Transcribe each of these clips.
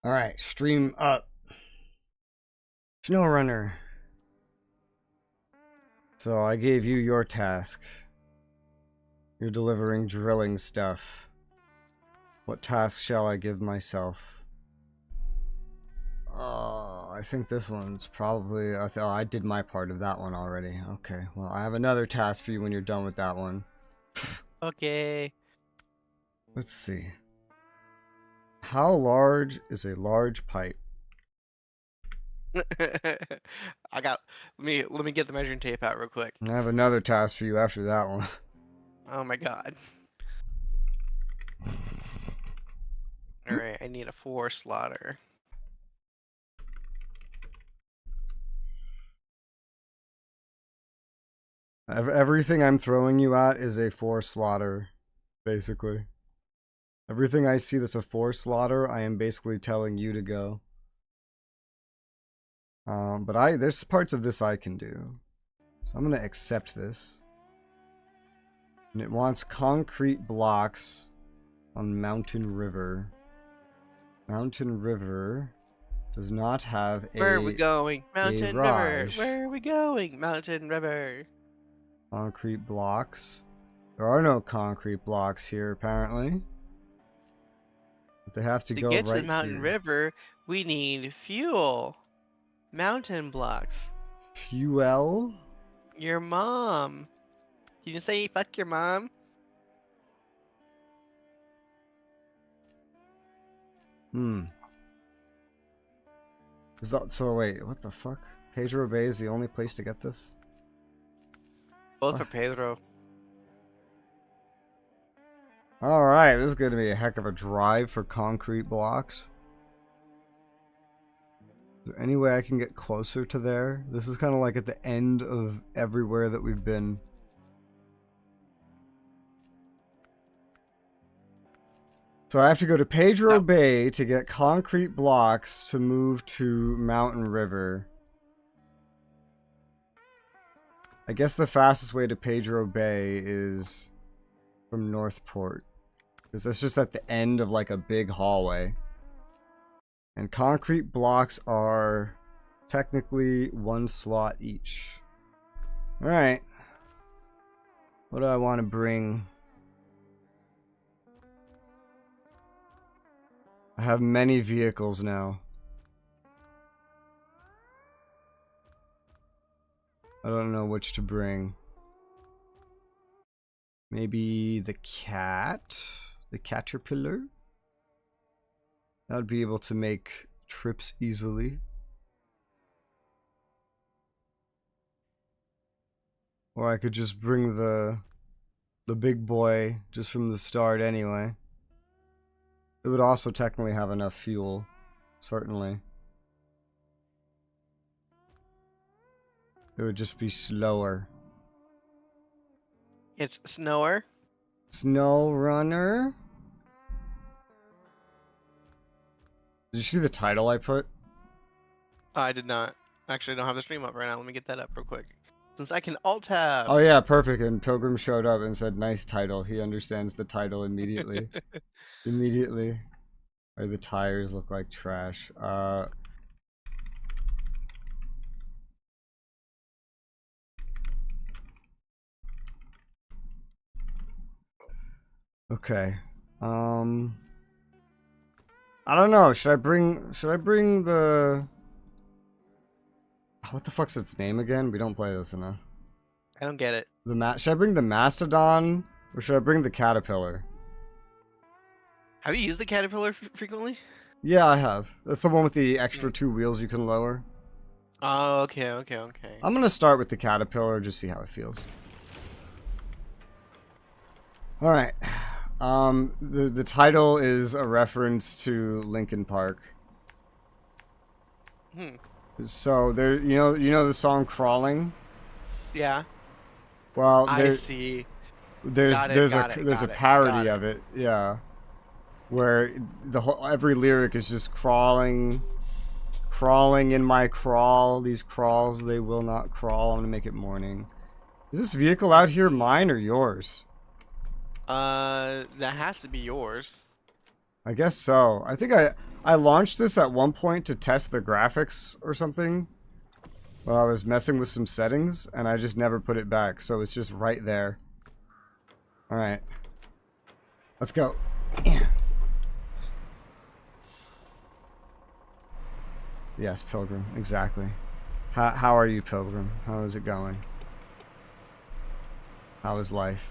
Alright, stream up. Snowrunner. So I gave you your task. You're delivering drilling stuff. What task shall I give myself? I think this one's probably... I did my part of that one already. Okay, well, I have another task for you when you're done with that one. Okay. Let's see. How large is a large pipe? Let me get the measuring tape out real quick. I have another task for you after that one. Oh my god. Alright, I need a 4 slaughter. Everything I'm throwing you at is a 4 slaughter, basically. Everything I see that's a 4 slaughter, I am basically telling you to go. But there's parts of this I can do. So I'm gonna accept this. And it wants concrete blocks on Mountain River. Mountain River does not have Where are we going? Mountain River. garage. Where are we going? Mountain River. Concrete blocks. There are no concrete blocks here, apparently. But they have to go get to right the Mountain here. River, we need fuel. Mountain blocks. Fuel? Your mom. Can you say fuck your mom? Is that so? Wait, what the fuck? Pedro Bay is the only place to get this? Both for Pedro. Alright, this is going to be a heck of a drive for concrete blocks. Is there any way I can get closer to there? This is kind of like at the end of everywhere that we've been. So I have to go to Pedro Bay to get concrete blocks to move to Mountain River. I guess the fastest way to Pedro Bay is from Northport. Because that's just at the end of like a big hallway. And concrete blocks are technically 1 slot each. Alright. What do I want to bring? I have many vehicles now. I don't know which to bring. Maybe the cat? The caterpillar? That would be able to make trips easily. Or I could just bring the big boy just from the start anyway. It would also technically have enough fuel. Certainly. It would just be slower. It's Snower. Snowrunner? Did you see the title I put? I did not. Actually, I don't have the stream up right now. Let me get that up real quick. Since I can alt-tab. Oh yeah, perfect. And Pilgrim showed up and said, nice title. He understands the title immediately. Immediately. Or the tires look like trash. Okay. I don't know. Should I bring the... What the fuck's its name again? We don't play this enough. I don't get it. Should I bring the Mastodon or should I bring the Caterpillar? Have you used the Caterpillar frequently? Yeah, I have. That's the one with the extra 2 wheels you can lower. Oh, okay. I'm gonna start with the Caterpillar, just see how it feels. Alright. The title is a reference to Linkin Park. So there, you know the song "Crawling." Yeah. Well, I see. There's a parody of it, yeah, where every lyric is just crawling in my crawl. These crawls, they will not crawl. I'm gonna make it morning. Is this vehicle out here mine or yours? That has to be yours. I guess so. I think I launched this at one point to test the graphics or something. While I was messing with some settings, and I just never put it back, so it's just right there. Alright. Let's go. Yes, Pilgrim. Exactly. How are you, Pilgrim? How is it going? How is life?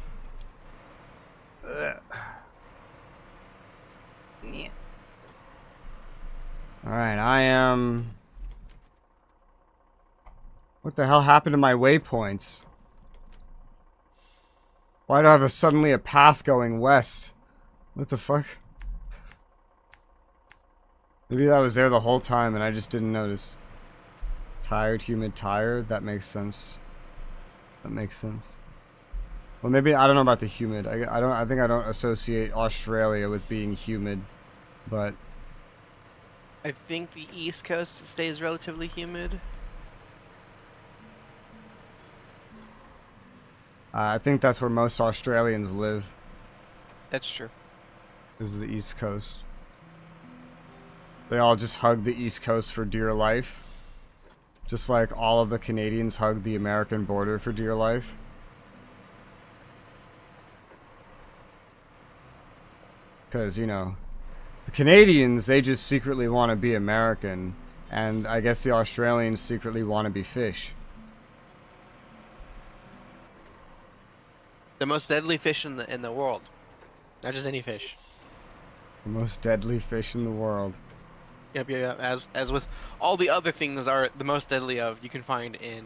Alright, I am... What the hell happened to my waypoints? Why do I have suddenly a path going west? What the fuck? Maybe that was there the whole time and I just didn't notice. Tired, humid, tired? That makes sense. That makes sense. Well, maybe, I don't know about the humid. I think I don't associate Australia with being humid. But... I think the East Coast stays relatively humid. I think that's where most Australians live. That's true. Is the East Coast. They all just hug the East Coast for dear life. Just like all of the Canadians hug the American border for dear life. Because, you know, the Canadians, they just secretly want to be American. And I guess the Australians secretly want to be fish. The most deadly fish in the world. Not just any fish. The most deadly fish in the world. Yep. As with all the other things are the most deadly of you can find in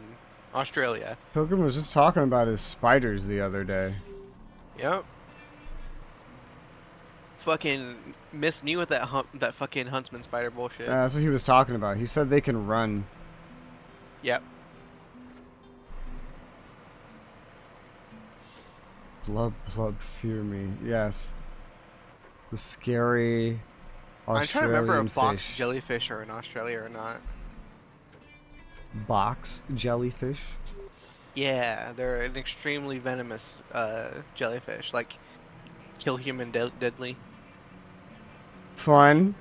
Australia. Pilgrim was just talking about his spiders the other day. Yep. Fucking missed me with that fucking huntsman spider bullshit. That's what he was talking about. He said they can run. Yep. Blub, fear me. Yes. The scary Australian I'm trying to remember if box fish. jellyfish are in Australia or not. Box jellyfish? Yeah, they're an extremely venomous jellyfish. Like, kill human deadly. Fun.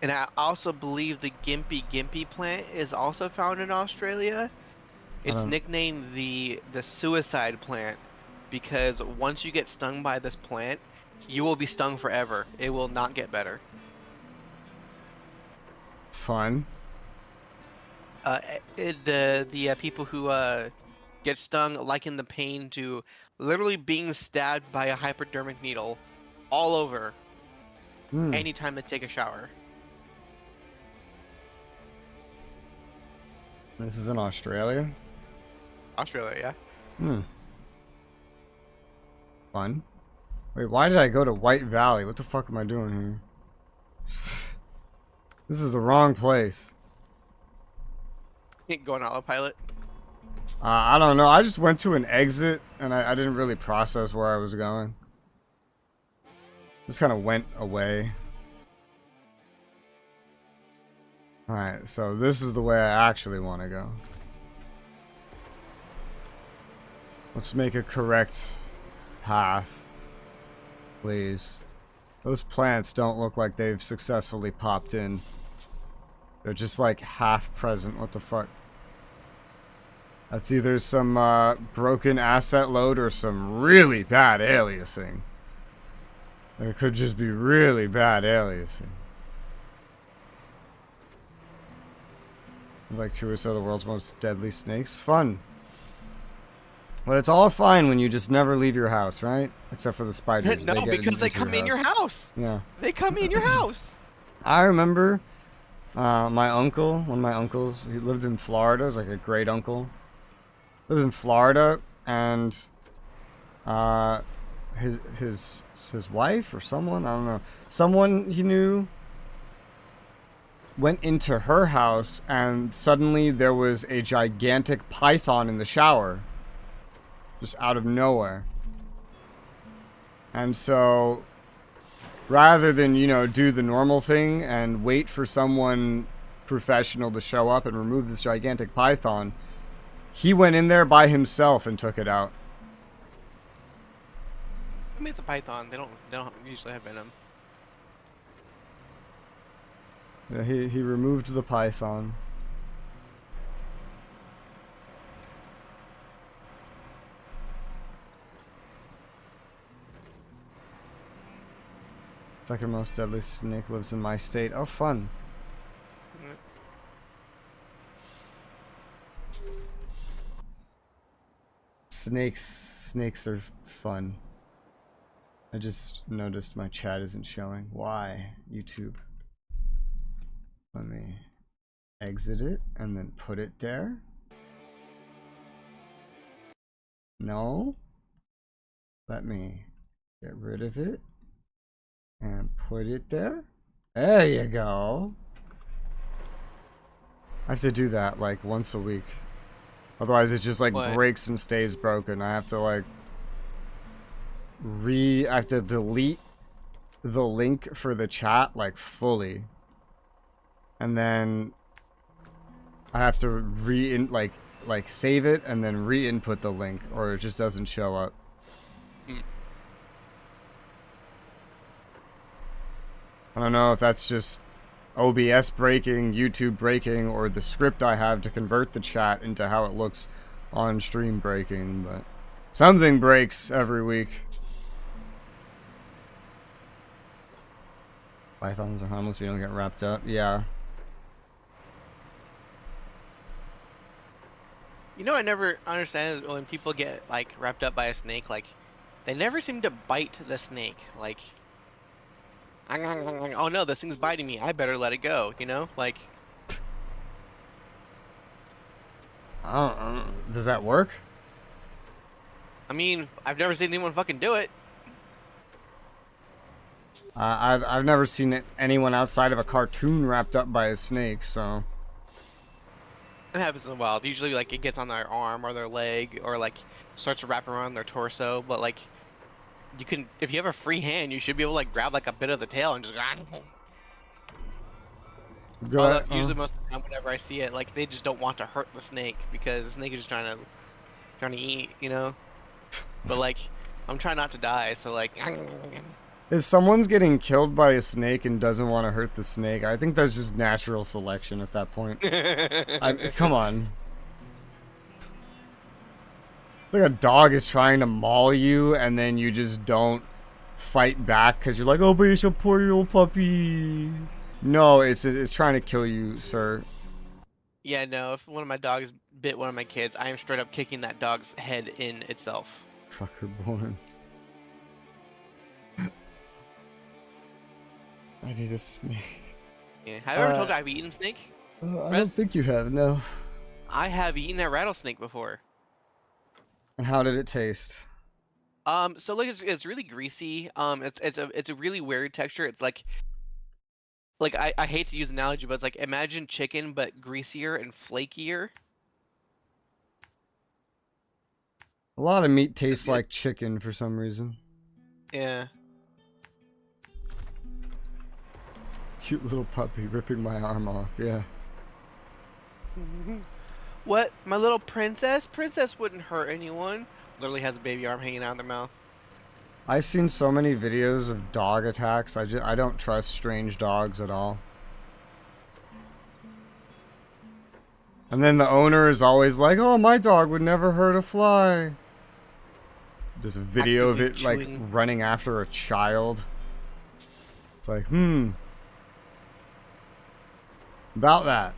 And I also believe the Gimpy plant is also found in Australia. It's nicknamed the suicide plant because once you get stung by this plant, you will be stung forever. It will not get better. Fun. The people who get stung liken the pain to literally being stabbed by a hypodermic needle all over anytime they take a shower. This is in Australia? Australia, yeah. Fun. Wait, why did I go to White Valley? What the fuck am I doing here? This is the wrong place. Go on autopilot. I don't know. I just went to an exit and I didn't really process where I was going. Just kind of went away. Alright, so this is the way I actually want to go. Let's make a correct path. Please. Those plants don't look like they've successfully popped in. They're just like half present. What the fuck? That's either some broken asset load or some really bad aliasing. Or it could just be really bad aliasing. Like 2 or so of the world's most deadly snakes. Fun. But it's all fine when you just never leave your house, right? Except for the spiders. No, because they come in your house. Yeah. They come in your house. I remember my uncle, one of my uncles, he lived in Florida. He was like a great uncle. Lived in Florida, and his wife or someone, I don't know, someone he knew went into her house, and suddenly there was a gigantic python in the shower. Just out of nowhere. And so, rather than, you know, do the normal thing and wait for someone professional to show up and remove this gigantic python, he went in there by himself and took it out. I mean, it's a python. They don't usually have venom. Yeah, he removed the python. Second most deadly snake lives in my state. Oh, fun. Snakes are fun. I just noticed my chat isn't showing. Why? YouTube. Let me exit it and then put it there. No. Let me get rid of it and put it there. There you go. I have to do that like once a week. Otherwise it just like breaks and stays broken. I have to like I have to delete the link for the chat like fully. And then I have to like save it and then re-input the link or it just doesn't show up. I don't know if that's just OBS breaking, YouTube breaking, or the script I have to convert the chat into how it looks on stream breaking, but something breaks every week. Pythons are harmless if you don't get wrapped up. Yeah. You know, I never understand is when people get like wrapped up by a snake, like they never seem to bite the snake. Like, oh no, this thing's biting me. I better let it go. You know, like. Does that work? I mean, I've never seen anyone fucking do it. I've never seen anyone outside of a cartoon wrapped up by a snake, so. It happens in the wild. Usually, like, it gets on their arm or their leg, or like starts to wrap around their torso. But like, you can, if you have a free hand, you should be able to like grab like a bit of the tail and just. Usually, most of the time, whenever I see it, like they just don't want to hurt the snake because the snake is just trying to eat, you know. But like, I'm trying not to die, so like. If someone's getting killed by a snake and doesn't want to hurt the snake, I think that's just natural selection at that point. Come on. Like a dog is trying to maul you and then you just don't fight back because you're like, oh, but it's a poor little puppy. No, it's trying to kill you, sir. Yeah, no, if one of my dogs bit one of my kids, I am straight up kicking that dog's head in itself. Trucker born. I need a snake. Yeah. Have I ever told you I've eaten snake? I don't think you have, no. I have eaten a rattlesnake before. And how did it taste? So like it's really greasy. It's a really weird texture. It's like I hate to use an analogy, but it's like imagine chicken but greasier and flakier. A lot of meat tastes like chicken for some reason. Yeah. Cute little puppy ripping my arm off, yeah. What? My little princess? Princess wouldn't hurt anyone. Literally has a baby arm hanging out of their mouth. I've seen so many videos of dog attacks. I don't trust strange dogs at all. And then the owner is always like, oh, my dog would never hurt a fly. There's a video of it like running after a child. It's like, about that.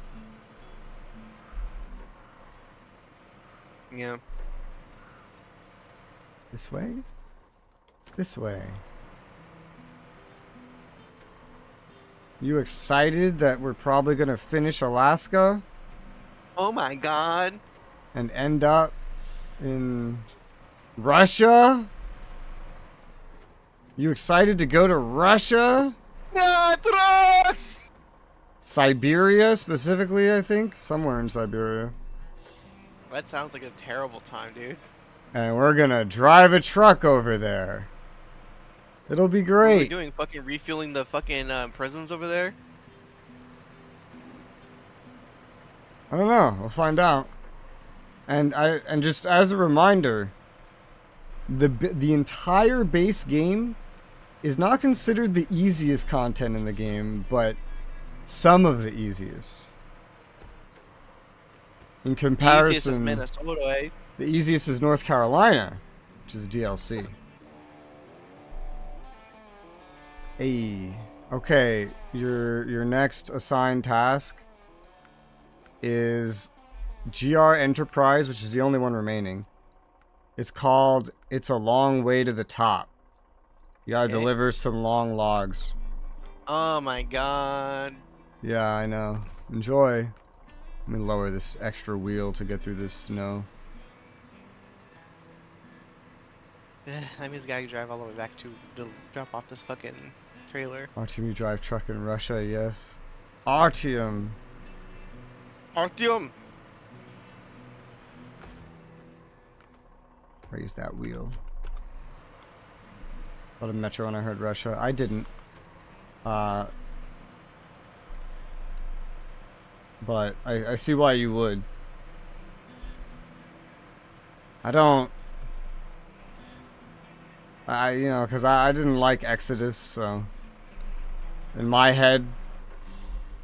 Yeah. This way? This way. You excited that we're probably gonna finish Alaska? Oh my god. And end up in Russia? You excited to go to Russia? Siberia, specifically, I think. Somewhere in Siberia. That sounds like a terrible time, dude. And we're gonna drive a truck over there. It'll be great. What are we doing? Fucking refueling the fucking prisons over there? I don't know. We'll find out. And just as a reminder, the entire base game is not considered the easiest content in the game, but some of the easiest. In comparison, the easiest is Minnesota, eh? the easiest is North Carolina, which is DLC. Hey, okay, your next assigned task is GR Enterprise, which is the only one remaining. It's called It's a Long Way to the Top. You gotta deliver some long logs. Oh my god. Yeah, I know. Enjoy. Let me lower this extra wheel to get through this snow. That means I gotta drive all the way back to drop off this fucking trailer. Artyom, you drive truck in Russia, yes. Artyom! Artyom! Raise that wheel. Thought of Metro when I heard Russia. I didn't. But I see why you would. I don't. You know, because I didn't like Exodus, so. In my head,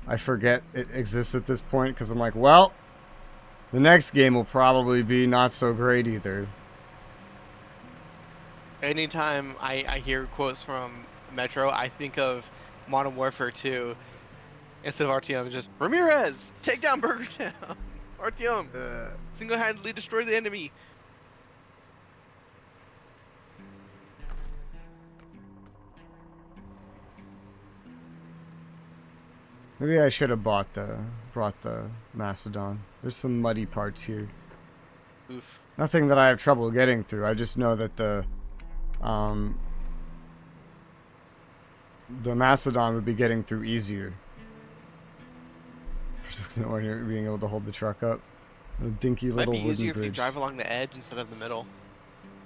I forget it exists at this point, because I'm like, well, the next game will probably be not so great either. Anytime I hear quotes from Metro, I think of Modern Warfare 2. Instead of Artyom, just Ramirez, take down Burger Town. Artyom, single-handedly destroy the enemy. Maybe I should have brought the Macedon. There's some muddy parts here. Oof. Nothing that I have trouble getting through. I just know that the Macedon would be getting through easier. Or being able to hold the truck up. A dinky little wooden bridge. Might be easier if you drive along the edge instead of the middle.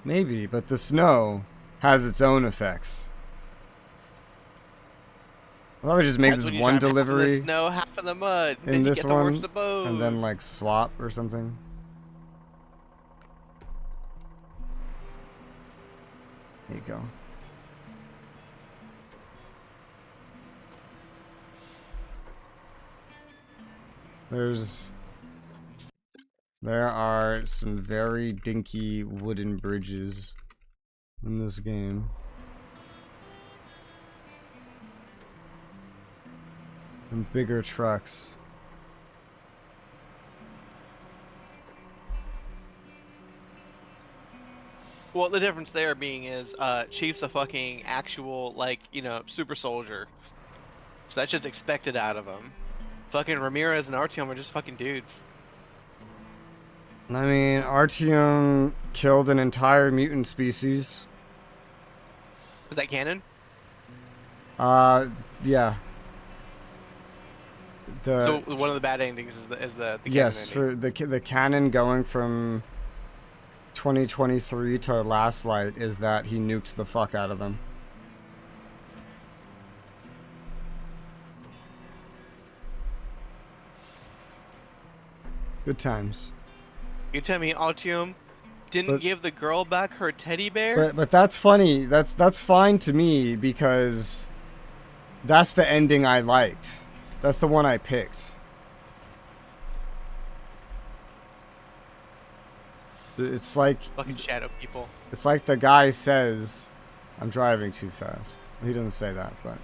Maybe, but the snow has its own effects. Why don't we just make this one delivery? Half of the snow, half of the mud. In this one, and then like swap or something. There you go. There are some very dinky wooden bridges in this game. And bigger trucks. Well, the difference there being is, Chief's a fucking actual, like, you know, super soldier. So that's just expected out of him. Fucking Ramirez and Artyom are just fucking dudes. I mean, Artyom killed an entire mutant species. Is that canon? Yeah. So one of the bad endings is the canon yes, ending. for the canon going from 2023 to Last Light is that he nuked the fuck out of them. Good times. You tell me Artyom didn't give the girl back her teddy bear? But that's funny. That's fine to me because that's the ending I liked. That's the one I picked. It's like fucking shadow people. It's like the guy says, I'm driving too fast. He doesn't say that, but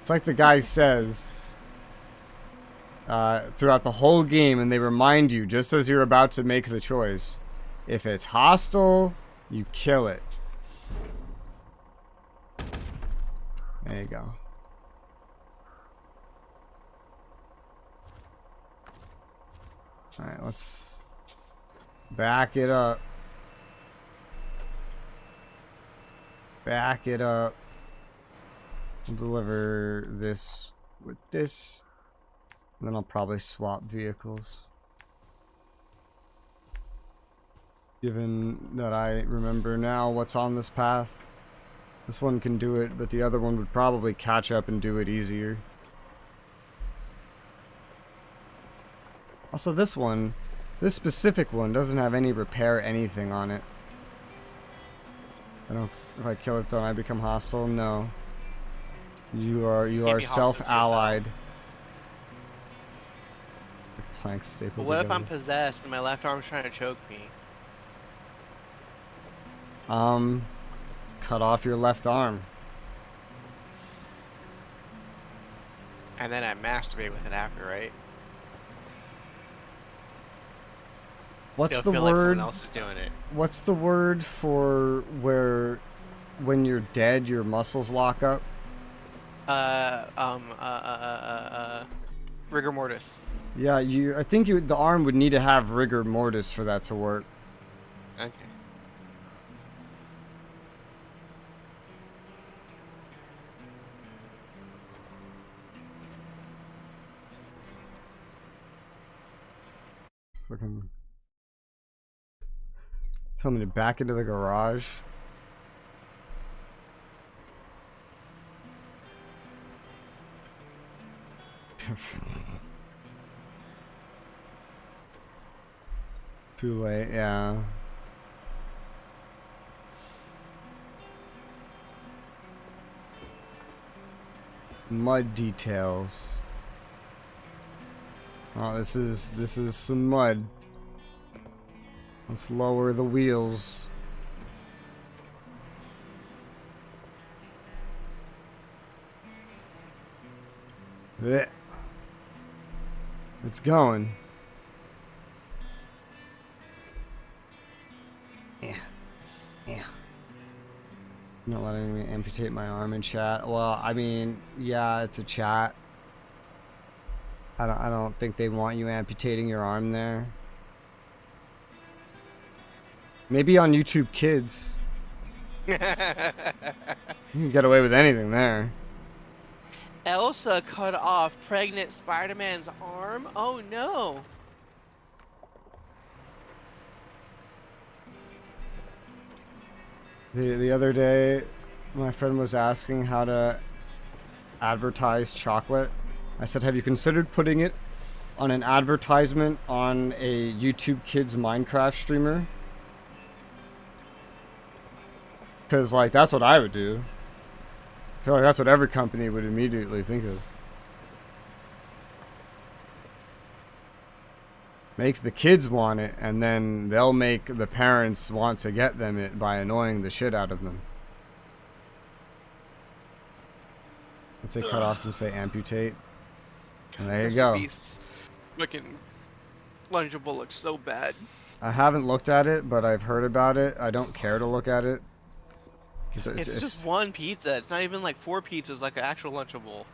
it's like the guy says throughout the whole game, and they remind you just as you're about to make the choice. If it's hostile, you kill it. There you go. Alright, let's back it up. Back it up. We'll deliver this with this. And then I'll probably swap vehicles. Given that I remember now what's on this path. This one can do it, but the other one would probably catch up and do it easier. Also, this one, this specific one, doesn't have any repair anything on it. If I kill it, don't I become hostile? No. You are Can't be hostile to self-allied. Planks But stapled what if together. I'm possessed and my left arm's trying to choke me? Cut off your left arm. And then I masturbate with it after, right? What's It'll the feel like word? someone else is doing it. What's the word for when you're dead, your muscles lock up? Rigor mortis. Yeah, I think the arm would need to have rigor mortis for that to work. Okay. Fucking tell me to back into the garage. Too late, yeah. Mud details. Oh, this is some mud. Let's lower the wheels. Blech. It's going. Yeah. Not letting me amputate my arm in chat. Well, I mean, yeah, it's a chat. I don't think they want you amputating your arm there. Maybe on YouTube Kids. You can get away with anything there. Elsa cut off pregnant Spider-Man's arm? Oh no. The other day, my friend was asking how to advertise chocolate. I said, have you considered putting it on an advertisement on a YouTube Kids Minecraft streamer? Because, like, that's what I would do. I feel like that's what every company would immediately think of. Make the kids want it, and then they'll make the parents want to get them it by annoying the shit out of them. Let's say cut off and say amputate. And there you go. Beast's looking lungeable looks so bad. I haven't looked at it, but I've heard about it. I don't care to look at it. It's just one pizza. It's not even like 4 pizzas like an actual lunchable.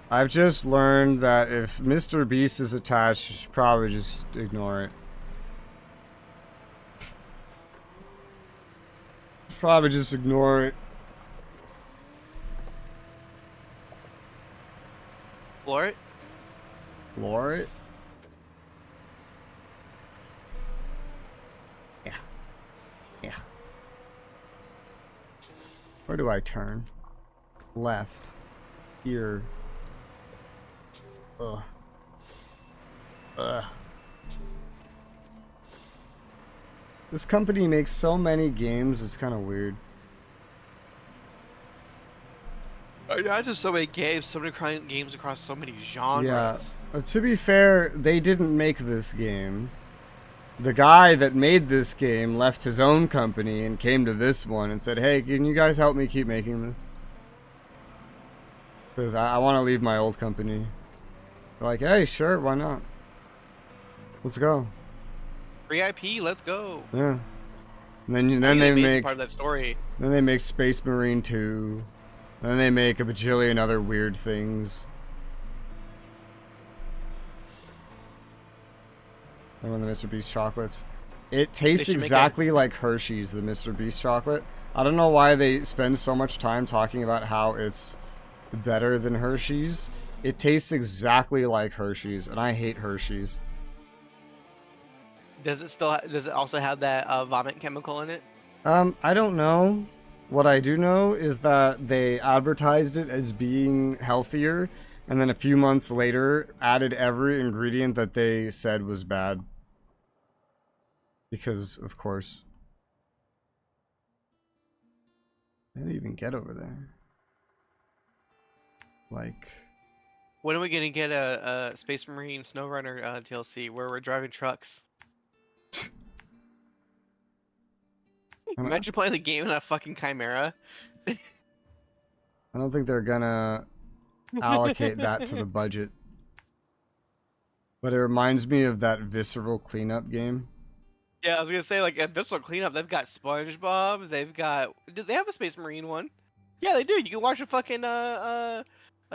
I've just learned that if Mr. Beast is attached, you should probably just ignore it. Probably just ignore it. Floor it? Floor it? Yeah. Yeah. Where do I turn? Left. Here. Ugh. Ugh. This company makes so many games, it's kind of weird. Not just so many games, so many games across so many genres. Yeah. To be fair, they didn't make this game. The guy that made this game left his own company and came to this one and said, hey, can you guys help me keep making this? Because I want to leave my old company. They're like, hey, sure, why not? Let's go. Free IP, let's go. Yeah. And then they make part of that story. Then they make Space Marine 2. Then they make a bajillion other weird things. And one of the Mr. Beast chocolates. It tastes exactly like Hershey's, the Mr. Beast chocolate. I don't know why they spend so much time talking about how it's better than Hershey's. It tastes exactly like Hershey's, and I hate Hershey's. Does it also have that vomit chemical in it? I don't know. What I do know is that they advertised it as being healthier, And then a few months later, added every ingredient that they said was bad. Because, of course. I didn't even get over there. Like... When are we gonna get a Space Marine SnowRunner DLC where we're driving trucks? Imagine playing the game in a fucking Chimera. I don't think they're gonna allocate that to the budget. But it reminds me of that Visceral cleanup game. Yeah, I was gonna say, like, at Visceral Cleanup, they've got SpongeBob, they've got... Do they have a Space Marine one? Yeah, they do. You can watch a fucking, a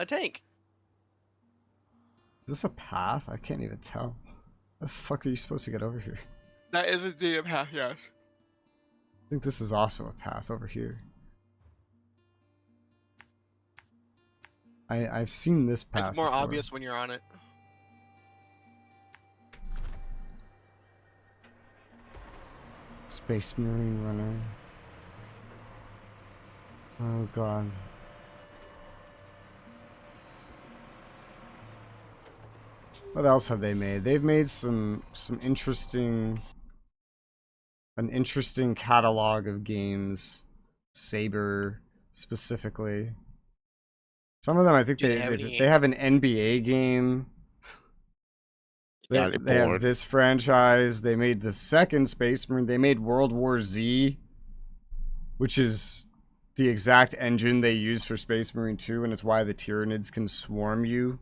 tank. Is this a path? I can't even tell. How the fuck are you supposed to get over here? That is indeed a path, yes. I think this is also a path over here. I've seen this path It's more before. obvious when you're on it. Space Marine Runner. Oh god. What else have they made? They've made some interesting... An interesting catalog of games. Saber, specifically. Some of them, I think they have an NBA game. They have this franchise. They made the second Space Marine. They made World War Z, which is the exact engine they use for Space Marine 2, and it's why the Tyranids can swarm you.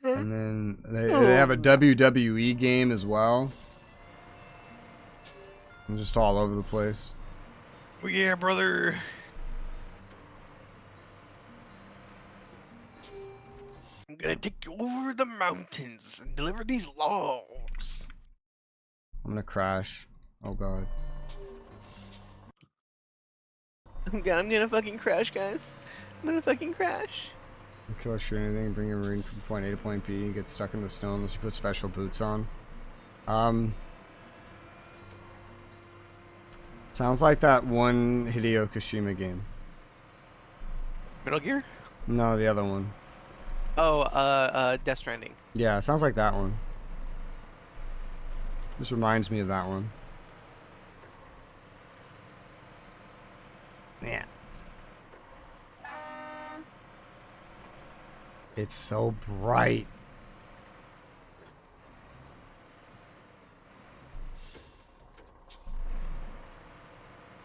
And then they have a WWE game as well. I'm just all over the place. Oh yeah, brother. I'm gonna take you over the mountains and deliver these logs. I'm gonna crash. Oh god. I'm gonna fucking crash, guys. I'm gonna fucking crash. You kill or shoot anything, bring your marine from point A to point B, get stuck in the snow unless you put special boots on. Sounds like that one Hideo Kojima game. Metal Gear? No, the other one. Oh, Death Stranding. Yeah, sounds like that one. This reminds me of that one. Yeah. It's so bright.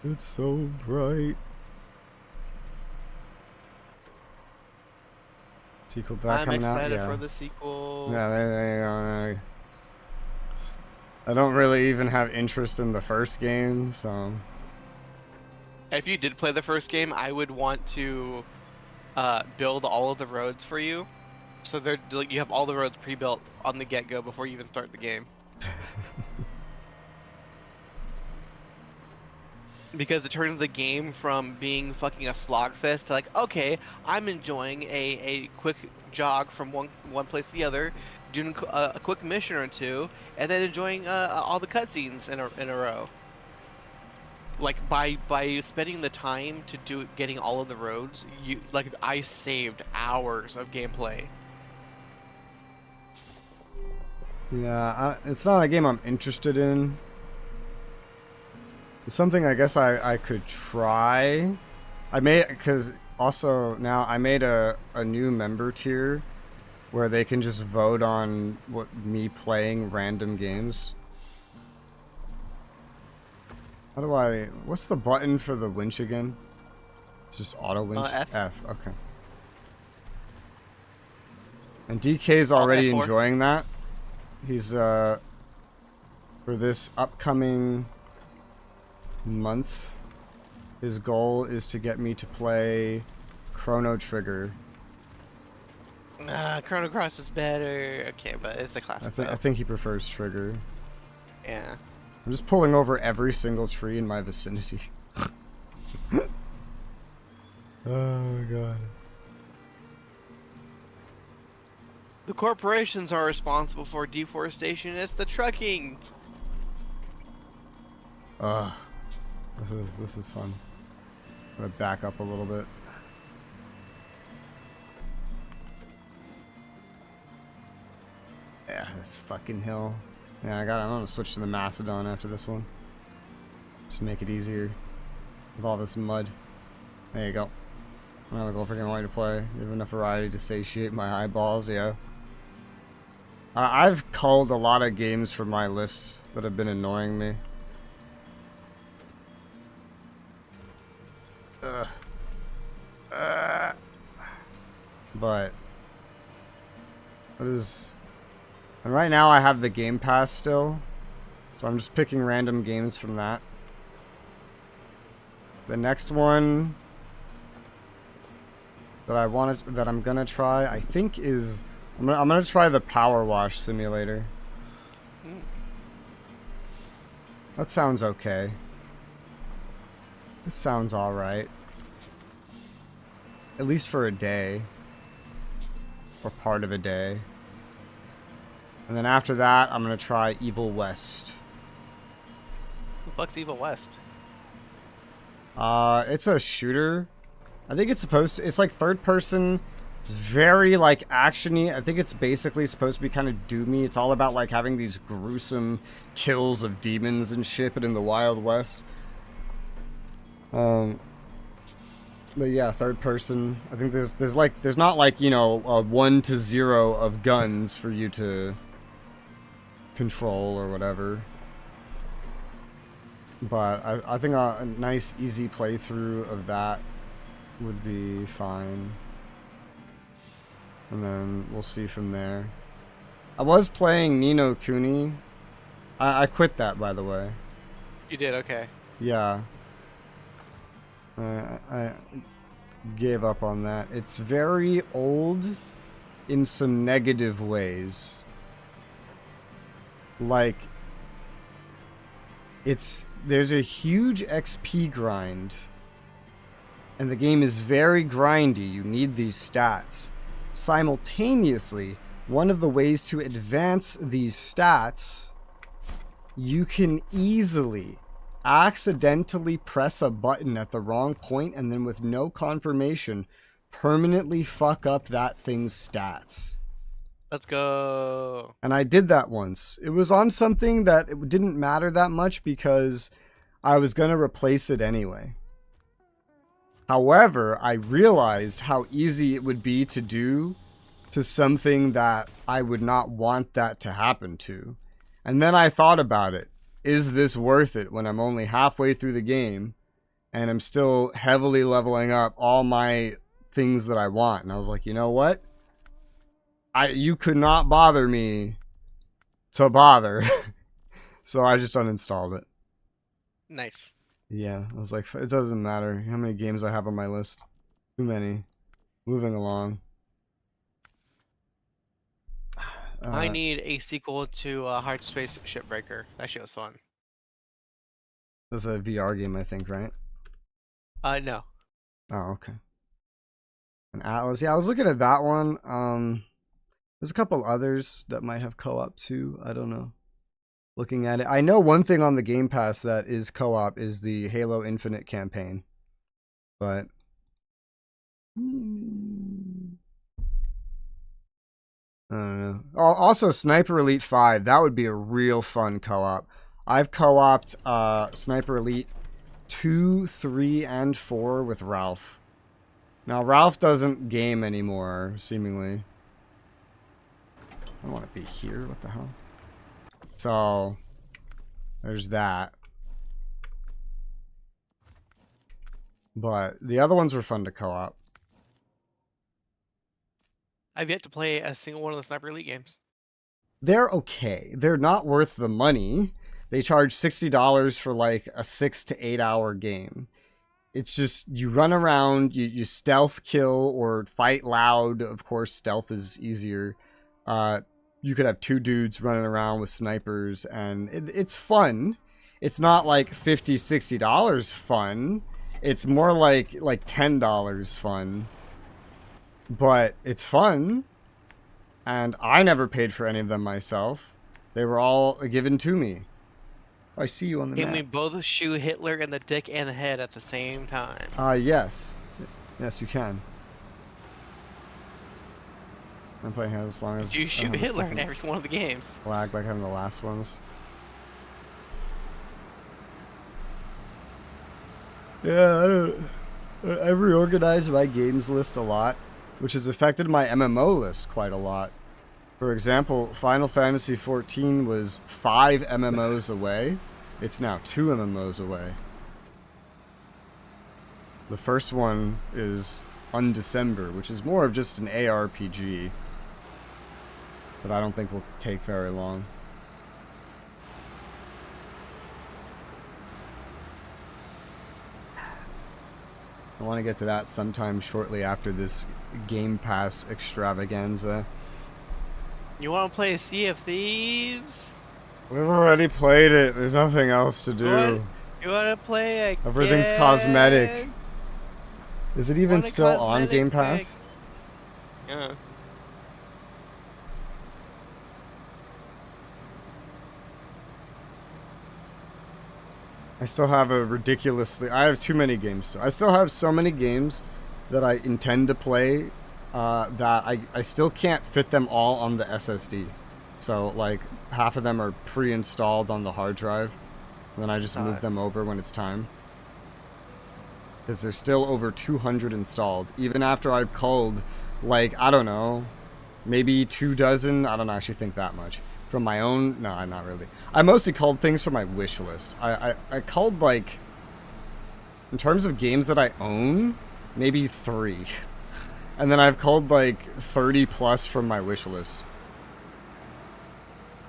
It's so bright. Sequel to that coming out? I'm excited Yeah. for the sequel. Yeah, there you go. I don't really even have interest in the first game, so... If you did play the first game, I would want to build all of the roads for you. So you have all the roads pre-built on the get-go before you even start the game. Because it turns the game from being fucking a slogfest to like, okay, I'm enjoying a quick jog from one place to the other, doing a quick mission or two, and then enjoying all the cutscenes in a row. Like by spending the time to getting all of the roads, I saved hours of gameplay. Yeah, it's not a game I'm interested in. It's something I guess I could try. Because also now I made a new member tier where they can just vote on me playing random games. How do what's the button for the winch again? It's just auto winch? F, okay. And DK's already enjoying that. He's, for this upcoming month, his goal is to get me to play Chrono Trigger. Chrono Cross is better. Okay, but it's a classic. I think he prefers Trigger. Yeah. I'm just pulling over every single tree in my vicinity. Oh god. The corporations are responsible for deforestation. It's the trucking. Ugh. This is fun. I'm gonna back up a little bit. Yeah, this fucking hill. Yeah, I'm gonna switch to the Macedon after this one. Just make it easier with all this mud. There you go. I'm gonna go freaking way to play. You have enough variety to satiate my eyeballs, yeah. I've culled a lot of games from my list that have been annoying me. But what is... And right now I have the Game Pass still, so I'm just picking random games from that. The next one that I'm gonna try, I think is I'm gonna try the Power Wash Simulator. That sounds okay. It sounds all right. At least for a day. Or part of a day. And then after that, I'm going to try Evil West. Who the fuck's Evil West? It's a shooter. I think it's supposed to... It's like third person. It's very like action-y. I think it's basically supposed to be kind of doomy. It's all about like having these gruesome kills of demons and shit, but in the Wild West. But yeah, third person. I think there's not like, you know, a 1 to 0 of guns for you to control or whatever. But I think a nice easy playthrough of that would be fine. And then we'll see from there. I was playing Ni no Kuni. I quit that, by the way. You did, okay. Yeah. I gave up on that. It's very old in some negative ways. Like, there's a huge XP grind. And the game is very grindy. You need these stats. Simultaneously, one of the ways to advance these stats, you can easily accidentally press a button at the wrong point and then with no confirmation permanently fuck up that thing's stats. Let's go. And I did that once. It was on something that it didn't matter that much because I was going to replace it anyway. However, I realized how easy it would be to do to something that I would not want that to happen to. And then I thought about it. Is this worth it when I'm only halfway through the game and I'm still heavily leveling up all my things that I want? And I was like, you know what? You could not bother me to bother. So I just uninstalled it. Nice. Yeah, I was like, it doesn't matter how many games I have on my list. Too many. Moving along. I need a sequel to Hard Space Shipbreaker. That shit was fun. That's a VR game, I think, right? No. Oh, okay. And Atlas. Yeah, I was looking at that one. There's a couple others that might have co-op too. I don't know. Looking at it. I know one thing on the Game Pass that is co-op is the Halo Infinite campaign. But... I don't know. Also, Sniper Elite 5. That would be a real fun co-op. I've co-opted Sniper Elite 2, 3, and 4 with Ralph. Now, Ralph doesn't game anymore, seemingly. I don't want to be here. What the hell? So, there's that. But the other ones were fun to co-op. I've yet to play a single one of the Sniper Elite games. They're okay. They're not worth the money. They charge $60 for like a 6 to 8 hour game. It's just, you run around, you stealth kill or fight loud. Of course, stealth is easier. You could have 2 dudes running around with snipers, and it's fun. It's not like $50, $60 fun. It's more like $10 fun. But it's fun. And I never paid for any of them myself. They were all given to me. I see you on the Can we map. both shoot Hitler in the dick and the head at the same time? Yes. Yes, you can. I'm playing here as long as You shoot Hitler in second every one of the games. lag like having the last ones. Yeah, I've reorganized my games list a lot, which has affected my MMO list quite a lot. For example, Final Fantasy XIV was 5 MMOs away. It's now 2 MMOs away. The first one is Undecember, which is more of just an ARPG. But I don't think will take very long. I want to get to that sometime shortly after this Game Pass extravaganza. You want to play Sea of Thieves? We've already played it. There's nothing else to do. You want to play again? Everything's cosmetic. Is it even still on Game Pass? Yeah. I still have a ridiculously... I have too many games. I still have so many games that I intend to play that I still can't fit them all on the SSD. So, like, half of them are pre-installed on the hard drive. And then I just move them over when it's time. Because there's still over 200 installed. Even after I've culled, like, I don't know, maybe 24. I don't actually think that much. From my own... No, not really. I mostly culled things from my wish list. I culled, like... In terms of games that I own, maybe 3. And then I've culled, like, 30 plus from my wish list.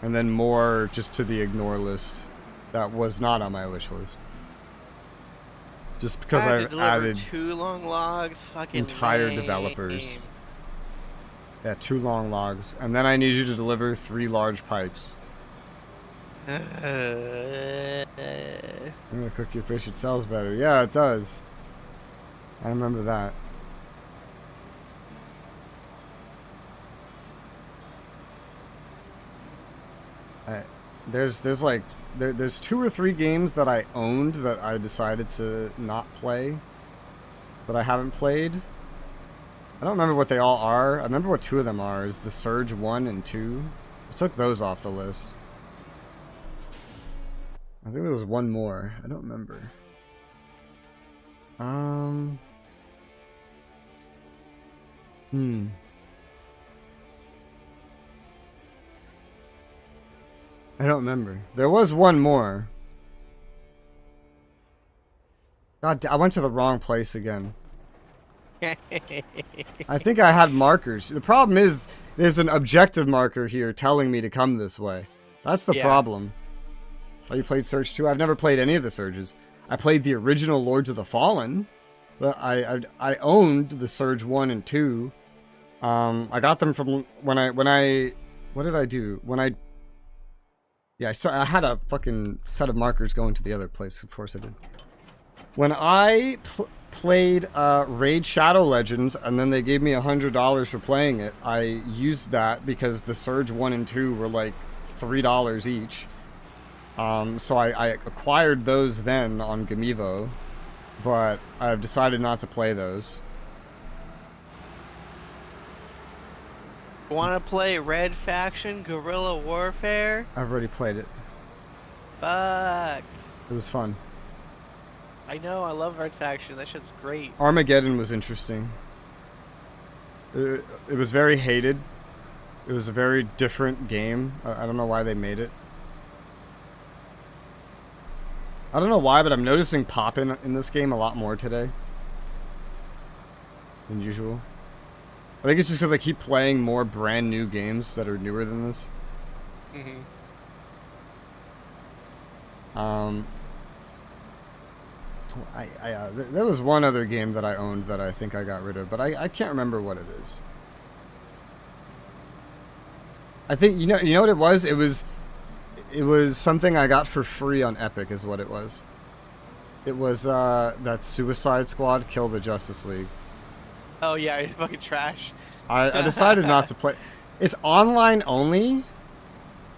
And then more just to the ignore list that was not on my wish list. Just because I've added... too long logs, fucking entire lame. developers. Yeah, 2 long logs. And then I need you to deliver 3 large pipes. I'm gonna cook your fish, it sells better. Yeah, it does. I remember that. There's 2 or 3 games that I owned that I decided to not play. That I haven't played. I don't remember what they all are. I remember what 2 of them are. Is the Surge 1 and 2. I took those off the list. I think there was 1 more. I don't remember. I don't remember. There was 1 more. God, I went to the wrong place again. I think I had markers. The problem is, there's an objective marker here telling me to come this way. That's the problem. Oh, you played Surge 2? I've never played any of the Surges. I played the original Lords of the Fallen. But I owned the Surge 1 and 2. I got them from when I what did I do? I had a fucking set of markers going to the other place. Of course I did. When I played Raid Shadow Legends, and then they gave me $100 for playing it, I used that because the Surge 1 and 2 were like $3 each. So I acquired those then on Gamivo, but I've decided not to play those. Want to play Red Faction Guerrilla Warfare? I've already played it. Fuck. It was fun. I know, I love Red Faction. That shit's great. Armageddon was interesting. It was very hated. It was a very different game. I don't know why they made it. I don't know why, but I'm noticing poppin' in this game a lot more today than usual. I think it's just because I keep playing more brand new games that are newer than this. There was one other game that I owned that I think I got rid of, but I can't remember what it is. I think you know what it was? It was something I got for free on Epic is what it was. It was that Suicide Squad Kill the Justice League. Oh yeah, you're fucking trash. I decided not to play. It's online only,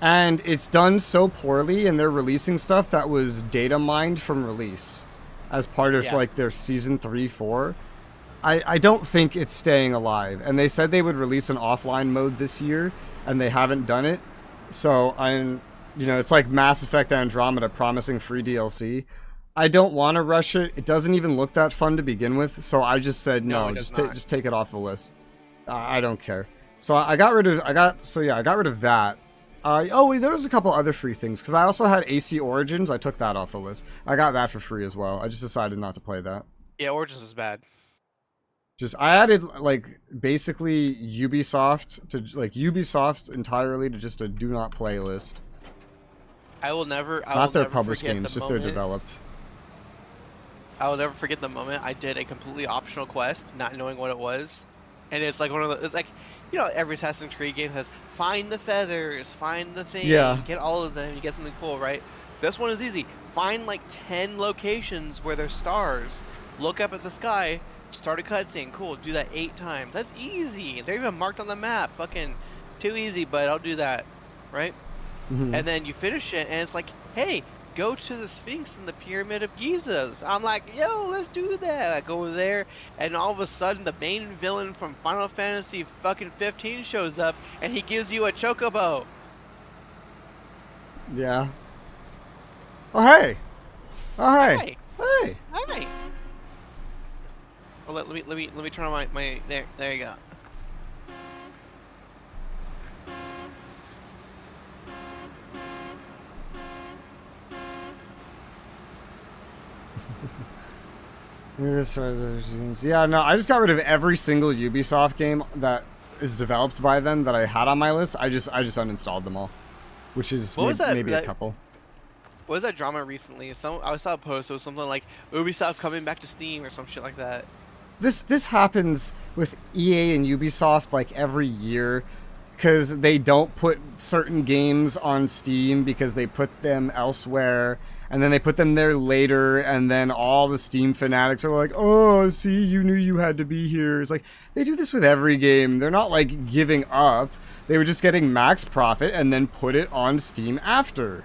And it's done so poorly, and they're releasing stuff that was data mined from release as part of like their season 3, 4. I don't think it's staying alive. And they said they would release an offline mode this year, and they haven't done it. So it's like Mass Effect Andromeda promising free DLC. I don't want to rush it. It doesn't even look that fun to begin with. So I just said no, just take it off the list. I don't care. So I got rid of that. Wait, there was a couple other free things because I also had AC Origins. I took that off the list. I got that for free as well. I just decided not to play that. Yeah, Origins is bad. I added like basically Ubisoft entirely to just a do not play list. Not their published games, just they're developed. I will never forget the moment I did a completely optional quest, not knowing what it was, and it's like every Assassin's Creed game has find the feathers, find the thing, get all of them, you get something cool, right? This one is easy. Find like 10 locations where there's stars, look up at the sky, start a cutscene. Cool, do that 8 times. That's easy. They're even marked on the map. Fucking too easy, but I'll do that, right? Mm-hmm. And then you finish it, and it's like, hey, go to the Sphinx and the Pyramid of Giza's. I'm like, yo, let's do that. I go there, and all of a sudden, the main villain from Final Fantasy fucking 15 shows up, and he gives you a chocobo. Yeah. Oh hey. Hey. Hey. Hi. Oh, let me turn on my there you go. Yeah, no, I just got rid of every single Ubisoft game that is developed by them that I had on my list. I just uninstalled them all, which is maybe a couple. What was that drama recently? I saw a post. It was something like Ubisoft coming back to Steam or some shit like that. This happens with EA and Ubisoft like every year because they don't put certain games on Steam because they put them elsewhere. And then they put them there later, and then all the Steam fanatics are like, oh, see, you knew you had to be here. It's like, they do this with every game. They're not, like, giving up. They were just getting max profit and then put it on Steam after.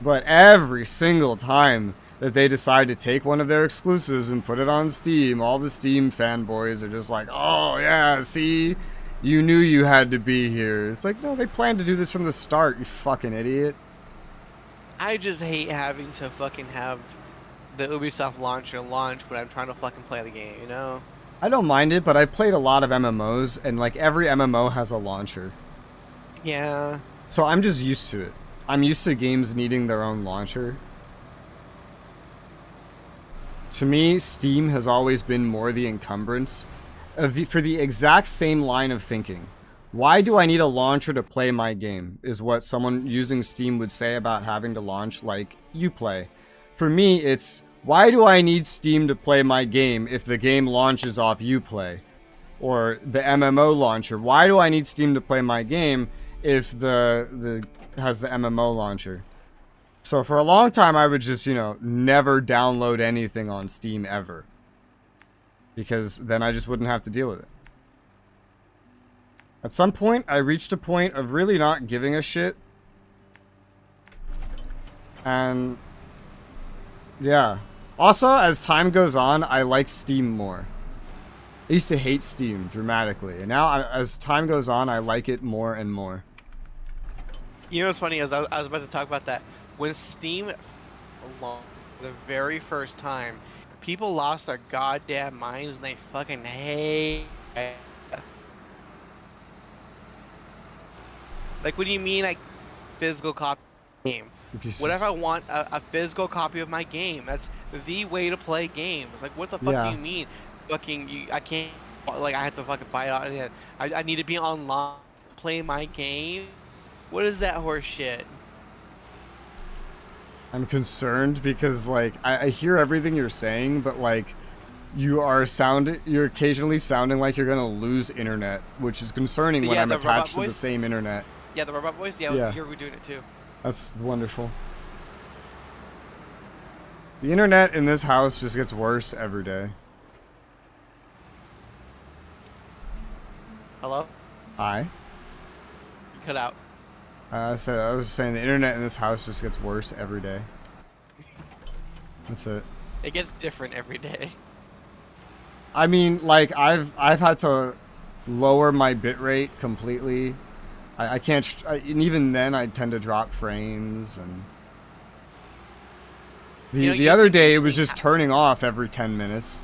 But every single time that they decide to take one of their exclusives and put it on Steam, all the Steam fanboys are just like, oh, yeah, see, you knew you had to be here. It's like, no, they planned to do this from the start, you fucking idiot. I just hate having to fucking have the Ubisoft launcher launch when I'm trying to fucking play the game, you know? I don't mind it, but I've played a lot of MMOs, and like every MMO has a launcher. Yeah. So I'm just used to it. I'm used to games needing their own launcher. To me, Steam has always been more the encumbrance for the exact same line of thinking. Why do I need a launcher to play my game, is what someone using Steam would say about having to launch like Uplay. For me, it's, why do I need Steam to play my game if the game launches off Uplay? Or the MMO launcher. Why do I need Steam to play my game if the has the MMO launcher? So for a long time, I would just, never download anything on Steam ever. Because then I just wouldn't have to deal with it. At some point, I reached a point of really not giving a shit. And yeah. Also, as time goes on, I like Steam more. I used to hate Steam dramatically. And now, as time goes on, I like it more and more. You know what's funny is I was about to talk about that. When Steam launched the very first time, people lost their goddamn minds and they fucking hate it. Like, what do you mean, like, physical copy of the game? What if I want a physical copy of my game? That's the way to play games. Like, what the fuck do you mean? I can't, like, I have to fucking buy it out. I need to be online to play my game? What is that horse shit? I'm concerned because, like, I hear everything you're saying, but, like, you're occasionally sounding like you're gonna lose internet, which is concerning when I'm attached to the same internet. Yeah, the robot voice? Yeah, you're doing it too. That's wonderful. The internet in this house just gets worse every day. Hello? Hi? You cut out. I was saying the internet in this house just gets worse every day. That's it. It gets different every day. I mean, like I've had to lower my bitrate completely. I can't, and even then I tend to drop frames. And the other day it was just turning off every 10 minutes.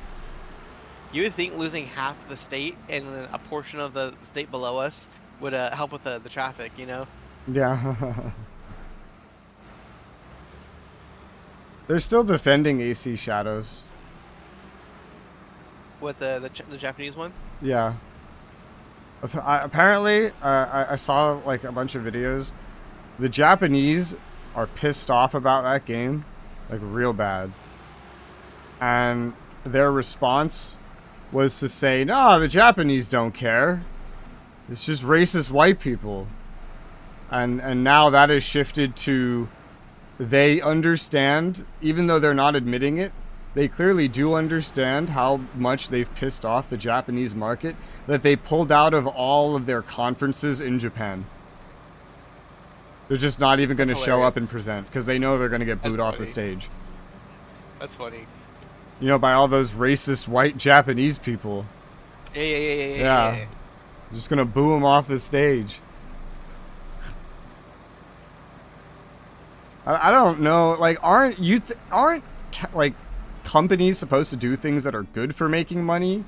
You would think losing half the state and then a portion of the state below us would help with the traffic, you know? Yeah. They're still defending AC Shadows. What, the Japanese one? Yeah. Apparently, I saw like a bunch of videos. The Japanese are pissed off about that game, like real bad. And their response was to say, "No, the Japanese don't care. It's just racist white people." And now that has shifted to they understand, even though they're not admitting it, they clearly do understand how much they've pissed off the Japanese market, that they pulled out of all of their conferences in Japan. They're just not even going to show up and present because they know they're going to get booed off the stage. That's funny. You know, by all those racist white Japanese people. Yeah. Just going to boo them off the stage. I don't know. Like, aren't like companies supposed to do things that are good for making money?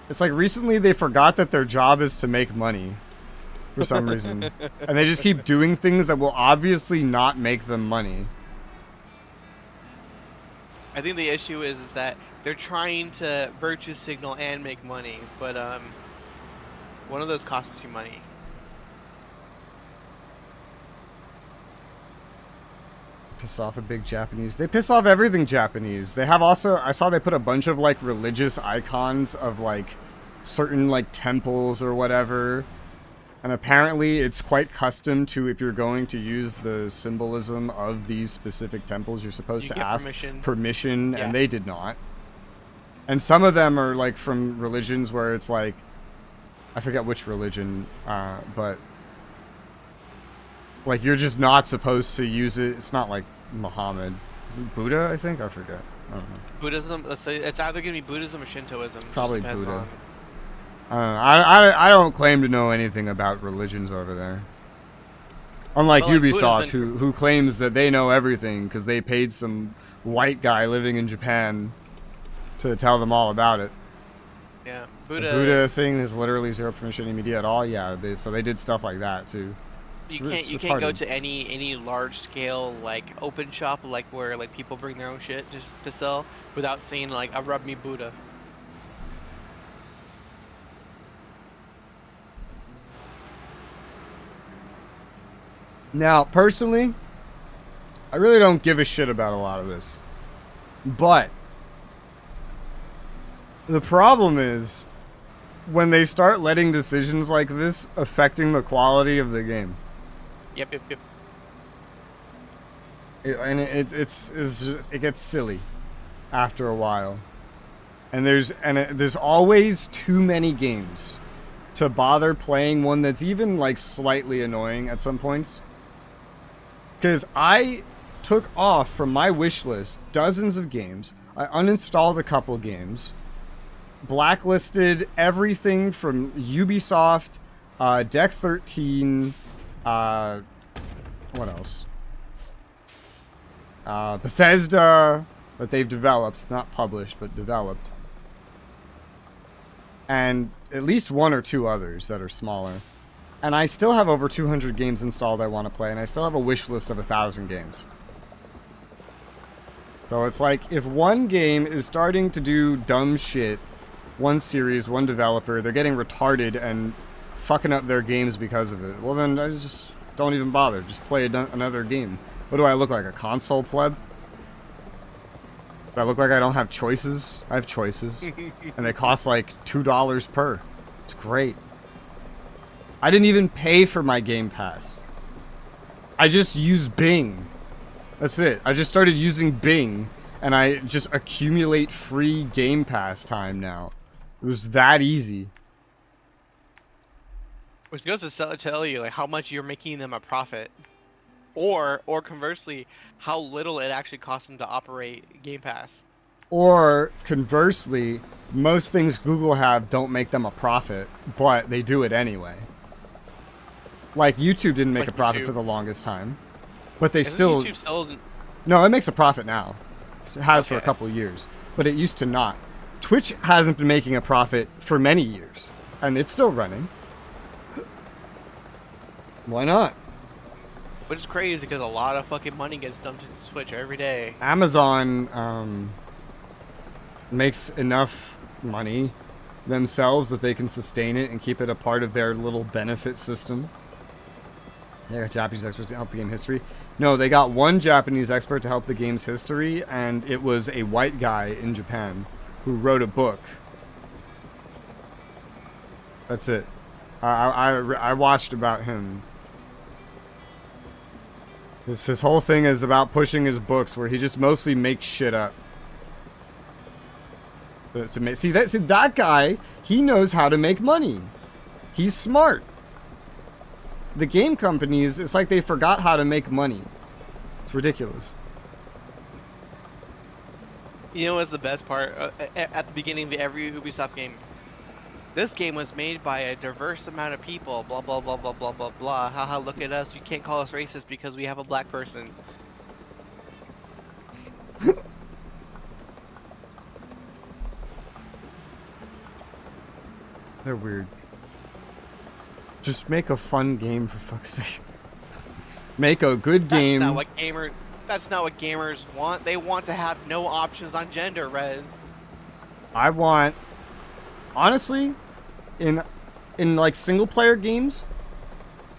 It's like recently they forgot that their job is to make money for some reason. And they just keep doing things that will obviously not make them money. I think the issue is that they're trying to virtue signal and make money, but one of those costs you money. Piss off a big Japanese. They piss off everything Japanese. They have also, I saw they put a bunch of like religious icons of like certain like temples or whatever. And apparently it's quite custom to, if you're going to use the symbolism of these specific temples, you're supposed to ask permission, and they did not. And some of them are like from religions where it's like, I forget which religion, but like you're just not supposed to use it. It's not like Muhammad. Is it Buddha, I think? I forget. I don't know. Buddhism, let's say it's either going to be Buddhism or Shintoism. Probably just depends Buddha. on... I don't claim to know anything about religions over there. Unlike Ubisoft, who claims that they know everything because they paid some white guy living in Japan to tell them all about it. Yeah, The Buddha thing is literally zero permission any media at all. Yeah, so they did stuff like that too. You can't go to any large scale like open shop like where like people bring their own shit just to sell without saying like I rub me Buddha. Now, personally, I really don't give a shit about a lot of this. But the problem is when they start letting decisions like this affecting the quality of the game. Yep. It gets silly after a while. And there's always too many games to bother playing one that's even like slightly annoying at some points. Because I took off from my wish list dozens of games. I uninstalled a couple games. Blacklisted everything from Ubisoft, Deck 13, what else? Bethesda, that they've developed, not published, but developed. And at least one or two others that are smaller. And I still have over 200 games installed I want to play, and I still have a wish list of 1,000 games. So it's like, if one game is starting to do dumb shit, one series, one developer, they're getting retarded and fucking up their games because of it, well then I just don't even bother. Just play another game. What do I look like, a console pleb? Do I look like I don't have choices? I have choices. And they cost like $2 per. It's great. I didn't even pay for my Game Pass. I just use Bing. That's it. I just started using Bing, and I just accumulate free Game Pass time now. It was that easy. Which goes to tell you like how much you're making them a profit, or conversely, how little it actually costs them to operate Game Pass. Or conversely, most things Google have don't make them a profit, but they do it anyway. Like YouTube didn't make Like a profit YouTube. for the longest time, but they Isn't still. YouTube still? No, it makes a profit now. It has for a Okay. couple years, but it used to not. Twitch hasn't been making a profit for many years, and it's still running. Why not? Which is crazy because a lot of fucking money gets dumped into Switch every day. Amazon makes enough money themselves that they can sustain it and keep it a part of their little benefit system. They got Japanese experts to help the game history. No, they got one Japanese expert to help the game's history, and it was a white guy in Japan who wrote a book. That's it. I watched about him. His whole thing is about pushing his books, where he just mostly makes shit up. See that guy, he knows how to make money. He's smart. The game companies, it's like they forgot how to make money. It's ridiculous. You know what's the best part? At the beginning of every Ubisoft game, this game was made by a diverse amount of people. Blah blah blah blah blah blah blah. Haha! Look at us. You can't call us racist because we have a black person. They're weird. Just make a fun game, for fuck's sake. Make a good game. That's not what gamers want. They want to have no options on gender, Rez. I want, honestly, in like single player games,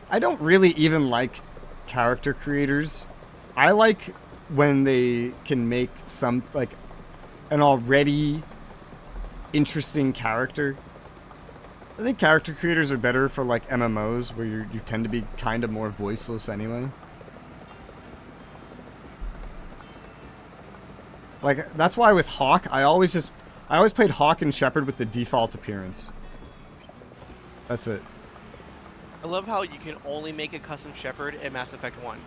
I don't really even like character creators. I like when they can make some like an already interesting character. I think character creators are better for like MMOs where you tend to be kind of more voiceless anyway. Like that's why with Hawk, I always played Hawk and Shepard with the default appearance. That's it. I love how you can only make a custom Shepard in Mass Effect 1.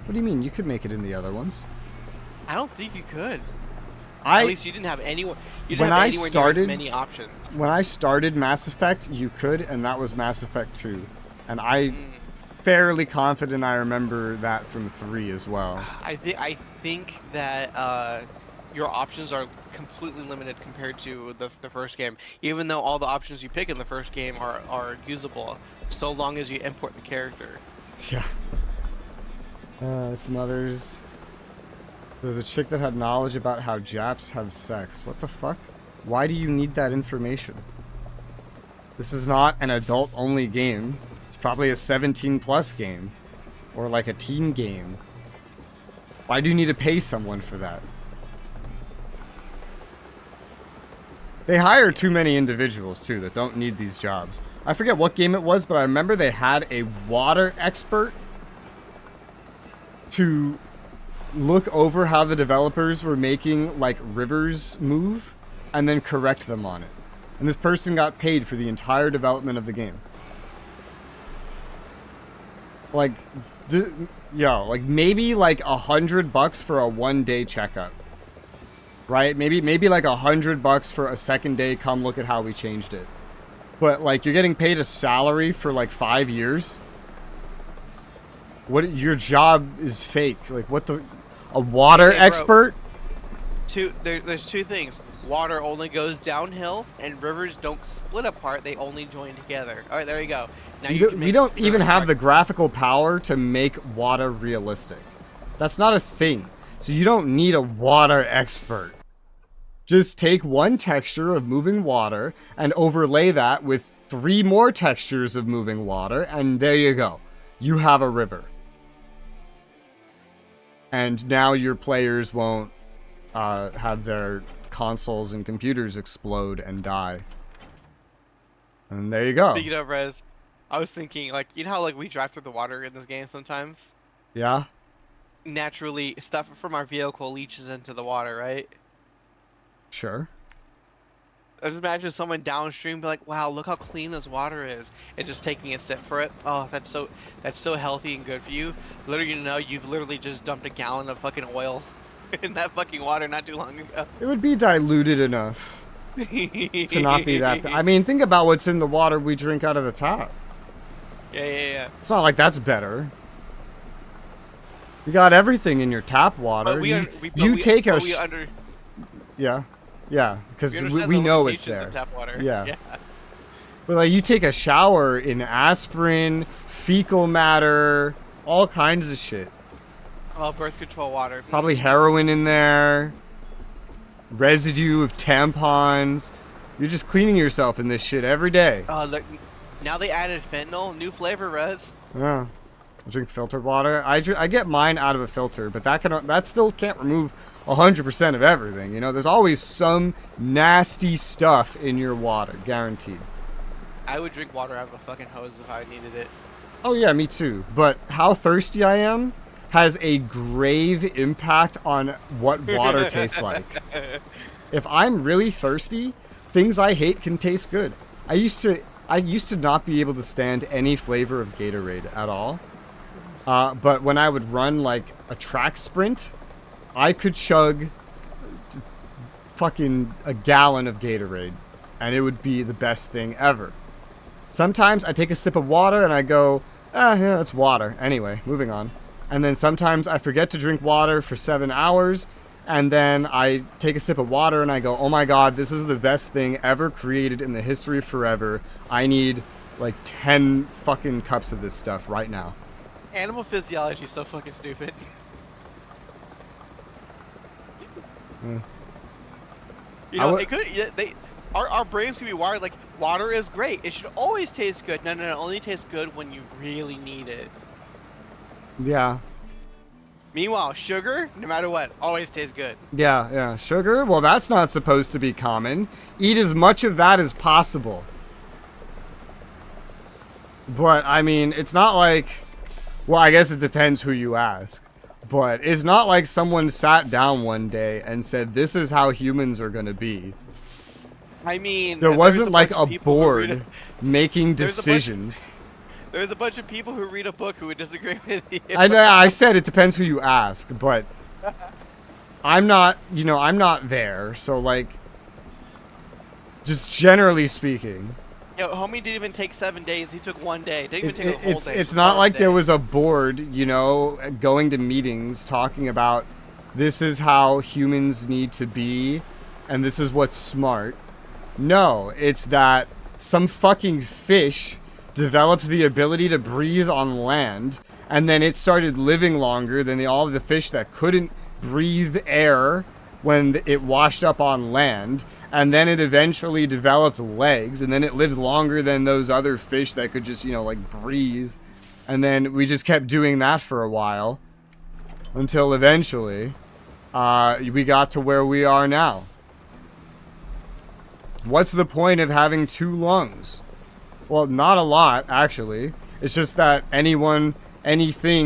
What do you mean? You could make it in the other ones. I don't think you could. At least you didn't have anyone. You didn't have anywhere near as many options. When I started Mass Effect, you could, and that was Mass Effect 2. And I fairly confident I remember that from 3 as well. I think that your options are completely limited compared to the first game. Even though all the options you pick in the first game are usable, so long as you import the character. Yeah. Some others. There's a chick that had knowledge about how Japs have sex. What the fuck? Why do you need that information? This is not an adult-only game. It's probably a 17-plus game. Or like a teen game. Why do you need to pay someone for that? They hire too many individuals, too, that don't need these jobs. I forget what game it was, but I remember they had a water expert to look over how the developers were making like rivers move and then correct them on it. And this person got paid for the entire development of the game. Like, like maybe like $100 for a 1-day checkup, right? Maybe like $100 for a second day. Come look at how we changed it. But like you're getting paid a salary for like 5 years. What your job is fake? Like what the? A water expert? There's two things. Water only goes downhill, and rivers don't split apart. They only join together. All right, there you go. Now we don't even have the graphical power to make water realistic. That's not a thing. So you don't need a water expert. Just take one texture of moving water and overlay that with 3 more textures of moving water, and there you go. You have a river. And now your players won't have their consoles and computers explode and die. And there you go. Speaking of Rez, I was thinking, like, you know how like we drive through the water in this game sometimes? Yeah? Naturally, stuff from our vehicle leaches into the water, right? Sure. I just imagine someone downstream be like, "Wow, look how clean this water is," and just taking a sip for it. Oh, that's so healthy and good for you. Literally, you've literally just dumped a gallon of fucking oil in that fucking water not too long ago. It would be diluted enough to not be that bad. I mean, think about what's in the water we drink out of the tap. Yeah. It's not like that's better. You got everything in your tap water. Yeah, because we know it's there. Tap water. Yeah. But like, you take a shower in aspirin, fecal matter, all kinds of shit. Oh, birth control water. Probably heroin in there. Residue of tampons. You're just cleaning yourself in this shit every day. Oh, look. Now they added fentanyl. New flavor, Res. Yeah. I drink filtered water. I get mine out of a filter, but that still can't remove 100% of everything. You know, there's always some nasty stuff in your water, guaranteed. I would drink water out of a fucking hose if I needed it. Oh yeah, me too. But how thirsty I am has a grave impact on what water tastes like. If I'm really thirsty, things I hate can taste good. I used to not be able to stand any flavor of Gatorade at all. But when I would run like a track sprint, I could chug fucking a gallon of Gatorade, and it would be the best thing ever. Sometimes I take a sip of water and I go, yeah, it's water. Anyway, moving on. And then sometimes I forget to drink water for 7 hours, and then I take a sip of water and I go, oh my god, this is the best thing ever created in the history of forever. I need like 10 fucking cups of this stuff right now. Animal physiology is so fucking stupid. You know, our brains can be wired like water is great. It should always taste good. No, it only tastes good when you really need it. Yeah. Meanwhile, sugar, no matter what, always tastes good. Yeah. Sugar? Well, that's not supposed to be common. Eat as much of that as possible. But, I mean, it's not like... Well, I guess it depends who you ask. But it's not like someone sat down one day and said, this is how humans are going to be. I mean... There wasn't like a board making decisions. There's a bunch of people who read a book who would disagree with you. I said it depends who you ask, but I'm not there. So, like, just generally speaking... Yo, homie didn't even take 7 days. He took 1 day. Didn't even take a whole day. It's not like there was a board, going to meetings talking about this is how humans need to be and this is what's smart. No, it's that some fucking fish developed the ability to breathe on land, and then it started living longer than all of the fish that couldn't breathe air when it washed up on land. And then it eventually developed legs, and then it lived longer than those other fish that could just, breathe. And then we just kept doing that for a while, until eventually, we got to where we are now. What's the point of having 2 lungs? Well, not a lot, actually. It's just that anything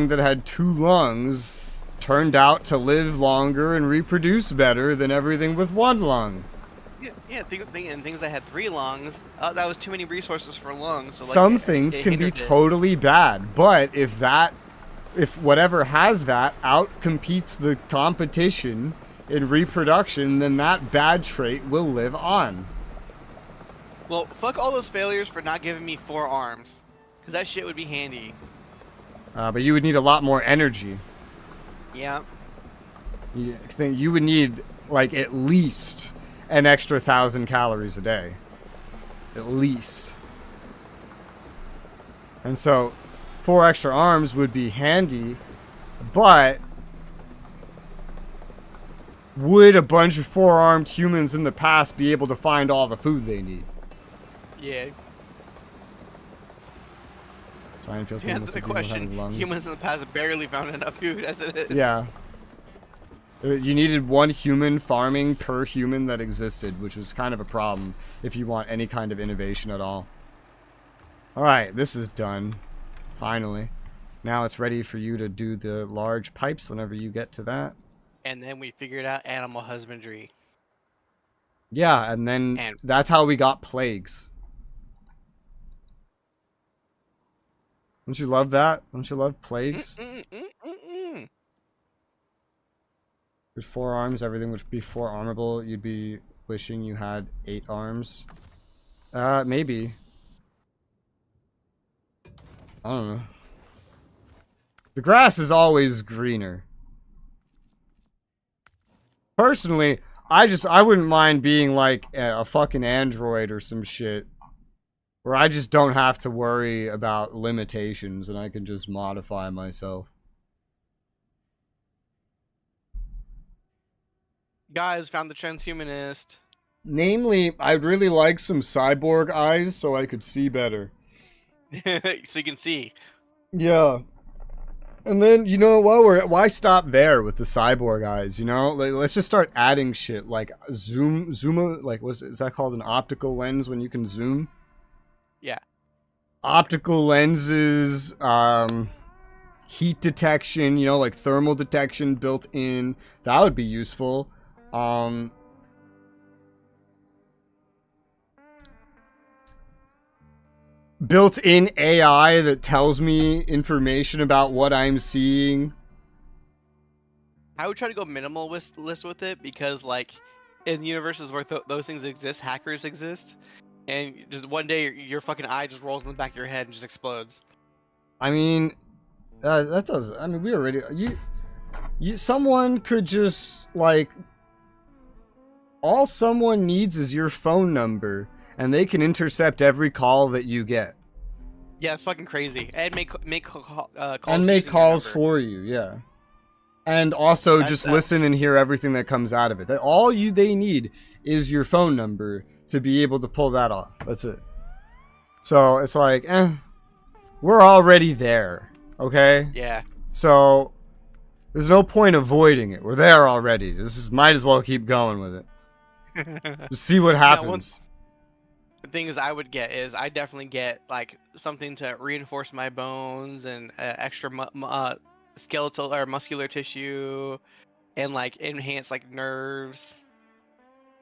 that had 2 lungs turned out to live longer and reproduce better than everything with 1 lung. Yeah, things that had 3 lungs, that was too many resources for lungs. So, some things can be totally bad, but if whatever has that outcompetes the competition in reproduction, then that bad trait will live on. Well, fuck all those failures for not giving me 4 arms, because that shit would be handy. But you would need a lot more energy. Yeah. You would need, like, at least an extra 1,000 calories a day. At least. And so 4 extra arms would be handy, but would a bunch of 4-armed humans in the past be able to find all the food they need? Yeah. To answer the question, humans in the past have barely found enough food as it is. Yeah. You needed 1 human farming per human that existed, which was kind of a problem if you want any kind of innovation at all. Alright, this is done. Finally. Now it's ready for you to do the large pipes whenever you get to that. And then we figured out animal husbandry. Yeah, and then And that's how we got plagues. Don't you love that? Don't you love plagues? With 4 arms, everything would be 4 armable. You'd be wishing you had 8 arms. Maybe. I don't know. The grass is always greener. Personally, I wouldn't mind being like a fucking android or some shit. Where I just don't have to worry about limitations and I can just modify myself. guys, found the transhumanist. Namely, I'd really like some cyborg eyes so I could see better. So you can see. Yeah. And then, you know, why stop there with the cyborg eyes, you know? Like, let's just start adding shit like zoom, like, is that called an optical lens when you can zoom? Yeah. Optical lenses, heat detection, you know, like thermal detection built in. That would be useful. Built-in AI that tells me information about what I'm seeing. I would try to go minimalist with it because, like, in universes where those things exist, hackers exist, and just one day your fucking eye just rolls in the back of your head and just explodes. I mean, that does. I mean, we already someone could just like. All someone needs is your phone number, and they can intercept every call that you get. Yeah, it's fucking crazy. And make calls. And make calls for you, yeah. And also just listen and hear everything that comes out of it. That all they need is your phone number to be able to pull that off. That's it. So it's like, we're already there, okay? Yeah. So there's no point avoiding it. We're there already. Might as well keep going with it. Just see what happens. The thing is, I definitely get like something to reinforce my bones and extra skeletal or muscular tissue, and like enhance like nerves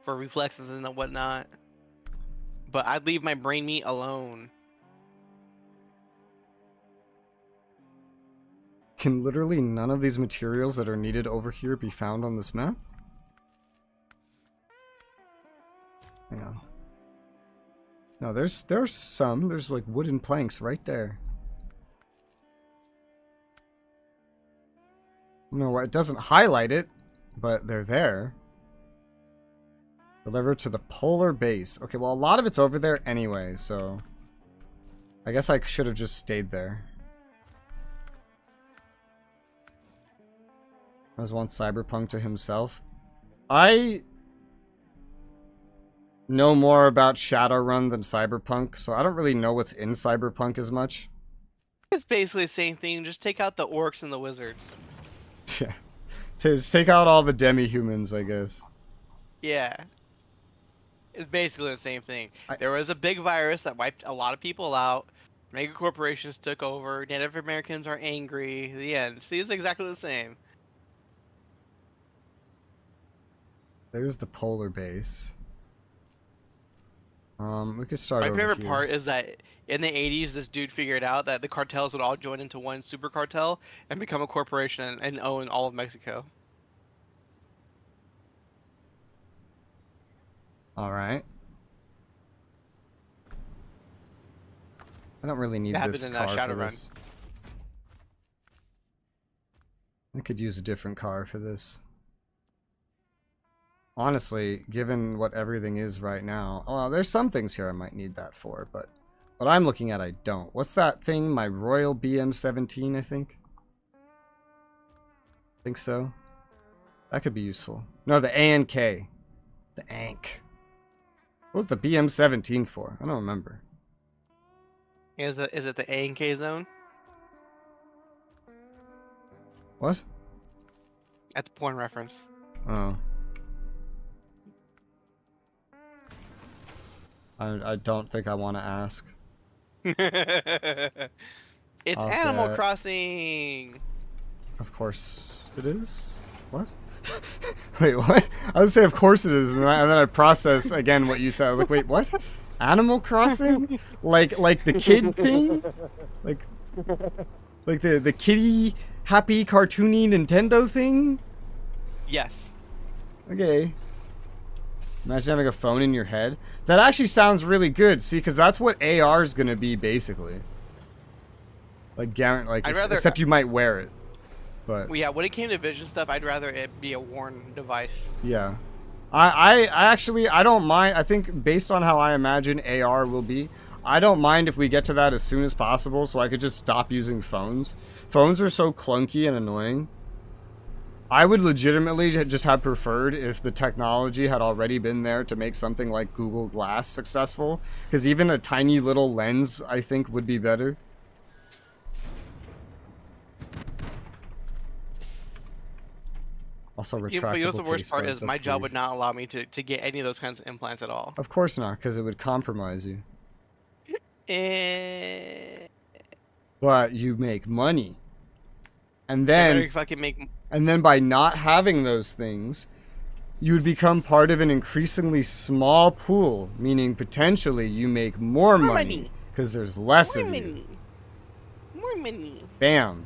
for reflexes and whatnot. But I'd leave my brain meat alone. Can literally none of these materials that are needed over here be found on this map? Hang on. No, there's some. There's like wooden planks right there. No, it doesn't highlight it, but they're there. Delivered to the polar base. Okay, well, a lot of it's over there anyway, so I guess I should have just stayed there. As one cyberpunk to himself. I know more about Shadowrun than Cyberpunk, so I don't really know what's in Cyberpunk as much. It's basically the same thing. Just take out the orcs and the wizards. Yeah. Take out all the demi-humans, I guess. Yeah. It's basically the same thing. There was a big virus that wiped a lot of people out. Mega corporations took over. Native Americans are angry. The end. See, it's exactly the same. There's the polar base. We could start My over favorite here. part is that in the 80s, this dude figured out that the cartels would all join into one super cartel and become a corporation and own all of Mexico. Alright. I don't really need this car for this. I could use a different car for this. Honestly, given what everything is right now, well, there's some things here I might need that for, but what I'm looking at, I don't. What's that thing? My Royal BM17, I think? Think so? That could be useful. No, the ANK. The ANK. What was the BM17 for? I don't remember. Is it the ANK zone? What? That's a porn reference. Oh. I don't think I want to ask. It's Animal Crossing! Of course it is. What? Wait, what? I would say, of course it is, and then I process again what you said. I was like, wait, what? Animal Crossing? Like the kid thing? Like the kitty happy cartoony Nintendo thing? Yes. Okay. Imagine having a phone in your head. That actually sounds really good. See, because that's what AR is gonna be basically. Like, except you might wear it. But well, yeah, when it came to vision stuff, I'd rather it be a worn device. yeah. I actually, I don't mind. I think based on how I imagine AR will be, I don't mind if we get to that as soon as possible so I could just stop using phones. Phones are so clunky and annoying. I would legitimately just have preferred if the technology had already been there to make something like Google Glass successful. Because even a tiny little lens, I think, would be better. Also, retractable But you know, the worst taste part buds, is my that's job weird. would not allow me to get any of those kinds of implants at all. Of course not, because it would compromise you. But you make money. And then, fucking make. and then by not having those things, you would become part of an increasingly small pool, meaning potentially you make more money because there's less More of money. you. More money. Bam.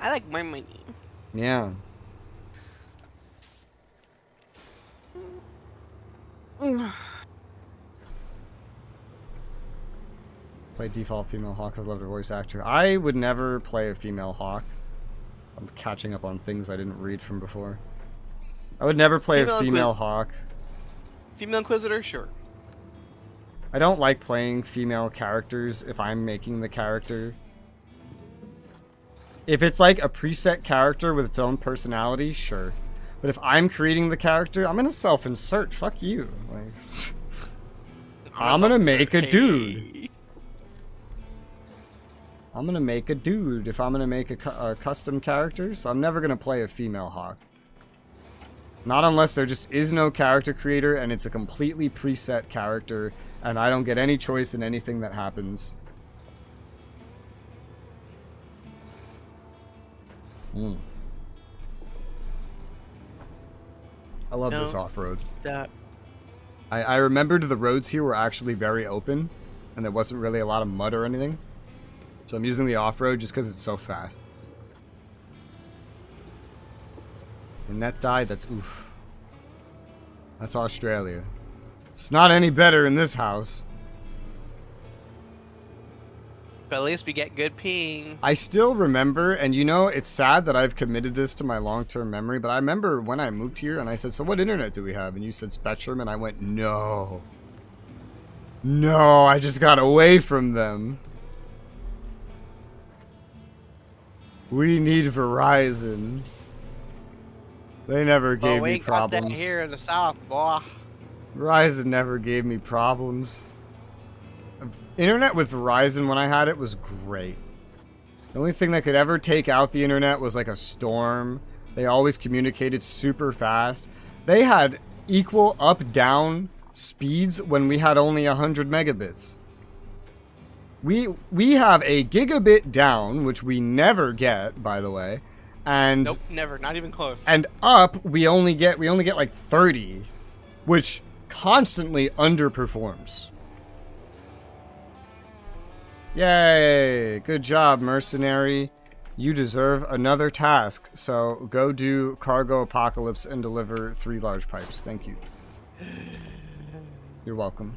I like more money. Yeah. Play default female Hawk because I love her voice actor. I would never play a female Hawk. I'm catching up on things I didn't read from before. I would never play a female Hawk. Female Inquisitor, sure. I don't like playing female characters if I'm making the character. If it's like a preset character with its own personality, sure. But if I'm creating the character, I'm gonna self-insert. Fuck you. Like, I'm gonna make a dude. I'm gonna make a dude if I'm gonna make a custom character, so I'm never gonna play a female Hawk. Not unless there just is no character creator and it's a completely preset character and I don't get any choice in anything that happens. I love this off-road. I remembered the roads here were actually very open and there wasn't really a lot of mud or anything. So I'm using the off-road just because it's so fast. And that died, that's oof. That's Australia. It's not any better in this house. But at least we get good ping. I still remember, and you know, it's sad that I've committed this to my long-term memory, but I remember when I moved here and I said, so what internet do we have? And you said Spectrum, and I went, no. No, I just got away from them. We need Verizon. They never gave me problems. We got that here in the South, boy. Verizon never gave me problems. Internet with Verizon when I had it was great. The only thing that could ever take out the internet was like a storm. They always communicated super fast. They had equal up-down speeds when we had only 100 megabits. We have a gigabit down, which we never get, by the way, and nope, never, not even close. And up, we only get like 30, which constantly underperforms. Yay! Good job, mercenary. You deserve another task. So go do cargo apocalypse and deliver 3 large pipes. Thank you. You're welcome.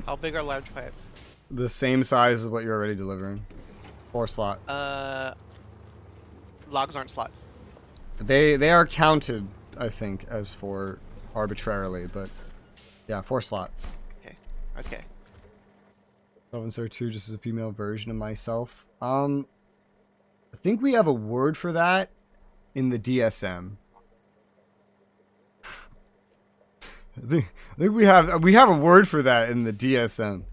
How big are large pipes? The same size as what you're already delivering. 4 slot. Logs aren't slots. They are counted, I think, as 4 arbitrarily, but yeah, 4 slot. Okay. Okay. 702 just as a female version of myself. I think we have a word for that in the DSM. I think we have a word for that in the DSM.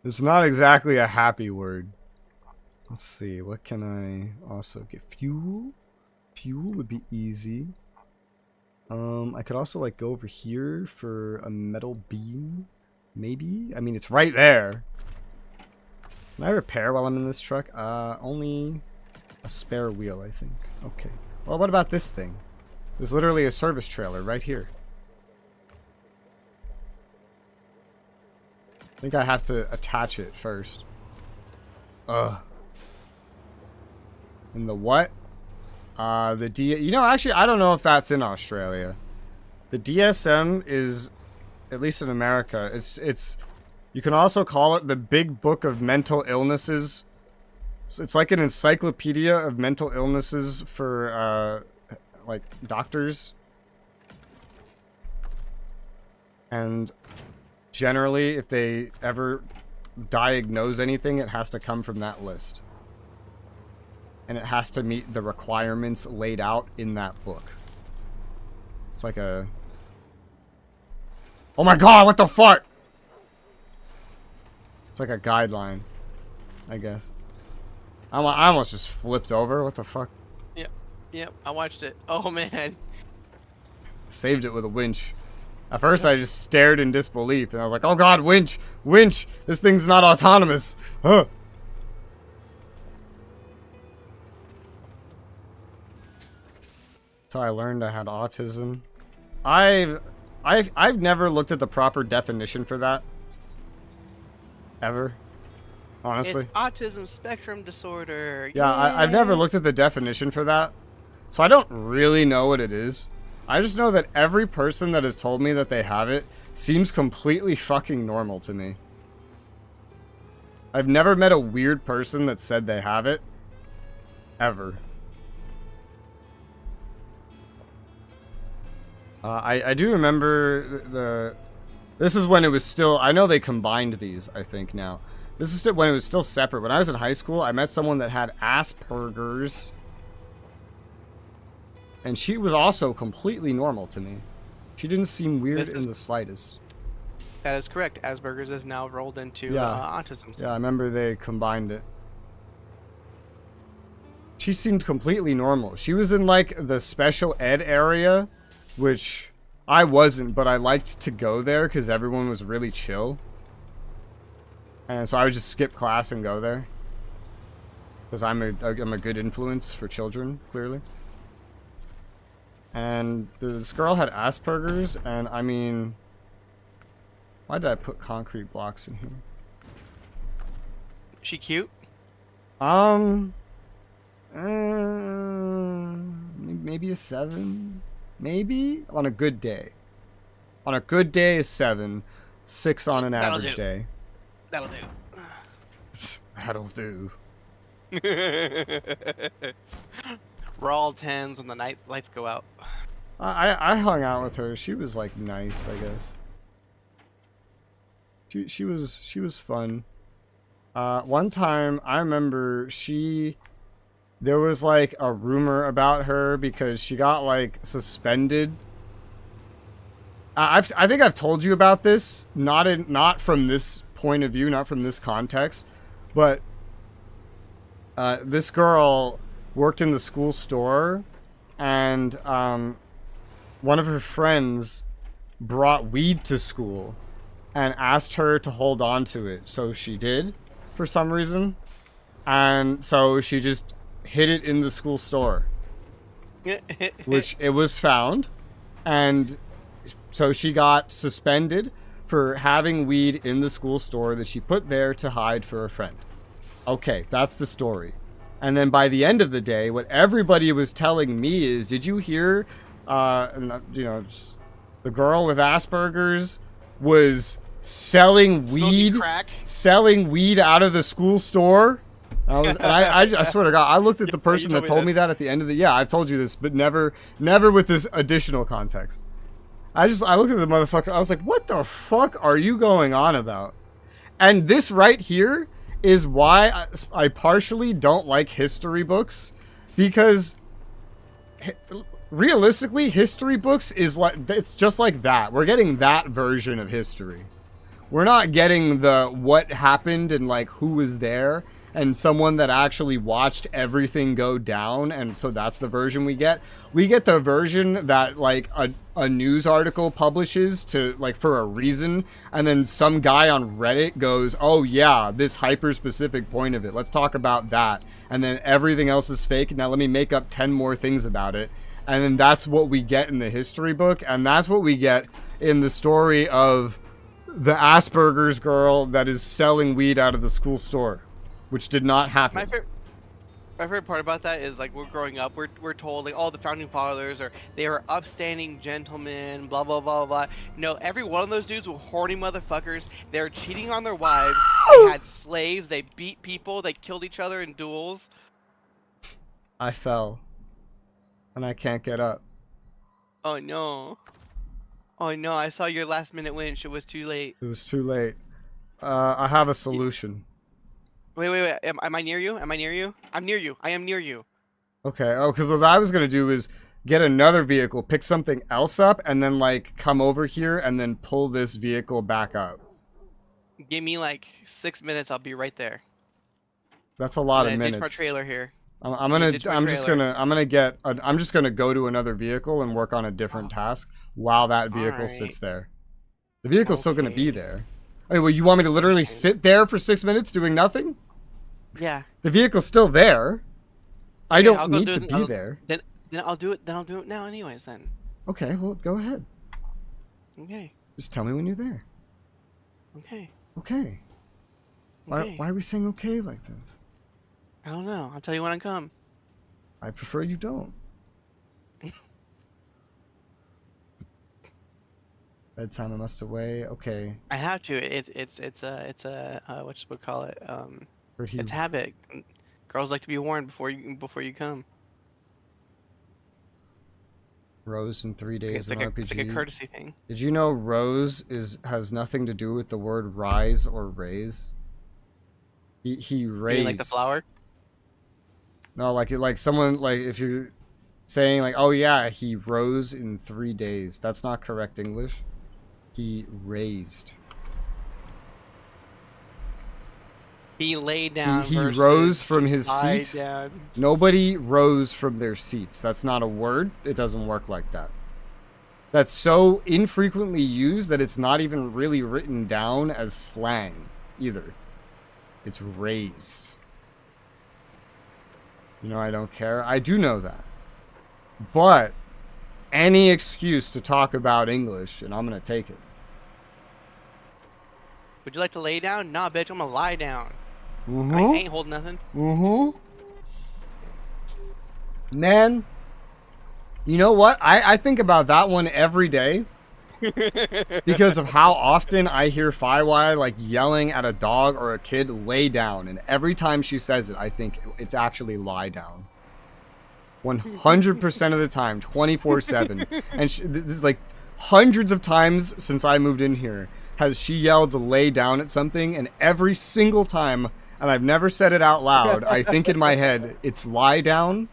It's not exactly a happy word. Let's see, what can I also get? Fuel? Fuel would be easy. I could also like go over here for a metal beam. Maybe? I mean, it's right there. Can I repair while I'm in this truck? Only a spare wheel, I think. Okay. Well, what about this thing? There's literally a service trailer right here. I think I have to attach it first. Ugh. And the what? The You know, actually, I don't know if that's in Australia. The DSM is, at least in America, it's. You can also call it the Big Book of Mental Illnesses. So it's like an encyclopedia of mental illnesses for, like, doctors. And generally, if they ever diagnose anything, it has to come from that list. And it has to meet the requirements laid out in that book. It's like a... Oh my god, what the fuck? It's like a guideline, I guess. I almost just flipped over. What the fuck? Yep, I watched it. Oh man. Saved it with a winch. At first I just stared in disbelief and I was like, oh god, winch! Winch! This thing's not autonomous! Huh! That's how I learned I had autism. I've never looked at the proper definition for that. Ever. Honestly. It's autism spectrum disorder. Yeah, I've never looked at the definition for that. So I don't really know what it is. I just know that every person that has told me that they have it seems completely fucking normal to me. I've never met a weird person that said they have it. Ever. I do remember this is when it was still... I know they combined these, I think, now. This is still when it was still separate. When I was in high school, I met someone that had Asperger's. And she was also completely normal to me. She didn't seem weird in the slightest. That is correct. Asperger's is now rolled into autism. Yeah, I remember they combined it. She seemed completely normal. She was in, like, the special ed area, which... I wasn't, but I liked to go there because everyone was really chill. And so I would just skip class and go there. Because I'm a good influence for children, clearly. And this girl had Asperger's, and I mean... Why did I put concrete blocks in here? She cute? Maybe a 7? Maybe? On a good day. On a good day is 7. 6 on an average day. That'll do. That'll do. We're all 10s when the lights go out. I hung out with her. She was like nice, I guess. She was fun. One time I remember there was like a rumor about her because she got like suspended. I think I've told you about this, not from this point of view, not from this context, but this girl worked in the school store, and one of her friends brought weed to school and asked her to hold on to it, so she did for some reason, and so she just hid it in the school store, which it was found, and so she got suspended for having weed in the school store that she put there to hide for a friend. Okay, that's the story. And then by the end of the day, what everybody was telling me is, did you hear, the girl with Asperger's was selling weed out of the school store? I swear to God, I looked at the person that told me that at the end of the... Yeah, I've told you this, but never with this additional context. I looked at the motherfucker, I was like, what the fuck are you going on about? And this right here is why I partially don't like history books, because realistically, history books is like... It's just like that. We're getting that version of history. We're not getting the what happened and like who was there and someone that actually watched everything go down, and so that's the version we get. We get the version that like a news article publishes to like for a reason, and then some guy on Reddit goes, oh yeah, this hyper specific point of it, let's talk about that, and then everything else is fake. Now let me make up 10 more things about it. And then that's what we get in the history book, and that's what we get in the story of the Asperger's girl that is selling weed out of the school store, which did not happen. My favorite part about that is like we're growing up, we're told like all the founding fathers they were upstanding gentlemen, blah blah blah blah. No, every one of those dudes were horny motherfuckers. They were cheating on their wives. They had slaves. They beat people. They killed each other in duels. I fell, and I can't get up. Oh no. Oh no, I saw your last minute winch. It was too late. It was too late. I have a solution. Wait. Am I near you? Am I near you? I'm near you. I am near you. Okay. Oh, because what I was going to do is get another vehicle, pick something else up, and then, like, come over here and then pull this vehicle back up. Give me, like, 6 minutes. I'll be right there. That's a lot of minutes. Ditch my trailer here. I'm just gonna go to another vehicle and work on a different task while that vehicle sits there. The vehicle's still gonna be there. I mean, well, you want me to literally sit there for 6 minutes doing nothing? Yeah. The vehicle's still there. I don't need to be there. Then I'll do it. Then I'll do it now, anyways. Then. Okay. Well, go ahead. Okay. Just tell me when you're there. Okay. Okay. Why are we saying okay like this? I don't know. I'll tell you when I come. I prefer you don't. Bedtime, I must away. Okay. I have to. It's a what you would call it? It's habit. Girls like to be warned before you come. Rose in 3 days. It's like a courtesy thing. Did you know rose has nothing to do with the word rise or raise? He raised. You mean like the flower? No, like someone, like if you're saying like, oh yeah, he rose in 3 days. That's not correct English. He raised. He lay down. He rose from his seat. Down. Nobody rose from their seats. That's not a word. It doesn't work like that. That's so infrequently used that it's not even really written down as slang either. It's raised. You know, I don't care. I do know that. But any excuse to talk about English, and I'm going to take it. Would you like to lay down? Nah, bitch, I'm going to lie down. Mm-hmm. I ain't holding nothing. Mm-hmm. Man, you know what? I think about that one every day. Because of how often I hear Firewire like yelling at a dog or a kid, lay down, and every time she says it, I think it's actually lie down. 100% of the time, 24/7, and this is like hundreds of times since I moved in here has she yelled to lay down at something, and every single time, and I've never said it out loud, I think in my head it's lie down.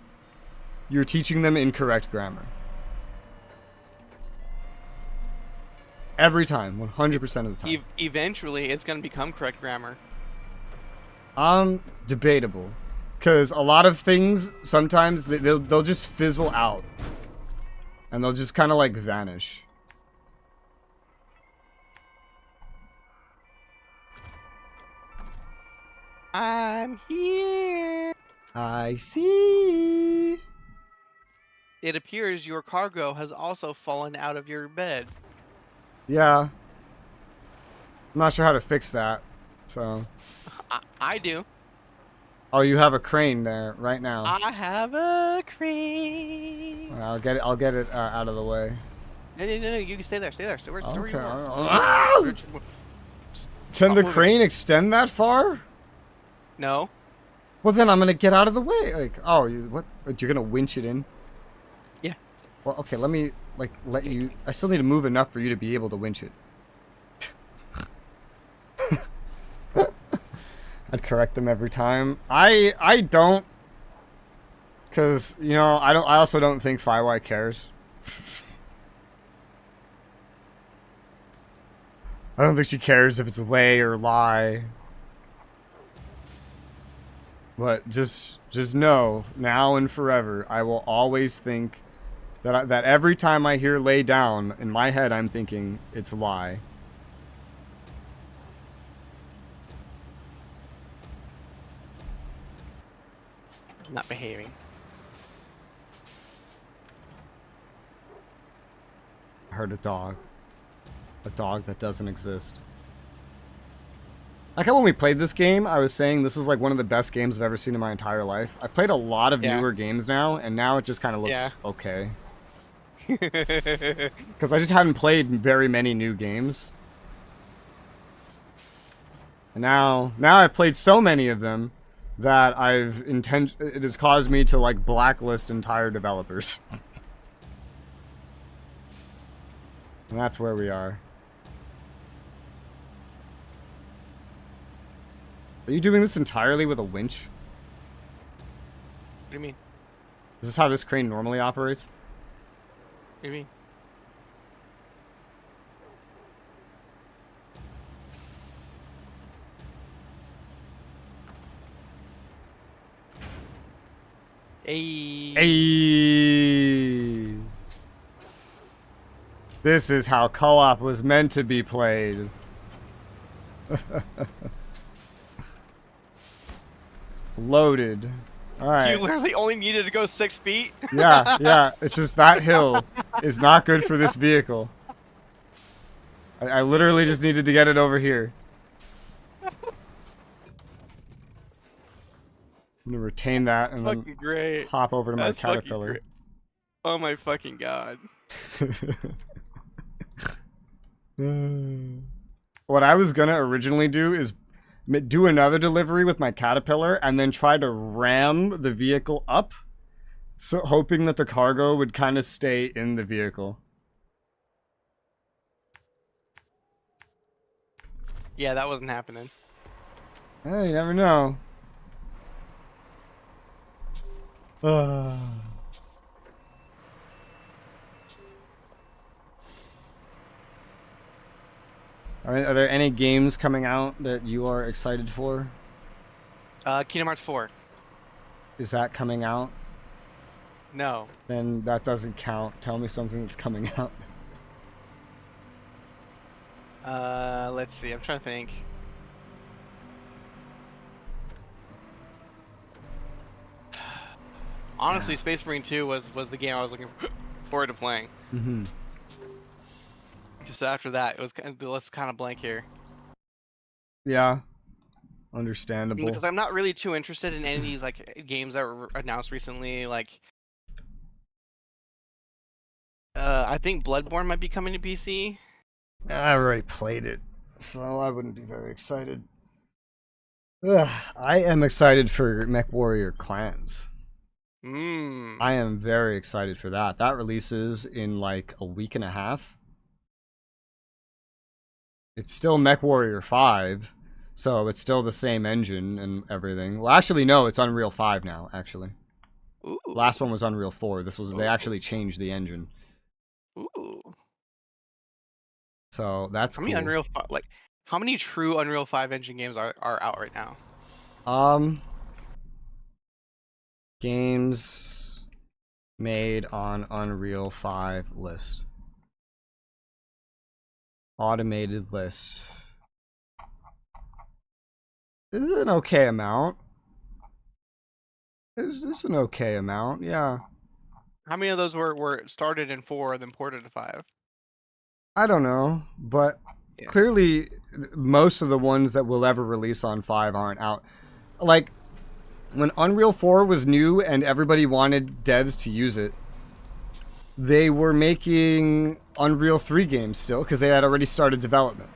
You're teaching them incorrect grammar. Every time, 100% of the time. Eventually, it's going to become correct grammar. Debatable. Because a lot of things, sometimes, they'll just fizzle out. And they'll just kind of, like, vanish. I'm here. I see. It appears your cargo has also fallen out of your bed. Yeah. I'm not sure how to fix that, so. I do. Oh, you have a crane there right now. I have a crane. I'll get it out of the way. No, you can stay there. Stay where Okay. you are. Can the crane extend that far? No. Well, then I'm gonna get out of the way. Like, oh, what? You're gonna winch it in? Yeah. Well, okay. Let me let you. I still need to move enough for you to be able to winch it. I'd correct them every time. I don't, cause you know I also don't think Firewire cares. I don't think she cares if it's lay or lie. But just know, now and forever, I will always think that every time I hear lay down, in my head I'm thinking it's a lie. Not behaving. I heard a dog. A dog that doesn't exist. Like how when we played this game, I was saying this is like one of the best games I've ever seen in my entire life. I played a lot of newer games now, and now it just kind of looks okay. Because I just hadn't played very many new games. And now I've played so many of them that it has caused me to like blacklist entire developers. And that's where we are. Are you doing this entirely with a winch? What do you mean? Is this how this crane normally operates? What do you mean? Hey. Hey. This is how co-op was meant to be played. Loaded. Alright. You literally only needed to go 6 feet? Yeah. It's just that hill is not good for this vehicle. I literally just needed to get it over here. I'm gonna retain that and then great. hop over to my caterpillar. Oh my fucking god. What I was gonna originally do is do another delivery with my caterpillar and then try to ram the vehicle up, so hoping that the cargo would kind of stay in the vehicle. Yeah, that wasn't happening. Hey, you never know. Are there any games coming out that you are excited for? Kingdom Hearts 4. Is that coming out? No. Then that doesn't count. Tell me something that's coming out. Let's see. I'm trying to think. Honestly, Space Marine 2 was the game I was looking forward to playing. Mm-hmm. Just after that, it was kind of blank here. Yeah, understandable. Because I'm not really too interested in any of these like games that were announced recently. Like, I think Bloodborne might be coming to PC. I already played it, so I wouldn't be very excited. Ugh, I am excited for MechWarrior Clans. I am very excited for that. That releases in like a week and a half. It's still MechWarrior 5, so it's still the same engine and everything. Well, actually, no, it's Unreal 5 now, actually. Ooh. Last one was Unreal 4. They actually changed the engine. Ooh. So that's cool. How many true Unreal 5 engine games are out right now? Games made on Unreal 5 list. Automated list. This is an okay amount. This is an okay amount, yeah. How many of those were started in 4 and then ported to 5? I don't know, but clearly most of the ones that will ever release on 5 aren't out. Like, when Unreal 4 was new and everybody wanted devs to use it, they were making Unreal 3 games still because they had already started development.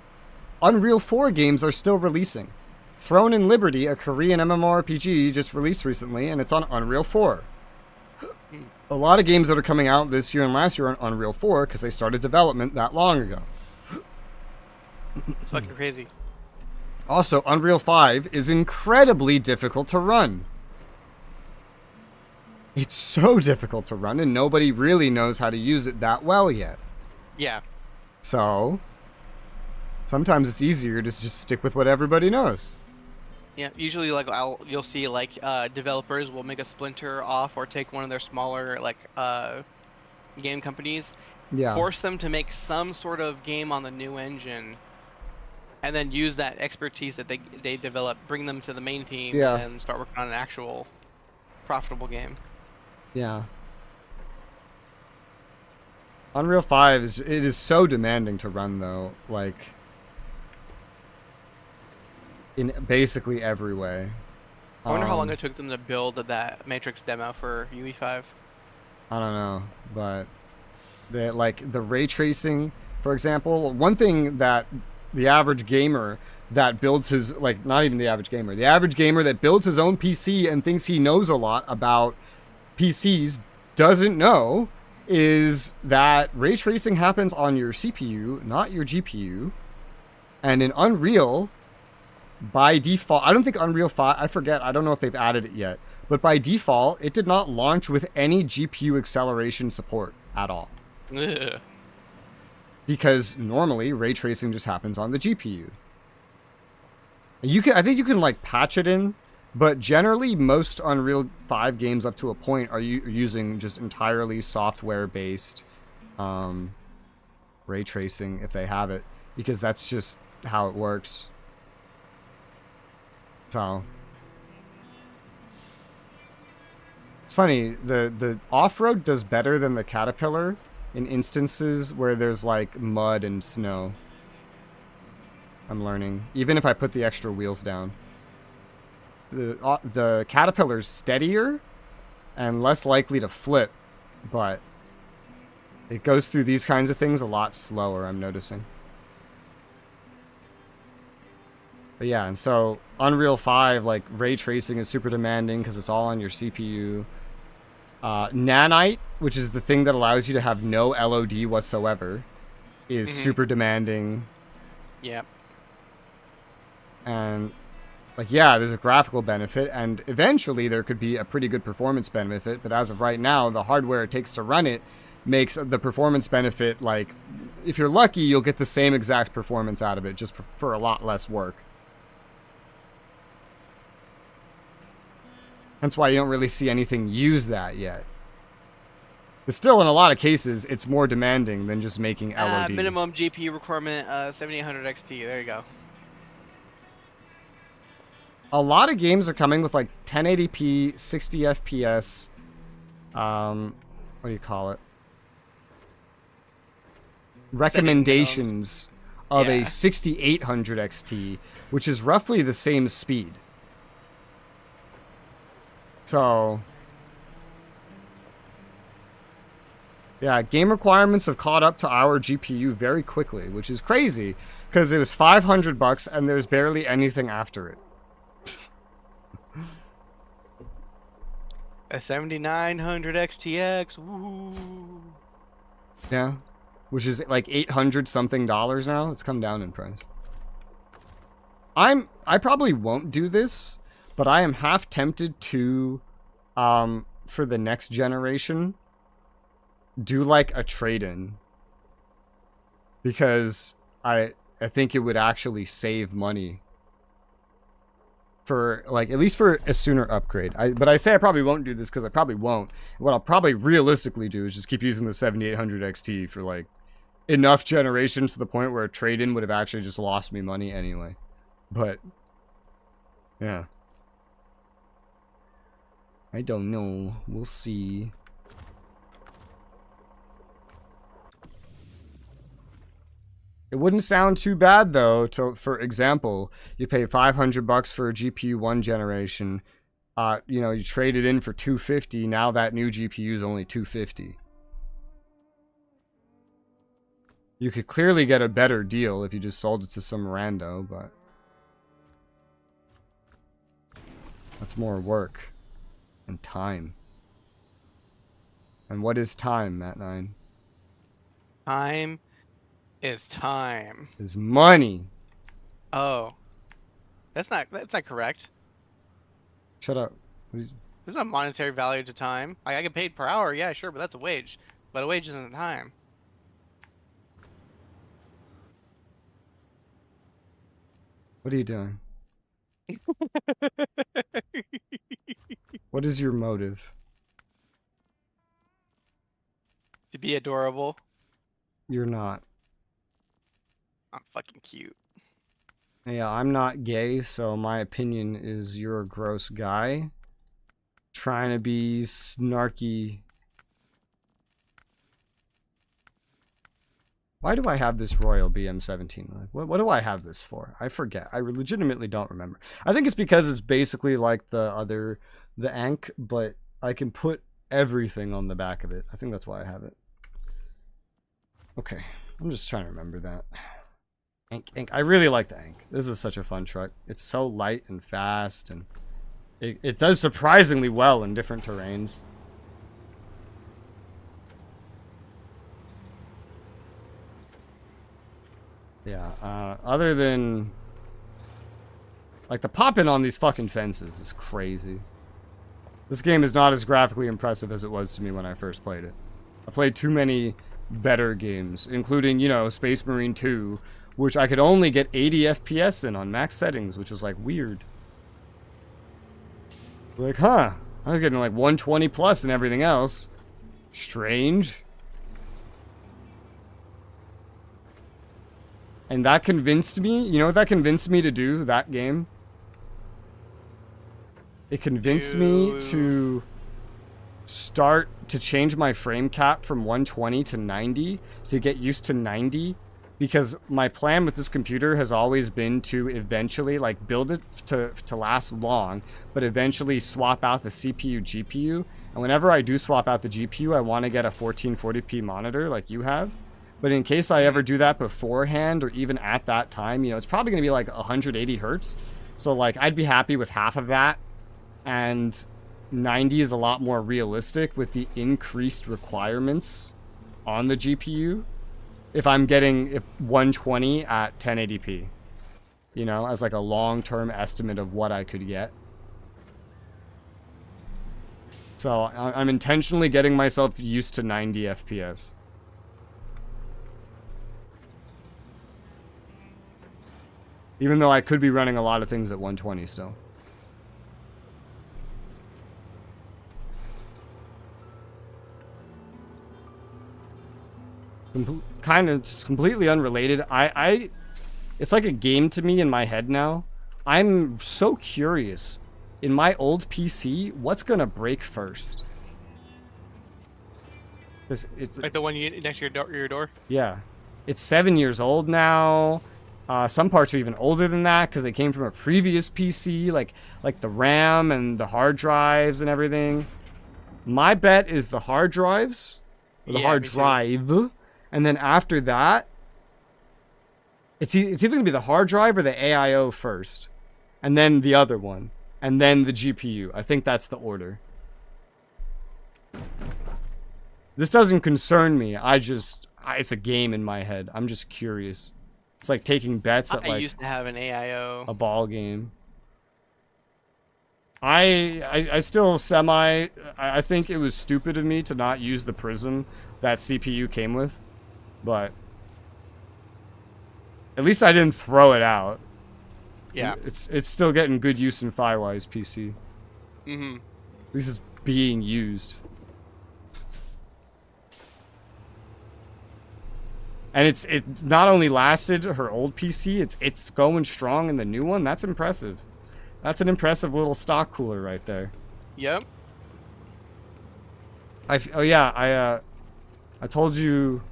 Unreal 4 games are still releasing. Throne and Liberty, a Korean MMORPG, just released recently, and it's on Unreal 4. A lot of games that are coming out this year and last year are on Unreal 4 because they started development that long ago. It's fucking crazy. Also, Unreal 5 is incredibly difficult to run. It's so difficult to run, and nobody really knows how to use it that well yet. Yeah. So, sometimes it's easier to just stick with what everybody knows. Yeah, usually like you'll see like developers will make a splinter off or take one of their smaller like game companies, Yeah. force them to make some sort of game on the new engine, and then use that expertise that they develop, bring them to the main team, and Yeah. then start working on an actual profitable game. Yeah. Unreal 5 is so demanding to run though, like in basically every way. I wonder how long it took them to build that Matrix demo for UE5. I don't know, but the ray tracing, for example, one thing that the average gamer that builds his, like, not even the average gamer that builds his own PC and thinks he knows a lot about PCs doesn't know is that ray tracing happens on your CPU, not your GPU. And in Unreal, by default, I don't think Unreal 5, I forget, I don't know if they've added it yet, but by default, it did not launch with any GPU acceleration support at all. Ugh. Because normally ray tracing just happens on the GPU. I think you can like patch it in, but generally most Unreal 5 games up to a point are using just entirely software-based ray tracing if they have it, because that's just how it works. So it's funny, the off-road does better than the Caterpillar in instances where there's like mud and snow. I'm learning, even if I put the extra wheels down. The Caterpillar's steadier and less likely to flip, but it goes through these kinds of things a lot slower, I'm noticing. But yeah, and so Unreal 5, like, ray tracing is super demanding because it's all on your CPU. Nanite, which is the thing that allows you to have no LOD whatsoever, is super demanding. Yep. And, like, yeah, there's a graphical benefit, and eventually there could be a pretty good performance benefit, but as of right now, the hardware it takes to run it makes the performance benefit, like, if you're lucky, you'll get the same exact performance out of it, just for a lot less work. Hence why you don't really see anything use that yet. But still, in a lot of cases, it's more demanding than just making LOD. Minimum GPU requirement, 7800 XT. There you go. A lot of games are coming with like 1080p, 60 FPS. What do you call it? Recommendations of a 6800 XT, which is roughly the same speed. So, yeah, game requirements have caught up to our GPU very quickly, which is crazy because it was $500 and there's barely anything after it. A 7900 XTX. Woo. Yeah, which is like $800 something now. It's come down in price. I probably won't do this, but I am half tempted to, for the next generation, do like a trade-in. Because I think it would actually save money. For, like, at least for a sooner upgrade. But I say I probably won't do this because I probably won't. What I'll probably realistically do is just keep using the 7800 XT for, like, enough generations to the point where a trade-in would have actually just lost me money anyway. But, yeah. I don't know. We'll see. It wouldn't sound too bad though. For example, you pay $500 for a GPU 1 generation. You know, you trade it in for $250. Now that new GPU is only $250. You could clearly get a better deal if you just sold it to some rando, but that's more work and time. And what is time, Matt9? Time is time. Is money. Oh. That's not correct. Shut up. There's no monetary value to time. Like, I get paid per hour, yeah, sure, but that's a wage. But a wage isn't time. What are you doing? What is your motive? To be adorable. You're not. I'm fucking cute. Yeah, I'm not gay, so my opinion is you're a gross guy. Trying to be snarky. Why do I have this Royal BM17? What do I have this for? I forget. I legitimately don't remember. I think it's because it's basically like the Ankh, but I can put everything on the back of it. I think that's why I have it. Okay, I'm just trying to remember that. Ankh. I really like the Ankh. This is such a fun truck. It's so light and fast, and it does surprisingly well in different terrains. Yeah, other than... like, the pop-in on these fucking fences is crazy. This game is not as graphically impressive as it was to me when I first played it. I played too many better games, including, you know, Space Marine 2, which I could only get 80 FPS in on max settings, which was, like, weird. Like, huh, I was getting, like, 120 plus and everything else. Strange. And that convinced me, you know what that convinced me to do, that game? It convinced me to start to change my frame cap from 120 to 90, to get used to 90, because my plan with this computer has always been to eventually, like, build it to last long, but eventually swap out the CPU, GPU, and whenever I do swap out the GPU, I want to get a 1440p monitor like you have. But in case I ever do that beforehand or even at that time, you know, it's probably going to be like 180 hertz. So, like, I'd be happy with half of that. And 90 is a lot more realistic with the increased requirements on the GPU. If I'm getting 120 at 1080p, you know, as like a long-term estimate of what I could get. So I'm intentionally getting myself used to 90 FPS. Even though I could be running a lot of things at 120 still. Kind of just completely unrelated. It's like a game to me in my head now. I'm so curious. In my old PC, what's gonna break first? It's like the one next to your door? Yeah. It's 7 years old now. Some parts are even older than that because they came from a previous PC, like the RAM and the hard drives and everything. My bet is the hard drives, or the hard drive, and then after that, it's either gonna be the hard drive or the AIO first, and then the other one, and then the GPU. I think that's the order. This doesn't concern me. It's a game in my head. I'm just curious. It's like taking bets at, like, I used to have an AIO. A ball game. I still I think it was stupid of me to not use the Prism that CPU came with, but at least I didn't throw it out. Yeah. It's still getting good use in Firewise PC. Mm-hmm. At least it's being used. And it not only lasted her old PC, it's going strong in the new one. That's impressive. That's an impressive little stock cooler right there. Yep. I told you.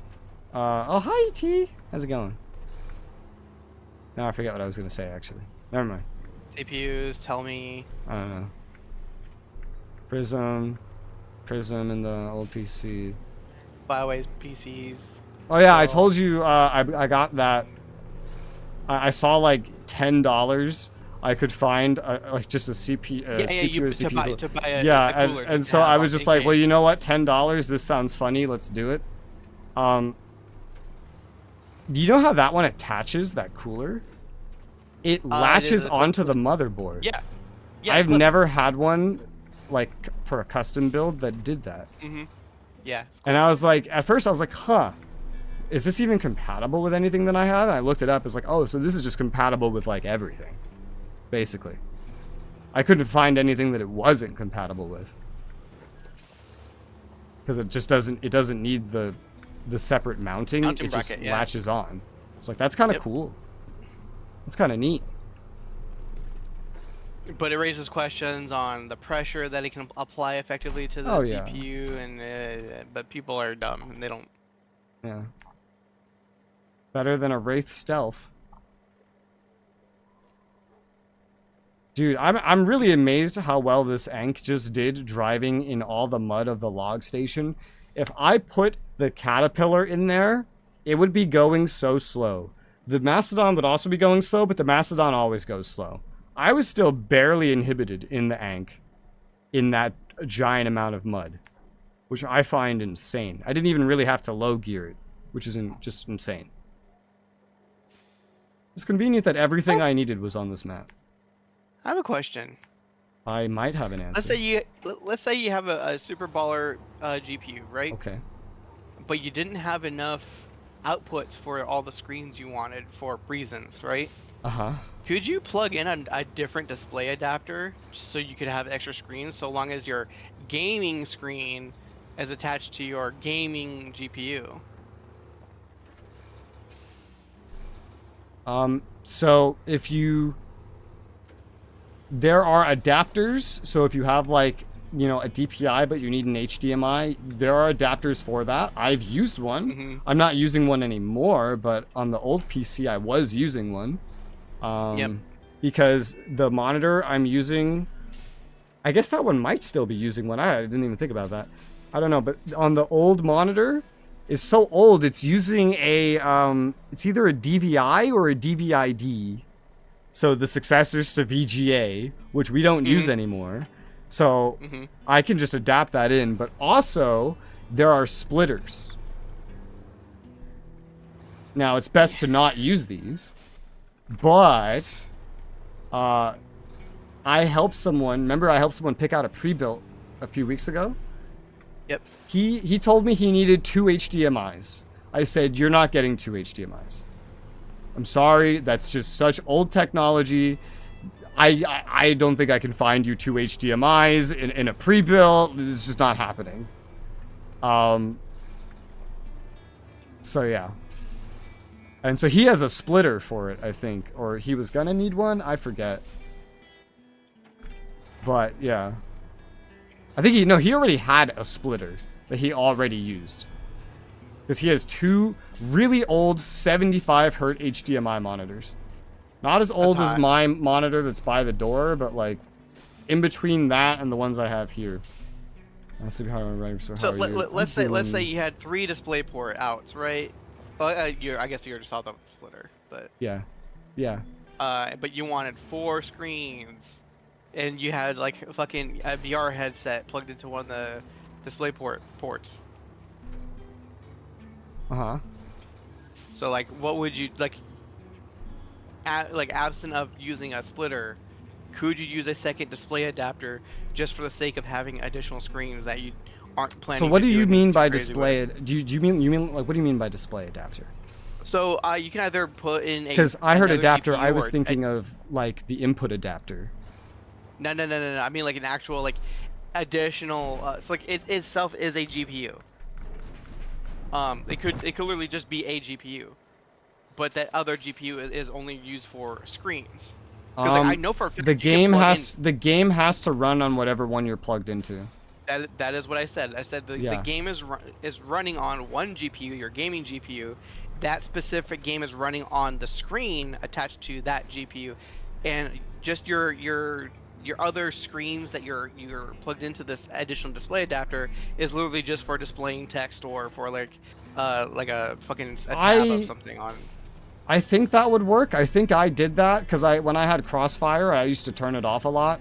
Oh, hi T. How's it going? Now I forget what I was gonna say actually. Never mind. CPUs. Tell me. I don't know. Prism in the old PC. Firewise PCs. Oh yeah, I told you I got that. I saw like $10. I could find like just a CPU. To buy a cooler. and so I was just like, well, you know what? $10. This sounds funny. Let's do it. Do you know how that one attaches, that cooler? It latches onto the motherboard. Yeah. I've never had one like for a custom build that did that. Mm-hmm. Yeah. Cool. And I was like, at first I was like, huh. Is this even compatible with anything that I have? And I looked it up. It's like, oh, so this is just compatible with like everything, basically. I couldn't find anything that it wasn't compatible with. Because it just doesn't need the separate mounting. Mounting it just bracket, yeah. latches on. It's like, that's kind of cool. That's kind of neat. But it raises questions on the pressure that it can apply effectively to the CPU, and but people are dumb and they don't. Yeah. Better than a Wraith Stealth. Dude, I'm really amazed how well this Ankh just did driving in all the mud of the log station. If I put the Caterpillar in there, it would be going so slow. The Mastodon would also be going slow, but the Mastodon always goes slow. I was still barely inhibited in the Ankh in that giant amount of mud, which I find insane. I didn't even really have to low gear it, which is just insane. It's convenient that everything I needed was on this map. I have a question. I might have an answer. Let's say you have a super baller GPU, right? Okay. But you didn't have enough outputs for all the screens you wanted for reasons, right? Uh-huh. Could you plug in a different display adapter so you could have extra screens, so long as your gaming screen is attached to your gaming GPU? So if there are adapters, so if you have like, you know, a DPI but you need an HDMI, there are adapters for that. I've used one. Mm-hmm. I'm not using one anymore, but on the old PC I was using one. Because the monitor I'm using, I guess that one might still be using one. I didn't even think about that. I don't know, but on the old monitor is so old, it's using a it's either a DVI or a DVI-D. So the successors to VGA, which we don't use anymore. So I can just adapt that in, but also there are splitters. Now it's best to not use these, but I helped someone. Remember, I helped someone pick out a pre-built a few weeks ago. Yep. He told me he needed 2 HDMIs. I said, you're not getting 2 HDMIs. I'm sorry, that's just such old technology. I don't think I can find you 2 HDMIs in a pre-built. It's just not happening. So yeah. And so he has a splitter for it, I think. Or he was gonna need one, I forget. But yeah. I think he already had a splitter that he already used. Because he has 2 really old 75 Hz HDMI monitors. Not as old as my monitor that's by the door, but like in between that and the ones I have here. Let's see how I'm running. So let's say you had 3 DisplayPort outs, right? Well, I guess you already saw the splitter, but yeah. But you wanted 4 screens, and you had like a fucking VR headset plugged into one of the DisplayPort ports. So like, what would you like? Absent of using a splitter, could you use a second display adapter just for the sake of having additional screens that you aren't planning? So what do you mean by display? Do you mean like, what do you mean by display adapter? So you can either put in a, because I heard adapter, GPU I was thinking of like the input adapter. No. I mean like an actual like additional. It's like it itself is a GPU. It could literally just be a GPU, but that other GPU is only used for screens. Because like, I know for a fact the game has to run on whatever one you're plugged into. That is what I said. I said the game is running on one GPU, your gaming GPU. That specific game is running on the screen attached to that GPU, and just your other screens that you're plugged into this additional display adapter is literally just for displaying text or for like a fucking tab of something on. I think that would work. I think I did that because when I had Crossfire, I used to turn it off a lot.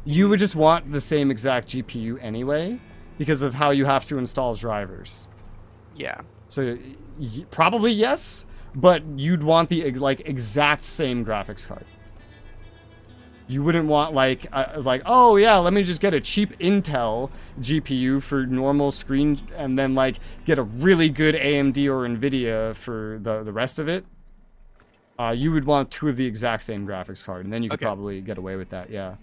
You would just want the same exact GPU anyway because of how you have to install drivers. Yeah. So probably yes, but you'd want the exact same graphics card. You wouldn't want like oh yeah, let me just get a cheap Intel GPU for normal screen and then like get a really good AMD or Nvidia for the rest of it. You would want 2 of the exact same graphics card, and then you could probably get away with that. Yeah.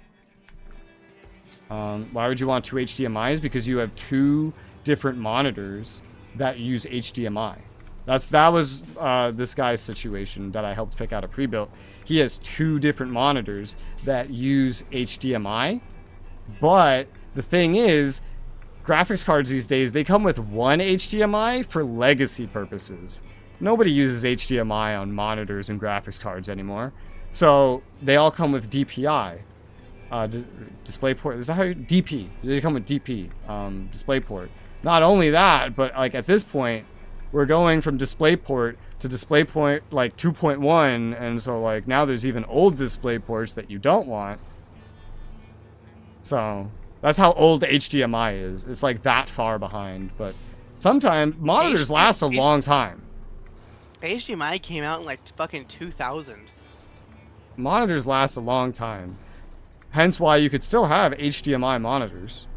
Why would you want 2 HDMIs? Because you have 2 different monitors that use HDMI. That was this guy's situation that I helped pick out a pre-built. He has 2 different monitors that use HDMI, but the thing is, graphics cards these days, they come with 1 HDMI for legacy purposes. Nobody uses HDMI on monitors and graphics cards anymore, so they all come with DPI. DisplayPort, is that how you, DP? They come with DP, DisplayPort. Not only that, but like at this point, we're going from DisplayPort to DisplayPort like 2.1, and so like now there's even old DisplayPorts that you don't want. So that's how old HDMI is. It's like that far behind, but sometimes monitors last a long time. HDMI came out in like fucking 2000. Monitors last a long time. Hence why you could still have HDMI monitors.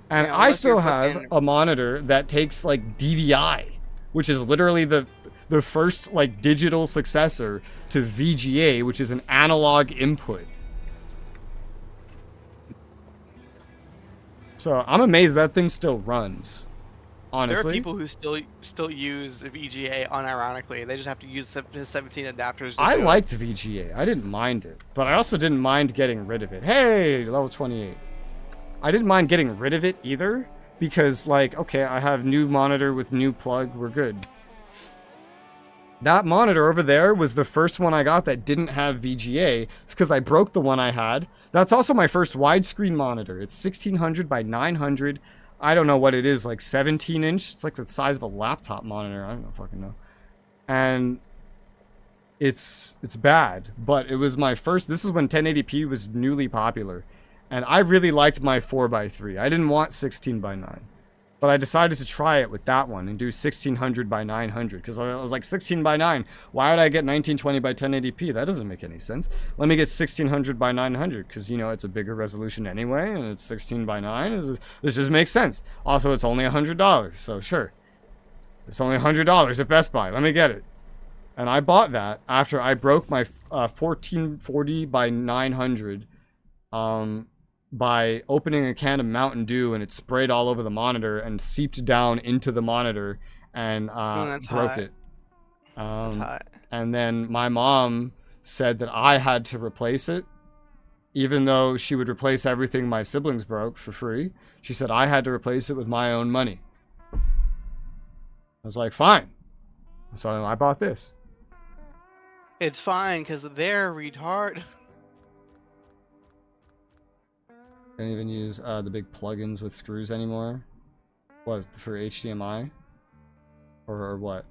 And Yeah, I unless still you're have fucking- a monitor that takes like DVI, which is literally the first like digital successor to VGA, which is an analog input. So I'm amazed that thing still runs. Honestly. There are people who still use VGA unironically. They just have to use the 17 adapters. I liked VGA. I didn't mind it, but I also didn't mind getting rid of it. Hey, level 28. I didn't mind getting rid of it either, because like, okay, I have new monitor with new plug, we're good. That monitor over there was the first one I got that didn't have VGA. It's because I broke the one I had. That's also my first widescreen monitor. It's 1600 by 900. I don't know what it is, like 17 inch. It's like the size of a laptop monitor. I don't fucking know. And it's bad, but it was my first. This is when 1080p was newly popular. And I really liked my 4x3. I didn't want 16 by 9. But I decided to try it with that one and do 1600 by 900 because I was like 16 by 9. Why would I get 1920 by 1080p? That doesn't make any sense. Let me get 1600 by 900 because, you know, it's a bigger resolution anyway and it's 16 by 9. This just makes sense. Also, it's only $100, so sure. It's only $100 at Best Buy. Let me get it. And I bought that after I broke my 1440 by 900 by opening a can of Mountain Dew, and it sprayed all over the monitor and seeped down into the monitor and broke hot. it. That's hot. And then my mom said that I had to replace it, even though she would replace everything my siblings broke for free. She said I had to replace it with my own money. I was like, fine. So I bought this. It's fine because they're retard. Don't even use the big plugins with screws anymore. What, for HDMI? Or what?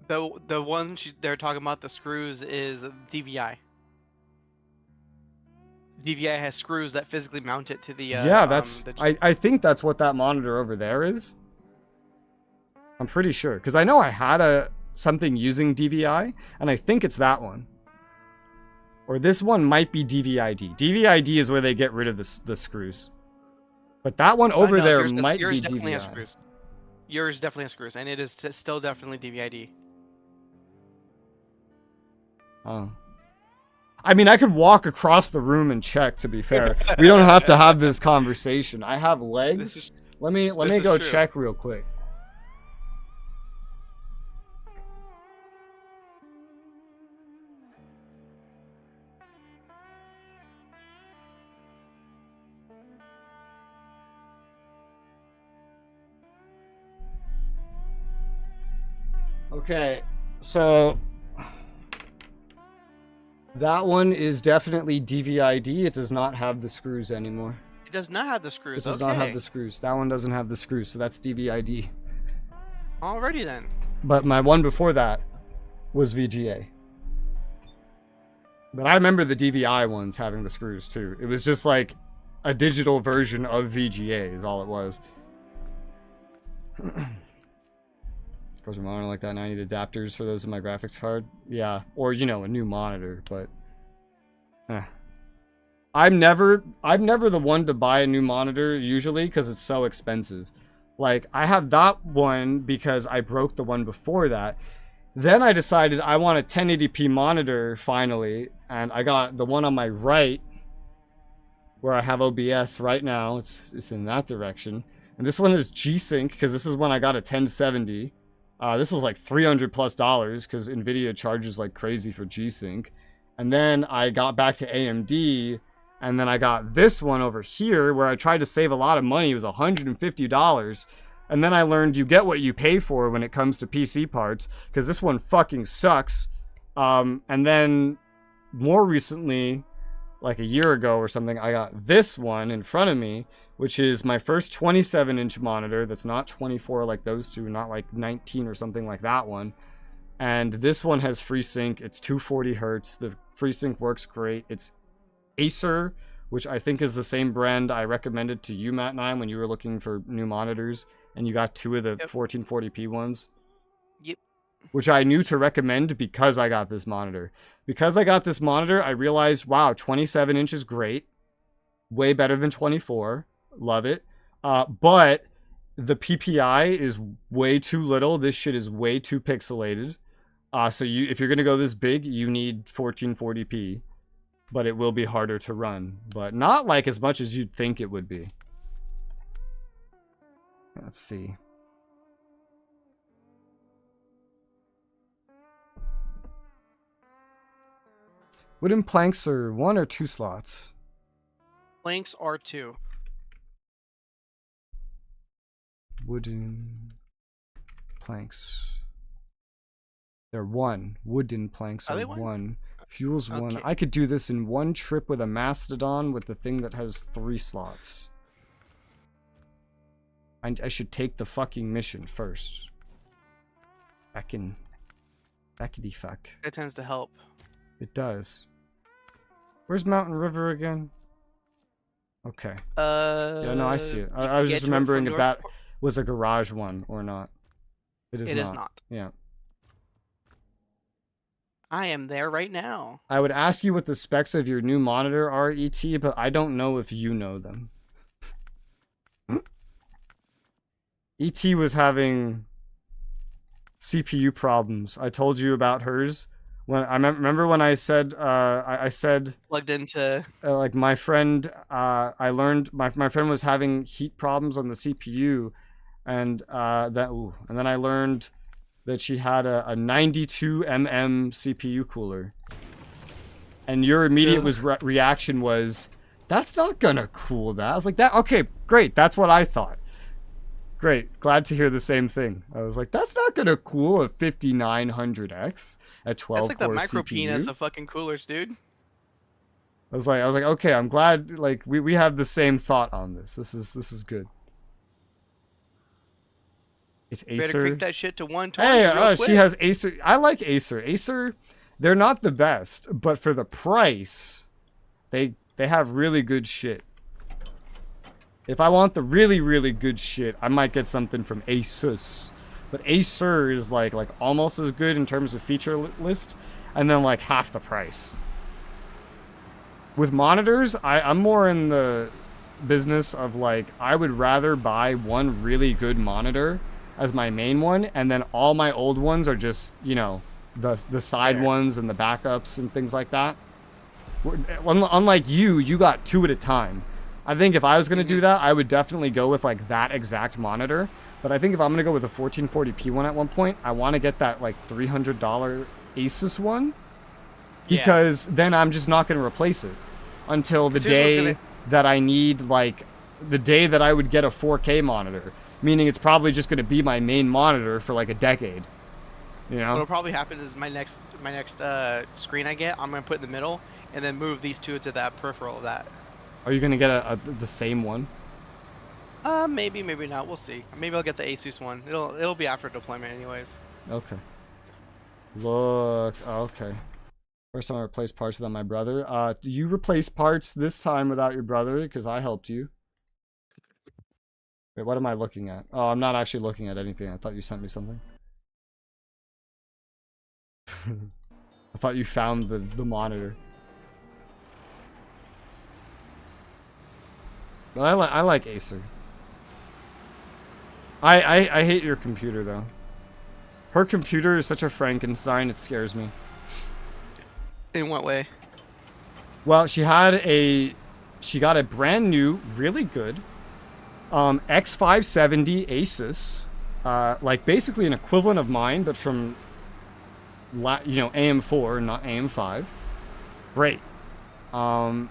The one they're talking about, the screws, is DVI. DVI has screws that physically mount it to the. Yeah, that's. I think that's what that monitor over there is. I'm pretty sure because I know I had something using DVI, and I think it's that one. Or this one might be DVI-D. DVI-D is where they get rid of the screws. But that one over there might be definitely DVI. Has screws. Yours definitely has screws, and it is still definitely DVI-D. Oh. I mean, I could walk across the room and check, to be fair. We don't have to have this conversation. I have legs. Let me go check real quick. Okay, so that one is definitely DVI-D. It does not have the screws anymore. It does not have the screws. It does not have the screws. That one doesn't have the screws, so that's DVI-D. Alrighty then. But my one before that was VGA. But I remember the DVI ones having the screws too. It was just like a digital version of VGA is all it was. Of course, a monitor like that, and I need adapters for those in my graphics card. Yeah, or you know, a new monitor, but I'm never the one to buy a new monitor usually because it's so expensive. Like I have that one because I broke the one before that. Then I decided I want a 1080p monitor finally, and I got the one on my right, where I have OBS right now. It's in that direction. And this one is G-Sync, because this is when I got a 1070. This was like $300 plus, because NVIDIA charges like crazy for G-Sync. And then I got back to AMD, and then I got this one over here, where I tried to save a lot of money. It was $150. And then I learned you get what you pay for when it comes to PC parts, because this one fucking sucks. And then more recently, like a year ago or something, I got this one in front of me, which is my first 27-inch monitor that's not 24 like those two, not like 19 or something like that one. And this one has FreeSync. It's 240 hertz. The FreeSync works great. It's Acer, which I think is the same brand I recommended to you, Matt9, when you were looking for new monitors, and you got two of the 1440p ones. Yep. Which I knew to recommend because I got this monitor. Because I got this monitor, I realized, wow, 27 inches great. Way better than 24. Love it. But the PPI is way too little. This shit is way too pixelated. So if you're going to go this big, you need 1440p. But it will be harder to run. But not like as much as you'd think it would be. Let's see. Wooden planks are 1 or 2 slots? Planks are 2. Wooden planks. They're 1. Wooden planks are 1. Fuel's 1. I could do this in 1 trip with a Mastodon with the thing that has 3 slots. I should take the fucking mission first. Backity fuck. It tends to help. It does. Where's Mountain River again? Okay. Yeah, no, I see it. I was just remembering if that was a garage one or not. It is not. Yeah. I am there right now. I would ask you what the specs of your new monitor are, ET, but I don't know if you know them. ET was having CPU problems. I told you about hers. When I remember when I said I said plugged into like my friend I learned my friend was having heat problems on the CPU, and then I learned that she had a 92 CPU cooler, and your immediate reaction was, that's not gonna cool that. I was like, that okay, great, that's what I thought. Great, glad to hear the same thing. I was like, that's not gonna cool a 5900X at 12 core CPU. That's like the micro penis of fucking coolers, dude. I was like, okay, I'm glad. Like we have the same thought on this. This is good. It's Acer. Better crank that shit to 120. Hey, she has Acer. I like Acer. Acer, they're not the best, but for the price, they have really good shit. If I want the really, really good shit, I might get something from Asus. But Acer is like almost as good in terms of feature list, and then like half the price. With monitors, I'm more in the business of like, I would rather buy one really good monitor as my main one, and then all my old ones are just, you know, the side ones and the backups and things like that. Unlike you got 2 at a time. I think if I was going to do that, I would definitely go with like that exact monitor. But I think if I'm going to go with a 1440p one at one point, I want to get that like $300 Asus one. Because then I'm just not going to replace it until the day that I need, like the day that I would get a 4K monitor. Meaning it's probably just going to be my main monitor for like a decade. You know? What'll probably happen is my next screen I get, I'm going to put in the middle and then move these two to that peripheral of that. Are you gonna get the same one? Maybe not. We'll see. Maybe I'll get the Asus one. It'll be after deployment anyways. Okay. Look. Oh, okay. First time I replaced parts without my brother. You replaced parts this time without your brother because I helped you. Wait, what am I looking at? Oh, I'm not actually looking at anything. I thought you sent me something. I thought you found the monitor. But I like Acer. I hate your computer though. Her computer is such a Frankenstein, it scares me. In what way? Well, she had she got a brand new, really good X570 Asus, like basically an equivalent of mine, but from AM4, not AM5. Great. And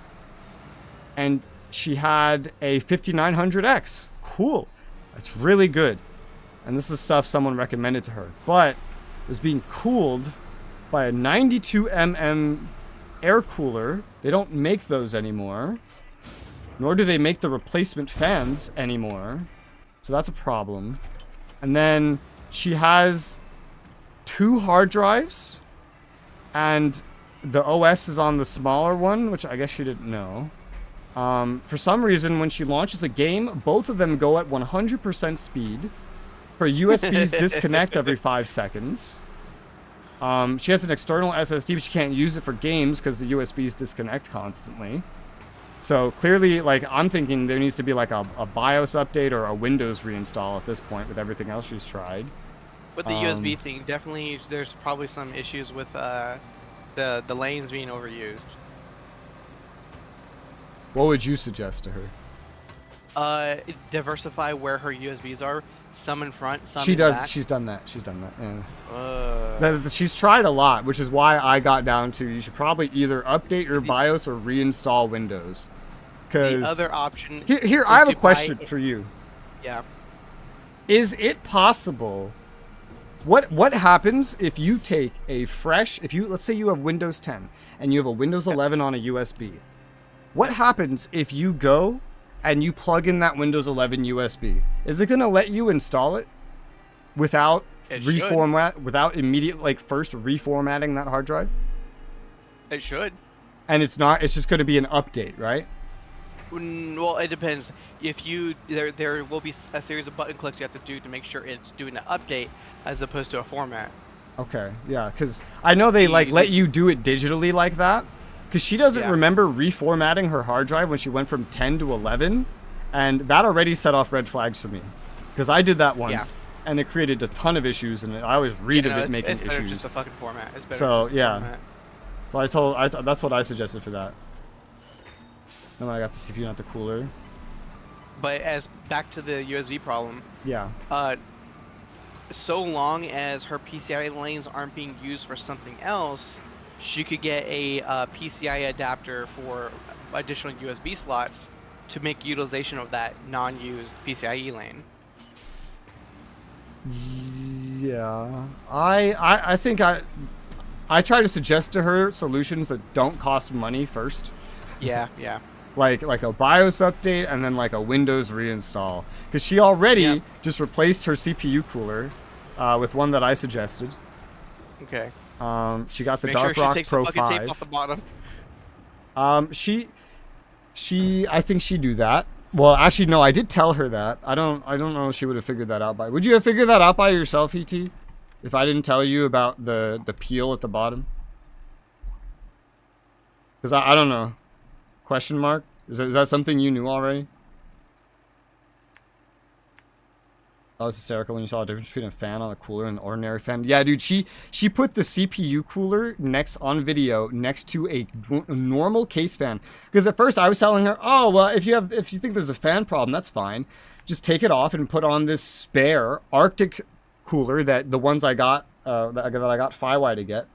she had a 5900X. Cool. That's really good. And this is stuff someone recommended to her. But it was being cooled by a 92mm air cooler. They don't make those anymore. Nor do they make the replacement fans anymore. So that's a problem. And then she has 2 hard drives. And the OS is on the smaller one, which I guess she didn't know. For some reason, when she launches a game, both of them go at 100% speed. Her USBs disconnect every 5 seconds. She has an external SSD, but she can't use it for games because the USBs disconnect constantly. So clearly, like, I'm thinking there needs to be like a BIOS update or a Windows reinstall at this point with everything else she's tried. With the USB thing, definitely there's probably some issues with the lanes being overused. What would you suggest to her? Diversify where her USBs are. Some in front, some she in does. back. She's done that. She's done that. Yeah. She's tried a lot, which is why I got down to you should probably either update your BIOS or reinstall Windows. The other option. Here I have a question for you. Yeah. Is it possible? What happens if you take a fresh? Let's say you have Windows 10 and you have a Windows 11 on a USB. What happens if you go and you plug in that Windows 11 USB? Is it going to let you install it without without immediate first reformatting that hard drive? It should. And it's not. It's just going to be an update, right? Well, it depends. If there will be a series of button clicks you have to do to make sure it's doing an update as opposed to a format. Okay, yeah, because I know they let you do it digitally like that. Because she doesn't remember reformatting her hard drive when she went from 10 to 11, and that already set off red flags for me. Because I did that once, and it created a ton of issues, and I always read of it making issues. It's better just a fucking format. It's better so just a format. So that's what I suggested for that. And then I got the CPU, not the cooler. But back to the USB problem. Yeah. So long as her PCI lanes aren't being used for something else, she could get a PCI adapter for additional USB slots to make utilization of that non-used PCIe lane. Yeah, I think I try to suggest to her solutions that don't cost money first. Yeah. Like a BIOS update and then like a Windows reinstall, because she already just replaced her CPU cooler with one that I suggested. Okay. She got the Make Dark sure Rock she takes Pro the fucking 5. tape off the bottom. I think she'd do that. Well, actually, no, I did tell her that. I don't know if she would have figured that out by. Would you have figured that out by yourself, ET? If I didn't tell you about the peel at the bottom? Because I don't know. Question mark? Is that something you knew already? That was hysterical when you saw the difference between a fan on a cooler and an ordinary fan. Yeah, dude, she put the CPU cooler on video next to a normal case fan. Because at first I was telling her, oh well, if you think there's a fan problem, that's fine. Just take it off and put on this spare Arctic cooler that the ones I got that I got FiWi to get.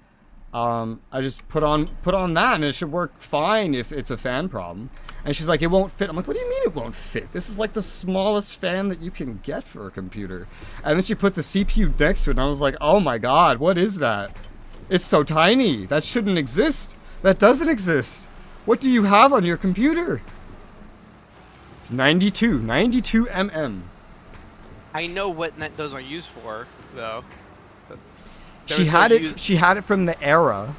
I just put on that and it should work fine if it's a fan problem. And she's like, it won't fit. I'm like, what do you mean it won't fit? This is like the smallest fan that you can get for a computer. And then she put the CPU next to it and I was like, oh my god, what is that? It's so tiny. That shouldn't exist. That doesn't exist. What do you have on your computer? It's 92 mm. I know what those are used for, though. She had it from the era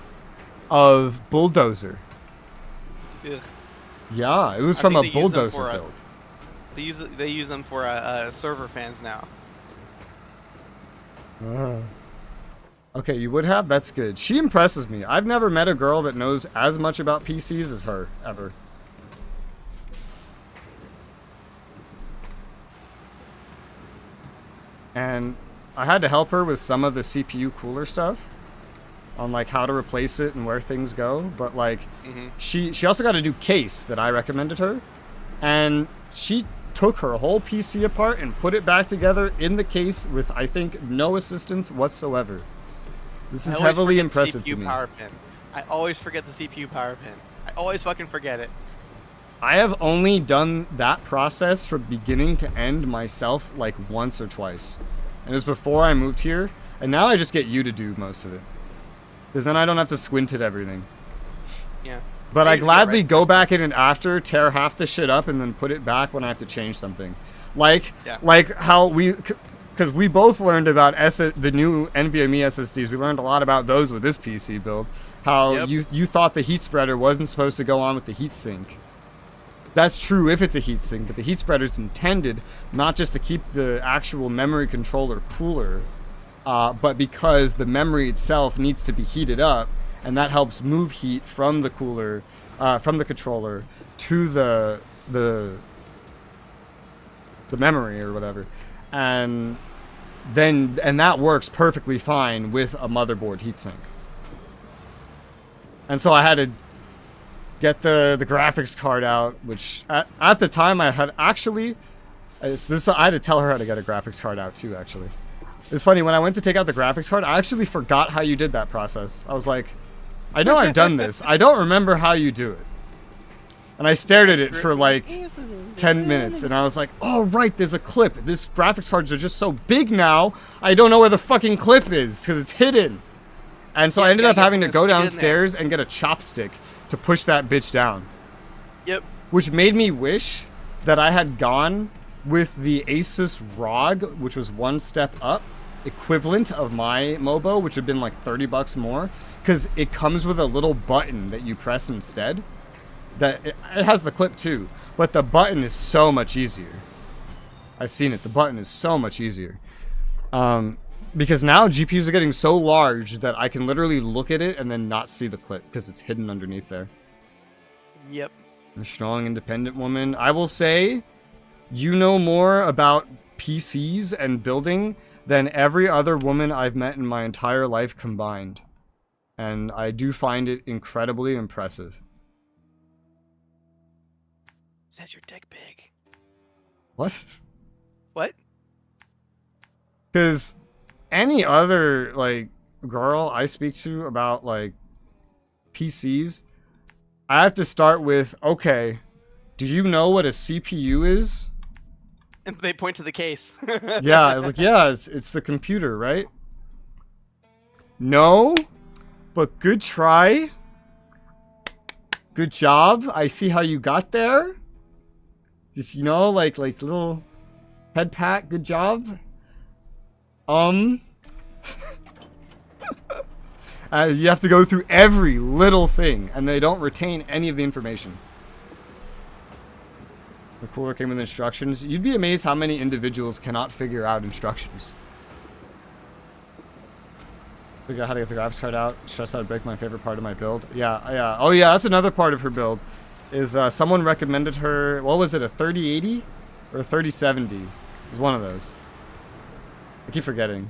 of Bulldozer. Ugh. Yeah, it was from a Bulldozer build. They use them for server fans now. Okay, you would have? That's good. She impresses me. I've never met a girl that knows as much about PCs as her, ever. And I had to help her with some of the CPU cooler stuff. on like how to replace it and where things go. But like, Mm-hmm. she also got a new case that I recommended her, and she took her whole PC apart and put it back together in the case with, I think, no assistance whatsoever. This is heavily impressive to me. Power pin. I always forget the CPU power pin. I always fucking forget it. I have only done that process from beginning to end myself like once or twice. And it was before I moved here, and now I just get you to do most of it. Because then I don't have to squint at everything. Yeah. But I gladly go back in and after, tear half the shit up, and then put it back when I have to change something. Like how we... Because we both learned about the new NVMe SSDs. We learned a lot about those with this PC build. How you thought the heat spreader wasn't supposed to go on with the heatsink. That's true if it's a heatsink, but the heat spreader is intended not just to keep the actual memory controller cooler, but because the memory itself needs to be heated up, and that helps move heat from the cooler, from the controller to the memory or whatever, and that works perfectly fine with a motherboard heatsink. And so I had to get the graphics card out, which at the time I had actually... I had to tell her how to get a graphics card out too, actually. It's funny, when I went to take out the graphics card, I actually forgot how you did that process. I was like, I know I've done this. I don't remember how you do it. And I stared at it for like 10 minutes, and I was like, oh right, there's a clip. This graphics cards are just so big now, I don't know where the fucking clip is, because it's hidden. And so I ended up having to go downstairs and get a chopstick to push that bitch down. Yep. Which made me wish that I had gone with the Asus ROG, which was one step up, equivalent of my Mobo, which would have been like $30 more, because it comes with a little button that you press instead. That it has the clip too, but the button is so much easier. I've seen it. The button is so much easier. Because now GPUs are getting so large that I can literally look at it and then not see the clip because it's hidden underneath there. Yep. A strong, independent woman. I will say, you know more about PCs and building than every other woman I've met in my entire life combined. And I do find it incredibly impressive. Says your dick big. What? What? Because any other, like, girl I speak to about, like, PCs, I have to start with, okay, do you know what a CPU is? And they point to the case. Yeah, it's like, yeah, it's the computer, right? No, but good try. Good job. I see how you got there. Just, you know, like little head pat. Good job. You have to go through every little thing, and they don't retain any of the information. The cooler came with instructions. You'd be amazed how many individuals cannot figure out instructions. Figure out how to get the graphics card out. Stress out, break my favorite part of my build. Yeah. Oh yeah, that's another part of her build. Is someone recommended her, what was it, a 3080 or a 3070? It's one of those. I keep forgetting.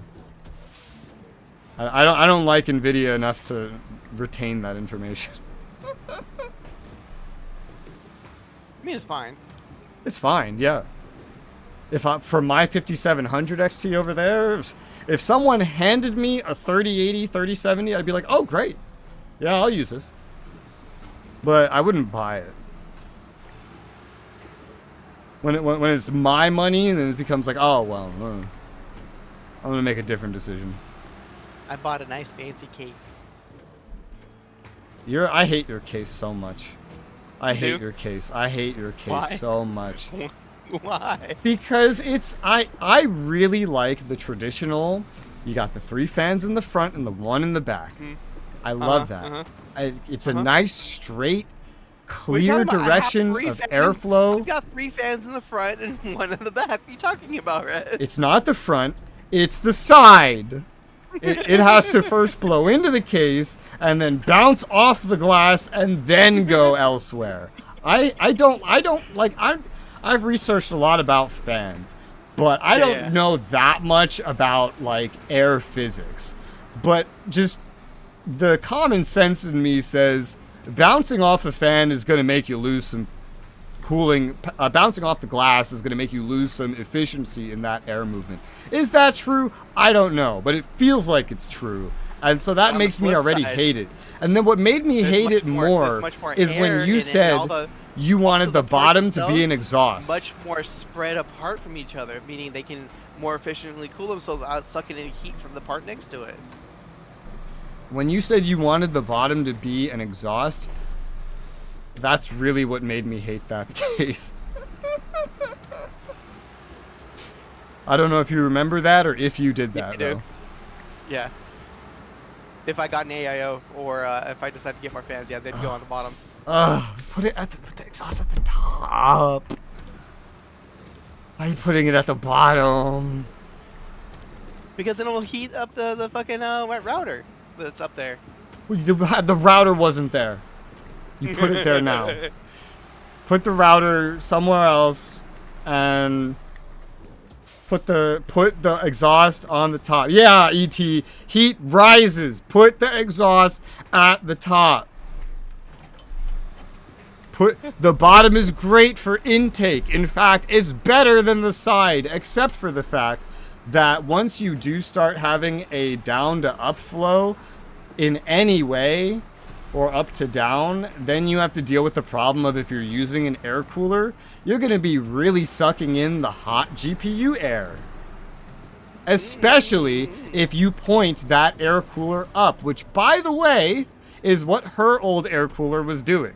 I don't like NVIDIA enough to retain that information. I mean, it's fine. It's fine, yeah. For my 5700 XT over there, if someone handed me a 3080, 3070, I'd be like, oh great, yeah, I'll use this. But I wouldn't buy it. When it's my money, then it becomes like, oh well, I'm gonna make a different decision. I bought a nice fancy case. I hate your case so much. I hate your case. I hate your case Why? so much. Why? Because I really like the traditional. You got the 3 fans in the front and the 1 in the back. I love that. It's a nice, straight, clear direction of airflow. I've got 3 fans in the front and 1 in the back. What are you talking about, Red? It's not the front. It's the side. It has to first blow into the case and then bounce off the glass and then go elsewhere. I've researched a lot about fans, but I don't know that much about like air physics. But just the common sense in me says bouncing off a fan is going to make you lose some cooling. Bouncing off the glass is going to make you lose some efficiency in that air movement. Is that true? I don't know, but it feels like it's true. And so that makes me already hate it. And then what made me hate it more is when you said you wanted the bottom to be an exhaust. Much more spread apart from each other, meaning they can more efficiently cool themselves without sucking any heat from the part next to it. When you said you wanted the bottom to be an exhaust, that's really what made me hate that case. I don't know if you remember that or if you did that, though. Yeah. If I got an AIO or if I decided to get more fans, yeah, they'd go on the bottom. Put the exhaust at the top. Why are you putting it at the bottom? Because then it will heat up the fucking wet router that's up there. The router wasn't there. You put it there now. Put the router somewhere else and put the exhaust on the top. Yeah, ET. Heat rises. Put the exhaust at the top. The bottom is great for intake. In fact, it's better than the side, except for the fact that once you do start having a down to up flow in any way, or up to down, then you have to deal with the problem of if you're using an air cooler, you're going to be really sucking in the hot GPU air. Especially if you point that air cooler up, which, by the way, is what her old air cooler was doing.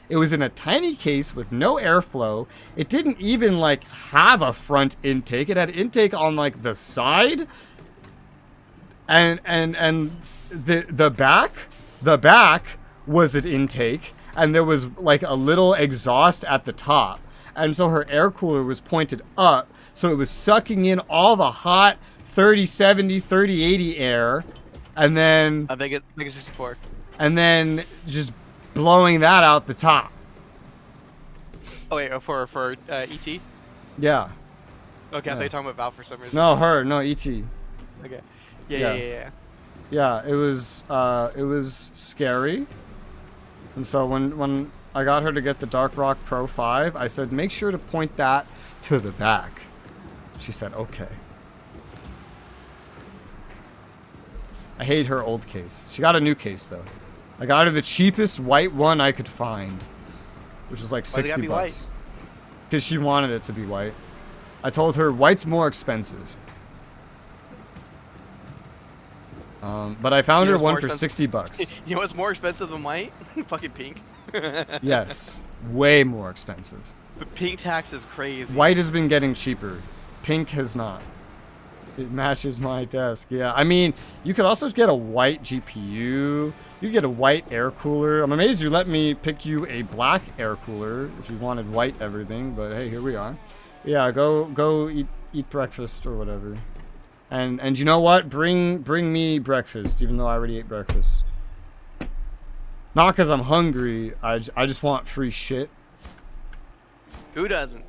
It was in a tiny case with no airflow. It didn't even like have a front intake. It had intake on like the side and the back was an intake, and there was like a little exhaust at the top. And so her air cooler was pointed up, so it was sucking in all the hot 3070, 3080 air, and then I think it's 64. And then just blowing that out the top. Oh wait, for ET? Yeah. Okay, I thought you were talking about Valve for some reason. No, no, ET. Okay. Yeah. Yeah, it was scary. And so when I got her to get the Dark Rock Pro 5, I said, make sure to point that to the back. She said, okay. I hate her old case. She got a new case, though. I got her the cheapest white one I could find, which was like 60 bucks. Because she wanted it to be white. I told her white's more expensive. But I found her one for 60 bucks. You know what's more expensive than white? Fucking pink. Yes, way more expensive. The pink tax is crazy. White has been getting cheaper. Pink has not. It matches my desk. Yeah, I mean, you could also get a white GPU. You get a white air cooler. I'm amazed you let me pick you a black air cooler if you wanted white everything. But hey, here we are. Yeah, go eat breakfast or whatever. And you know what? Bring me breakfast, even though I already ate breakfast. Not because I'm hungry. I just want free shit. Who doesn't?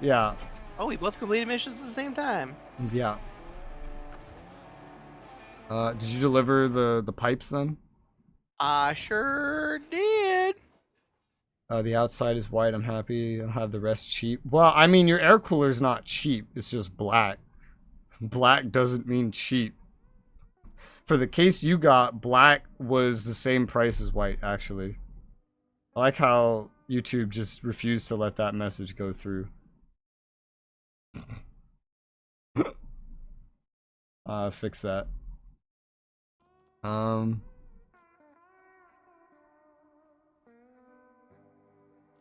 Yeah. Oh, we both completed missions at the same time. Yeah. Did you deliver the pipes then? I sure did. The outside is white. I'm happy. I'll have the rest cheap. Well, I mean, your air cooler's not cheap. It's just black. Black doesn't mean cheap. For the case you got, black was the same price as white, actually. I like how YouTube just refused to let that message go through. Fix that.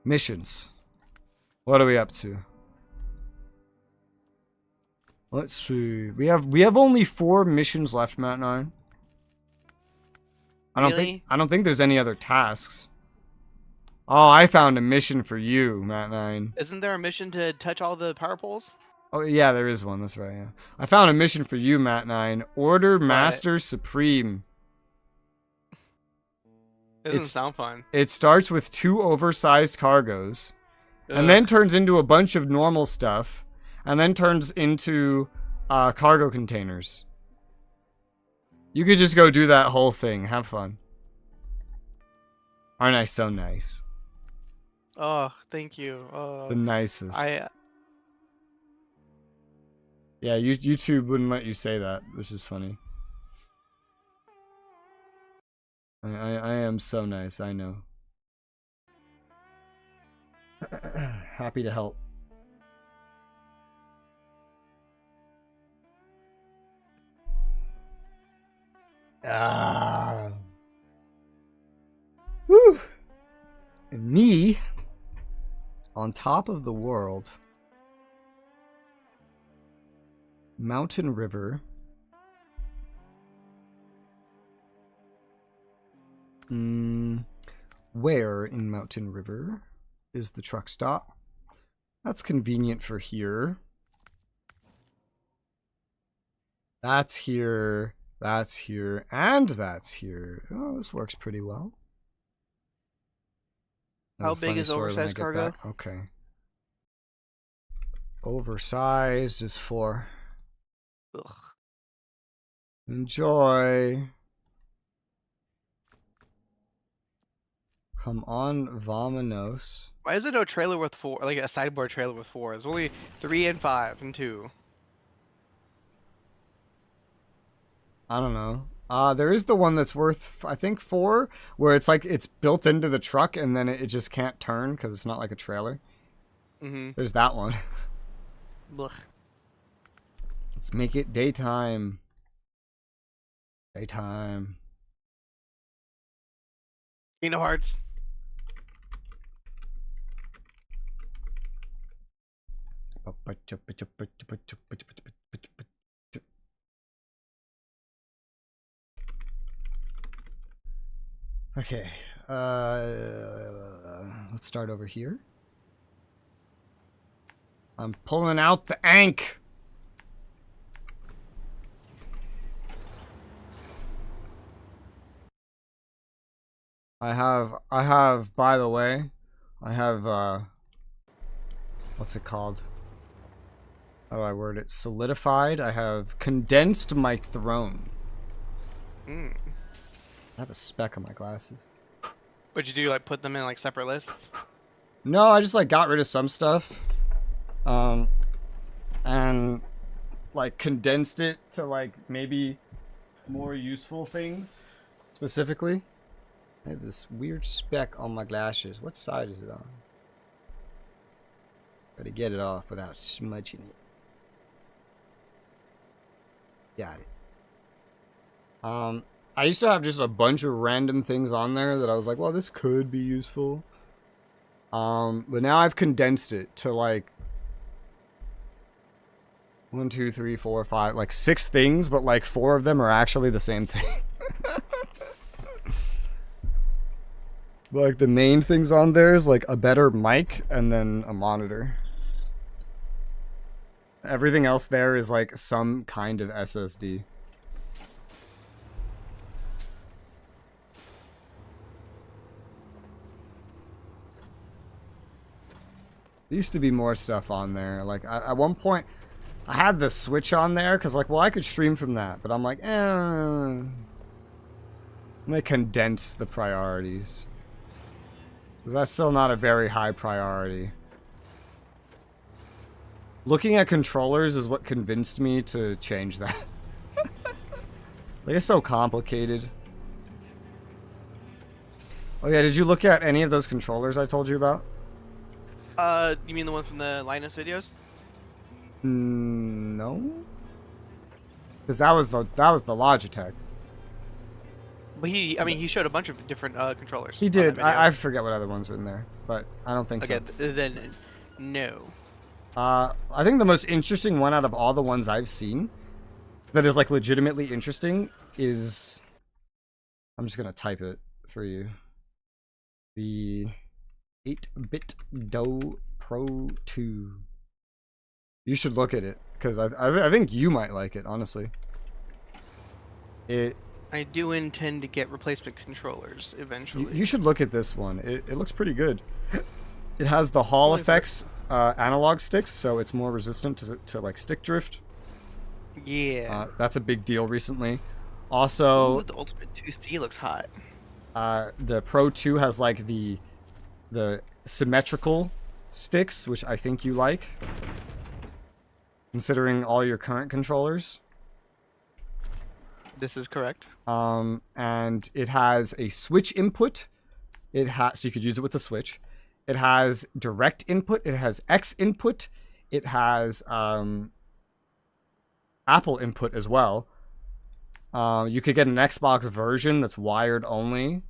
Missions. What are we up to? Let's see. We have only 4 missions left, Matt 9. I don't think there's any other tasks. Oh, I found a mission for you, Matt 9. Isn't there a mission to touch all the power poles? Oh yeah, there is one. That's right. Yeah, I found a mission for you, Matt 9. Order Master Supreme. It doesn't sound fun. It starts with 2 oversized cargos, and then turns into a bunch of normal stuff, and then turns into cargo containers. You could just go do that whole thing. Have fun. Aren't I so nice? Oh, thank you. The nicest. I Yeah, YouTube wouldn't let you say that, which is funny. I am so nice, I know. Happy to help. Woo! And me on top of the world. Mountain River. Where in Mountain River is the truck stop? That's convenient for here. That's here. That's here. And that's here. Oh, this works pretty well. How big is oversized cargo? Back. Okay. Oversized is 4. Ugh. Enjoy. Come on, Vamanos. Why is it no trailer with 4? Like a sideboard trailer with 4. It's only 3 and 5 and 2. I don't know. There is the one that's worth, I think, 4, where it's like it's built into the truck and then it just can't turn because it's not like a trailer. There's that one. Ugh. Let's make it daytime. Daytime. Kingdom Hearts. Okay. Let's start over here. I'm pulling out the Ankh. I have, by the way, I have, what's it called? How do I word it? Solidified. I have condensed my throne. I have a speck on my glasses. What'd you do? Like put them in like separate lists? No, I just like got rid of some stuff. And like condensed it to like maybe more useful things specifically. I have this weird speck on my glasses. What side is it on? Gotta get it off without smudging it. Got it. I used to have just a bunch of random things on there that I was like, well, this could be useful. But now I've condensed it to like 1, 2, 3, 4, 5, like 6 things, but like 4 of them are actually the same thing. Like the main things on there is like a better mic and then a monitor. Everything else there is like some kind of SSD. There used to be more stuff on there. Like at one point, I had the Switch on there because like, well, I could stream from that, but I'm like, I'm gonna condense the priorities. Because that's still not a very high priority. Looking at controllers is what convinced me to change that. Like, it's so complicated. Oh yeah, did you look at any of those controllers I told you about? You mean the one from the Linus videos? No. Because that was the Logitech. But he showed a bunch of different controllers. He did. I forget what other ones are in there, but I don't think so. Okay, then no. I think the most interesting one out of all the ones I've seen that is like legitimately interesting is, I'm just gonna type it for you. The 8-bit Do Pro 2. You should look at it because I think you might like it, honestly. I do intend to get replacement controllers eventually. You should look at this one. It looks pretty good. It has the Hall effects analog sticks, so it's more resistant to like stick drift. Yeah. That's a big deal recently. Also, Ooh, the Ultimate 2C looks hot. the Pro 2 has like the symmetrical sticks, which I think you like, considering all your current controllers. This is correct. And it has a switch input. So you could use it with the Switch. It has direct input. It has X input. It has Apple input as well. You could get an Xbox version that's wired only.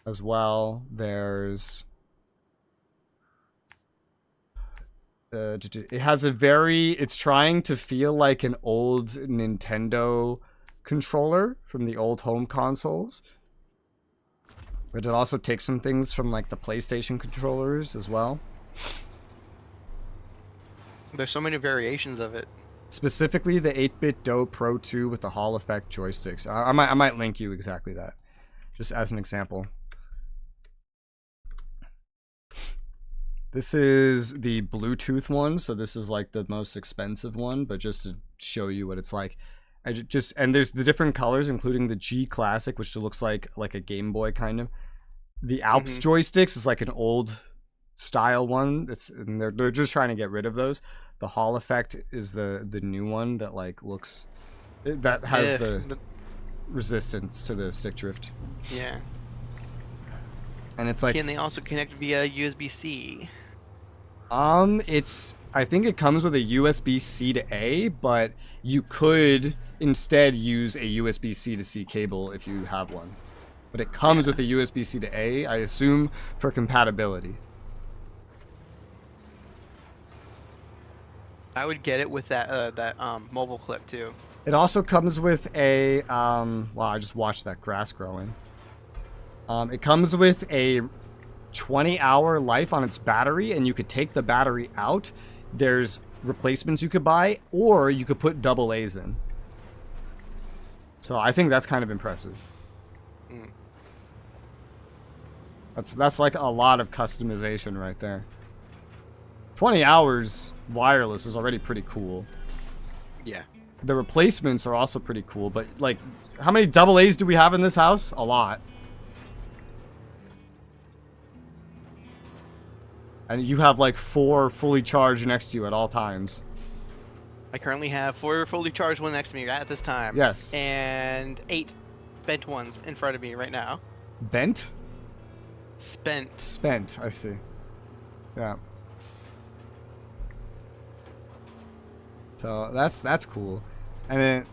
As well, there's it has it's trying to feel like an old Nintendo controller from the old home consoles. But it also takes some things from like the PlayStation controllers as well. There's so many variations of it. Specifically the 8-bit Do Pro 2 with the Hall effect joysticks. I might link you exactly that, just as an example. This is the Bluetooth one, so this is like the most expensive one, but just to show you what it's like. And there's the different colors, including the G Classic, which looks like a Game Boy kind of. The Alps joysticks is like an old style one. And they're just trying to get rid of those. The Hall effect is the new one that like looks, that has the resistance to the stick drift. Yeah. And it's like, can they also connect via USB-C? I think it comes with a USB-C to A, but you could instead use a USB-C to C cable if you have one. But it comes with a USB-C to A, I assume, for compatibility. I would get it with that mobile clip too. It also comes with a wow, I just watched that grass growing. It comes with a 20-hour life on its battery, and you could take the battery out. There's replacements you could buy, or you could put double A's in. So I think that's kind of impressive. That's like a lot of customization right there. 20 hours wireless is already pretty cool. Yeah. The replacements are also pretty cool, but like, how many double A's do we have in this house? A lot. And you have like 4 fully charged next to you at all times. I currently have 4 fully charged one next to me at this time. Yes. And 8 spent ones in front of me right now. Bent? Spent. Spent, I see. Yeah. So that's cool. And then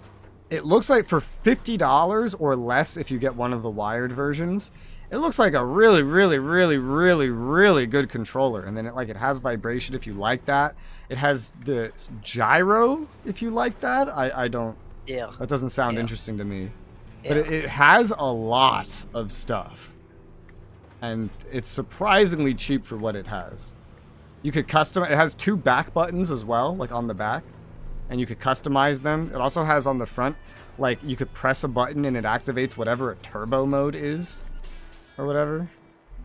it looks like for $50 or less if you get one of the wired versions, it looks like a really, really, really, really, really good controller. And then it has vibration if you like that. It has the gyro if you like that. I don't. Yeah. That doesn't sound interesting to me. Yeah. But it has a lot of stuff. And it's surprisingly cheap for what it has. You could it has 2 back buttons as well, like on the back. And you could customize them. It also has on the front, like you could press a button and it activates whatever a turbo mode is. Or whatever.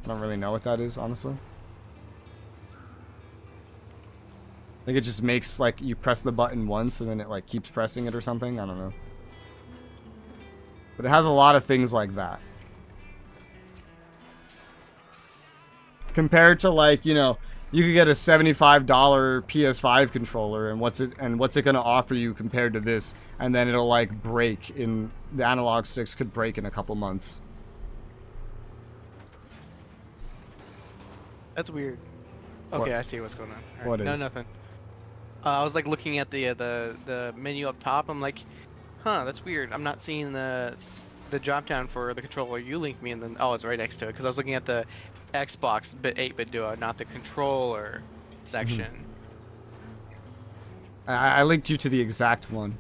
I don't really know what that is, honestly. I think it just makes, like, you press the button once and then it, like, keeps pressing it or something. I don't know. But it has a lot of things like that. Compared to, like, you know, you could get a $75 PS5 controller and what's it going to offer you compared to this? And then it'll, like, break in... The analog sticks could break in a couple months. That's weird. Okay, I see what's going on. Right. What is? No, nothing. I was like looking at the menu up top. I'm like, huh, that's weird. I'm not seeing the drop down for the controller you linked me, and then it's right next to it because I was looking at the Xbox 8-bit Duo, not the controller section. I linked you to the exact one.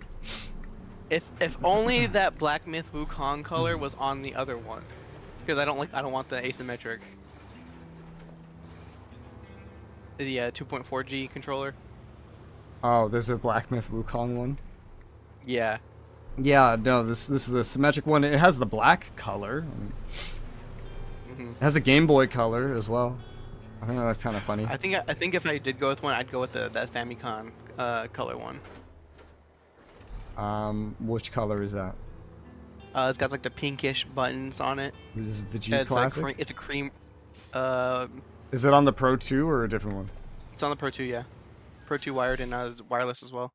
If only that Black Myth Wukong color was on the other one, because I don't want the asymmetric. The 2.4G controller. Oh, there's a Black Myth Wukong one? Yeah. Yeah, no, this is a symmetric one. It has the black color. It has a Game Boy color as well. I think that's kind of funny. I think if I did go with one, I'd go with that Famicom color one. Which color is that? It's got like the pinkish buttons on it. This is the G It's Classic? it's a cream. Is it on the Pro 2 or a different one? It's on the Pro 2, yeah. Pro 2 wired and wireless as well.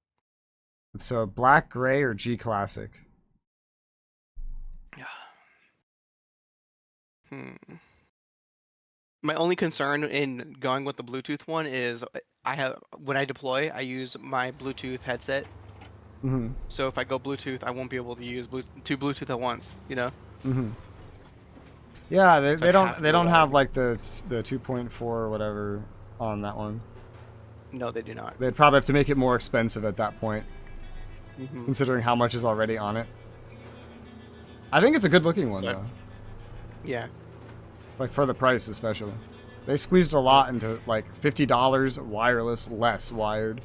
So black, gray, or G Classic? My only concern in going with the Bluetooth one is when I deploy, I use my Bluetooth headset. Mm-hmm. So if I go Bluetooth, I won't be able to use two Bluetooth at once, you know? Mm-hmm. Yeah, they don't have like the 2.4 or whatever on that one. No, they do not. They'd probably have to make it more expensive at that point, considering how much is already on it. I think it's a good looking one though. Yeah. Like for the price especially. They squeezed a lot into like $50 wireless, less wired.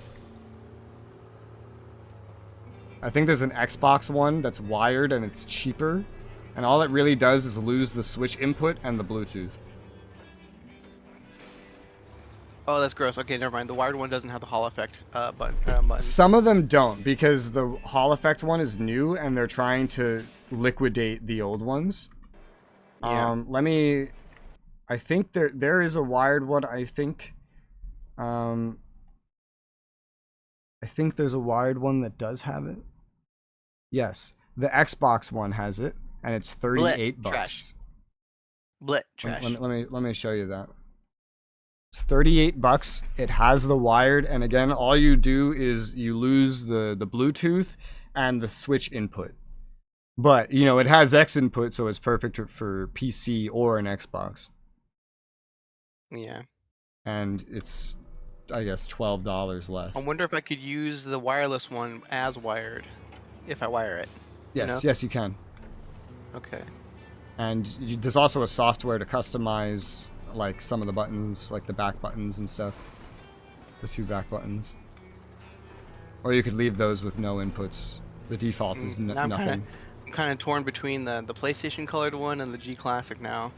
I think there's an Xbox one that's wired and it's cheaper. And all it really does is lose the switch input and the Bluetooth. Oh, that's gross. Okay, never mind. The wired one doesn't have the Hall effect button. Some of them don't, because the Hall effect one is new and they're trying to liquidate the old ones. Yeah. I think there is a wired one, I think. I think there's a wired one that does have it. Yes. The Xbox one has it, and it's $38. Trash. Blit trash. Let me show you that. It's $38. It has the wired, and again, all you do is you lose the Bluetooth and the switch input. But, you know, it has X input, so it's perfect for PC or an Xbox. Yeah. And it's, I guess, $12 less. I wonder if I could use the wireless one as wired, if I wire it. Yes, you know? yes, you can. Okay. And there's also a software to customize, like, some of the buttons, like the back buttons and stuff. The two back buttons. Or you could leave those with no inputs. The default is nothing. I'm kind of torn between the PlayStation colored one and the G Classic now.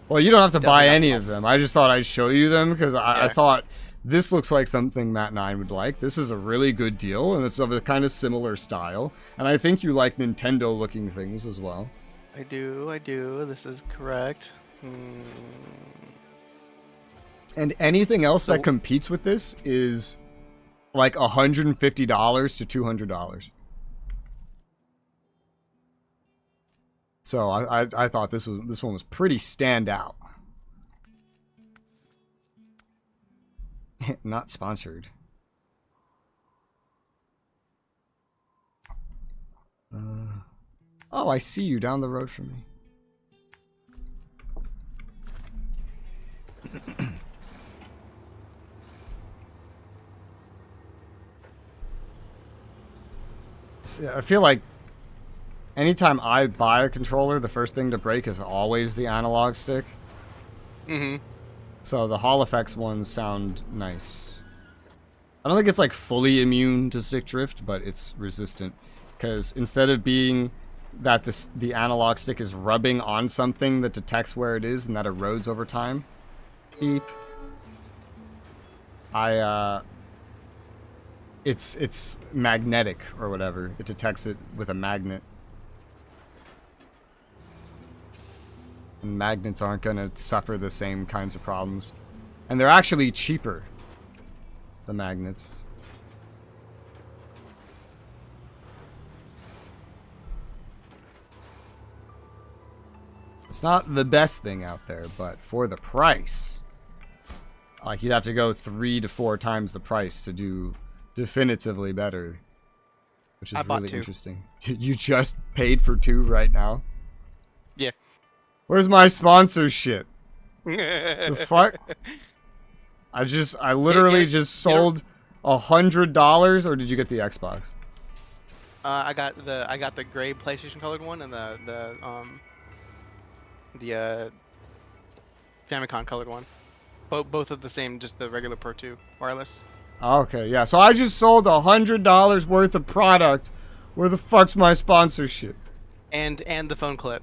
Well, you don't have to buy any of them. I just thought I'd show you them because I thought this looks like something Matt and I would like. This is a really good deal, and it's of a kind of similar style. And I think you like Nintendo-looking things as well. I do. This is correct. And anything else that competes with this is like $150 to $200. So I thought this one was pretty standout. Not sponsored. Oh, I see you down the road from me. I feel like anytime I buy a controller, the first thing to break is always the analog stick. So the Hall effects ones sound nice. I don't think it's like fully immune to stick drift, but it's resistant. Because instead of being that the analog stick is rubbing on something that detects where it is and that erodes over time, beep. It's magnetic or whatever. It detects it with a magnet. And magnets aren't going to suffer the same kinds of problems. And they're actually cheaper, the magnets. It's not the best thing out there, but for the price, like you'd have to go 3 to 4 times the price to do definitively better, which is really interesting. You just paid for 2 right now? Yeah. Where's my sponsorship? The fuck? I literally just sold $100, or did you get the Xbox? I got the gray PlayStation colored one and the Famicom colored one. Both of the same, just the regular Pro 2 wireless. Okay, yeah. So I just sold $100 worth of product. Where the fuck's my sponsorship? And the phone clip.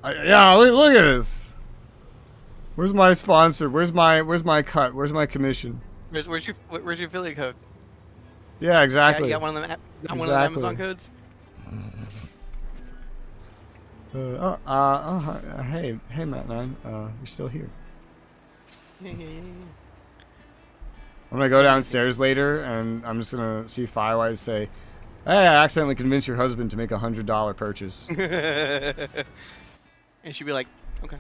Yeah, look at this. Where's my sponsor? Where's my cut? Where's my commission? Where's your affiliate code? Yeah, exactly. Yeah, you got one of them. Not one of the Amazon codes. Hey, Matt9, you're still here. Yeah. I'm gonna go downstairs later, and I'm just gonna see Firewise say, "Hey, I accidentally convinced your husband to make a $100 purchase." And she'd be like, "Okay."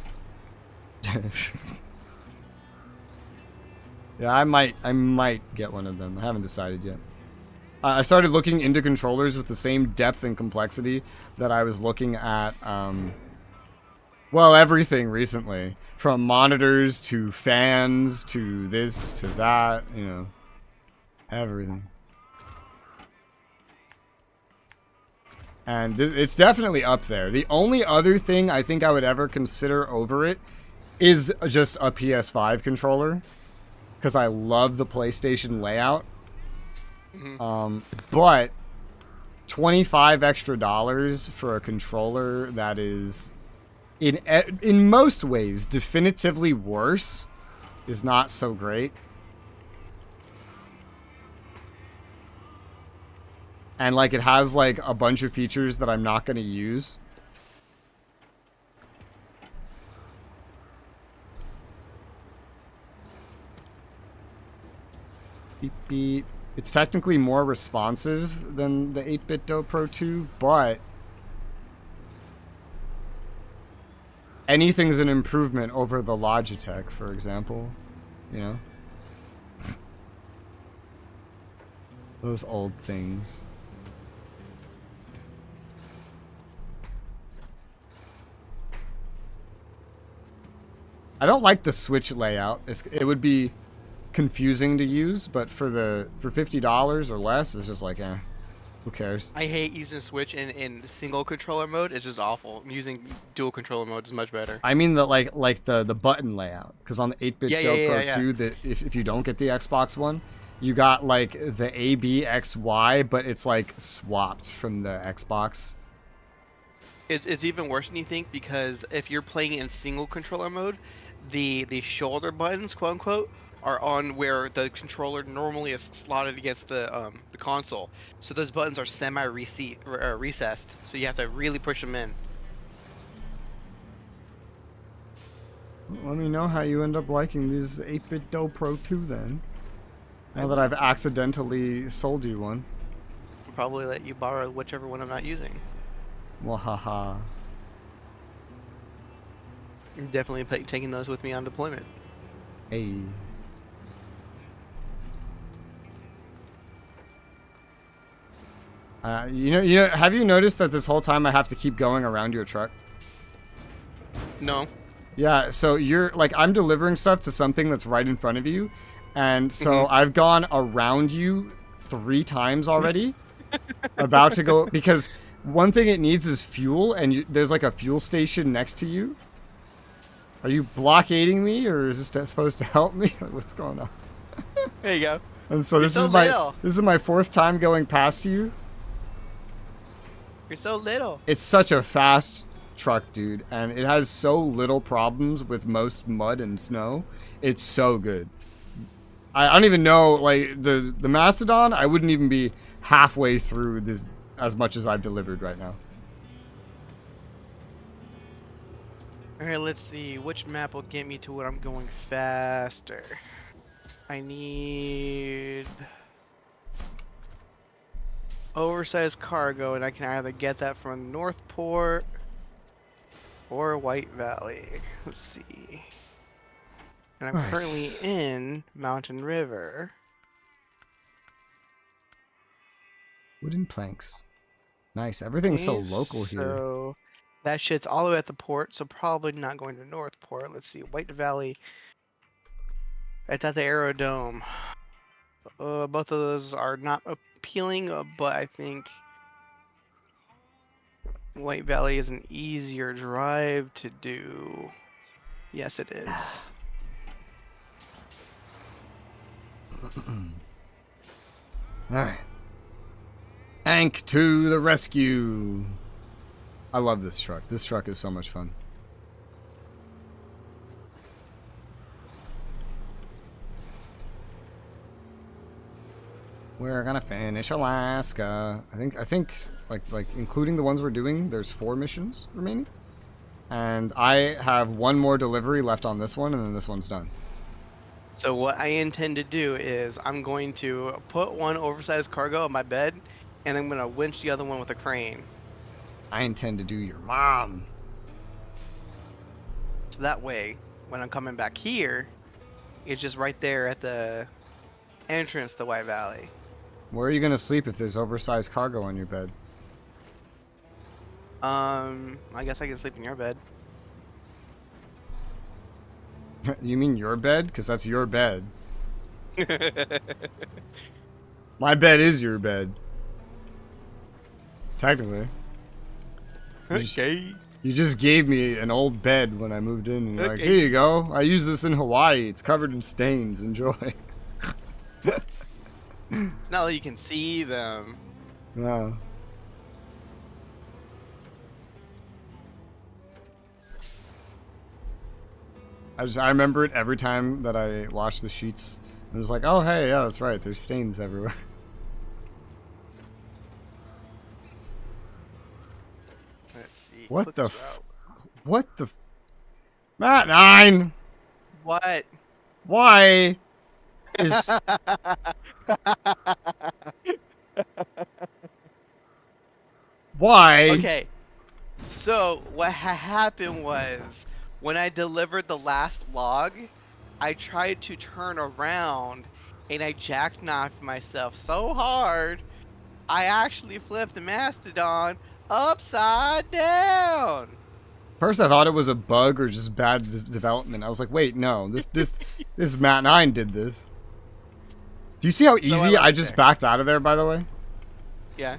Yeah, I might get one of them. I haven't decided yet. I started looking into controllers with the same depth and complexity that I was looking at, well, everything recently. From monitors to fans to this to that, you know. Everything. And it's definitely up there. The only other thing I think I would ever consider over it is just a PS5 controller. Because I love the PlayStation layout. But $25 extra for a controller that is in most ways definitively worse is not so great. And like it has like a bunch of features that I'm not going to use. Beep beep. It's technically more responsive than the 8-bit Do Pro 2, but anything's an improvement over the Logitech, for example. You know? Those old things. I don't like the Switch layout. It would be confusing to use, but for $50 or less, it's just like, who cares? I hate using Switch in single controller mode. It's just awful. Using dual controller mode is much better. I mean the like the button layout, because on the 8-bit Do Pro 2, that if you don't get the Xbox One, you got like the ABXY, but it's like swapped from the Xbox. It's even worse than you think, because if you're playing in single controller mode, the shoulder buttons, quote unquote, are on where the controller normally is slotted against the console. So those buttons are recessed. So you have to really push them in. Let me know how you end up liking these 8-bit Do Pro 2 then. Now that I've accidentally sold you one. I'll probably let you borrow whichever one I'm not using. Wahaha. I'm definitely taking those with me on deployment. Hey. You know, have you noticed that this whole time I have to keep going around your truck? No. Yeah, so you're, like, I'm delivering stuff to something that's right in front of you, and so I've gone around you 3 times already, about to go, because one thing it needs is fuel, and there's, like, a fuel station next to you. Are you blockading me, or is this supposed to help me? What's going on? There you go. And so this is my 4th time going past you. You're so little. It's such a fast truck, dude, and it has so little problems with most mud and snow. It's so good. I don't even know, like, the Mastodon, I wouldn't even be halfway through this as much as I've delivered right now. Alright, let's see. Which map will get me to where I'm going faster? I need oversized cargo, and I can either get that from Northport or White Valley. Let's see. And I'm currently in Mountain River. Wooden planks. Nice. Everything's so local here. So that shit's all the way at the port, so probably not going to Northport. Let's see. White Valley. It's at the Aerodome. Both of those are not appealing, but I think White Valley is an easier drive to do. Yes, it is. Alright. Ank to the rescue. I love this truck. This truck is so much fun. We're gonna finish Alaska. I think like including the ones we're doing, there's 4 missions remaining. And I have 1 more delivery left on this one, and then this one's done. So what I intend to do is I'm going to put one oversized cargo on my bed, and I'm gonna winch the other one with a crane. I intend to do your mom. So that way, when I'm coming back here, it's just right there at the entrance to White Valley. Where are you gonna sleep if there's oversized cargo on your bed? I guess I can sleep in your bed. You mean your bed? Because that's your bed. My bed is your bed. Technically. Okay. You just gave me an old bed when I moved in, and you're like, Okay. here you go. I use this in Hawaii. It's covered in stains. Enjoy. It's not like you can see them. No. I remember it every time that I washed the sheets. It was like, oh hey, yeah, that's right. There's stains everywhere. Let's see. What Click the this f- route. What the? Matt 9. What? Why is why? Okay. So what happened was when I delivered the last log, I tried to turn around and I jackknifed myself so hard, I actually flipped the mastodon upside down. First, I thought it was a bug or just bad development. I was like, wait, no, this Matt 9 did this. Do you see how easy I just backed out of there? By the way, Yeah.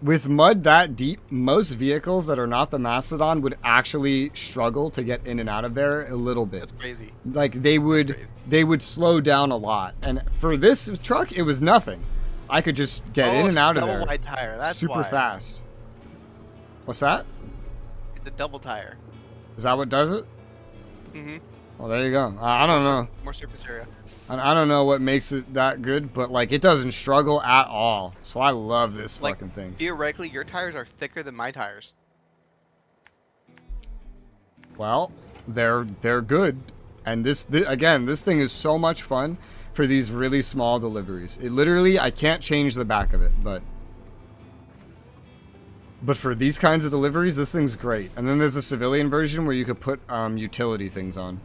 with mud that deep, most vehicles that are not the Mastodon would actually struggle to get in and out of there a little bit. That's crazy. Like they would slow down a lot. And for this truck, it was nothing. I could just get in and out of there. Double wide tire. That's super why. fast. What's that? It's a double tire. Is that what does it? Mm-hmm. Well, there you go. I don't know. More surface area. I don't know what makes it that good, but like it doesn't struggle at all. So I love this Like, fucking thing. Theoretically, your tires are thicker than my tires. Well, they're good, and this again, this thing is so much fun for these really small deliveries. It literally, I can't change the back of it, but for these kinds of deliveries, this thing's great. And then there's a civilian version where you could put utility things on.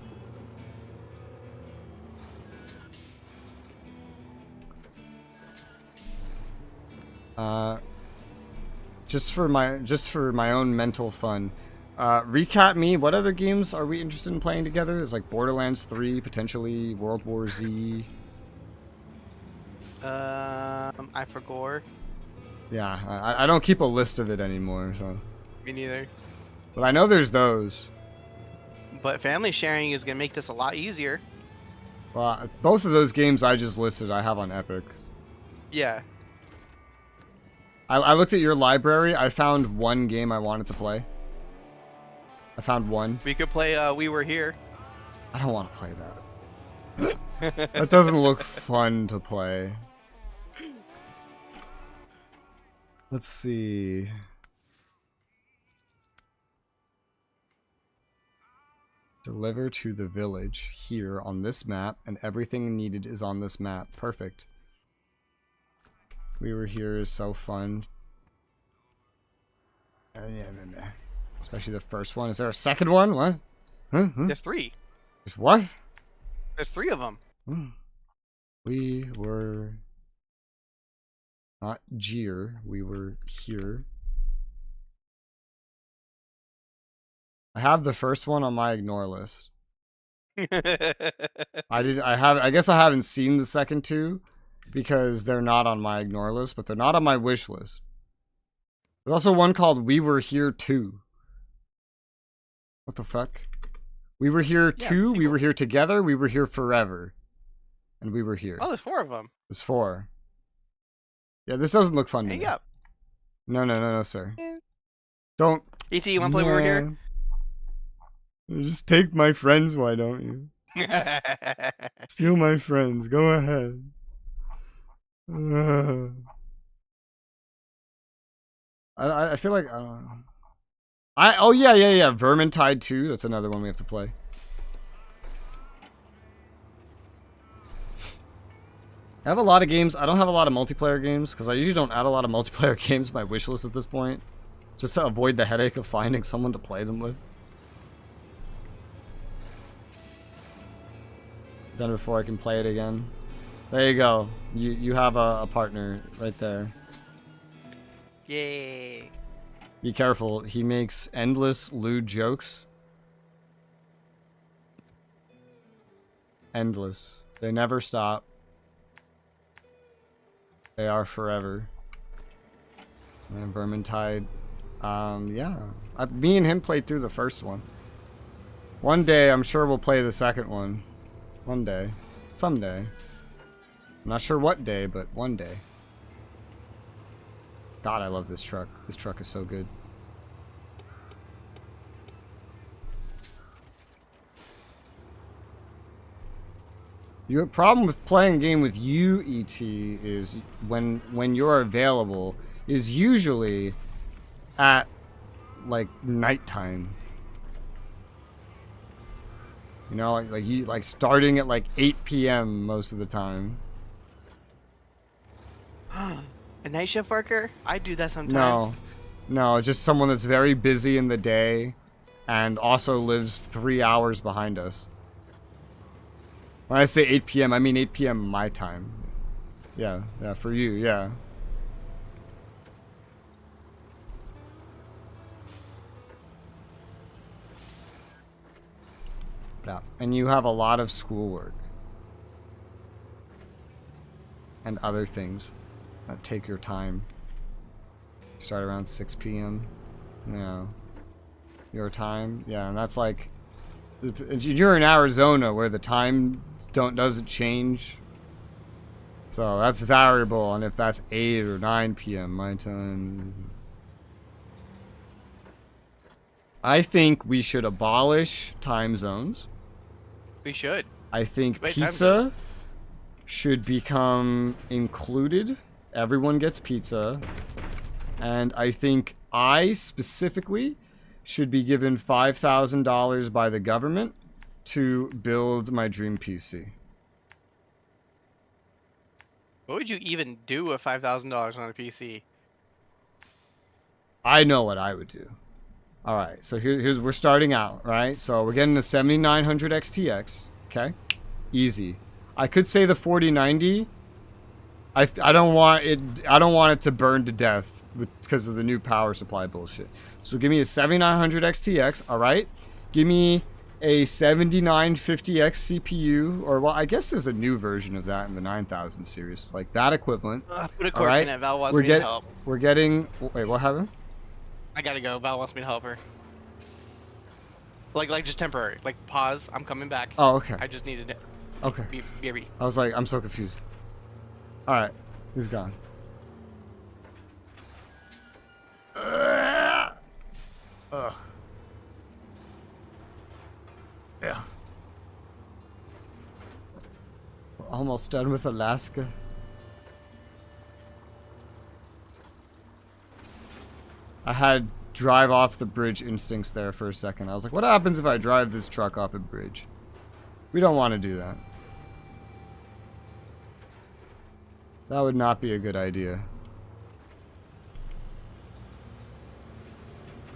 Just for my own mental fun, recap me. What other games are we interested in playing together? Is like Borderlands 3, potentially World War Z. I forgot. Yeah, I don't keep a list of it anymore, so. Me neither. But I know there's those. But family sharing is gonna make this a lot easier. Well, both of those games I just listed, I have on Epic. Yeah. I looked at your library. I found one game I wanted to play. I found one. We could play We Were Here. I don't want to play that. That doesn't look fun to play. Let's see. Deliver to the village here on this map, and everything needed is on this map. Perfect. We Were Here is so fun. Especially the first one. Is there a second one? What? Huh? There's 3. There's what? There's 3 of them. We were not jeer. We were here. I have the first one on my ignore list. I guess I haven't seen the second 2 because they're not on my ignore list, but they're not on my wish list. There's also one called We Were Here 2. What the fuck? We Were Here 2, We Were Here Together, We Were Here Forever. And We Were Here. Oh, there's 4 of them. There's 4. Yeah, this doesn't look fun to Hang me. up. No, sir. Yeah. Don't. E.T., you want to play We Were Here? Just take my friends, why don't you? Steal my friends. Go ahead. I feel like I don't know. Oh yeah. Vermintide 2. That's another one we have to play. I have a lot of games. I don't have a lot of multiplayer games because I usually don't add a lot of multiplayer games to my wish list at this point, just to avoid the headache of finding someone to play them with. Done before I can play it again. There you go. You have a partner right there. Yay. Be careful. He makes endless lewd jokes. Endless. They never stop. They are forever. And Vermintide. Yeah. Me and him played through the first one. One day, I'm sure we'll play the second one. One day. Someday. I'm not sure what day, but one day. God, I love this truck. This truck is so good. Your problem with playing a game with you, ET, is when you're available is usually at like nighttime. You know, like starting at like 8 p.m. most of the time. A night shift worker? I do that sometimes. No, just someone that's very busy in the day and also lives 3 hours behind us. When I say 8 p.m., I mean 8 p.m. my time. Yeah, for you, yeah. Yeah, and you have a lot of schoolwork. And other things that take your time. Start around 6 p.m. Yeah. Your time? Yeah, and that's like... You're in Arizona where the time doesn't change. So that's variable, and if that's 8 or 9 p.m. my time... I think we should abolish time zones. We should. I think pizza should become included. Everyone gets pizza. And I think I specifically should be given $5,000 by the government to build my dream PC. What would you even do with $5,000 on a PC? I know what I would do. All right, so here's we're starting out, right? So we're getting the 7900 XTX, okay? Easy. I could say the 4090. I don't want it to burn to death because of the new power supply bullshit. So give me a 7900 XTX, all right? Give me a 7950X CPU, or well, I guess there's a new version of that in the 9000 series, like that equivalent. Put a cork in it. Val wants me to help. We're getting. Wait, what happened? I gotta go. Val wants me to help her. Like just temporary. Like pause. I'm coming back. Oh, okay. I just needed it. Okay. BRB. I was like, I'm so confused. All right, he's gone. Ugh. Yeah. We're almost done with Alaska. I had drive off the bridge instincts there for a second. I was like, what happens if I drive this truck off a bridge? We don't want to do that. That would not be a good idea.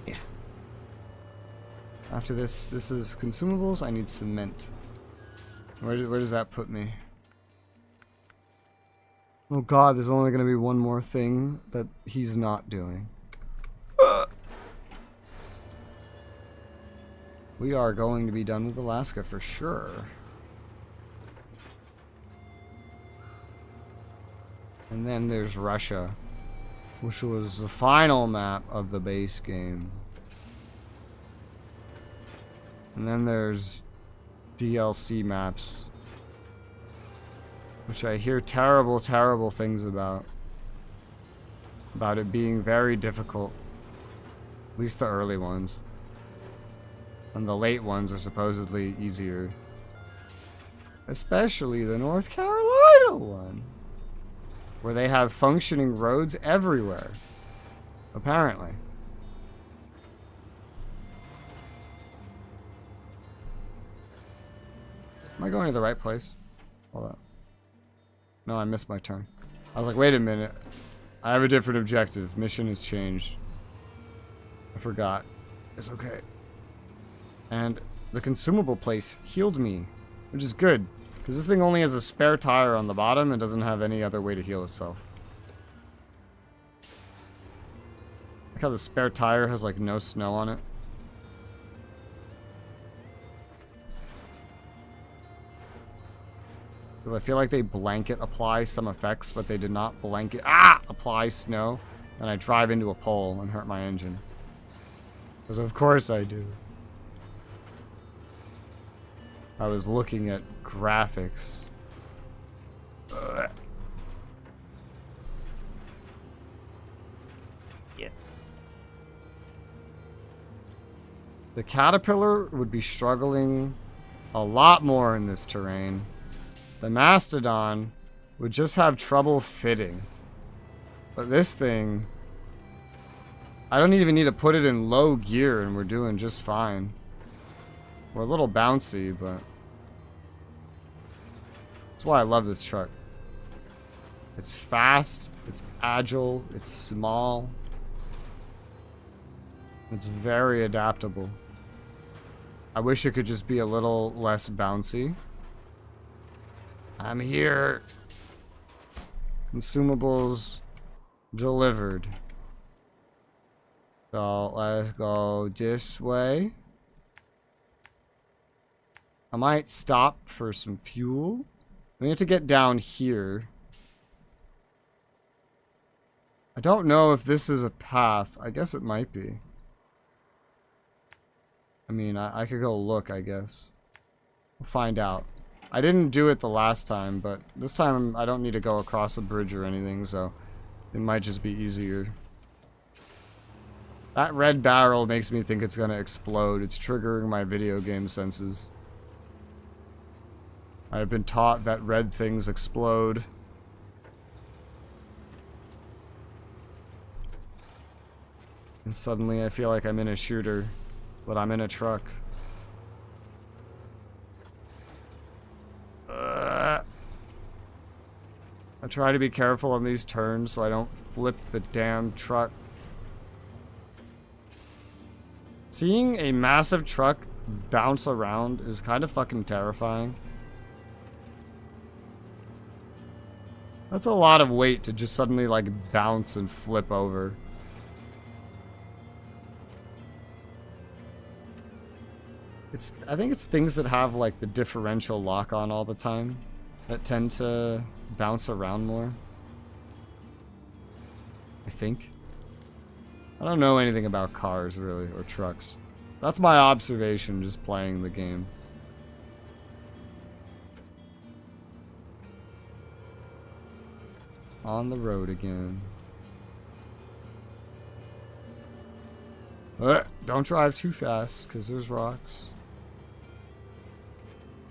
Yeah. After this is consumables. I need cement. Where does that put me? Oh god, there's only going to be one more thing that he's not doing. We are going to be done with Alaska for sure. And then there's Russia, which was the final map of the base game. And then there's DLC maps, which I hear terrible, terrible things about. About it being very difficult. At least the early ones. And the late ones are supposedly easier. Especially the North Carolina one. where they have functioning roads everywhere. Apparently. Am I going to the right place? Hold on. No, I missed my turn. I was like, wait a minute. I have a different objective. Mission has changed. I forgot. It's okay. And the consumable place healed me, which is good. Because this thing only has a spare tire on the bottom and doesn't have any other way to heal itself. Like how the spare tire has like no snow on it. Because I feel like they blanket apply some effects, but they did not blanket apply snow. And I drive into a pole and hurt my engine. Because of course I do. I was looking at graphics. Ugh. Yeah. The caterpillar would be struggling a lot more in this terrain. The mastodon would just have trouble fitting. But this thing, I don't even need to put it in low gear and we're doing just fine. We're a little bouncy, but that's why I love this truck. It's fast, it's agile, it's small. It's very adaptable. I wish it could just be a little less bouncy. I'm here. Consumables delivered. So let's go this way. I might stop for some fuel. We have to get down here. I don't know if this is a path. I guess it might be. I mean, I could go look, I guess. We'll find out. I didn't do it the last time, but this time I don't need to go across a bridge or anything, so it might just be easier. That red barrel makes me think it's gonna explode. It's triggering my video game senses. I have been taught that red things explode. And suddenly I feel like I'm in a shooter, but I'm in a truck. I try to be careful on these turns so I don't flip the damn truck. Seeing a massive truck bounce around is kind of fucking terrifying. That's a lot of weight to just suddenly like bounce and flip over. I think it's things that have like the differential lock on all the time that tend to bounce around more. I think. I don't know anything about cars really, or trucks. That's my observation just playing the game. On the road again. Don't drive too fast, because there's rocks.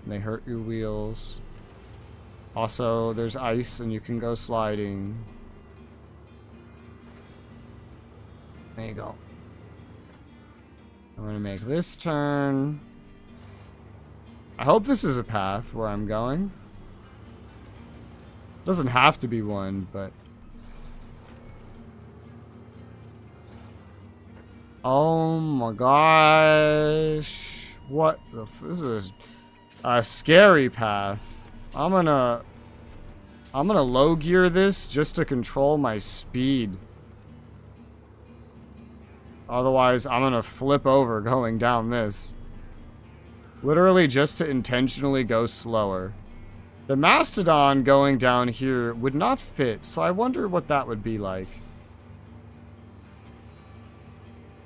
And they hurt your wheels. Also, there's ice and you can go sliding. There you go. I'm gonna make this turn. I hope this is a path where I'm going. Doesn't have to be one, but... Oh my gosh. What the this is a scary path. I'm gonna low gear this just to control my speed. Otherwise, I'm gonna flip over going down this. Literally just to intentionally go slower. The Mastodon going down here would not fit, so I wonder what that would be like.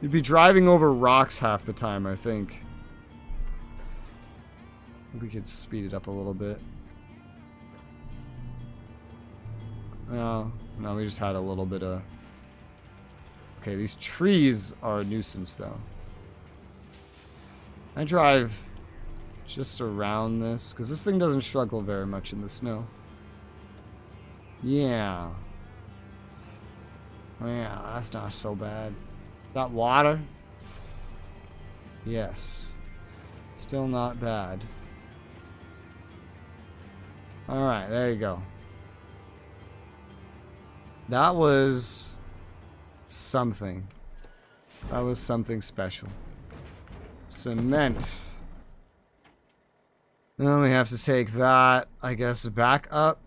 You'd be driving over rocks half the time, I think. We could speed it up a little bit. No, we just had a little bit of... Okay, these trees are a nuisance, though. I drive just around this, because this thing doesn't struggle very much in the snow. Yeah. Yeah, that's not so bad. Got water? Yes. Still not bad. Alright, there you go. That was something. That was something special. Cement. Then we have to take that, I guess, back up.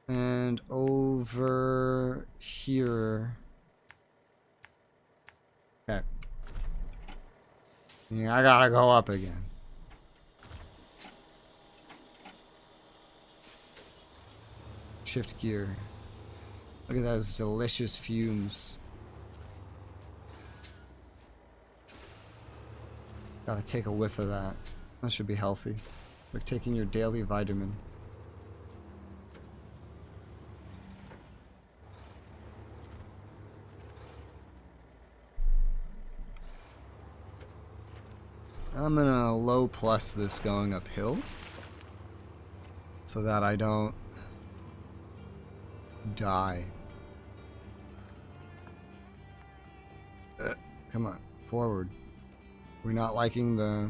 And over here. Okay. Yeah, I gotta go up again. Shift gear. Look at those delicious fumes. Gotta take a whiff of that. That should be healthy. Like taking your daily vitamin. I'm gonna low plus this going uphill so that I don't die. Come on, forward. We're not liking the...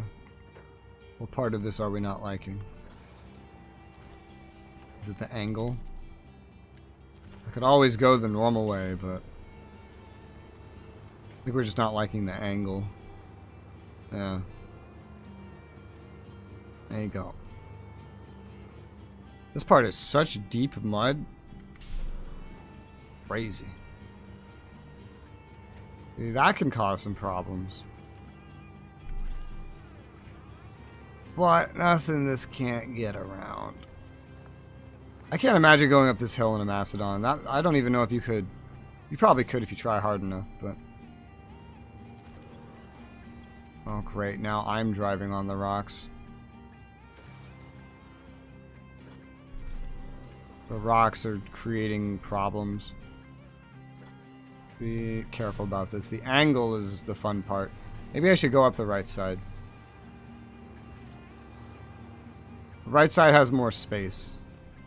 What part of this are we not liking? Is it the angle? I could always go the normal way, but... I think we're just not liking the angle. Yeah. There you go. This part is such deep mud. Crazy. That can cause some problems. But nothing this can't get around. I can't imagine going up this hill in a Macedon. That, I don't even know if you could. You probably could if you try hard enough, but... Oh great, now I'm driving on the rocks. The rocks are creating problems. Be careful about this. The angle is the fun part. Maybe I should go up the right side. The right side has more space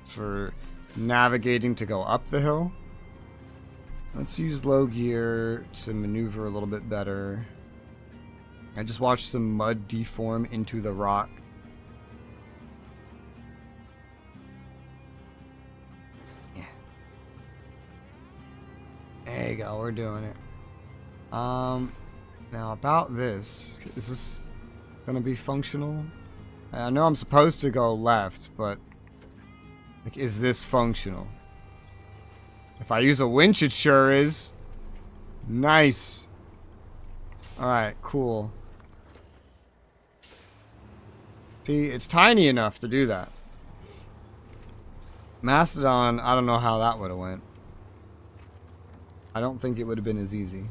for navigating to go up the hill. Let's use low gear to maneuver a little bit better. I just watched some mud deform into the rock. There you go, we're doing it. Now about this, is this gonna be functional? I know I'm supposed to go left, but like, is this functional? If I use a winch, it sure is. Nice. Alright, cool. See, it's tiny enough to do that. Macedon, I don't know how that would have went. I don't think it would have been as easy.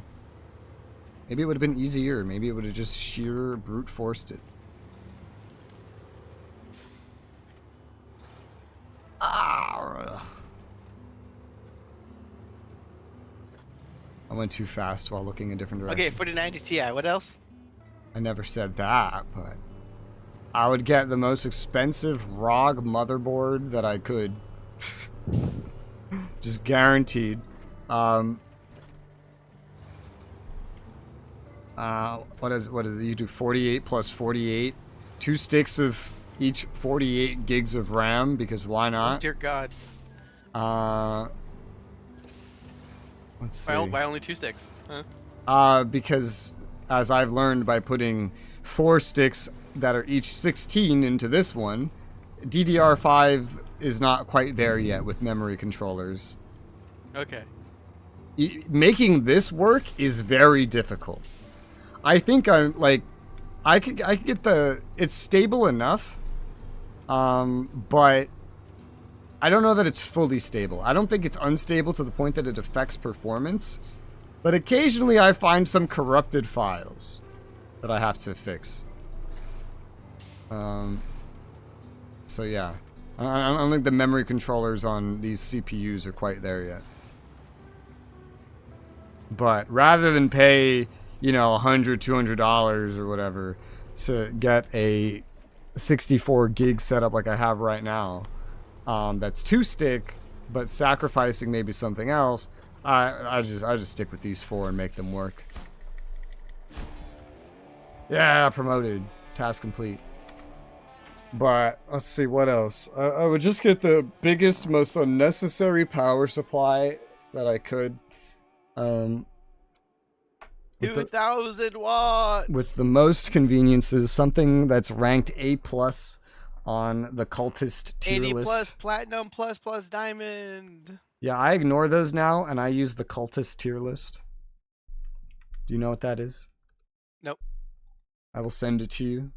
Maybe it would have been easier. Maybe it would have just sheer brute forced it. Ah! I went too fast while looking in different directions. Okay, 4090 Ti, what else? I never said that, but... I would get the most expensive ROG motherboard that I could. Just guaranteed. What is it? You do 48 plus 48, 2 sticks of each 48 gigs of RAM, because why not? Oh, dear God. Let's see. Why only 2 sticks? Huh? Because as I've learned by putting 4 sticks that are each 16 into this one, DDR5 is not quite there yet with memory controllers. Okay. Making this work is very difficult. I think I'm like, I could get the, it's stable enough, but I don't know that it's fully stable. I don't think it's unstable to the point that it affects performance, but occasionally I find some corrupted files that I have to fix. So yeah, I don't think the memory controllers on these CPUs are quite there yet. But rather than pay, you know, $100, $200 or whatever to get a 64 gig setup like I have right now, that's 2-stick, but sacrificing maybe something else, I just stick with these 4 and make them work. Yeah, promoted. Task complete. But let's see what else. I would just get the biggest, most unnecessary power supply that I could. 2,000 watts. With the most conveniences, something that's ranked A+ on the cultist tier 80 list. plus platinum plus diamond. Yeah, I ignore those now and I use the cultist tier list. Do you know what that is? Nope. I will send it to you.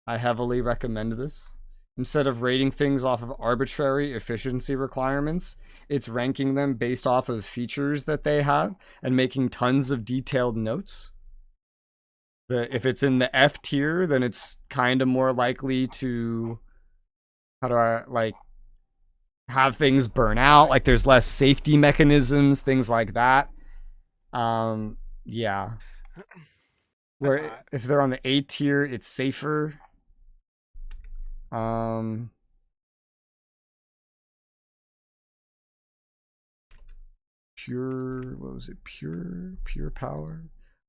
I heavily recommend this. Instead of rating things off of arbitrary efficiency requirements, it's ranking them based off of features that they have and making tons of detailed notes. If it's in the F tier, then it's kind of more likely to, have things burn out. Like there's less safety mechanisms, things like that. Yeah. Where if they're on the A tier, it's safer. Pure power.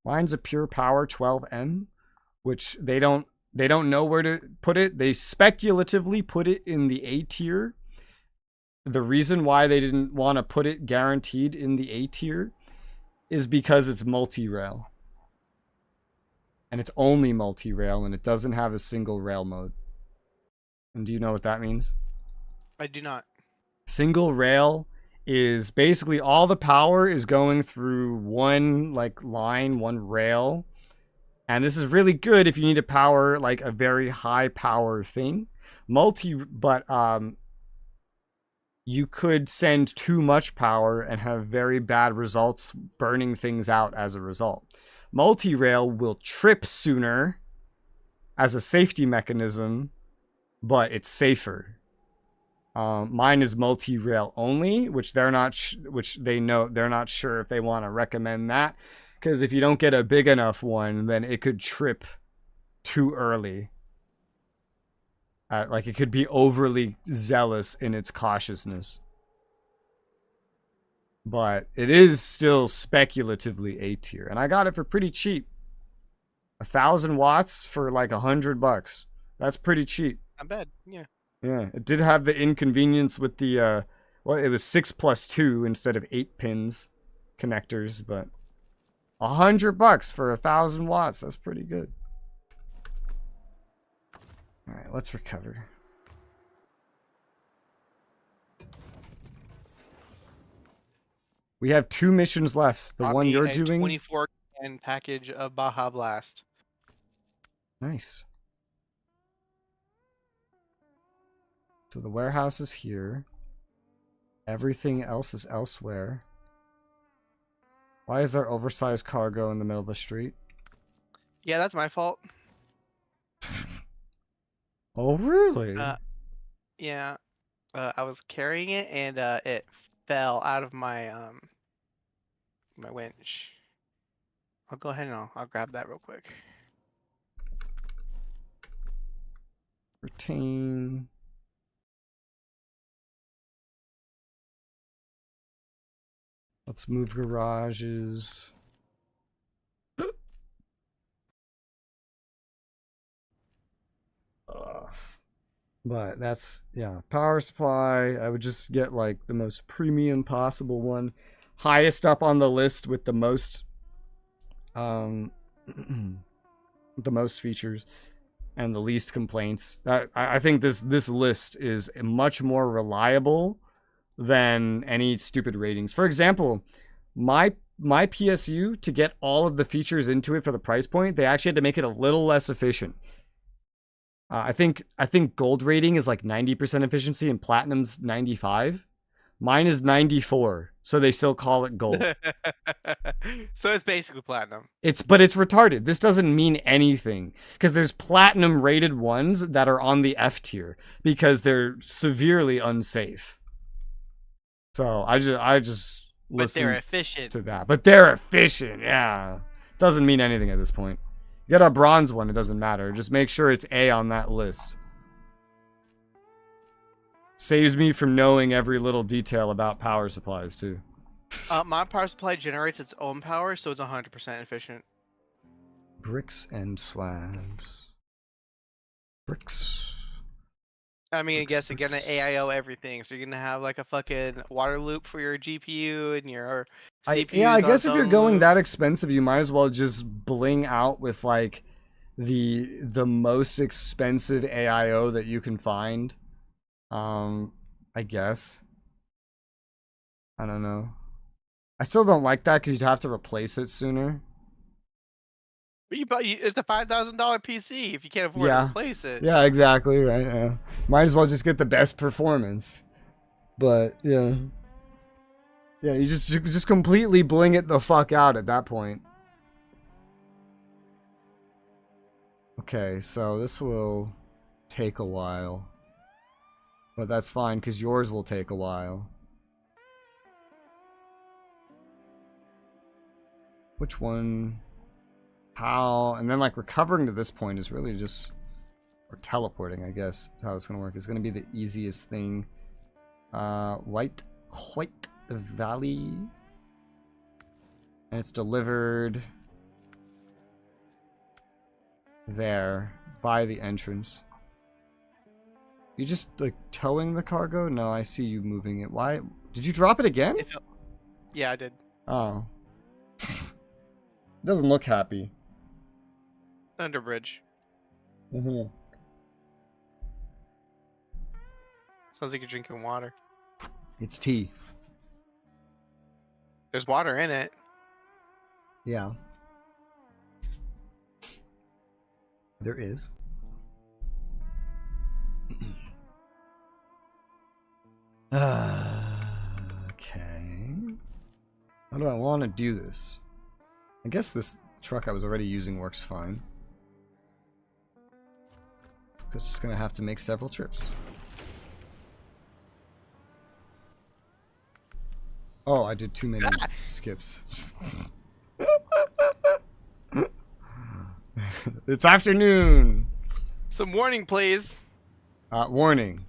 Mine's a pure power 12M, which they don't know where to put it. They speculatively put it in the A tier. The reason why they didn't want to put it guaranteed in the A tier is because it's multi-rail. And it's only multi-rail and it doesn't have a single rail mode. And do you know what that means? I do not. Single rail is basically all the power is going through one line, one rail. And this is really good if you need to power like a very high power thing. You could send too much power and have very bad results burning things out as a result. Multi-rail will trip sooner as a safety mechanism, but it's safer. Mine is multi-rail only, which they're not sure if they want to recommend that, because if you don't get a big enough one, then it could trip too early. It could be overly zealous in its cautiousness. But it is still speculatively A tier, and I got it for pretty cheap. 1,000 watts for like $100. That's pretty cheap. Not bad. Yeah. Yeah, it did have the inconvenience with the it was 6+2 instead of 8 pins connectors, but $100 for 1,000 watts. That's pretty good. All right, let's recover. We have 2 missions left. The one you're doing. 24 can package of Baja Blast. Nice. So the warehouse is here. Everything else is elsewhere. Why is there oversized cargo in the middle of the street? Yeah, that's my fault. Oh, really? Yeah. I was carrying it and it fell out of my my winch. I'll go ahead and I'll grab that real quick. Retain. Let's move garages. But that's, yeah, power supply. I would just get like the most premium possible one. Highest up on the list with the most the most features and the least complaints. I think this list is much more reliable than any stupid ratings. For example, my PSU, to get all of the features into it for the price point, they actually had to make it a little less efficient. I think gold rating is like 90% efficiency and platinum's 95. Mine is 94, so they still call it gold. So it's basically platinum. But it's retarded. This doesn't mean anything because there's platinum rated ones that are on the F tier because they're severely unsafe. So I just listen they're efficient to that. But they're efficient, yeah. Doesn't mean anything at this point. You get a bronze one, it doesn't matter. Just make sure it's A on that list. Saves me from knowing every little detail about power supplies, too. My power supply generates its own power, so it's 100% efficient. Bricks and slabs. Bricks. I mean, I Bricks, guess again, bricks. AIO everything, so you're gonna have like a fucking water loop for your GPU and your CPU. Yeah, I guess if you're going that expensive, you might as well just bling out with like the most expensive AIO that you can find. I guess. I don't know. I still don't like that because you'd have to replace it sooner. It's a $5,000 PC if you can't afford to replace it. Yeah, exactly. Right. Yeah. Might as well just get the best performance. But yeah, you just completely bling it the fuck out at that point. Okay, so this will take a while, but that's fine because yours will take a while. Which one? How? And then like recovering to this point is really just, or teleporting, I guess, how it's gonna work. It's gonna be the easiest thing. White Valley, and it's delivered there by the entrance. You just like towing the cargo? No, I see you moving it. Why? Did you drop it again? Yeah, I did. Oh. Doesn't look happy. Under bridge. Mm-hmm. Sounds like you're drinking water. It's tea. There's water in it. Yeah. There is. Okay. How do I want to do this? I guess this truck I was already using works fine. Just gonna have to make several trips. Oh, I did too many skips. It's afternoon. Some warning, please. Warning.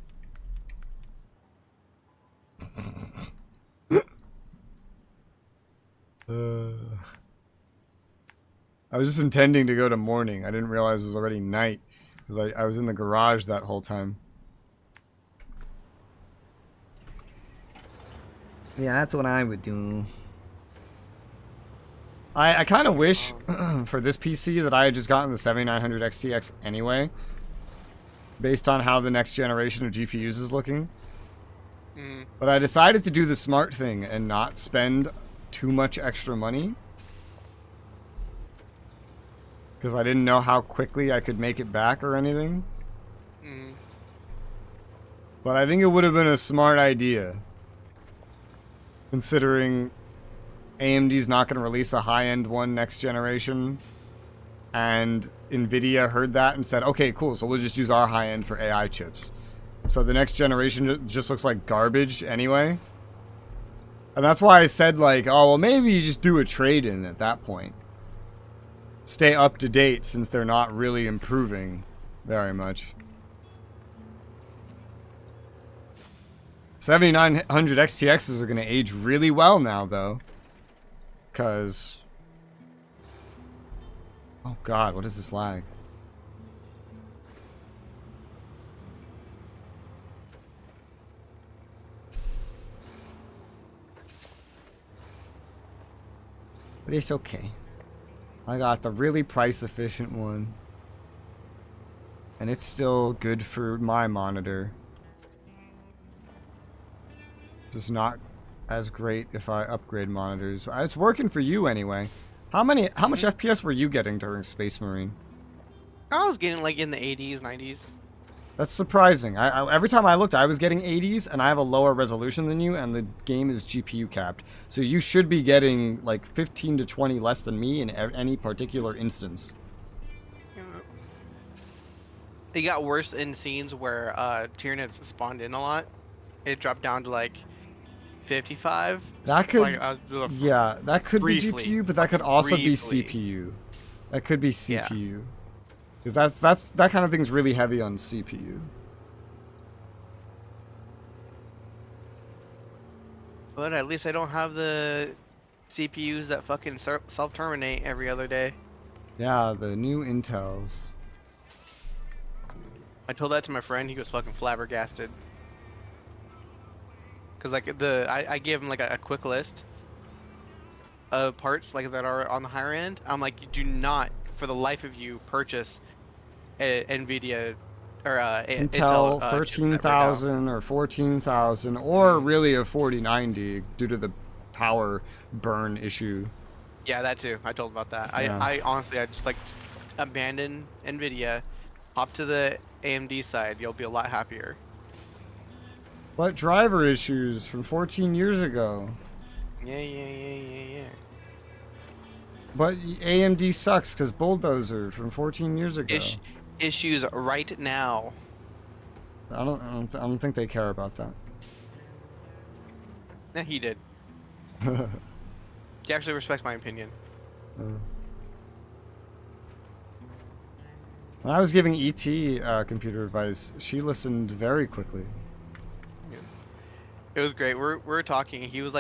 I was just intending to go to morning. I didn't realize it was already night. Because I was in the garage that whole time. Yeah, that's what I would do. I kind of wish for this PC that I had just gotten the 7900 XTX anyway. Based on how the next generation of GPUs is looking. But I decided to do the smart thing and not spend too much extra money. Because I didn't know how quickly I could make it back or anything. But I think it would have been a smart idea. Considering AMD's not going to release a high-end one next generation. And Nvidia heard that and said, okay, cool, so we'll just use our high-end for AI chips. So the next generation just looks like garbage anyway. And that's why I said, like, oh, well, maybe you just do a trade-in at that point. Stay up to date since they're not really improving very much. 7900 XTXs are going to age really well now, though. Because... oh god, what is this lag? But it's okay. I got the really price efficient one. And it's still good for my monitor. Just not as great if I upgrade monitors. It's working for you anyway. How much FPS were you getting during Space Marine? I was getting like in the 80s, 90s. That's surprising. Every time I looked, I was getting 80s, and I have a lower resolution than you, and the game is GPU capped. So you should be getting like 15 to 20 less than me in any particular instance. It got worse in scenes where Tyranids spawned in a lot. It dropped down to like 55. That could, like, yeah, that could briefly, be GPU, but that could also briefly. be CPU. That could be CPU. Because that kind of thing's really heavy on CPU. But at least I don't have the CPUs that fucking self-terminate every other day. Yeah, the new Intels. I told that to my friend. He was fucking flabbergasted. Cause like I gave him like a quick list of parts like that are on the higher end. I'm like, you do not, for the life of you, purchase a NVIDIA or Intel Intel chipset right now. 13,000 or 14,000 or really a 4090 due to the power burn issue. Yeah, that too. I told him about that. Yeah. I honestly, I just like abandon NVIDIA, hop to the AMD side. You'll be a lot happier. What driver issues from 14 years ago? Yeah. But AMD sucks because Bulldozer from 14 years ago. Issues right now. I don't think they care about that. Nah, he did. He actually respects my opinion. When I was giving ET computer advice, she listened very quickly. It was great. We're talking. He was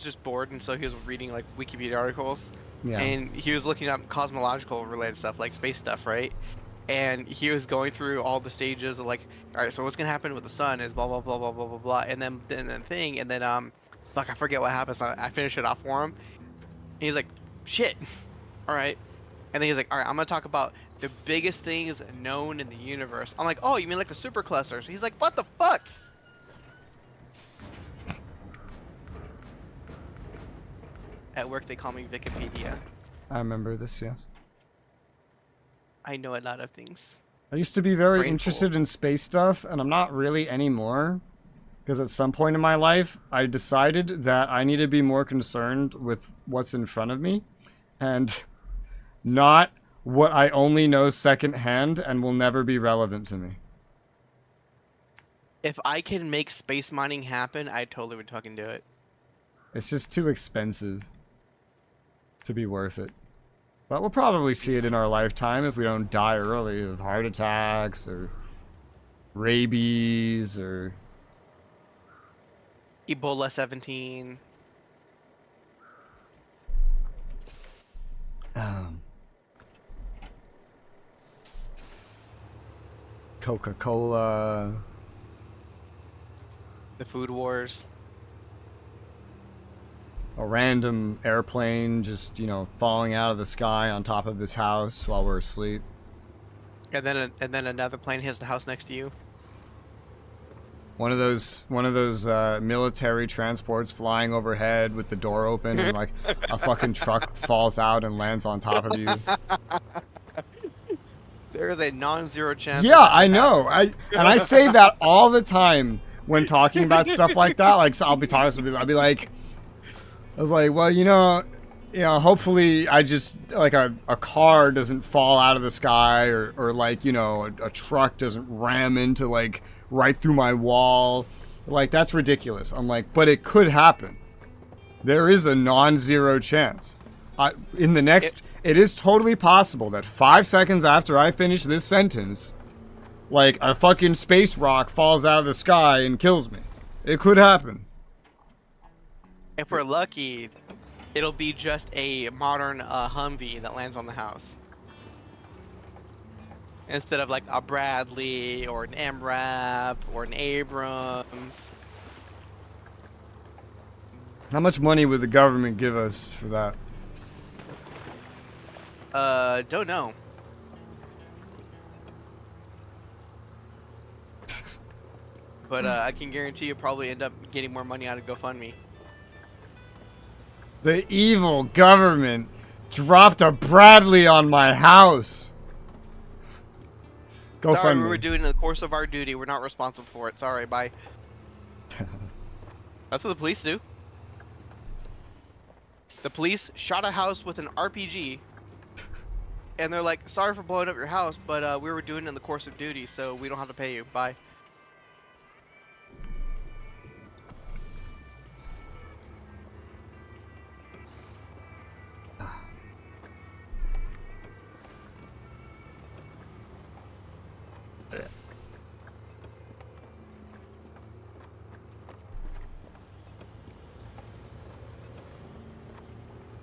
just bored, and so he was reading like Wikipedia articles. Yeah. And he was looking up cosmological related stuff, like space stuff, right? And he was going through all the stages of like, all right, so what's gonna happen with the sun is blah blah blah blah blah blah blah, and then fuck, I forget what happens. I finish it off for him. And he's like, shit. All right. And then he's like, all right, I'm gonna talk about the biggest things known in the universe. I'm like, oh, you mean like the superclusters? He's like, what the fuck? At work, they call me Wikipedia. I remember this, yes. I know a lot of things. I used to be very Brainful. interested in space stuff, and I'm not really anymore. Because at some point in my life, I decided that I need to be more concerned with what's in front of me, and not what I only know secondhand and will never be relevant to me. If I can make space mining happen, I totally would fucking do it. It's just too expensive to be worth it. But we'll probably see it in our lifetime if we don't die early of heart attacks or rabies or Ebola 17. Coca-Cola. The food wars. A random airplane just, falling out of the sky on top of this house while we're asleep. And then another plane hits the house next to you. One of those military transports flying overhead with the door open and like a fucking truck falls out and lands on top of you. There is a non-zero chance. Yeah, I know. I say that all the time when talking about stuff like that. Like, so I'll be talking to people, I'll be like, I was like, well, hopefully I just, like, a car doesn't fall out of the sky or like, a truck doesn't ram into, like, right through my wall. Like, that's ridiculous. I'm like, but it could happen. There is a non-zero chance. It is totally possible that 5 seconds after I finish this sentence, like, a fucking space rock falls out of the sky and kills me. It could happen. If we're lucky, it'll be just a modern Humvee that lands on the house. Instead of like a Bradley or an MRAP or an Abrams. How much money would the government give us for that? Don't know. But I can guarantee you probably end up getting more money out of GoFundMe. The evil government dropped a Bradley on my house. Sorry, we GoFundMe. were doing it in the course of our duty. We're not responsible for it. Sorry, bye. That's what the police do. The police shot a house with an RPG. And they're like, sorry for blowing up your house, but we were doing it in the course of duty, so we don't have to pay you. Bye.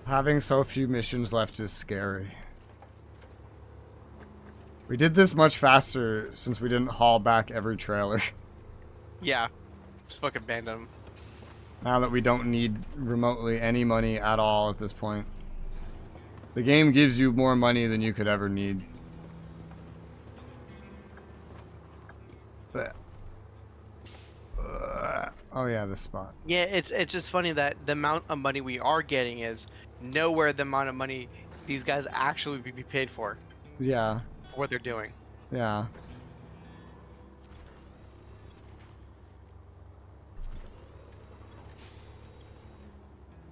Having so few missions left is scary. We did this much faster since we didn't haul back every trailer. Yeah. Just fucking banned them. Now that we don't need remotely any money at all at this point. The game gives you more money than you could ever need. Oh yeah, this spot. Yeah, it's just funny that the amount of money we are getting is nowhere the amount of money these guys actually be paid for Yeah. what they're doing. Yeah.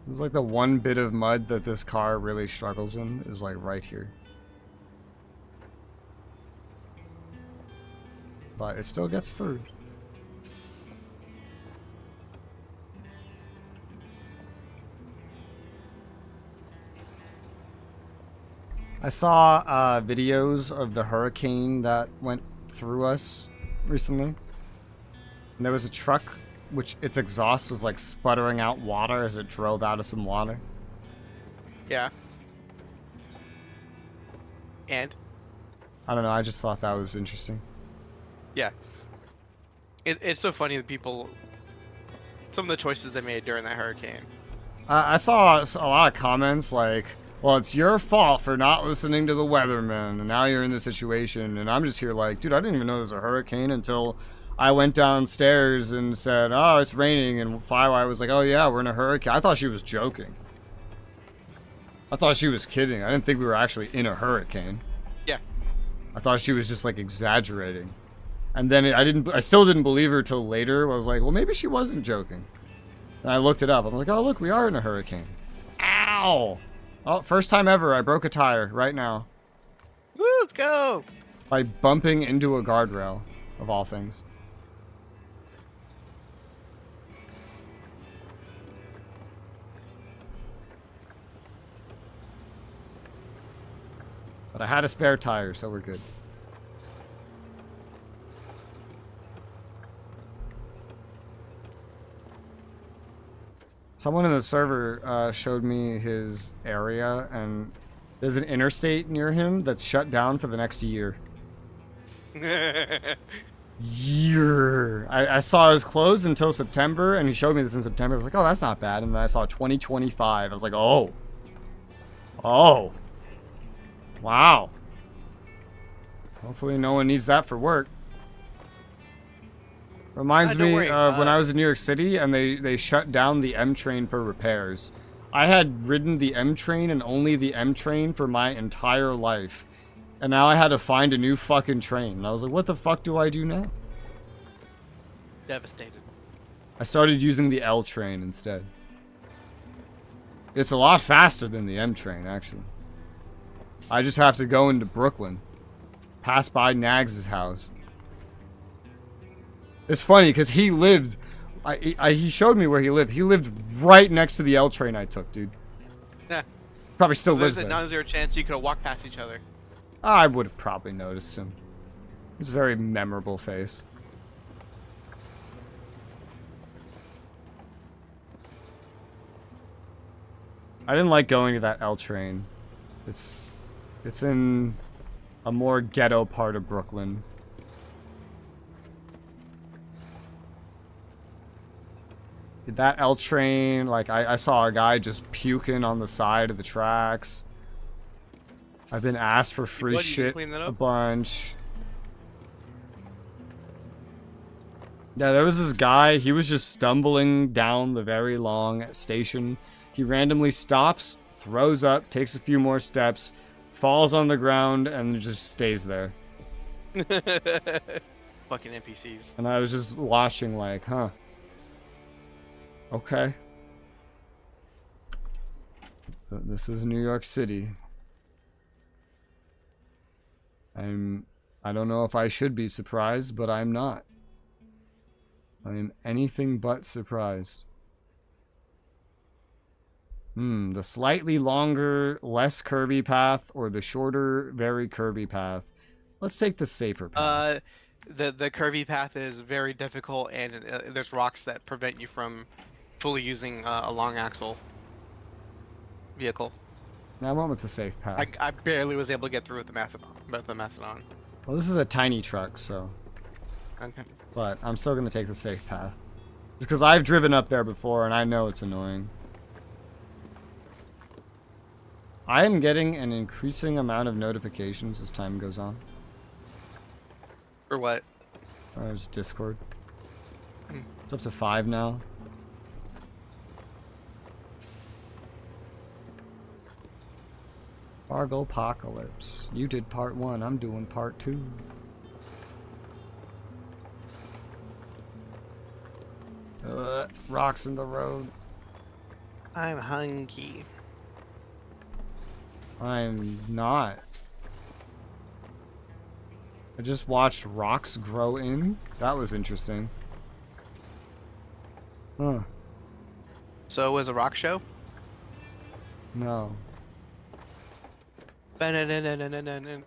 It's like the one bit of mud that this car really struggles in is like right here. But it still gets through. I saw videos of the hurricane that went through us recently. And there was a truck which its exhaust was like sputtering out water as it drove out of some water. Yeah. And? I don't know, I just thought that was interesting. Yeah. It's so funny that people... Some of the choices they made during that hurricane. I saw a lot of comments like, well, it's your fault for not listening to the weatherman, and now you're in this situation. And I'm just here like, dude, I didn't even know there was a hurricane until I went downstairs and said, oh, it's raining. And Firewire was like, oh, yeah, we're in a hurricane. I thought she was joking. I thought she was kidding. I didn't think we were actually in a hurricane. Yeah. I thought she was just like exaggerating. And then I still didn't believe her till later. I was like, well, maybe she wasn't joking. And I looked it up. I'm like, oh, look, we are in a hurricane. Ow! Oh, first time ever, I broke a tire right now. Woo, let's go! By bumping into a guardrail, of all things. But I had a spare tire, so we're good. Someone in the server showed me his area, and there's an interstate near him that's shut down for the next year. Year. I saw it was closed until September, and he showed me this in September. I was like, oh, that's not bad. And then I saw 2025. I was like, oh. Oh. Wow. Hopefully no one needs that for work. Reminds me of when I was in New York City and they shut down the M train for repairs. I had ridden the M train and only the M train for my entire life. And now I had to find a new fucking train. And I was like, what the fuck do I do now? Devastated. I started using the L train instead. It's a lot faster than the M train, actually. I just have to go into Brooklyn. Pass by Nags' house. It's funny because he lived, he showed me where he lived. He lived right next to the L train I took, dude. Yeah. Probably still There's lives there. Now is there a chance you could have walked past each other? I would have probably noticed him. He's a very memorable face. I didn't like going to that L train. It's in a more ghetto part of Brooklyn. That L train, like, I saw a guy just puking on the side of the tracks. I've been asked for free shit a bunch. Yeah, there was this guy, he was just stumbling down the very long station. He randomly stops, throws up, takes a few more steps, falls on the ground, and just stays there. Fucking NPCs. And I was just watching like, huh. Okay. This is New York City. I don't know if I should be surprised, but I'm not. I am anything but surprised. The slightly longer, less curvy path, or the shorter, very curvy path. Let's take the safer path. The curvy path is very difficult, and there's rocks that prevent you from fully using a long axle. vehicle. I went with the safe path. I barely was able to get through with the Macedon. Well, this is a tiny truck, so. Okay. But I'm still gonna take the safe path. Just because I've driven up there before and I know it's annoying. I am getting an increasing amount of notifications as time goes on. For what? It's Discord. It's up to 5 now. Fargo Apocalypse. You did part 1, I'm doing part 2. Rocks in the road. I'm hungry. I'm not. I just watched rocks grow in. That was interesting. Huh. So it was a rock show? No. Ba-na-na-na-na-na-na.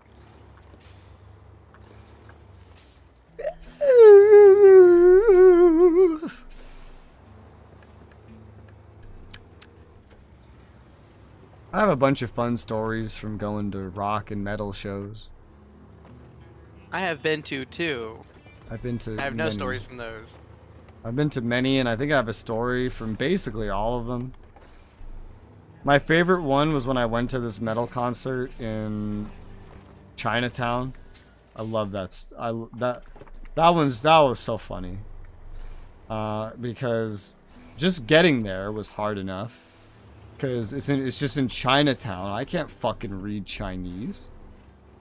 I have a bunch of fun stories from going to rock and metal shows. I have been to two. I've been to I have no many. stories from those. I've been to many, and I think I have a story from basically all of them. My favorite one was when I went to this metal concert in Chinatown. I love that. That was so funny. Because just getting there was hard enough. Because it's just in Chinatown. I can't fucking read Chinese.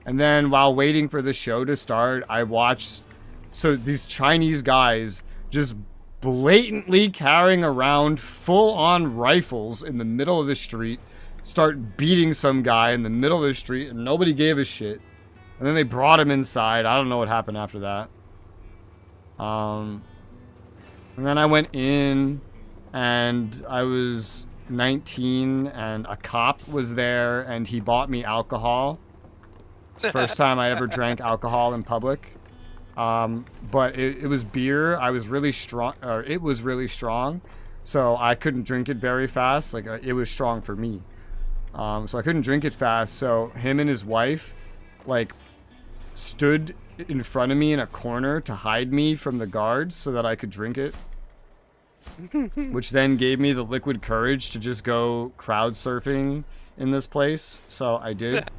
And then while waiting for the show to start, I watched these Chinese guys just blatantly carrying around full-on rifles in the middle of the street, start beating some guy in the middle of the street, and nobody gave a shit. And then they brought him inside. I don't know what happened after that. And then I went in, and I was 19, and a cop was there, and he bought me alcohol. It's the first time I ever drank alcohol in public. But it was beer. I was really strong, or it was really strong, so I couldn't drink it very fast. Like, it was strong for me. So I couldn't drink it fast, so him and his wife, like, stood in front of me in a corner to hide me from the guards so that I could drink it. Which then gave me the liquid courage to just go crowd surfing in this place, so I did.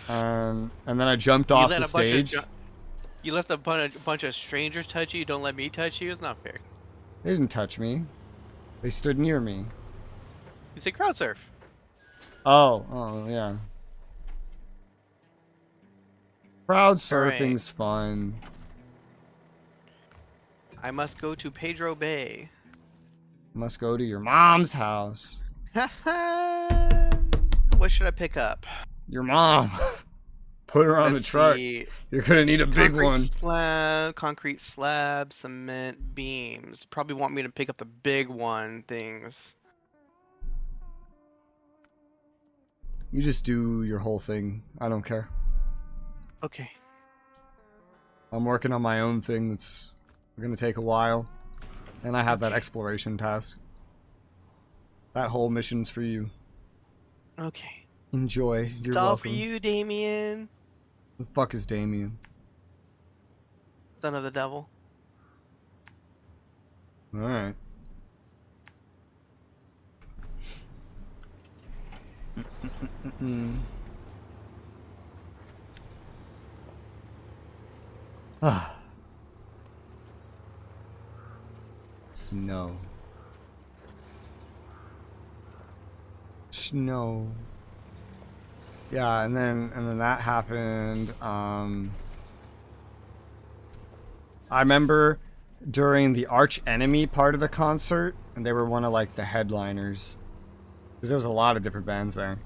And then I jumped off the stage. You let a bunch of strangers touch you. Don't let me touch you. It's not fair. They didn't touch me. They stood near me. You say crowd surf. Oh, yeah. Crowd surfing's fun. I must go to Pedro Bay. Must go to your mom's house. What should I pick up? Your mom. Put her on the truck. You're gonna need a big one. Concrete slab, cement, beams. Probably want me to pick up the big one things. You just do your whole thing. I don't care. Okay. I'm working on my own thing that's gonna take a while. And I have that exploration task. That whole mission's for you. Okay. Enjoy. You're it's all welcome. for you, Damien. The fuck is Damien? Son of the devil. Alright. Snow. Snow. Yeah, and then that happened. I remember during the Arch Enemy part of the concert, and they were one of like the headliners. Because there was a lot of different bands there.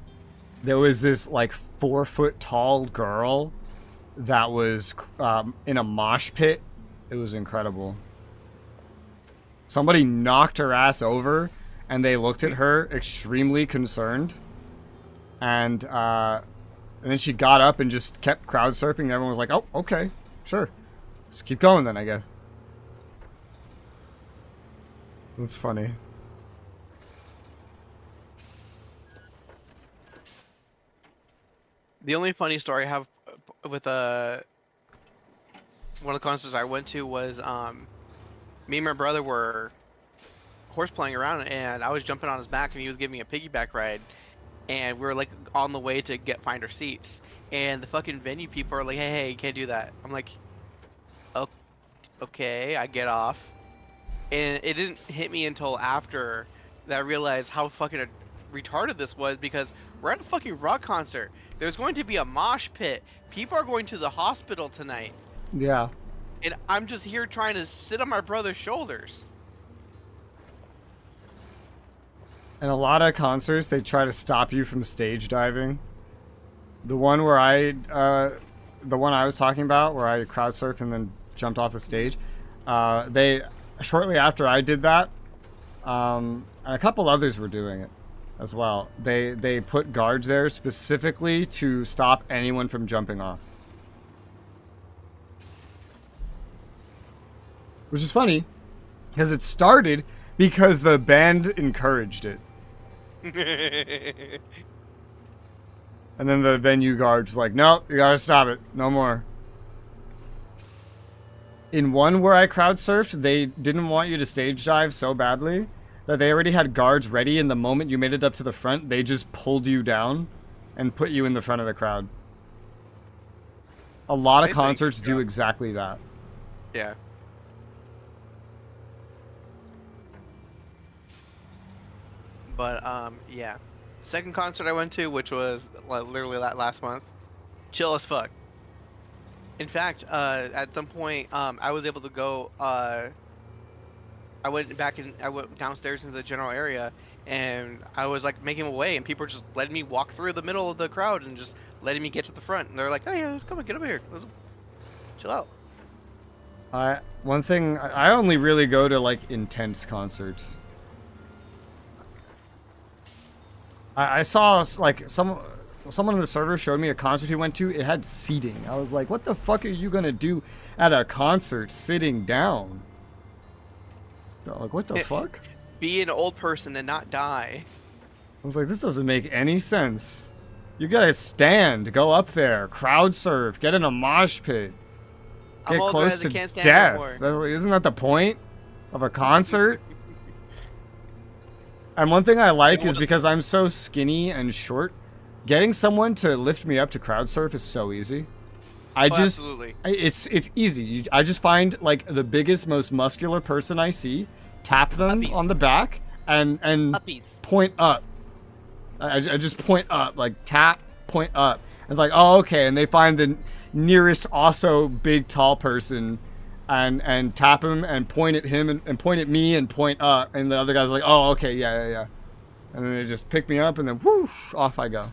There was this like 4-foot tall girl that was in a mosh pit. It was incredible. Somebody knocked her ass over, and they looked at her extremely concerned. And then she got up and just kept crowd surfing, and everyone was like, oh, okay, sure. Just keep going then, I guess. That's funny. The only funny story I have with one of the concerts I went to was me and my brother were horseplaying around, and I was jumping on his back, and he was giving me a piggyback ride, and we were like on the way to find our seats, and the fucking venue people are like, hey, you can't do that. I'm like, okay, I get off, and it didn't hit me until after that I realized how fucking retarded this was, because we're at a fucking rock concert. There's going to be a mosh pit. People are going to the hospital tonight. Yeah. And I'm just here trying to sit on my brother's shoulders. In a lot of concerts, they try to stop you from stage diving. The one the one I was talking about, where I crowd surfed and then jumped off the stage, they shortly after I did that, and a couple others were doing it as well. They put guards there specifically to stop anyone from jumping off. Which is funny, because it started because the band encouraged it. And then the venue guard's like, nope, you gotta stop it. No more. In one where I crowd surfed, they didn't want you to stage dive so badly that they already had guards ready, and the moment you made it up to the front, they just pulled you down and put you in the front of the crowd. A lot of concerts do exactly that. Yeah. But yeah, second concert I went to, which was literally that last month, chill as fuck. In fact, at some point, I was able to go. I went downstairs into the general area, and I was like making my way, and people were just letting me walk through the middle of the crowd and just letting me get to the front. And they're like, "Oh yeah, come on, get over here, let's chill out." One thing, I only really go to like intense concerts. I saw like someone in the server showed me a concert he went to. It had seating. I was like, what the fuck are you gonna do at a concert sitting down? Like, what the fuck? Be an old person and not die. I was like, this doesn't make any sense. You gotta stand, go up there, crowd surf, get in a mosh pit, get close to death. Isn't that the point of a concert? And one thing I like is because I'm so skinny and short, getting someone to lift me up to crowd surf is so easy. Absolutely. It's easy. I just find like the biggest, most muscular person I see, tap them on the back and point up. I just point up, like tap, point up, and like, oh okay, and they find the nearest also big tall person. And tap him and point at him and point at me and point up, and the other guy's like, oh okay, yeah, and then they just pick me up and then whoosh, off I go.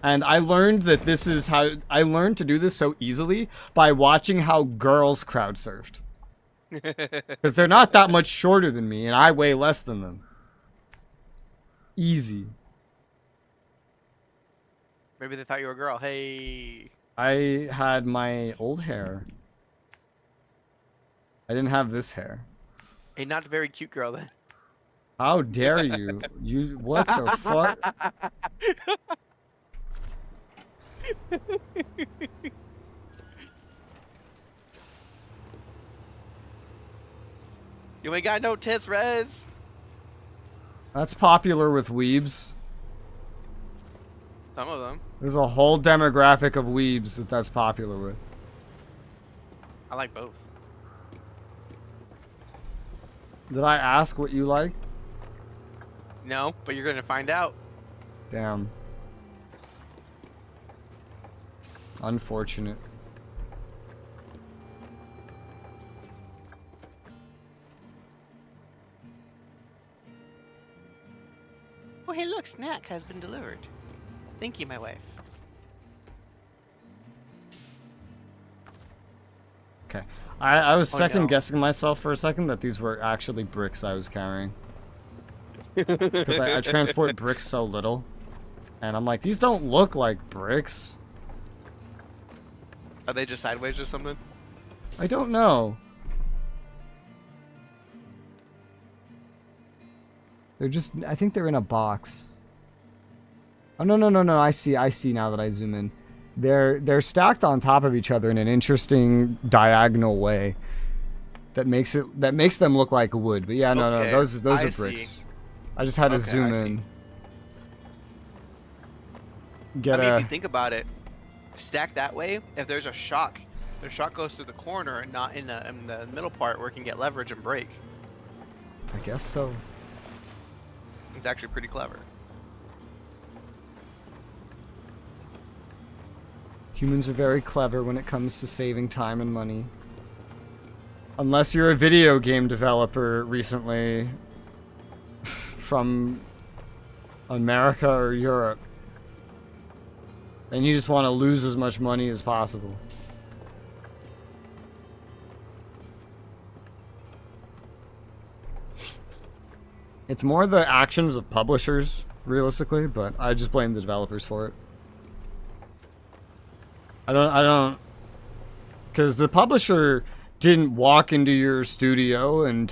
And I learned that this is how I learned to do this so easily by watching how girls crowd surfed, because they're not that much shorter than me and I weigh less than them. Easy. Maybe they thought you were a girl. Hey. I had my old hair. I didn't have this hair. A not very cute girl then. How dare you? You, what the fuck? You ain't got no tits, Rez. That's popular with weebs. Some of them. There's a whole demographic of weebs that's popular with. I like both. Did I ask what you like? No, but you're gonna find out. Damn. Unfortunate. Oh, hey, look, snack has been delivered. Thank you, my wife. Okay. I was second guessing myself for a second that these were actually bricks I was carrying. Because I transport bricks so little. And I'm like, these don't look like bricks. Are they just sideways or something? I don't know. They're just, I think they're in a box. Oh, no. I see now that I zoom in. They're stacked on top of each other in an interesting diagonal way that makes them look like wood. But yeah, no, Okay, those I are see. bricks. I just had to Okay, zoom I see. in. I mean, if you think about it, stacked that way, if there's a shock, the shock goes through the corner and not in the middle part where it can get leverage and break. I guess so. It's actually pretty clever. Humans are very clever when it comes to saving time and money. Unless you're a video game developer recently from America or Europe. And you just want to lose as much money as possible. It's more the actions of publishers, realistically, but I just blame the developers for it. I don't, because the publisher didn't walk into your studio and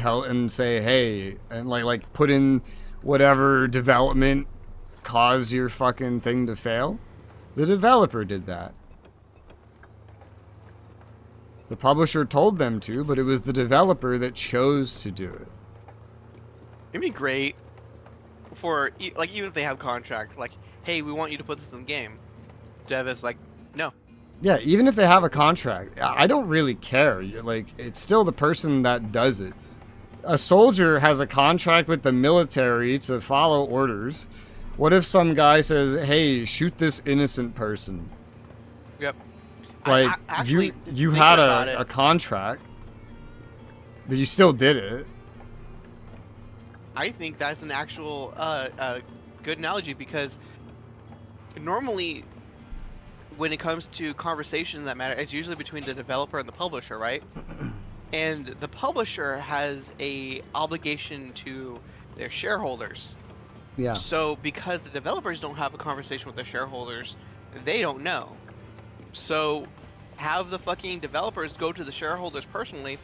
say, hey, and like put in whatever development caused your fucking thing to fail. The developer did that. The publisher told them to, but it was the developer that chose to do it. It'd be great for like even if they have contract, like, hey, we want you to put this in the game. Dev is like, no. Yeah, even if they have a contract, I don't really care. Like, it's still the person that does it. A soldier has a contract with the military to follow orders. What if some guy says, hey, shoot this innocent person? Yep. Like, I actually you thinking had about a it, contract, but you still did it. I think that's an actual good analogy because normally when it comes to conversations that matter, it's usually between the developer and the publisher, right? And the publisher has a obligation to their shareholders. Yeah. So because the developers don't have a conversation with their shareholders, they don't know. So have the fucking developers go to the shareholders personally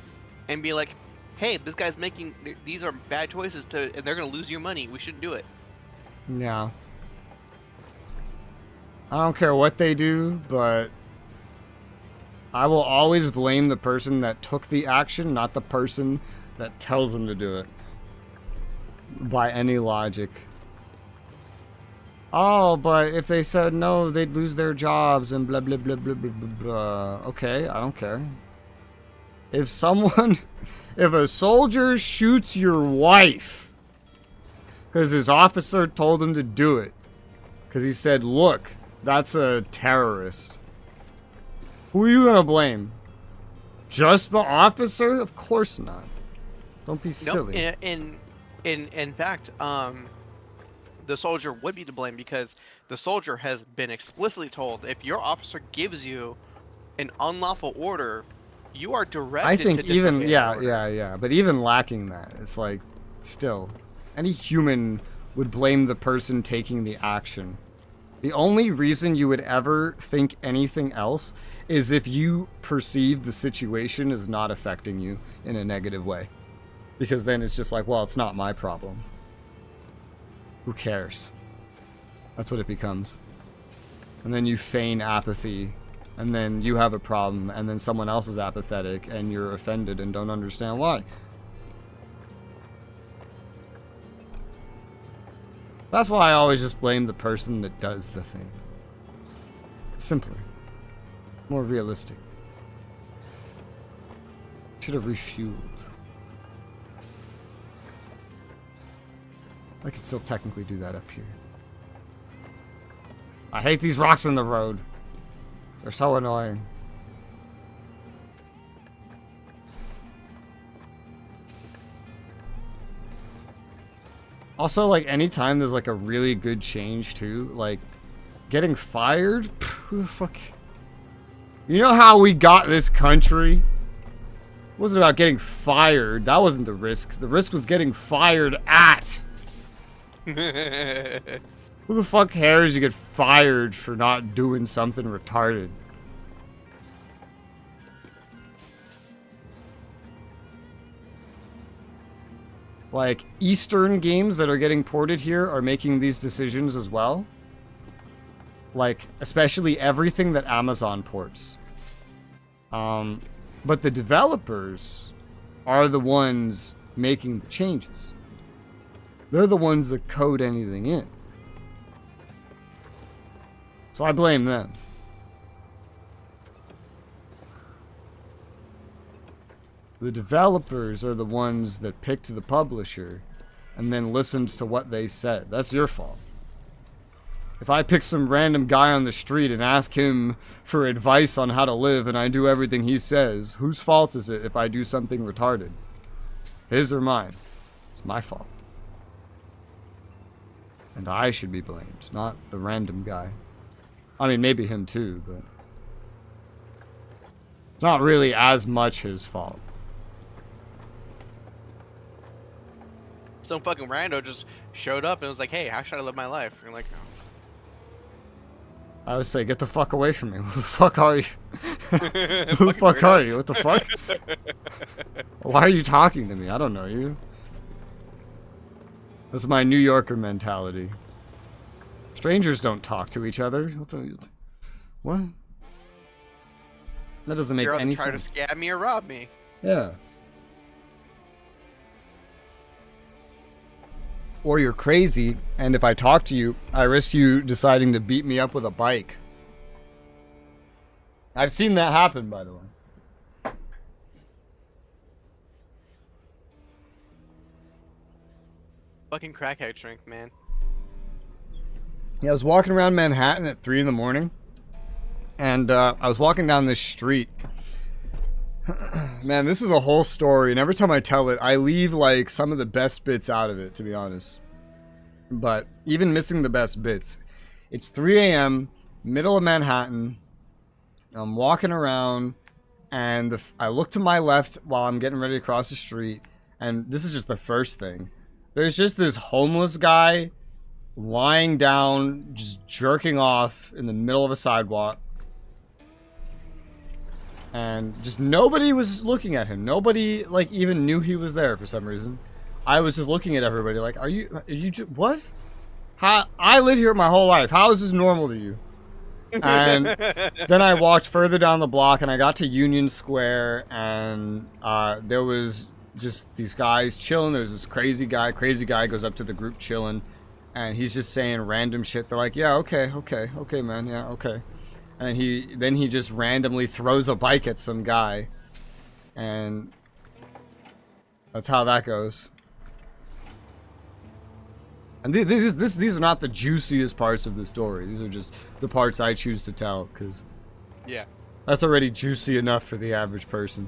and be like, hey, this guy's making, these are bad choices and they're going to lose your money. We shouldn't do it. Yeah. I don't care what they do, but I will always blame the person that took the action, not the person that tells them to do it. By any logic. Oh, but if they said no, they'd lose their jobs and blah, blah, blah, blah, blah, blah, blah. Okay, I don't care. If a soldier shoots your wife because his officer told him to do it, because he said, look, that's a terrorist. Who are you gonna blame? Just the officer? Of course not. Don't be silly. Nope. In fact, the soldier would be to blame because the soldier has been explicitly told if your officer gives you an unlawful order, you are directed I think to even disobey the order. yeah. But even lacking that, it's like still any human would blame the person taking the action. The only reason you would ever think anything else is if you perceive the situation as not affecting you in a negative way. Because then it's just like, well, it's not my problem. Who cares? That's what it becomes. And then you feign apathy, and then you have a problem, and then someone else is apathetic, and you're offended and don't understand why. That's why I always just blame the person that does the thing. Simpler. More realistic. Should have refueled. I could still technically do that up here. I hate these rocks in the road. They're so annoying. Also, like, anytime there's, like, a really good change, too, like, getting fired? Pff, who the fuck? You know how we got this country? It wasn't about getting fired. That wasn't the risk. The risk was getting fired at. Who the fuck cares you get fired for not doing something retarded? Like, Eastern games that are getting ported here are making these decisions as well. Like, especially everything that Amazon ports. But the developers are the ones making the changes. They're the ones that code anything in. So I blame them. The developers are the ones that picked the publisher and then listened to what they said. That's your fault. If I pick some random guy on the street and ask him for advice on how to live and I do everything he says, whose fault is it if I do something retarded? His or mine? It's my fault. And I should be blamed, not the random guy. I mean, maybe him too, but it's not really as much his fault. Some fucking rando just showed up and was like, hey, how should I live my life? And you're like, oh. I would say, get the fuck away from me. Who the fuck are you? Who the fuck are you? What the fuck? Why are you talking to me? I don't know you. That's my New Yorker mentality. Strangers don't talk to each other. What? That doesn't make any sense. Try to scam me or rob me. Yeah. Or you're crazy, and if I talk to you, I risk you deciding to beat me up with a bike. I've seen that happen, by the way. Fucking crackhead drink, man. Yeah, I was walking around Manhattan at 3 in the morning, and I was walking down this street. Man, this is a whole story, and every time I tell it, I leave, like, some of the best bits out of it, to be honest. But even missing the best bits, it's 3 a.m., middle of Manhattan. I'm walking around, and I look to my left while I'm getting ready to cross the street, and this is just the first thing. There's just this homeless guy lying down, just jerking off in the middle of a sidewalk. And just nobody was looking at him. Nobody, like, even knew he was there for some reason. I was just looking at everybody like, are you what? How, I live here my whole life. How is this normal to you? And then I walked further down the block and I got to Union Square, and there was just these guys chilling. There was this crazy guy goes up to the group chilling, and he's just saying random shit. They're like, yeah, okay, man, yeah, okay. And then he just randomly throws a bike at some guy, and that's how that goes. And these are not the juiciest parts of the story. These are just the parts I choose to tell, because yeah, that's already juicy enough for the average person.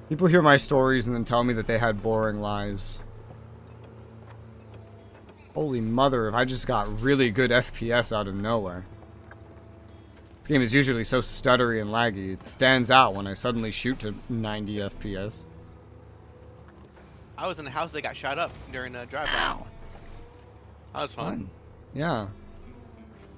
People hear my stories and then tell me that they had boring lives. Holy mother, if I just got really good FPS out of nowhere. This game is usually so stuttery and laggy. It stands out when I suddenly shoot to 90 FPS. I was in a house that got shot up during a drive-by. Ow. That was fun. Yeah.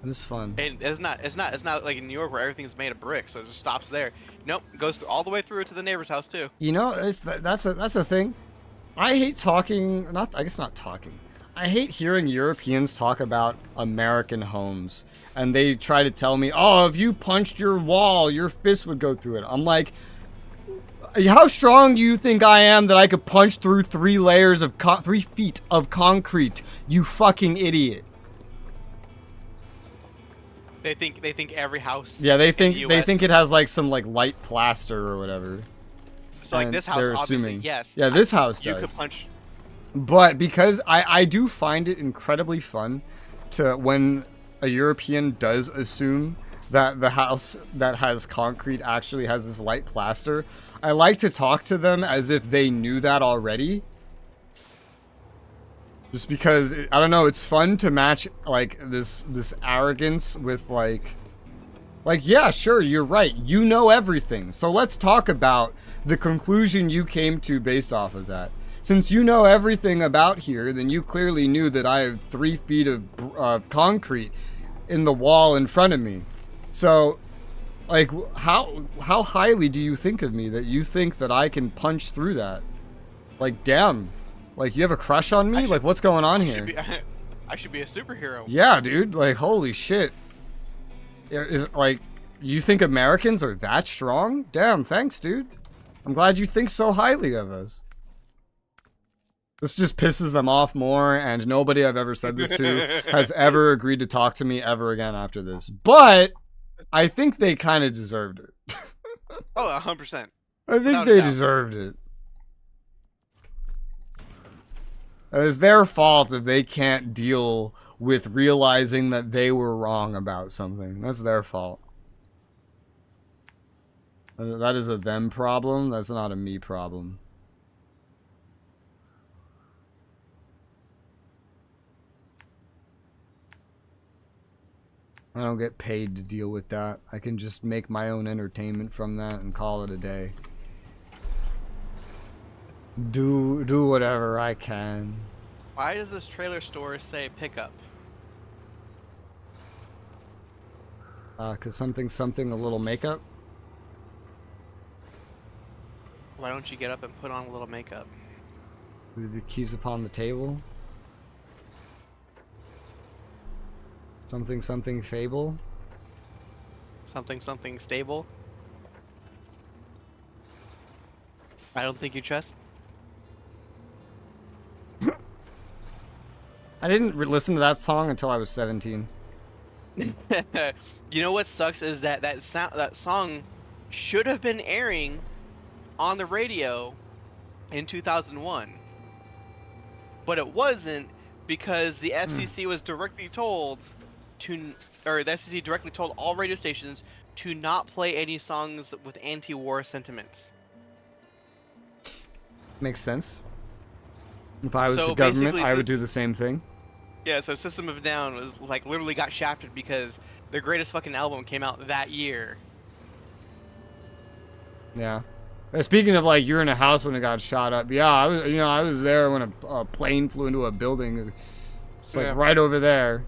It is fun. And it's not like in New York where everything's made of brick, so it just stops there. Nope, goes all the way through to the neighbor's house too. You know, that's a thing. I hate talking, I guess not talking. I hate hearing Europeans talk about American homes, and they try to tell me, oh, if you punched your wall, your fist would go through it. I'm like, how strong do you think I am that I could punch through 3 feet of concrete, you fucking idiot? They think every house. Yeah, they think it has like some like light plaster or whatever. So like this house, obviously, yes. Yeah, this house does. You could punch. But because I do find it incredibly fun to when a European does assume that the house that has concrete actually has this light plaster, I like to talk to them as if they knew that already. Just because, I don't know, it's fun to match like this arrogance with like yeah, sure, you're right. You know everything. So let's talk about the conclusion you came to based off of that. Since you know everything about here, then you clearly knew that I have 3 feet of concrete in the wall in front of me. So, like, how highly do you think of me that you think that I can punch through that? Like, damn. Like, you have a crush on me? Like, what's going on here? I should be a superhero. Yeah, dude. Like, holy shit. Like, you think Americans are that strong? Damn, thanks, dude. I'm glad you think so highly of us. This just pisses them off more, and nobody I've ever said this to has ever agreed to talk to me ever again after this. But I think they kind of deserved it. Oh, 100%. I think they deserved it. It's their fault if they can't deal with realizing that they were wrong about something. That's their fault. That is a them problem. That's not a me problem. I don't get paid to deal with that. I can just make my own entertainment from that and call it a day. Do whatever I can. Why does this trailer store say pickup? 'Cause something a little makeup. Why don't you get up and put on a little makeup? The keys upon the table. Something fable. Something stable. I don't think you trust. I didn't listen to that song until I was 17. You know what sucks is that song should have been airing on the radio in 2001, but it wasn't because the FCC was directly told to, or the FCC directly told all radio stations to not play any songs with anti-war sentiments. Makes sense. If I was the government, I would do the same thing. Yeah, so System of a Down was like literally got shafted because their greatest fucking album came out that year. Yeah. Speaking of like you're in a house when it got shot up, yeah, I was there when a plane flew into a building. It's like right over there.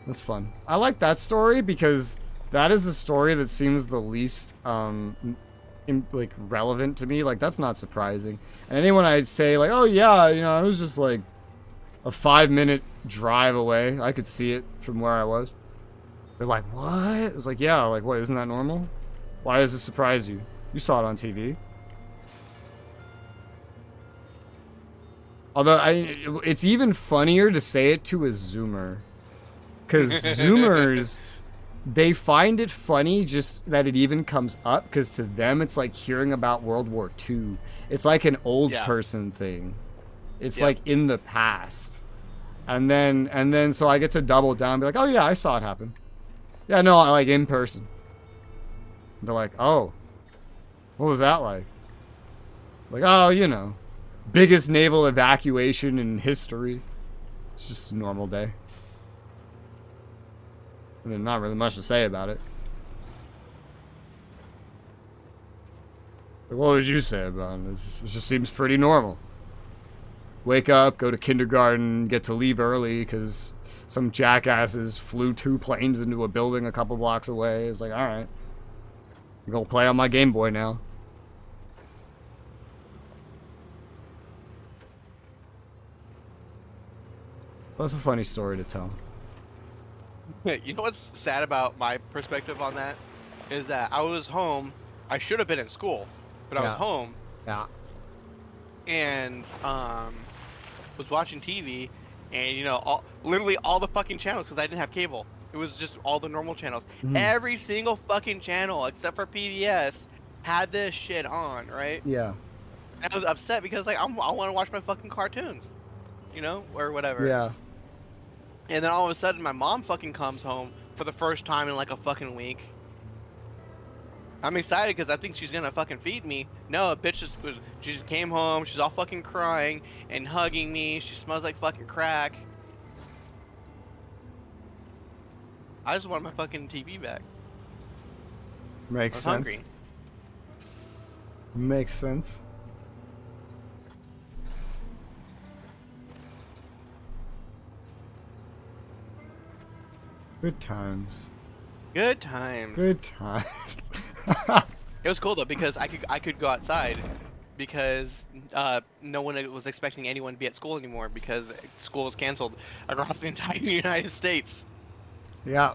That's fun. I like that story because that is the story that seems the least like relevant to me. Like that's not surprising. And anyone I'd say like, oh yeah, I was just like a 5-minute drive away. I could see it from where I was. They're like, what? It was like, yeah, like what? Isn't that normal? Why does this surprise you? You saw it on TV. Although it's even funnier to say it to a Zoomer. Because Zoomers, they find it funny just that it even comes up. Because to them, it's like hearing about World War II. It's like an old person thing. It's like in the past. And then so I get to double down and be like, oh yeah, I saw it happen. Yeah, no, I like in person. They're like, oh. What was that like? Like, oh, biggest naval evacuation in history. It's just a normal day. I mean, not really much to say about it. Like, what would you say about it? It just seems pretty normal. Wake up, go to kindergarten, get to leave early because some jackasses flew 2 planes into a building a couple blocks away. It's like, alright. I'm gonna play on my Game Boy now. That's a funny story to tell. You know what's sad about my perspective on that? Is that I was home. I should have been in school, but I was home. Yeah. And was watching TV, and literally all the fucking channels because I didn't have cable. It was just all the normal channels. Every single fucking channel except for PBS had this shit on, right? Yeah. And I was upset because like I want to watch my fucking cartoons, or whatever. Yeah. And then all of a sudden, my mom fucking comes home for the first time in like a fucking week. I'm excited because I think she's gonna fucking feed me. No, a bitch she just came home. She's all fucking crying and hugging me. She smells like fucking crack. I just want my fucking TV back. Makes sense. Hungry. Makes sense. Good times. Good times. Good times. It was cool though because I could go outside because no one was expecting anyone to be at school anymore because school was canceled across the entire United States. Yeah.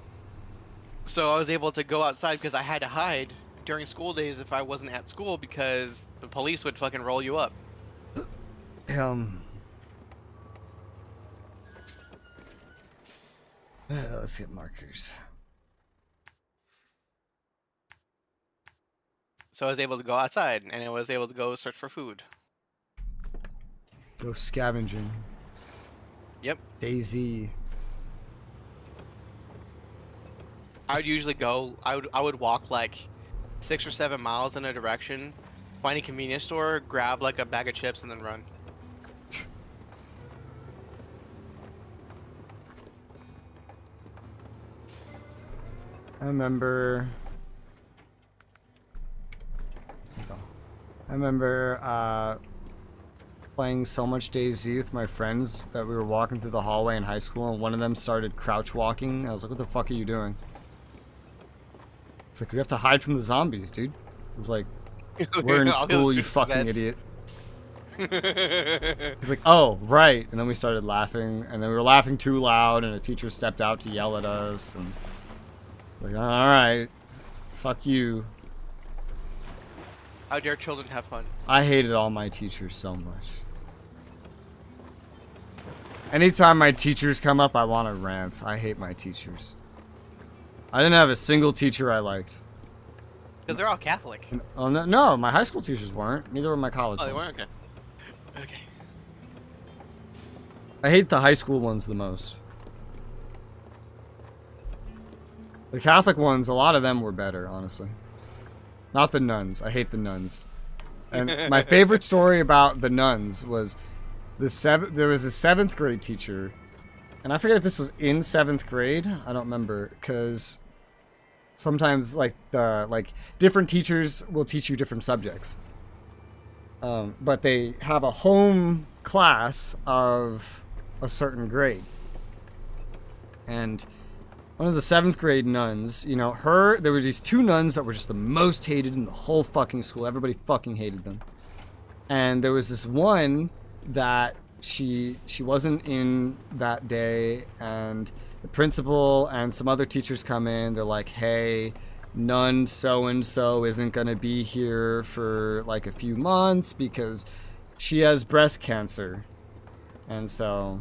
So I was able to go outside because I had to hide during school days if I wasn't at school because the police would fucking roll you up. Let's get markers. So I was able to go outside and I was able to go search for food. Go scavenging. Yep. Daisy. I would usually go. I would walk like 6 or 7 miles in a direction, find a convenience store, grab like a bag of chips, and then run. I remember playing so much DayZ with my friends that we were walking through the hallway in high school, and one of them started crouch walking. I was like, what the fuck are you doing? It's like, we have to hide from the zombies, dude. It was like, we're in school, you fucking idiot. He's like, oh, right. And then we started laughing, and then we were laughing too loud, and a teacher stepped out to yell at us, and like, alright, fuck you. How dare children have fun? I hated all my teachers so much. Anytime my teachers come up, I want to rant. I hate my teachers. I didn't have a single teacher I liked. Because they're all Catholic. Oh, no, my high school teachers weren't. Neither were my college ones. Oh, they weren't? Okay. Okay. I hate the high school ones the most. The Catholic ones, a lot of them were better, honestly. Not the nuns. I hate the nuns. And my favorite story about the nuns was there was a 7th grade teacher, and I forget if this was in 7th grade. I don't remember, because sometimes different teachers will teach you different subjects. But they have a home class of a certain grade. And one of the 7th grade nuns, you know, there were these 2 nuns that were just the most hated in the whole fucking school. Everybody fucking hated them. And there was this one that she wasn't in that day, and the principal and some other teachers come in. They're like, hey, nun so-and-so isn't going to be here for like a few months because she has breast cancer. And so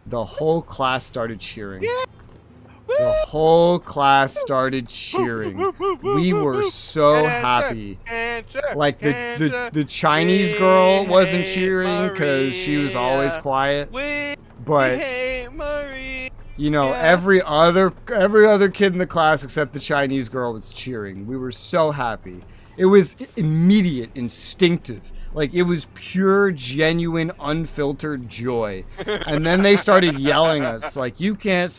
the whole class started cheering. Yeah. The whole class started cheering. We were so happy. Like the Chinese girl wasn't cheering because she was always quiet. But you know, every other kid in the class except the Chinese girl was cheering. We were so happy. It was immediate, instinctive. Like, it was pure, genuine, unfiltered joy. And then they started yelling at us, like, you can't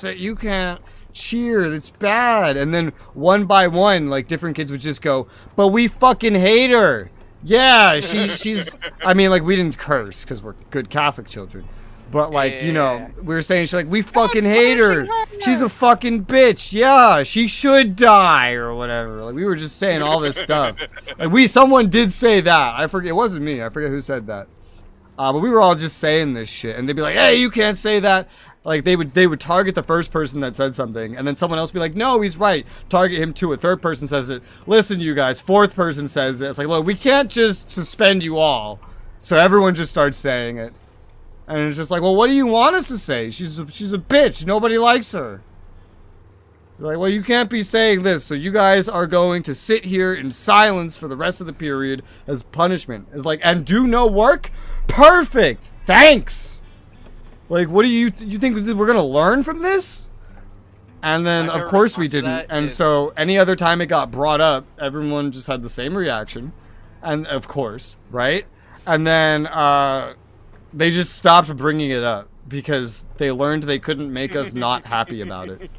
cheer, that's bad. And then one by one, like, different kids would just go, but we fucking hate her. Yeah, she's, I mean, like, we didn't curse because we're good Catholic children. But, like, you know, we were saying, she's like, we fucking hate her. She's a fucking bitch. Yeah, she should die or whatever. Like, we were just saying all this stuff. Like, someone did say that. I forget, it wasn't me. I forget who said that. But we were all just saying this shit. And they'd be like, hey, you can't say that. Like, they would target the first person that said something. And then someone else would be like, no, he's right. Target him too. A third person says it. Listen, you guys. 4th person says it. It's like, look, we can't just suspend you all. So everyone just starts saying it. And it's just like, well, what do you want us to say? She's a bitch. Nobody likes her. They're like, well, you can't be saying this. So you guys are going to sit here in silence for the rest of the period as punishment. It's like, and do no work? Perfect. Thanks. Like, what do you think we're going to learn from this? And then, of course, we didn't. And so any other time it got brought up, everyone just had the same reaction. And, of course, right? And then, they just stopped bringing it up because they learned they couldn't make us not happy about it.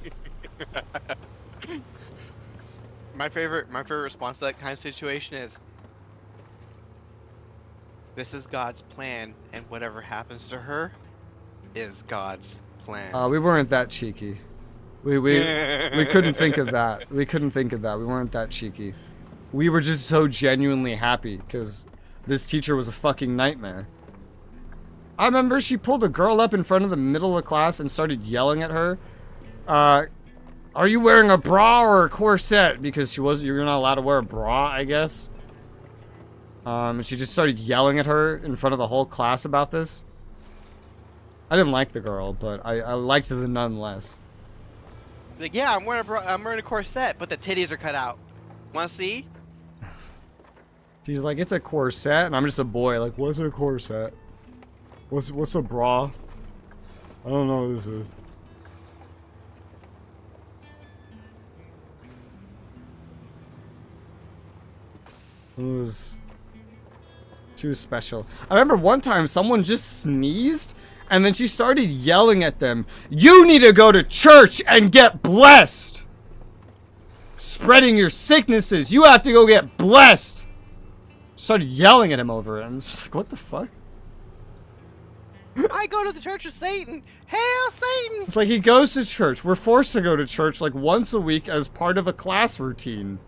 My favorite response to that kind of situation is, this is God's plan, and whatever happens to her is God's plan. We weren't that cheeky. We couldn't think of that. We couldn't think of that. We weren't that cheeky. We were just so genuinely happy because this teacher was a fucking nightmare. I remember she pulled a girl up in front of the middle of class and started yelling at her. Are you wearing a bra or a corset? Because you're not allowed to wear a bra, I guess. And she just started yelling at her in front of the whole class about this. I didn't like the girl, but I liked the nonetheless. Like, yeah, I'm wearing a corset, but the titties are cut out. Wanna see? She's like, it's a corset, and I'm just a boy. Like, what's a corset? What's a bra? I don't know what this is. She was special. I remember one time someone just sneezed, and then she started yelling at them. You need to go to church and get blessed. Spreading your sicknesses. You have to go get blessed. Started yelling at him over it. I'm just like, what the fuck? I go to the Church of Satan. Hail Satan! It's like he goes to church. We're forced to go to church like once a week as part of a class routine.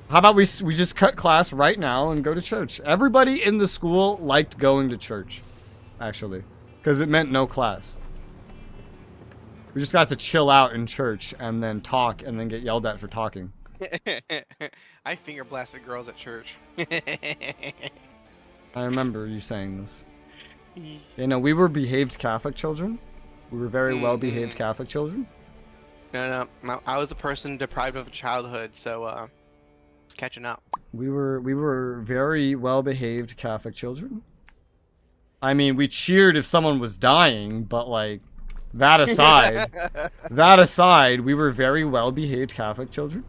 How about we just cut class right now and go to church? Everybody in the school liked going to church, actually, because it meant no class. We just got to chill out in church and then talk and then get yelled at for talking. I finger blasted girls at church. I remember you saying this. You know, we were behaved Catholic children. We were very well-behaved Catholic children. No, I was a person deprived of a childhood, so it's catching up. We were very well-behaved Catholic children. I mean, we cheered if someone was dying, but like that aside, we were very well-behaved Catholic children.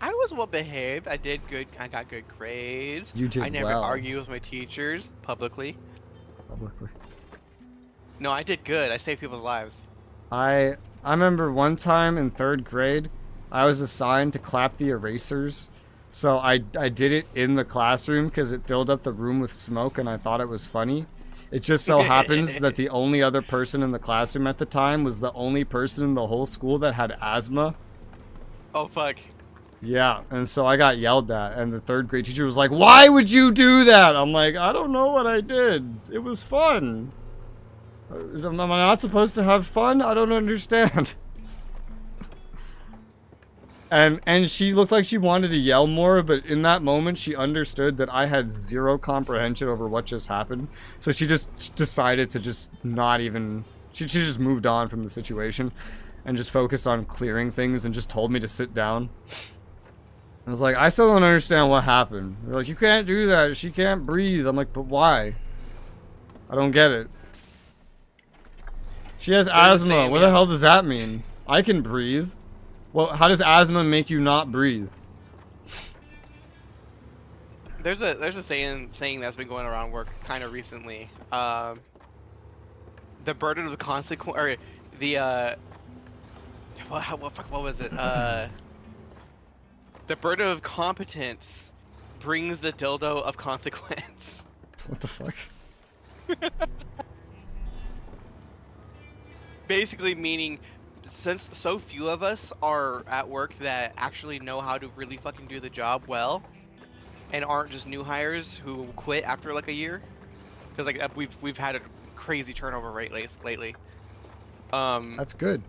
I was well behaved. I did good. I got good grades. You did I never well. argued with my teachers publicly. Publicly. No, I did good. I saved people's lives. I remember one time in 3rd grade, I was assigned to clap the erasers. So I did it in the classroom because it filled up the room with smoke and I thought it was funny. It just so happens that the only other person in the classroom at the time was the only person in the whole school that had asthma. Oh, fuck. Yeah, and so I got yelled at, and the 3rd grade teacher was like, why would you do that? I'm like, I don't know what I did. It was fun. Am I not supposed to have fun? I don't understand. And she looked like she wanted to yell more, but in that moment, she understood that I had zero comprehension over what just happened. So she just decided to just not even... She just moved on from the situation and just focused on clearing things and just told me to sit down. I was like, I still don't understand what happened. They're like, you can't do that. She can't breathe. I'm like, but why? I don't get it. She has asthma. What the hell does that mean? I can breathe. Well, how does asthma make you not breathe? There's a saying that's been going around work kind of recently. The burden of the consequence, or the what was it? The burden of competence brings the dildo of consequence. What the fuck? Basically meaning, since so few of us are at work that actually know how to really fucking do the job well, and aren't just new hires who quit after like a year, because like we've had a crazy turnover rate lately. That's good.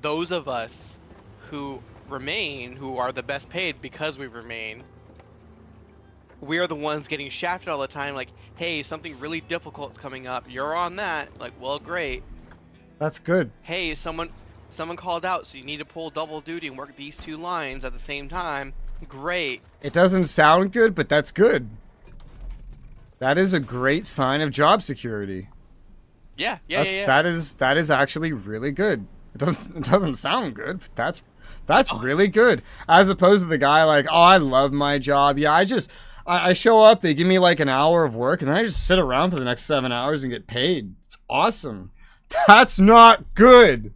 Those of us who remain, who are the best paid because we remain, we are the ones getting shafted all the time. Like, hey, something really difficult's coming up. You're on that. Like, well, great. That's good. Hey, someone called out, so you need to pull double duty and work these 2 lines at the same time. Great. It doesn't sound good, but that's good. That is a great sign of job security. Yeah. That is actually really good. It doesn't sound good, but that's really good. As opposed to the guy like, oh, I love my job. Yeah, I show up, they give me like an hour of work, and then I just sit around for the next 7 hours and get paid. It's awesome. That's not good.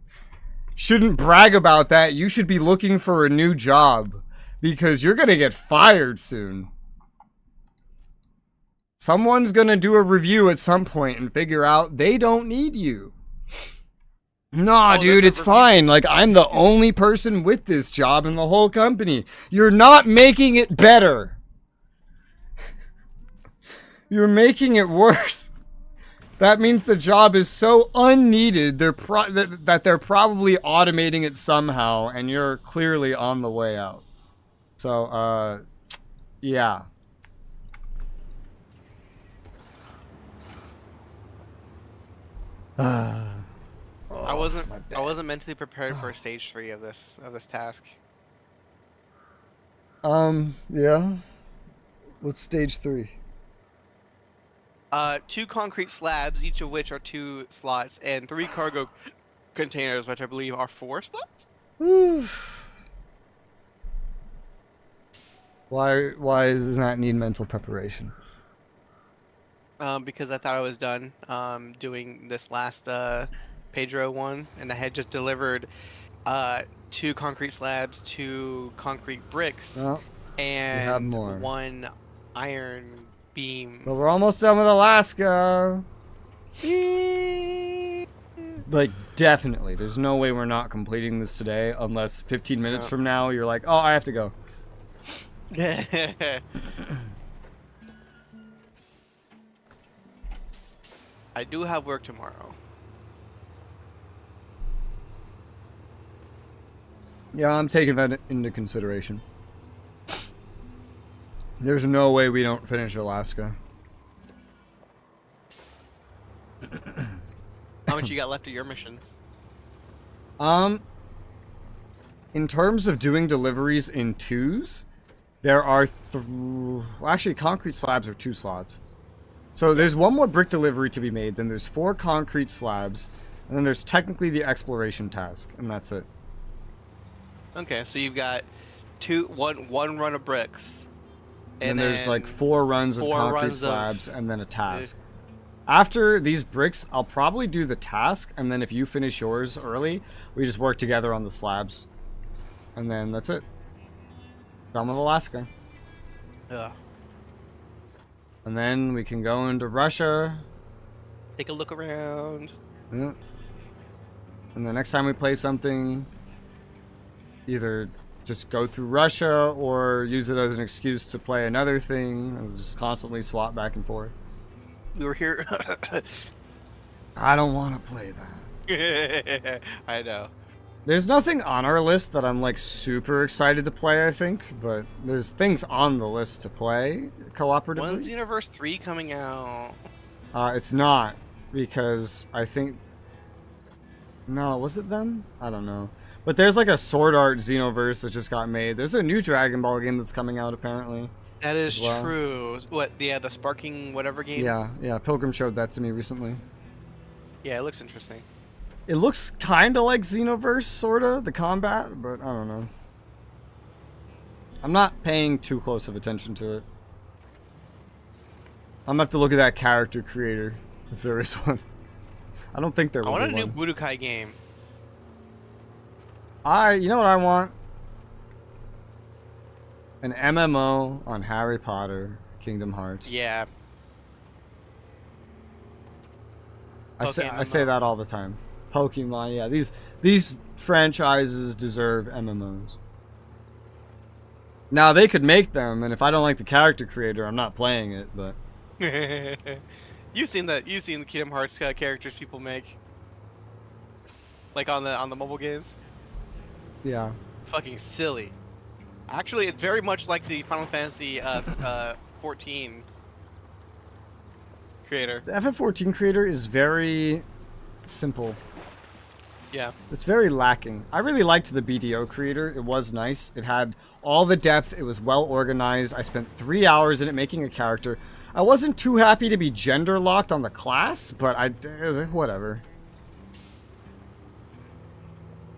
Shouldn't brag about that. You should be looking for a new job because you're gonna get fired soon. Someone's gonna do a review at some point and figure out they don't need you. Nah, Oh, dude, there's it's a fine. Like, I'm the only person with this job in the whole company. You're not making it better. You're making it worse. That means the job is so unneeded that they're probably automating it somehow, and you're clearly on the way out. So, yeah. I wasn't mentally prepared for stage 3 of this task. Yeah. What's stage 3? 2 concrete slabs, each of which are 2 slots, and 3 cargo containers, which I believe are 4 slots. Why does it not need mental preparation? Because I thought I was done doing this last Pedro one, and I had just delivered 2 concrete slabs, 2 concrete bricks, Well, and more. 1 iron beam. But we're almost done with Alaska. Like, definitely. There's no way we're not completing this today unless 15 minutes from now you're like, oh, I have to go. I do have work tomorrow. Yeah, I'm taking that into consideration. There's no way we don't finish Alaska. How much you got left of your missions? In terms of doing deliveries in 2s, there are well, actually, concrete slabs are 2 slots. So there's 1 more brick delivery to be made, then there's 4 concrete slabs, and then there's technically the exploration task, and that's it. Okay, so you've got one run of bricks. And then there's like 4 runs of concrete slabs and then a task. After these bricks, I'll probably do the task, and then if you finish yours early, we just work together on the slabs. And then that's it. Done with Alaska. Yeah. And then we can go into Russia. Take a look around. Yeah. And the next time we play something, either just go through Russia or use it as an excuse to play another thing. And just constantly swap back and forth. We were here. I don't want to play that. I know. There's nothing on our list that I'm like super excited to play, I think, but there's things on the list to play cooperatively. When's Universe 3 coming out? It's not, because I think... No, was it them? I don't know. But there's like a Sword Art Xenoverse that just got made. There's a new Dragon Ball game that's coming out, apparently. That is true. What, the sparking whatever game? Yeah, Pilgrim showed that to me recently. Yeah, it looks interesting. It looks kind of like Xenoverse, sort of, the combat, but I don't know. I'm not paying too close of attention to it. I'm gonna have to look at that character creator, if there is one. I don't think there will be one. I want a new Budokai game. You know what I want? An MMO on Harry Potter, Kingdom Hearts. Yeah. I say that all the time. Pokemon, yeah. These franchises deserve MMOs. Now they could make them, and if I don't like the character creator, I'm not playing it. But you've seen the Kingdom Hearts characters people make, like on the mobile games. Yeah. Fucking silly. Actually, it's very much like the Final Fantasy 14 creator. The FF14 creator is very simple. Yeah. It's very lacking. I really liked the BDO creator. It was nice. It had all the depth. It was well organized. I spent 3 hours in it making a character. I wasn't too happy to be gender locked on the class, but whatever.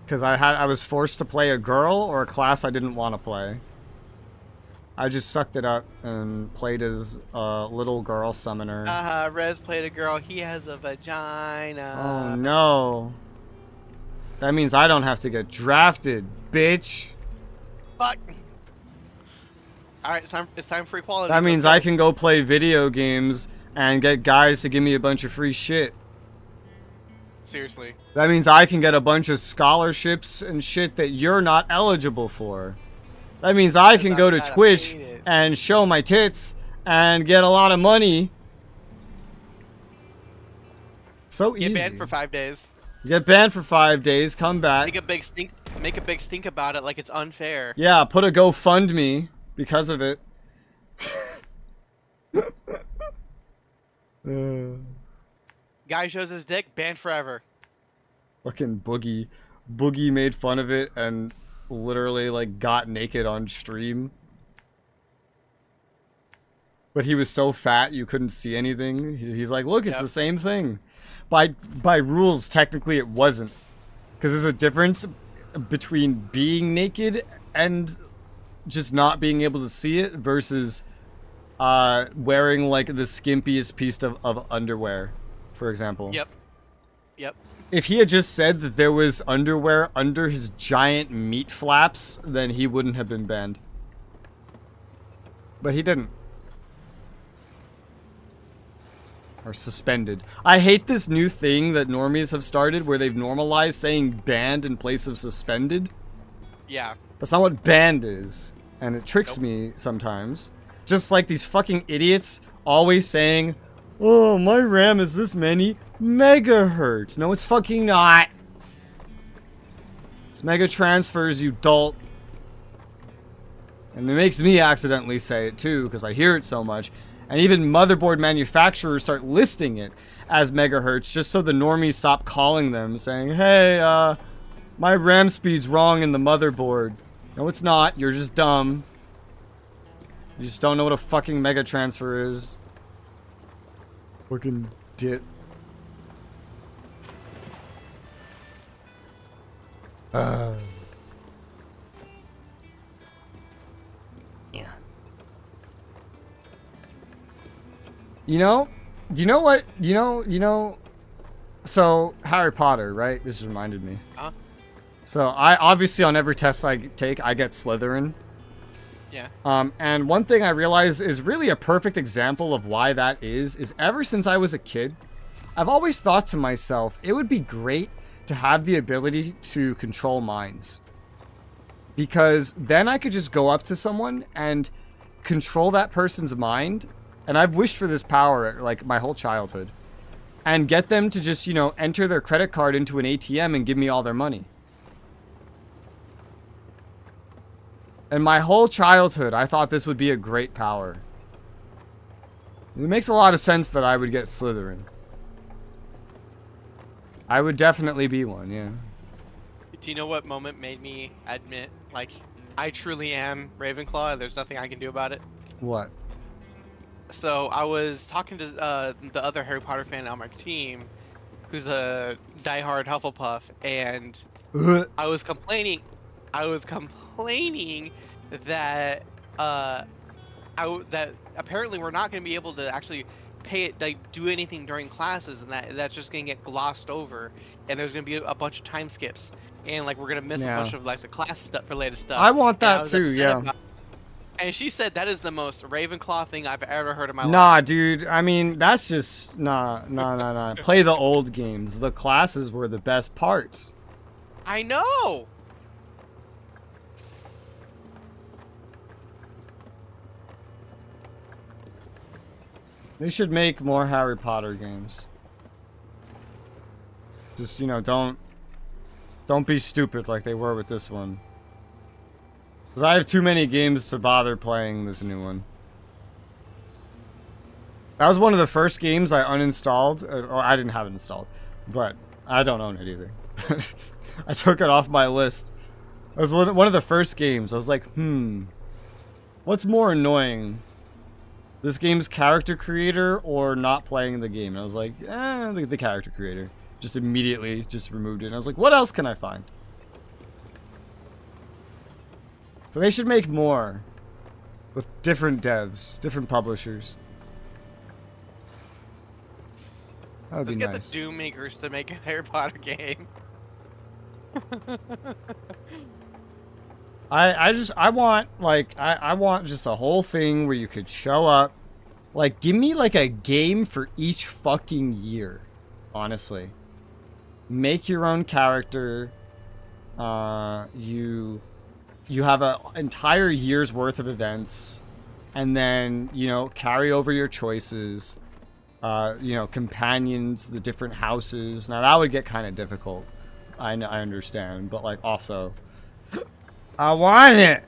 Because I was forced to play a girl or a class I didn't want to play. I just sucked it up and played as a little girl summoner. Rez played a girl. He has a vagina. Oh no. That means I don't have to get drafted, bitch. Fuck. Alright, it's time for equality. That means I can go play video games and get guys to give me a bunch of free shit. Seriously. That means I can get a bunch of scholarships and shit that you're not eligible for. That means I can go to Twitch and show my tits and get a lot of money. So easy. Get banned for 5 days. Get banned for 5 days, come back. Make a big stink about it like it's unfair. Yeah, put a GoFundMe because of it. Guy shows his dick, banned forever. Fucking Boogie. Boogie made fun of it and literally like got naked on stream. But he was so fat you couldn't see anything. He's like, look, it's the same thing. By rules, technically it wasn't. Because there's a difference between being naked and just not being able to see it versus wearing like the skimpiest piece of underwear, for example. Yep. If he had just said that there was underwear under his giant meat flaps, then he wouldn't have been banned. But he didn't. Or suspended. I hate this new thing that normies have started where they've normalized saying banned in place of suspended. Yeah. That's not what banned is. And it tricks me sometimes. Just like these fucking idiots always saying, oh, my RAM is this many megahertz. No, it's fucking not. It's mega transfers, you dolt. And it makes me accidentally say it too, because I hear it so much. And even motherboard manufacturers start listing it as megahertz just so the normies stop calling them, saying, hey, my RAM speed's wrong in the motherboard. No, it's not. You're just dumb. You just don't know what a fucking mega transfer is. Fucking dit. Yeah. You know? Do you know what? You know, so Harry Potter, right? This reminded me. Huh? So I obviously on every test I take, I get Slytherin. Yeah. And one thing I realize is really a perfect example of why that is ever since I was a kid, I've always thought to myself, it would be great to have the ability to control minds. Because then I could just go up to someone and control that person's mind. And I've wished for this power, like, my whole childhood. And get them to just, you know, enter their credit card into an ATM and give me all their money. And my whole childhood, I thought this would be a great power. It makes a lot of sense that I would get Slytherin. I would definitely be one, yeah. Do you know what moment made me admit, like, I truly am Ravenclaw and there's nothing I can do about it? What? So I was talking to the other Harry Potter fan on my team, who's a diehard Hufflepuff, and I was complaining that that apparently we're not going to be able to actually pay it, like, do anything during classes, and that's just going to get glossed over, and there's going to be a bunch of time skips, and like we're going to miss a bunch of like the class stuff related stuff. I want that too, yeah. And she said that is the most Ravenclaw thing I've ever heard in my life. Nah, dude. I mean, that's just nah. Play the old games. The classes were the best parts. I know. They should make more Harry Potter games. Just, you know, don't be stupid like they were with this one. Because I have too many games to bother playing this new one. That was one of the first games I uninstalled. Or I didn't have it installed. But I don't own it either. I took it off my list. It was one of the first games. I was like, what's more annoying? This game's character creator or not playing the game? And I was like, the character creator. Just immediately just removed it. And I was like, what else can I find? So they should make more. With different devs. Different publishers. That would be nice. Let's get the Doom makers to make a Harry Potter game. I want just a whole thing where you could show up. Like, give me like a game for each fucking year. Honestly. make your own character. You have an entire year's worth of events, and then, you know, carry over your choices. You know, companions, the different houses. Now that would get kind of difficult. I understand, but like also, I want it.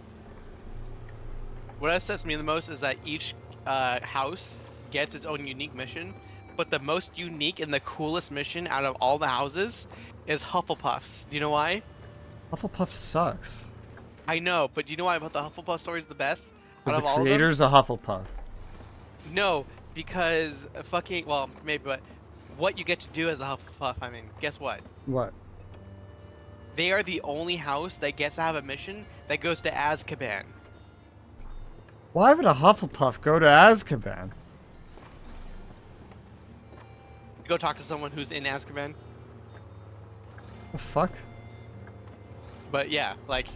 What upsets me the most is that each house gets its own unique mission, but the most unique and the coolest mission out of all the houses is Hufflepuff's. Do you know why? Hufflepuff sucks. I know, but do you know why about the Hufflepuff story is the best out Because of the all of them? creator's a Hufflepuff. No, because fucking, well, maybe, but what you get to do as a Hufflepuff, I mean, guess what? What? They are the only house that gets to have a mission that goes to Azkaban. Why would a Hufflepuff go to Azkaban? Go talk to someone who's in Azkaban. The fuck? But yeah, like,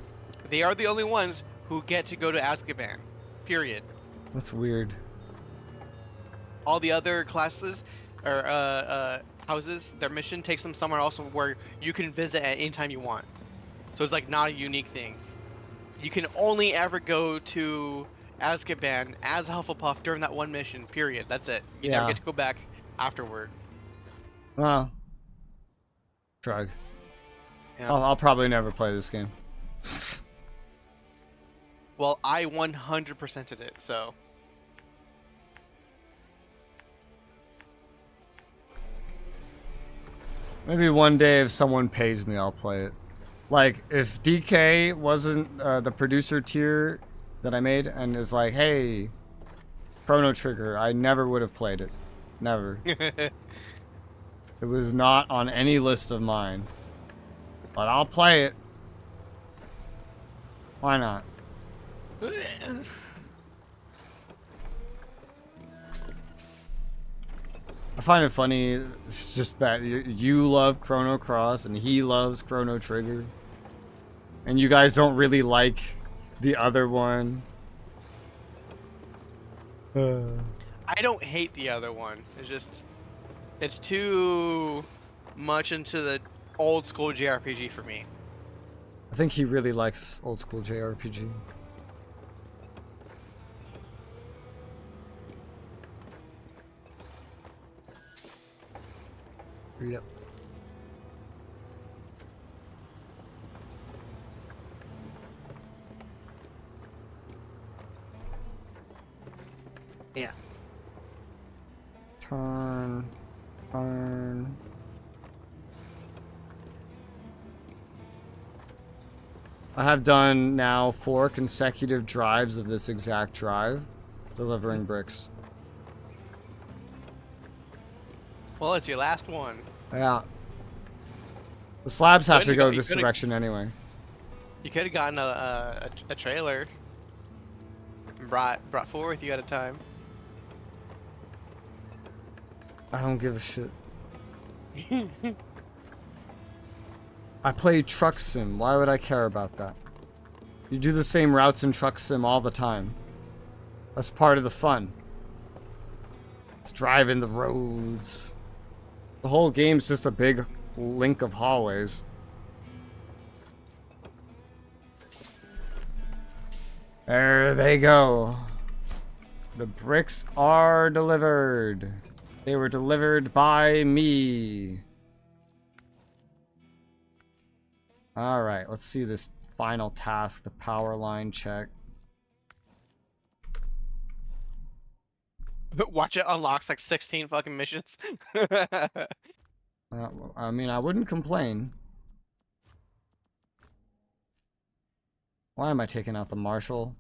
they are the only ones who get to go to Azkaban. Period. That's weird. All the other classes or houses, their mission takes them somewhere else where you can visit at any time you want. So it's like not a unique thing. You can only ever go to Azkaban as Hufflepuff during that one mission. Period. That's it. You never get to go back afterward. Well, shrug. Yeah. I'll probably never play this game. Well, I 100%ed it, so. Maybe one day if someone pays me, I'll play it. Like, if DK wasn't the producer tier that I made and is like, hey, Chrono Trigger, I never would have played it. Never. It was not on any list of mine. But I'll play it. Why not? I find it funny, it's just that you love Chrono Cross and he loves Chrono Trigger. And you guys don't really like the other one. I don't hate the other one. It's just, it's too much into the old school JRPG for me. I think he really likes old school JRPG. Yep. Yeah. Turn. I have done now 4 consecutive drives of this exact drive, delivering bricks. Well, it's your last one. Yeah. The slabs have to Could've go got- this you could've- direction anyway. You could have gotten a trailer and brought 4 with you at a time. I don't give a shit. I play Truck Sim. Why would I care about that? You do the same routes in Truck Sim all the time. That's part of the fun. It's driving the roads. The whole game's just a big link of hallways. There they go. The bricks are delivered. They were delivered by me. Alright, let's see this final task, the power line check. Watch it unlocks like 16 fucking missions. I mean, I wouldn't complain. Why am I taking out the marshal?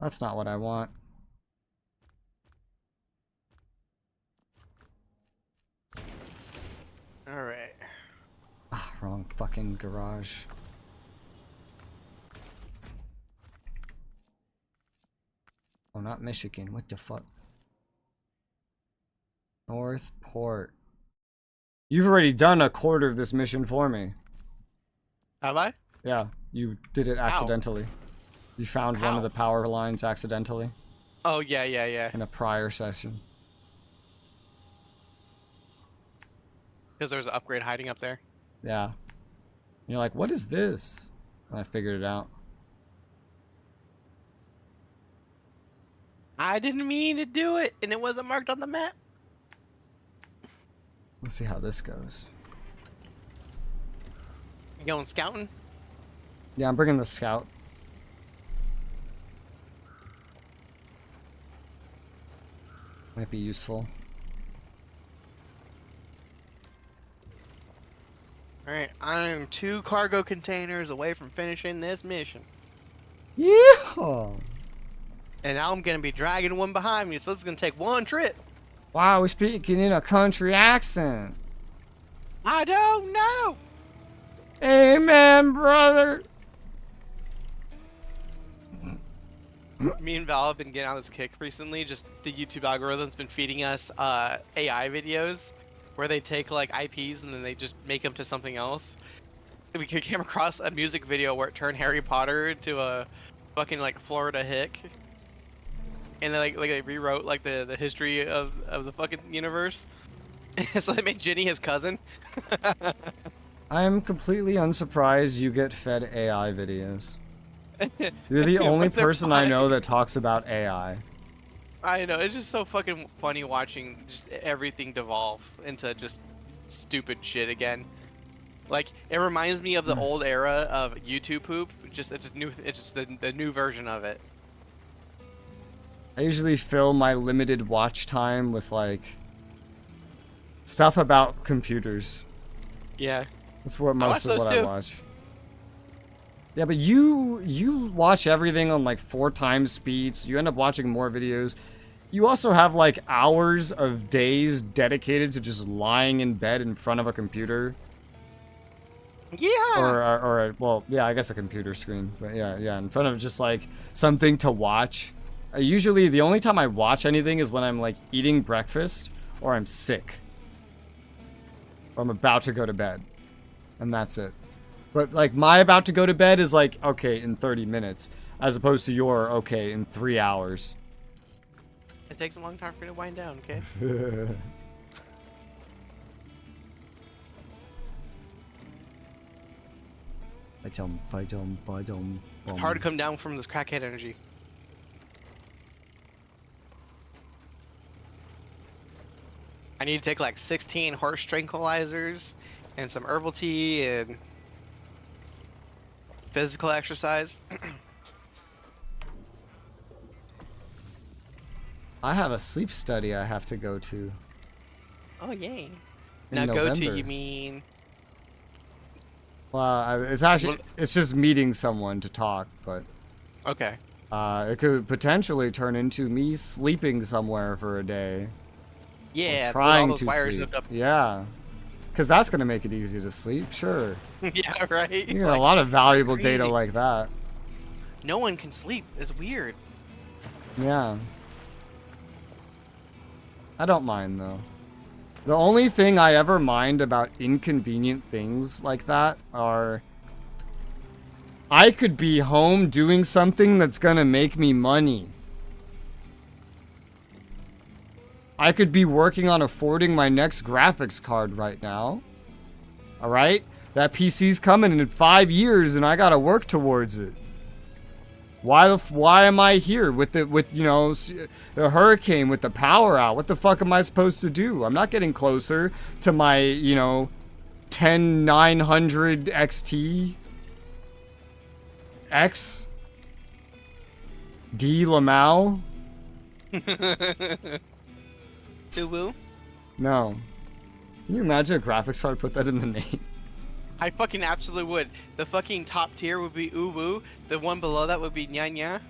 That's not what I want. Alright. Ah, wrong fucking garage. Oh, not Michigan. What the fuck? Northport. You've already done a quarter of this mission for me. Have I? Yeah, you did it accidentally. You found one How? of the power lines accidentally Oh, yeah. in a prior session. Because there's an upgrade hiding up there. Yeah. And you're like, what is this? And I figured it out. I didn't mean to do it, and it wasn't marked on the map. Let's see how this goes. You going scouting? Yeah, I'm bringing the scout. Might be useful. Alright, I'm 2 cargo containers away from finishing this mission. Yeah. And now I'm gonna be dragging one behind me, so it's gonna take 1 trip. Wow, we're speaking in a country accent. I don't know! Amen, brother. Me and Val have been getting on this kick recently. Just the YouTube algorithm's been feeding us AI videos where they take like IPs and then they just make them to something else. We came across a music video where it turned Harry Potter into a fucking like Florida hick, and then like they rewrote like the history of the fucking universe. So they made Ginny his cousin. I'm completely unsurprised you get fed AI videos. You're the only person I know that talks about AI. I know, it's just so fucking funny watching just everything devolve into just stupid shit again. Like, it reminds me of the old era of YouTube poop. Just it's just the new version of it. I usually fill my limited watch time with like stuff about computers. Yeah. That's what most of what I too. watch. Yeah, but you watch everything on like 4 times speed, so you end up watching more videos. You also have like hours of days dedicated to just lying in bed in front of a computer. Yeah. Or well, yeah, I guess a computer screen, but yeah, in front of just like something to watch. Usually, the only time I watch anything is when I'm like eating breakfast or I'm sick, or I'm about to go to bed, and that's it. But like my about to go to bed is like okay in 30 minutes, as opposed to your okay in 3 hours. It takes a long time for you to wind down, okay? It's hard to come down from this crackhead energy. I need to take like 16 horse tranquilizers and some herbal tea and physical exercise. I have a sleep study I have to go to. Oh yay! In Now November. go to, you mean? Well, it's actually it's just meeting someone to talk, but Okay. it could potentially turn into me sleeping somewhere for a day. Yeah. Or trying with all those to wires sleep. hooked up. Yeah, because that's gonna make it easy to sleep. Sure, Yeah, right. you get Like, a lot of valuable that's data crazy. like that. No one can sleep. It's weird. Yeah. I don't mind though. The only thing I ever mind about inconvenient things like that are I could be home doing something that's gonna make me money. I could be working on affording my next graphics card right now. Alright? That PC's coming in 5 years and I gotta work towards it. Why am I here with you know, the hurricane with the power out? What the fuck am I supposed to do? I'm not getting closer to my, you know, 10900 XT X D Lamau. Uwu? No. Can you imagine a graphics card put that in the name? I fucking absolutely would. The fucking top tier would be Uwu. The one below that would be Nya Nya.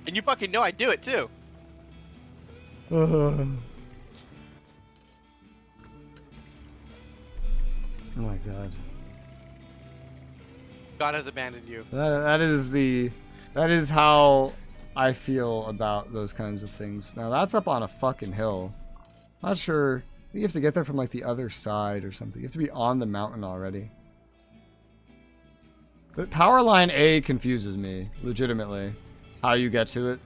And you fucking know I do it too. Oh my god. God has abandoned you. That is how I feel about those kinds of things. Now that's up on a fucking hill. Not sure. You have to get there from like the other side or something. You have to be on the mountain already. But power line A confuses me, legitimately. How you get to it.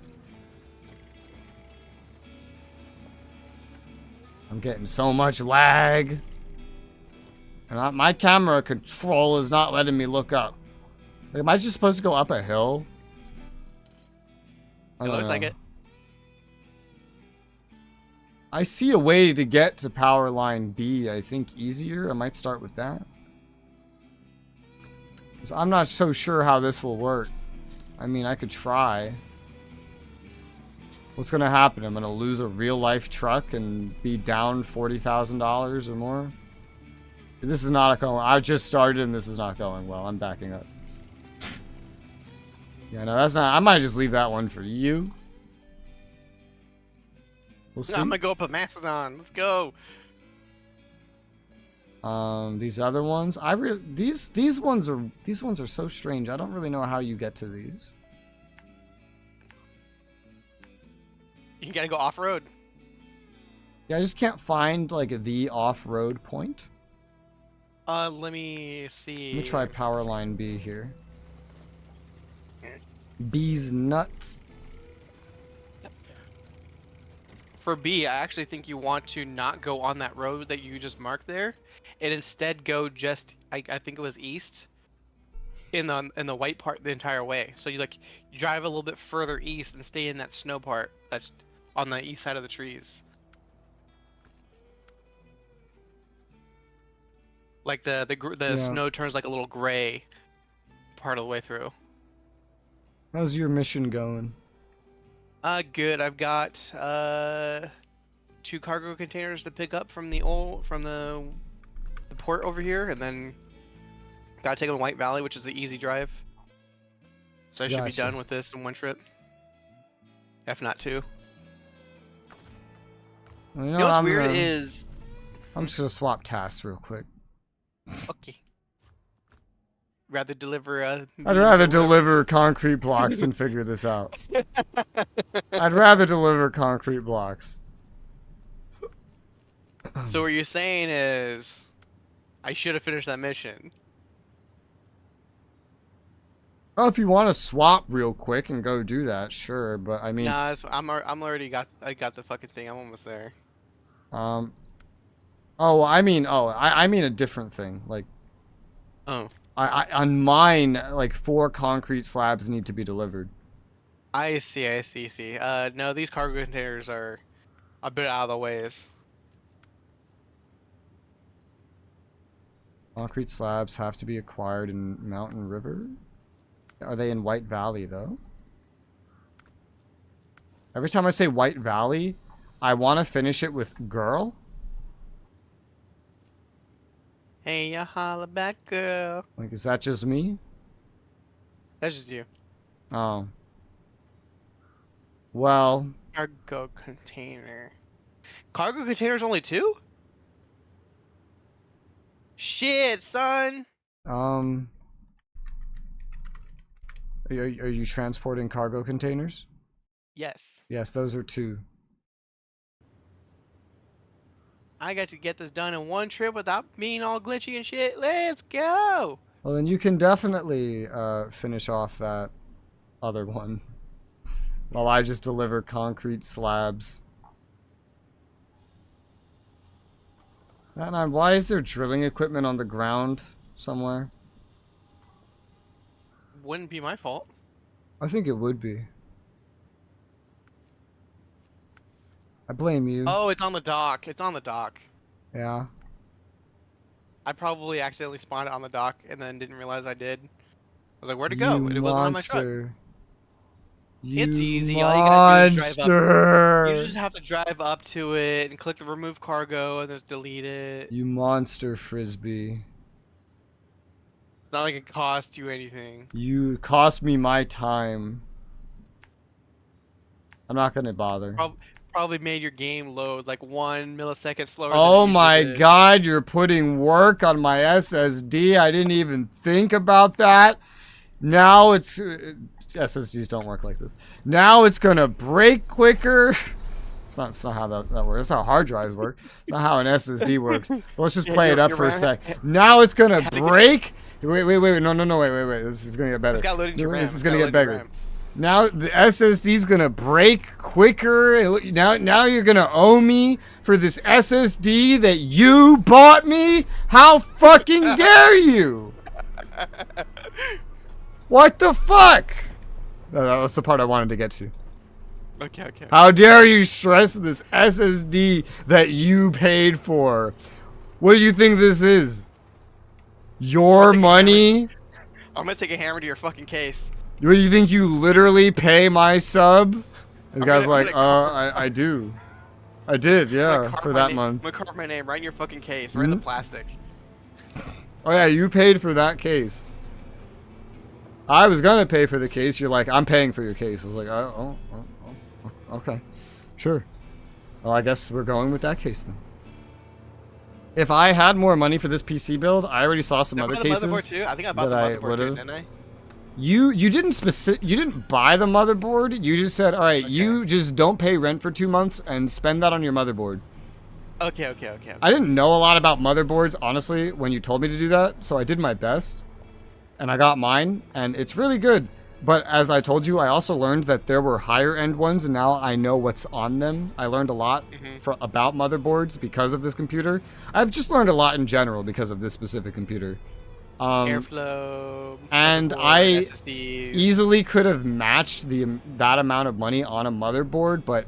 I'm getting so much lag. And my camera control is not letting me look up. Like, am I just supposed to go up a hill? It looks like it. I see a way to get to power line B, I think easier. I might start with that. So I'm not so sure how this will work. I mean, I could try. What's gonna happen? I'm gonna lose a real life truck and be down $40,000 or more? This is not going. I just started and this is not going well. I'm backing up. Yeah, no, that's not. I might just leave that one for you. We'll see. I'm gonna go up a Mastodon. Let's go. These other ones, these ones are so strange. I don't really know how you get to these. You gotta go off road. Yeah, I just can't find like the off-road point. Let me see. Let me try power line B here. B's nuts. For B, I actually think you want to not go on that road that you just marked there, and instead go just I think it was east in the white part the entire way. So you drive a little bit further east and stay in that snow part that's on the east side of the trees. Like the snow turns like a little gray part of the way through. How's your mission going? Good. I've got 2 cargo containers to pick up from the port over here, and then gotta take them to White Valley, which is the easy drive. So I should be done with this in one trip, if not 2. Well, you know what's weird is I'm just gonna swap tasks real quick. Okay. Rather deliver I'd rather deliver concrete blocks than figure this out. I'd rather deliver concrete blocks. So what you're saying is I should have finished that mission. Oh, if you want to swap real quick and go do that, sure. But I mean, nah, I'm already I got the fucking thing. I'm almost there. Oh, I mean a different thing. Like, oh. On mine, like 4 concrete slabs need to be delivered. I see. No, these cargo containers are a bit out of the ways. Concrete slabs have to be acquired in Mountain River? Are they in White Valley, though? Every time I say White Valley, I want to finish it with girl. Hey, ya holla back, girl. Like, is that just me? That's just you. Oh. Well. Cargo container. Cargo containers only 2? Shit, son. Are you transporting cargo containers? Yes. Yes, those are 2. I got to get this done in one trip without being all glitchy and shit. Let's go. Well, then you can definitely finish off that other one while I just deliver concrete slabs. And why is there drilling equipment on the ground somewhere? Wouldn't be my fault. I think it would be. I blame you. Oh, it's on the dock. It's on the dock. Yeah. I probably accidentally spawned it on the dock and then didn't realize I did. I was like, where'd it go? It wasn't on my truck. It's easy. All you gotta do is drive up. You just have to drive up to it and click the remove cargo and just delete it. You monster frisbee. It's not like it cost you anything. You cost me my time. I'm not gonna bother. Probably made your game load like 1 millisecond slower. Oh my god, you're putting work on my SSD. I didn't even think about that. Now it's SSDs don't work like this. Now it's gonna break quicker. It's not how that works. That's how hard drives work. It's not how an SSD works. Well, let's just play it up for a sec. Now it's gonna break. Wait. No, wait. This is gonna get better. It's got loading to RAM. This is gonna get bigger. Now the SSD's gonna break quicker. And now you're gonna owe me for this SSD that you bought me? How fucking dare you? What the fuck? No, that's the part I wanted to get to. Okay. How dare you stress this SSD that you paid for? What do you think this is? Your money? I'm gonna take a hammer to your fucking case. What do you think you literally pay my sub? The guy's like, I do. I did, yeah, for that month. I'm gonna carve my name right in your fucking case, right in the plastic. Oh yeah, you paid for that case. I was gonna pay for the case. You're like, I'm paying for your case. I was like, oh, okay, sure. Well, I guess we're going with that case then. If I had more money for this PC build, I already saw some other cases. Motherboard too? I think I bought the motherboard too, didn't I? You didn't buy the motherboard. You just said, all right, you just don't pay rent for 2 months and spend that on your motherboard. Okay. I didn't know a lot about motherboards, honestly, when you told me to do that, so I did my best. And I got mine, and it's really good. But as I told you, I also learned that there were higher end ones, and now I know what's on them. I learned a lot about motherboards because of this computer. I've just learned a lot in general because of this specific computer. Airflow, and I SSDs. Easily could have matched that amount of money on a motherboard, but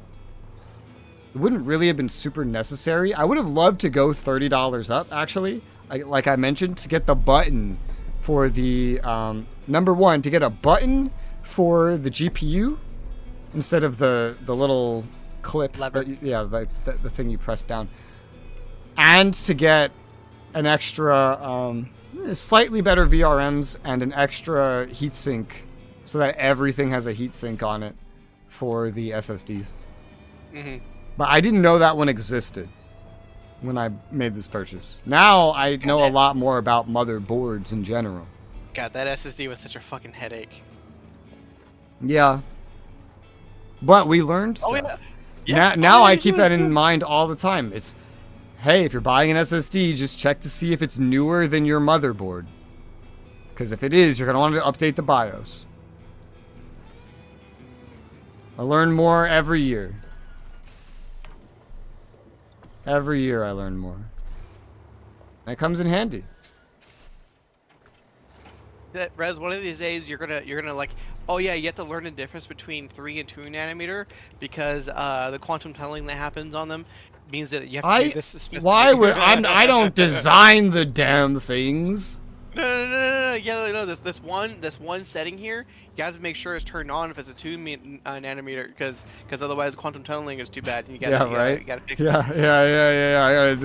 it wouldn't really have been super necessary. I would have loved to go $30 up, actually. Like I mentioned, to get the button for the number one, to get a button for the GPU instead of the little clip lever. The thing you press down, and to get an extra slightly better VRMs and an extra heatsink so that everything has a heatsink on it for the SSDs. But I didn't know that one existed when I made this purchase. Now I know a lot more about motherboards in general. God, that SSD was such a fucking headache. Yeah. But we learned stuff. Oh, yeah. Now I keep that in mind all the time. It's, hey, if you're buying an SSD, just check to see if it's newer than your motherboard. Because if it is, you're going to want to update the BIOS. I learn more every year. Every year I learn more. And it comes in handy. Rez, one of these days you're gonna like, oh yeah, you have to learn the difference between 3 and 2 nanometer because the quantum tunneling that happens on them means that you have to do this specific. Why would I don't design the damn things. No. Yeah, no. This one setting here, you have to make sure it's turned on if it's a 2 nanometer, because otherwise quantum tunneling is too bad. And you gotta fix it. Yeah.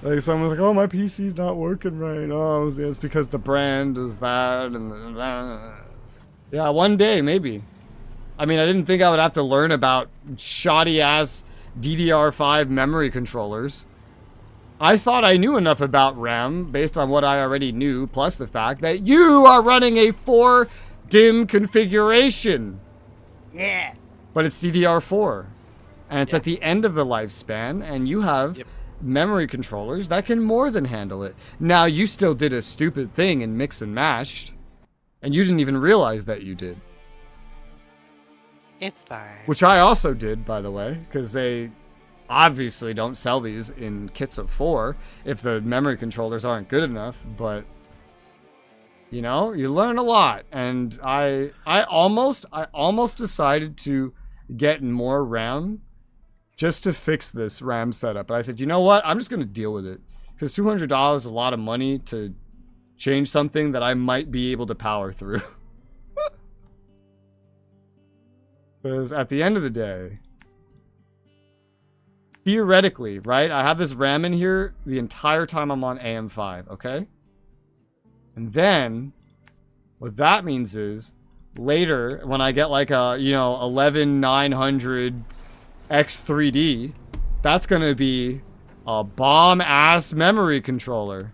Like someone's like, oh, my PC's not working right. Oh, it's because the brand is that and that. Yeah, one day maybe. I mean, I didn't think I would have to learn about shoddy ass DDR5 memory controllers. I thought I knew enough about RAM based on what I already knew, plus the fact that you are running a 4 DIMM configuration. Yeah. But it's DDR4. And it's at the end of the lifespan, and you have memory controllers that can more than handle it. Now, you still did a stupid thing and mix and mashed, and you didn't even realize that you did. It's fine. Which I also did, by the way, because they obviously don't sell these in kits of 4 if the memory controllers aren't good enough, but you know, you learn a lot. And I almost decided to get more RAM just to fix this RAM setup. But I said, you know what? I'm just going to deal with it, because $200 is a lot of money to change something that I might be able to power through. Because at the end of the day, theoretically, right, I have this RAM in here the entire time I'm on AM5, okay? And then what that means is later when I get like a, 11900 X3D, that's going to be a bomb-ass memory controller.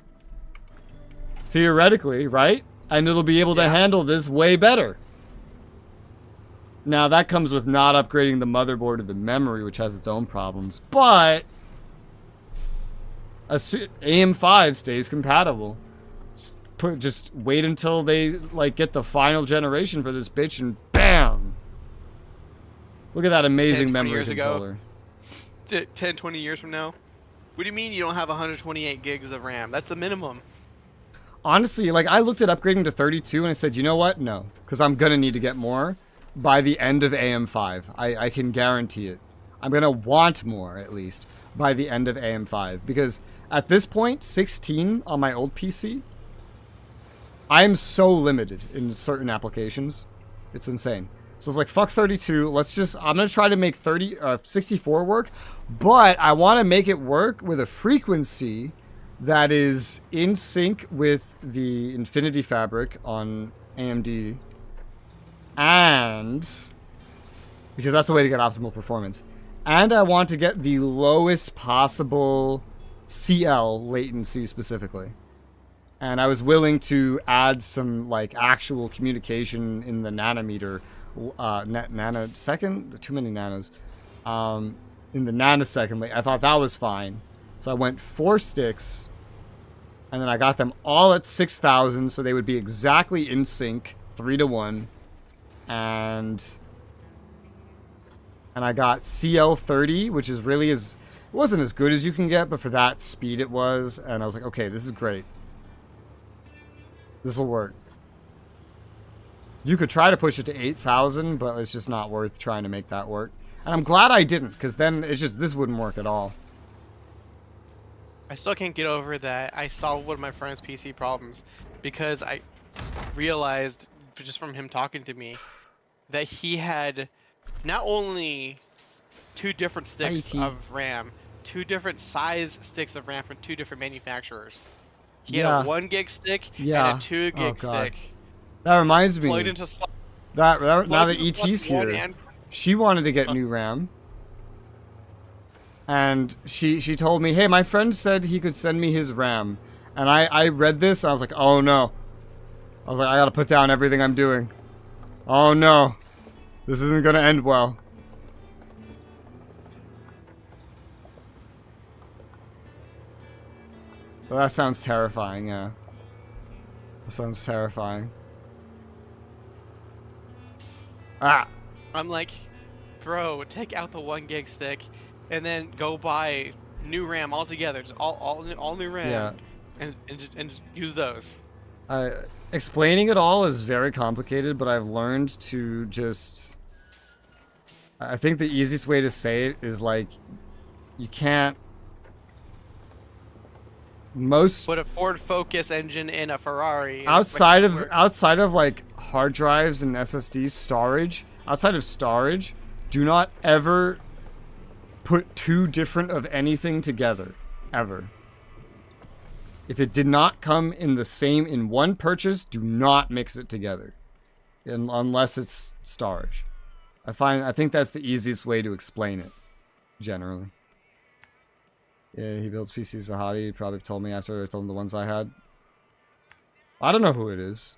Theoretically, right? And it'll be able to handle this way better. Now, that comes with not upgrading the motherboard or the memory, which has its own problems. But AM5 stays compatible. Just wait until they like get the final generation for this bitch, and bam! Look at that 10, amazing 20 memory years controller. ago, 10, 20 years from now. What do you mean you don't have 128 gigs of RAM? That's the minimum. Honestly, like, I looked at upgrading to 32 and I said, you know what? No, because I'm gonna need to get more by the end of AM5. I can guarantee it. I'm gonna want more, at least, by the end of AM5, because at this point, 16 on my old PC, I am so limited in certain applications. It's insane. So it's like, fuck 32. I'm going to try to make 64 work, but I want to make it work with a frequency that is in sync with the Infinity Fabric on AMD. And because that's the way to get optimal performance. And I want to get the lowest possible CL latency specifically. And I was willing to add some like actual communication in the nanometer, nanosecond, too many nanos, in the nanosecond. Like, I thought that was fine, so I went 4 sticks, and then I got them all at 6,000, so they would be exactly in sync, 3-to-1, and I got CL30, which is really it wasn't as good as you can get, but for that speed it was, and I was like, okay, this is great. This will work. You could try to push it to 8,000, but it's just not worth trying to make that work. And I'm glad I didn't, because then this wouldn't work at all. I still can't get over that I solved one of my friend's PC problems because I realized, just from him talking to me, that he had not only 2 different sticks of RAM, 2 different size sticks of RAM from 2 different manufacturers. He had a 1 gig stick and a 2 gig stick. That reminds me. Plugged into now that ET's here, she wanted to get new RAM. And she told me, hey, my friend said he could send me his RAM. And I read this and I was like, oh no. I was like, I gotta put down everything I'm doing. Oh no. This isn't gonna end well. Well, that sounds terrifying, yeah. That sounds terrifying. Ah! I'm like, bro, take out the 1 gig stick and then go buy new RAM altogether. Just all new RAM. Yeah. And just use those. Explaining it all is very complicated, but I've learned to just... I think the easiest way to say it is like, you can't... Put a Ford Focus engine in a Ferrari. Outside of like hard drives and SSD storage, outside of storage, do not ever put 2 different of anything together, ever. If it did not come in one purchase, do not mix it together, unless it's storage. I think that's the easiest way to explain it, generally. Yeah, he builds PCs as a hobby. He probably told me after I told him the ones I had. I don't know who it is.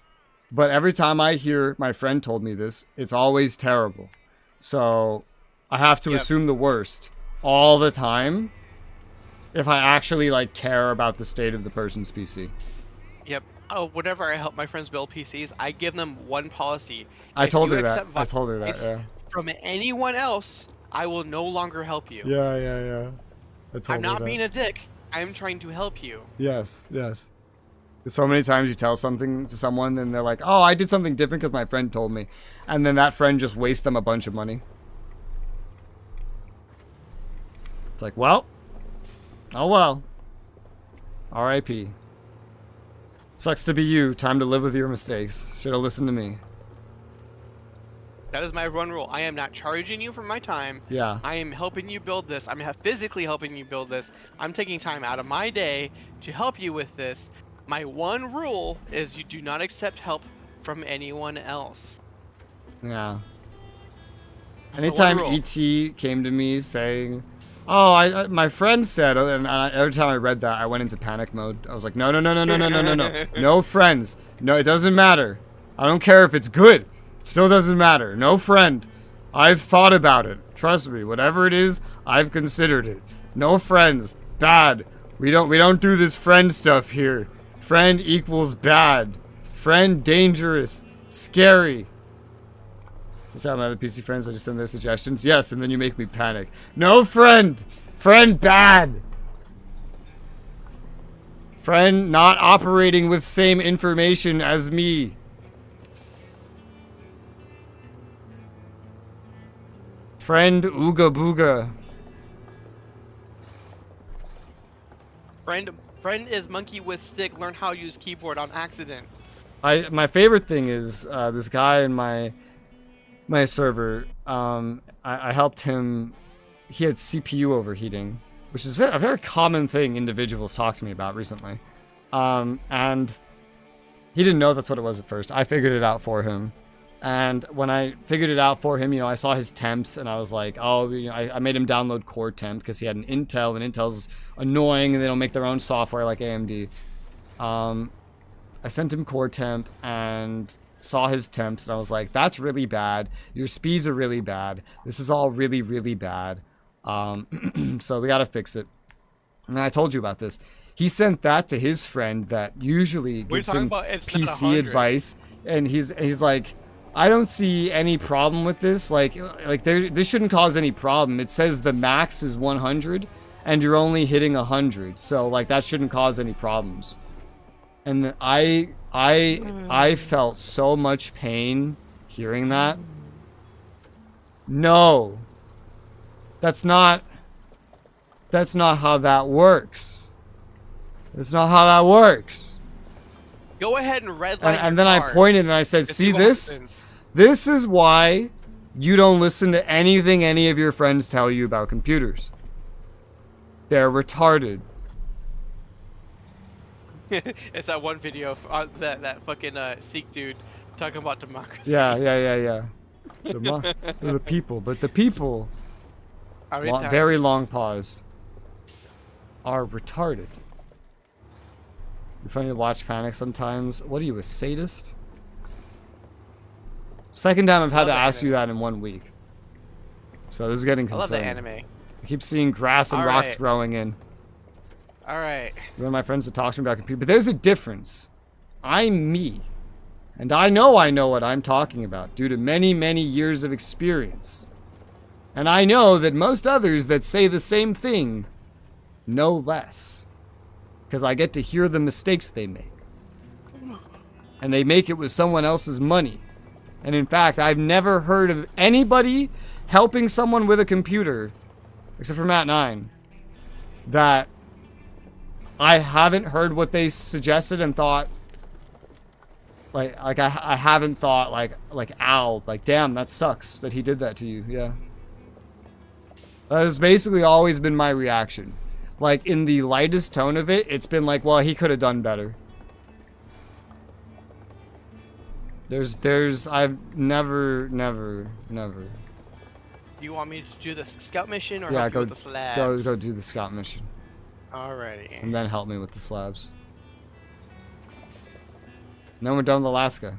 But every time I hear my friend told me this, it's always terrible. So I have to assume the worst all the time if I actually like care about the state of the person's PC. Yep. Oh, whenever I help my friends build PCs, I give them one policy. I told her that. Yeah. From anyone else, I will no longer help you. Yeah. I'm not being a dick. I'm trying to help you. Yes. So many times you tell something to someone and they're like, oh, I did something different because my friend told me. And then that friend just wastes them a bunch of money. It's like, well. Oh well. R.I.P. Sucks to be you. Time to live with your mistakes. Should have listened to me. That is my one rule. I am not charging you for my time. Yeah. I am helping you build this. I'm physically helping you build this. I'm taking time out of my day to help you with this. My one rule is you do not accept help from anyone else. Yeah. That's Anytime ET came to me saying, oh, my friend said, and every time I read that, I went into panic mode. I was like, no. No friends. No, it doesn't matter. I don't care if it's good. Still doesn't matter. No friend. I've thought about it. Trust me. Whatever it is, I've considered it. No friends. Bad. We don't do this friend stuff here. Friend equals bad. Friend dangerous. Scary. Since I have my other PC friends, I just send their suggestions. Yes, and then you make me panic. No, friend! Friend bad! Friend not operating with same information as me. Friend ooga booga. Friend is monkey with stick. Learn how to use keyboard on accident. My favorite thing is this guy in my server. I helped him. He had CPU overheating, which is a very common thing individuals talk to me about recently. And he didn't know that's what it was at first. I figured it out for him. And when I figured it out for him, you know, I saw his temps and I was like, oh, you know, I made him download Core Temp because he had an Intel, and Intel's annoying and they don't make their own software like AMD. I sent him Core Temp and saw his temps, and I was like, that's really bad. Your speeds are really bad. This is all really, really bad. So we gotta fix it. And I told you about this. He sent that to his friend that usually gives him PC advice, and he's like, I don't see any problem with this. Like this shouldn't cause any problem. It says the max is 100, and you're only hitting 100, so like that shouldn't cause any problems. And I felt so much pain hearing that. No. That's not how that works. That's not how that works. Go ahead and redline. And then I pointed and I said, see this? This is why you don't listen to anything any of your friends tell you about computers. They're retarded. It's that one video of that fucking Sikh dude talking about democracy. Yeah. The people, but the people, very long pause, are retarded. You find me watch Panic sometimes. What are you, a sadist? Second time I've had to ask you that in 1 week. So this is getting concerning. I love the anime. I keep seeing grass and rocks growing in. Alright. One of my friends that talks to me about computer, but there's a difference. I'm me. And I know what I'm talking about due to many, many years of experience. And I know that most others that say the same thing know less. Because I get to hear the mistakes they make. And they make it with someone else's money. And in fact, I've never heard of anybody helping someone with a computer, except for Matt9, that I haven't heard what they suggested and thought, like I haven't thought like ow, like damn, that sucks that he did that to you. Yeah, that has basically always been my reaction. Like in the lightest tone of it, it's been like, well, he could have done better. I've never. Do you want me to do the scout mission or yeah, help go you with the slabs? Go do the scout mission. Alrighty. And then help me with the slabs. And then we're done with Alaska.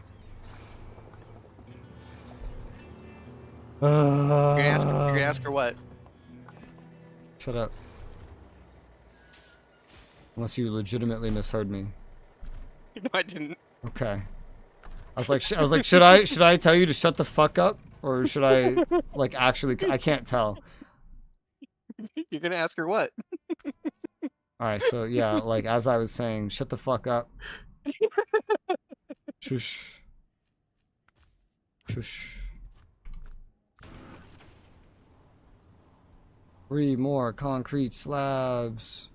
You're gonna ask her what? Shut up. Unless you legitimately misheard me. No, I didn't. Okay. I was like, should I tell you to shut the fuck up, or should I like actually? I can't tell. You're gonna ask her what? All right, so yeah, like as I was saying, shut the fuck up. Shush. Shush. 3 more concrete slabs.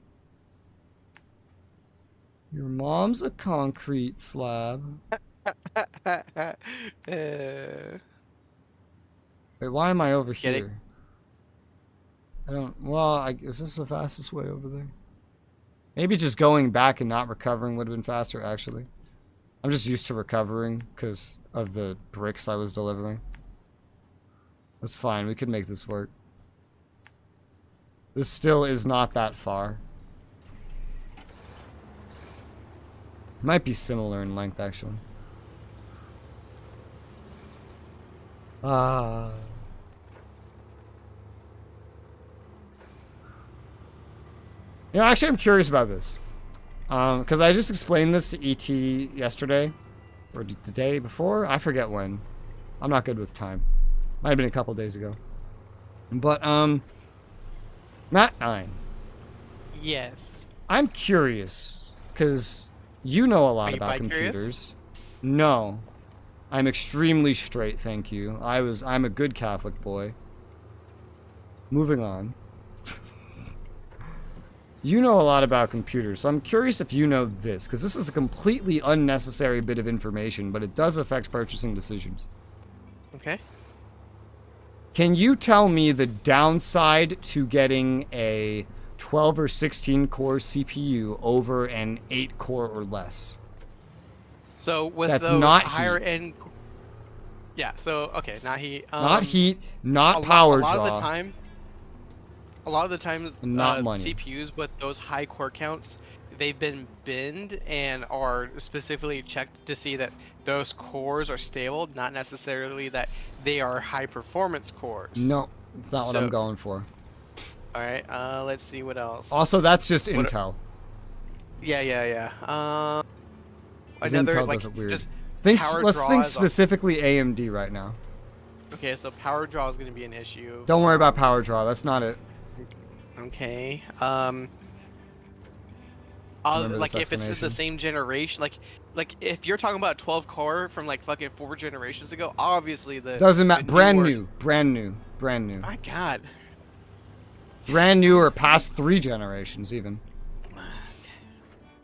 Your mom's a concrete slab. Wait, why am I over here? I don't. Well, is this the fastest way over there? Maybe just going back and not recovering would have been faster, actually. I'm just used to recovering because of the bricks I was delivering. That's fine. We could make this work. This still is not that far. Might be similar in length, actually. You know, actually, I'm curious about this. Because I just explained this to ET yesterday. Or the day before? I forget when. I'm not good with time. Might have been a couple days ago. But, Matt 9. Yes. I'm curious, because you know a lot Are you about bi-curious? computers. No. I'm extremely straight, thank you. I'm a good Catholic boy. Moving on. You know a lot about computers, so I'm curious if you know this, because this is a completely unnecessary bit of information, but it does affect purchasing decisions. Okay. Can you tell me the downside to getting a 12 or 16 core CPU over an 8 core or less? So with That's those not higher heat. end, yeah. So okay, not heat. Not heat, not a power lot draw. of the time. A lot of the times, Not money. CPUs with those high core counts, they've been binned and are specifically checked to see that those cores are stable, not necessarily that they are high performance cores. No, it's not what I'm going for. All right, let's see what else. Also, that's just Intel. Yeah. 'Cause Another Intel like does it weird. just Let's draw think is specifically AMD right now. okay. So power draw is going to be an issue. Don't worry about power draw. That's not it. Okay. Remember Like this if it's with the explanation. same generation, like if you're talking about 12 core from like fucking 4 generations ago, obviously the Doesn't matter. the Brand newer- new. Brand new. Brand new. My God. Brand new or past 3 generations even.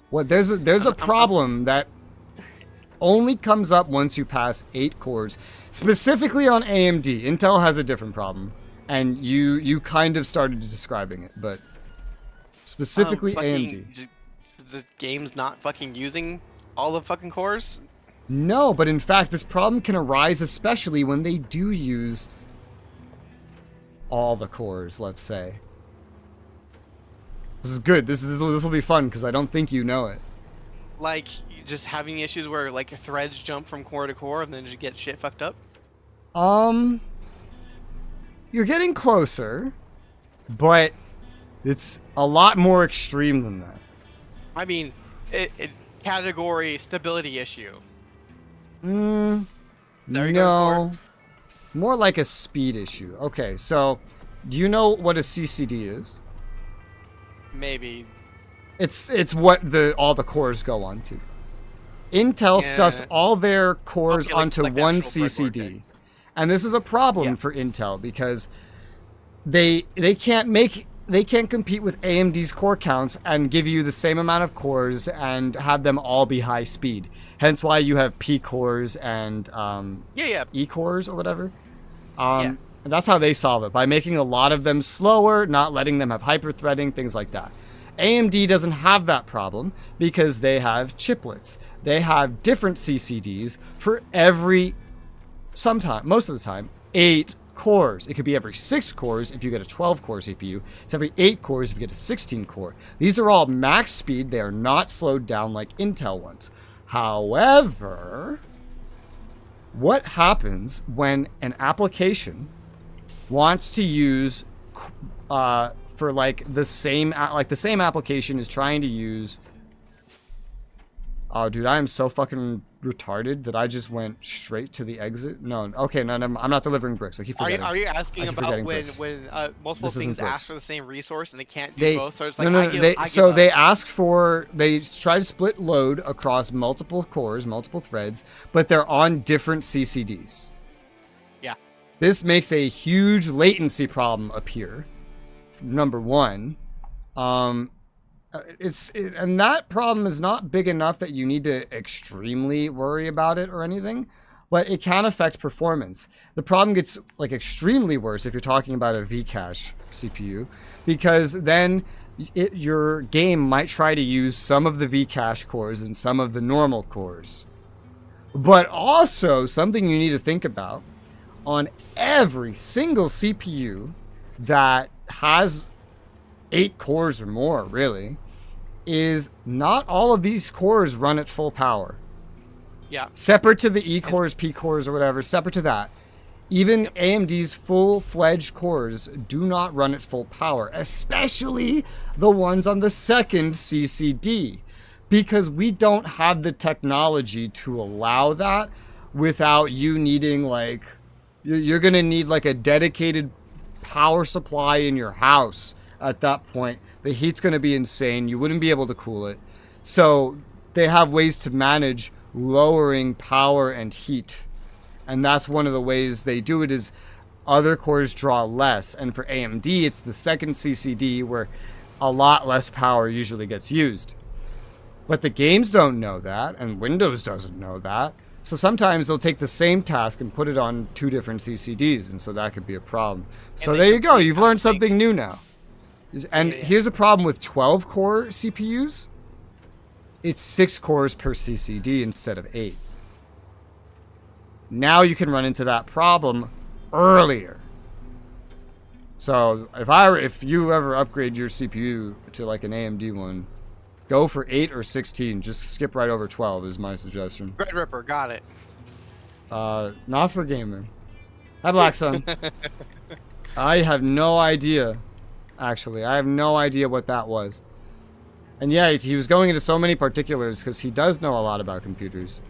What there's a problem that only comes up once you pass 8 cores. Specifically on AMD. Intel has a different problem. And you kind of started describing it, but specifically AMD. The game's not fucking using all the fucking cores. No, but in fact, this problem can arise especially when they do use all the cores, let's say. This is good. This will be fun because I don't think you know it. Like just having issues where like threads jump from core to core and then just get shit fucked up. You're getting closer, but it's a lot more extreme than that. I mean, it category stability issue. No, more like a speed issue. Okay, so do you know what a CCD is? Maybe. It's what all the cores go onto. Intel stuffs all their cores Okay, like- onto like the one actual breadboard, CCD. okay. And this is a problem for Intel because they can't compete with AMD's core counts and give you the same amount of cores and have them all be high speed. Hence why you have P cores and E cores or whatever. And that's how they solve it, by making a lot of them slower, not letting them have hyper-threading, things like that. AMD doesn't have that problem because they have chiplets. They have different CCDs for most of the time, 8 cores. It could be every 6 cores if you get a 12-core CPU. It's every 8 cores if you get a 16-core. These are all max speed. They are not slowed down like Intel ones. However, what happens when an application wants to use for like the same application is trying to use. Oh, dude, I am so fucking retarded that I just went straight to the exit. No, okay, no, I'm not delivering bricks. I keep forgetting. Are you asking about when bricks. multiple This isn't things bricks. ask for the same resource and they can't do both? So it's like they ask for, they try to split load across multiple cores, multiple threads, but they're on different CCDs. Yeah. This makes a huge latency problem appear. Number one, and that problem is not big enough that you need to extremely worry about it or anything, but it can affect performance. The problem gets like extremely worse if you're talking about a Vcache CPU, because then your game might try to use some of the Vcache cores and some of the normal cores. But also something you need to think about, on every single CPU that has 8 cores or more, really, is not all of these cores run at full power. Yeah. Separate to the E cores, P cores, or whatever, separate to that. Even AMD's full-fledged cores do not run at full power, especially the ones on the second CCD, because we don't have the technology to allow that without you needing, like, You're going to need like a dedicated power supply in your house at that point. The heat's going to be insane. You wouldn't be able to cool it. So they have ways to manage lowering power and heat. And that's one of the ways they do it is other cores draw less. And for AMD, it's the second CCD where a lot less power usually gets used. But the games don't know that, and Windows doesn't know that. So sometimes they'll take the same task and put it on 2 different CCDs, and so that could be a problem. So there you go. You've learned something new now. And here's a problem with 12-core CPUs. It's 6 cores per CCD instead of 8. Now you can run into that problem earlier. So if you ever upgrade your CPU to like an AMD one, go for 8 or 16. Just skip right over 12 is my suggestion. Red Ripper, got it. Not for gaming. Hi, Black Sun. I have no idea. Actually, I have no idea what that was. And yeah, he was going into so many particulars because he does know a lot about computers.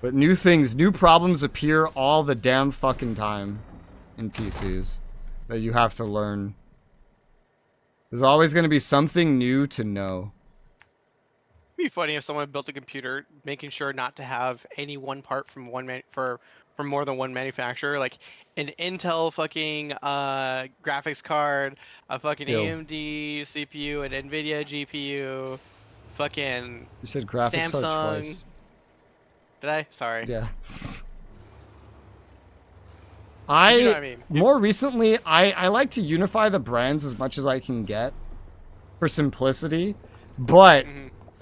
But new things, new problems appear all the damn fucking time in PCs that you have to learn. There's always going to be something new to know. It'd be funny if someone built a computer making sure not to have any one part from from more than one manufacturer, like an Intel fucking graphics card, a fucking AMD CPU, an NVIDIA GPU, fucking you said graphics Samsung. card twice. Did I? Sorry. Yeah. You know what I mean? More recently, I like to unify the brands as much as I can get for simplicity, but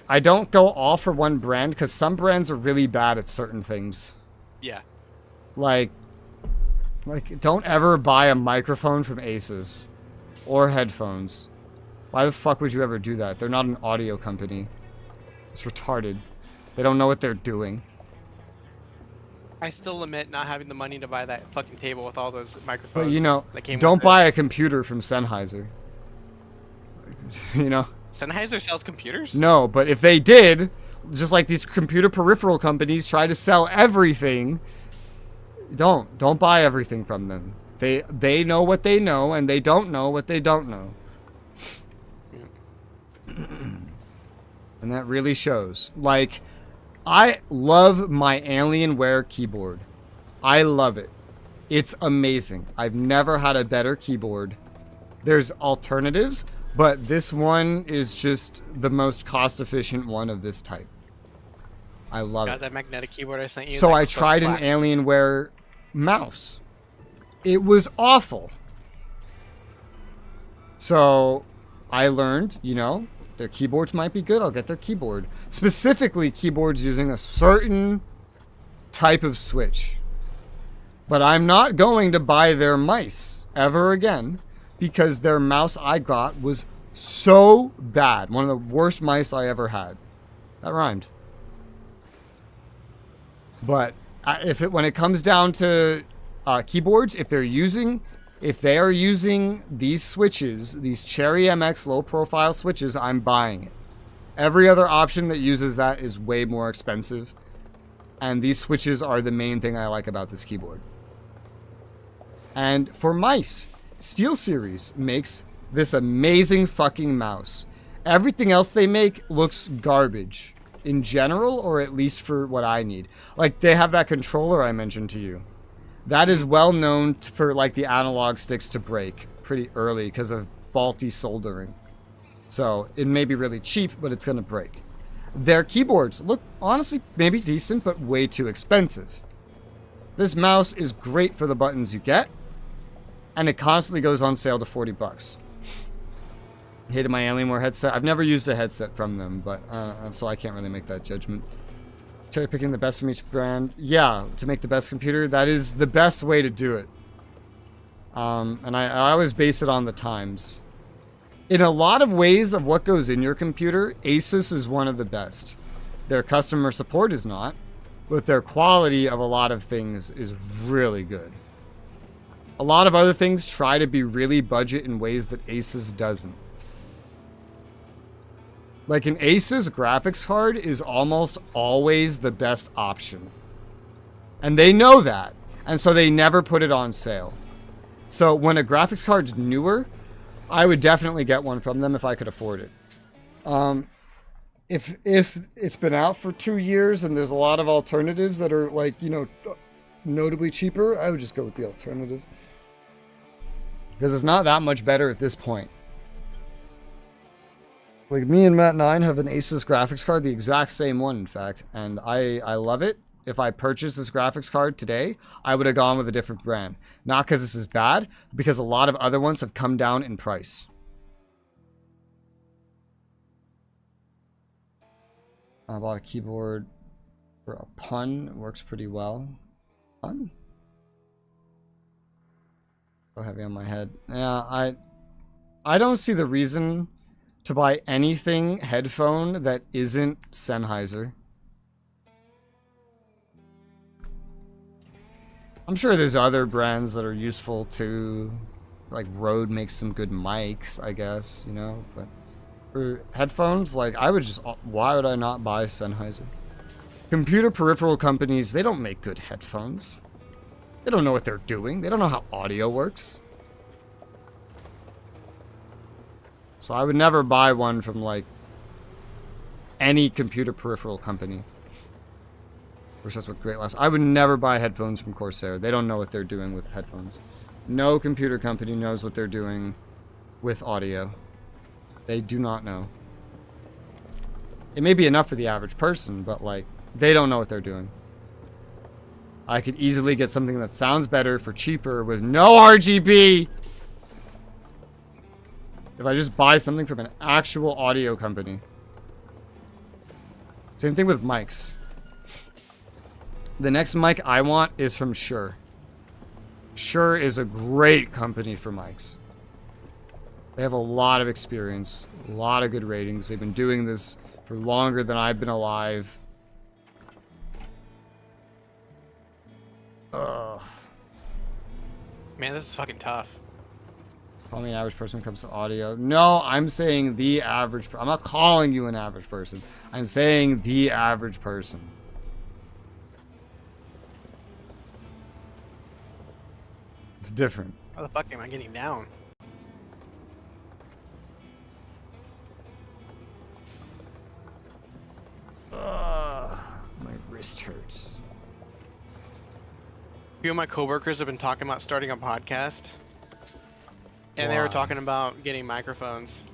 I don't go all for one brand because some brands are really bad at certain things. Yeah. Like don't ever buy a microphone from Asus or headphones. Why the fuck would you ever do that? They're not an audio company. It's retarded. They don't know what they're doing. I still lament not having the money to buy that fucking table with all those microphones. But you know, that came don't with buy a computer from Sennheiser. You know? Sennheiser sells computers? No, but if they did, just like these computer peripheral companies try to sell everything, don't buy everything from them. They know what they know, and they don't know what they don't know. And that really shows. Like, I love my Alienware keyboard. I love it. It's amazing. I've never had a better keyboard. There's alternatives, but this one is just the most cost-efficient one of this type. I love it. Got that magnetic keyboard I sent you? So I tried an Alienware mouse. It was awful. So I learned, you know, their keyboards might be good. I'll get their keyboard. Specifically, keyboards using a certain type of switch. But I'm not going to buy their mice ever again because their mouse I got was so bad. One of the worst mice I ever had. That rhymed. But when it comes down to keyboards, if they are using these switches, these Cherry MX low profile switches, I'm buying it. Every other option that uses that is way more expensive. And these switches are the main thing I like about this keyboard. And for mice, SteelSeries makes this amazing fucking mouse. Everything else they make looks garbage in general, or at least for what I need. Like, they have that controller I mentioned to you. That is well known for like the analog sticks to break pretty early because of faulty soldering. So it may be really cheap, but it's going to break. Their keyboards look honestly maybe decent, but way too expensive. This mouse is great for the buttons you get, and it constantly goes on sale to $40. Hated my Alienware headset. I've never used a headset from them, but so I can't really make that judgment. Cherry picking the best from each brand. Yeah, to make the best computer, that is the best way to do it. And I always base it on the times. In a lot of ways of what goes in your computer, Asus is one of the best. Their customer support is not, but their quality of a lot of things is really good. A lot of other things try to be really budget in ways that Asus doesn't. Like an Asus graphics card is almost always the best option. And they know that. And so they never put it on sale. So when a graphics card's newer, I would definitely get one from them if I could afford it. If it's been out for 2 years and there's a lot of alternatives that are like, you know, notably cheaper, I would just go with the alternative. Because it's not that much better at this point. Like me and Matt9 have an Asus graphics card, the exact same one in fact, and I love it. If I purchased this graphics card today, I would have gone with a different brand. Not because this is bad, because a lot of other ones have come down in price. I bought a keyboard for a pun. It works pretty well. Pun? So heavy on my head. Yeah, I don't see the reason to buy anything headphone that isn't Sennheiser. I'm sure there's other brands that are useful too. Like Rode makes some good mics, I guess, you know, but for headphones, like I would just, why would I not buy Sennheiser? Computer peripheral companies, they don't make good headphones. They don't know what they're doing. They don't know how audio works. So I would never buy one from like any computer peripheral company. Which that's what great last. I would never buy headphones from Corsair. They don't know what they're doing with headphones. No computer company knows what they're doing with audio. They do not know. It may be enough for the average person, but like they don't know what they're doing. I could easily get something that sounds better for cheaper with no RGB. If I just buy something from an actual audio company. Same thing with mics. The next mic I want is from Shure. Shure is a great company for mics. They have a lot of experience, a lot of good ratings. They've been doing this for longer than I've been alive. Ugh. Man, this is fucking tough. Call me an average person when it comes to audio. No, I'm saying the average. I'm not calling you an average person. I'm saying the average person. It's different. How the fuck am I getting down? Ugh, my wrist hurts. A few of my coworkers have been talking about starting a podcast. And they Why? were talking about getting microphones.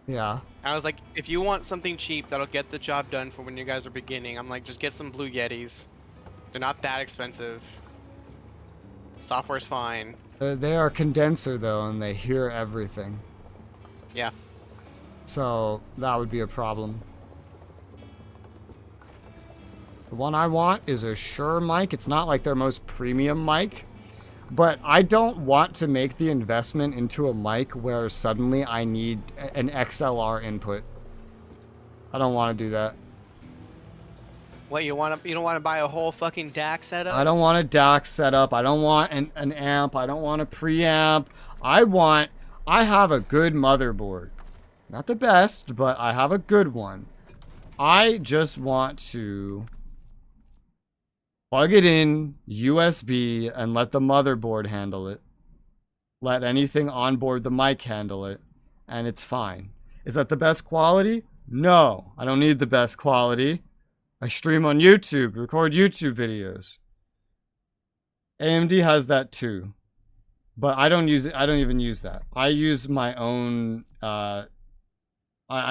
Yeah. I was like, if you want something cheap that'll get the job done for when you guys are beginning, I'm like, just get some Blue Yetis. They're not that expensive. Software's fine. They are condenser though, and they hear everything. Yeah. So that would be a problem. The one I want is a Shure mic. It's not like their most premium mic, but I don't want to make the investment into a mic where suddenly I need an XLR input. I don't want to do that. What, you don't want to buy a whole fucking DAC setup? I don't want a DAC setup. I don't want an amp. I don't want a preamp. I have a good motherboard. Not the best, but I have a good one. I just want to plug it in USB and let the motherboard handle it. Let anything on board the mic handle it, and it's fine. Is that the best quality? No, I don't need the best quality. I stream on YouTube, record YouTube videos. AMD has that too, but I don't use it. I don't even use that. I use my own. I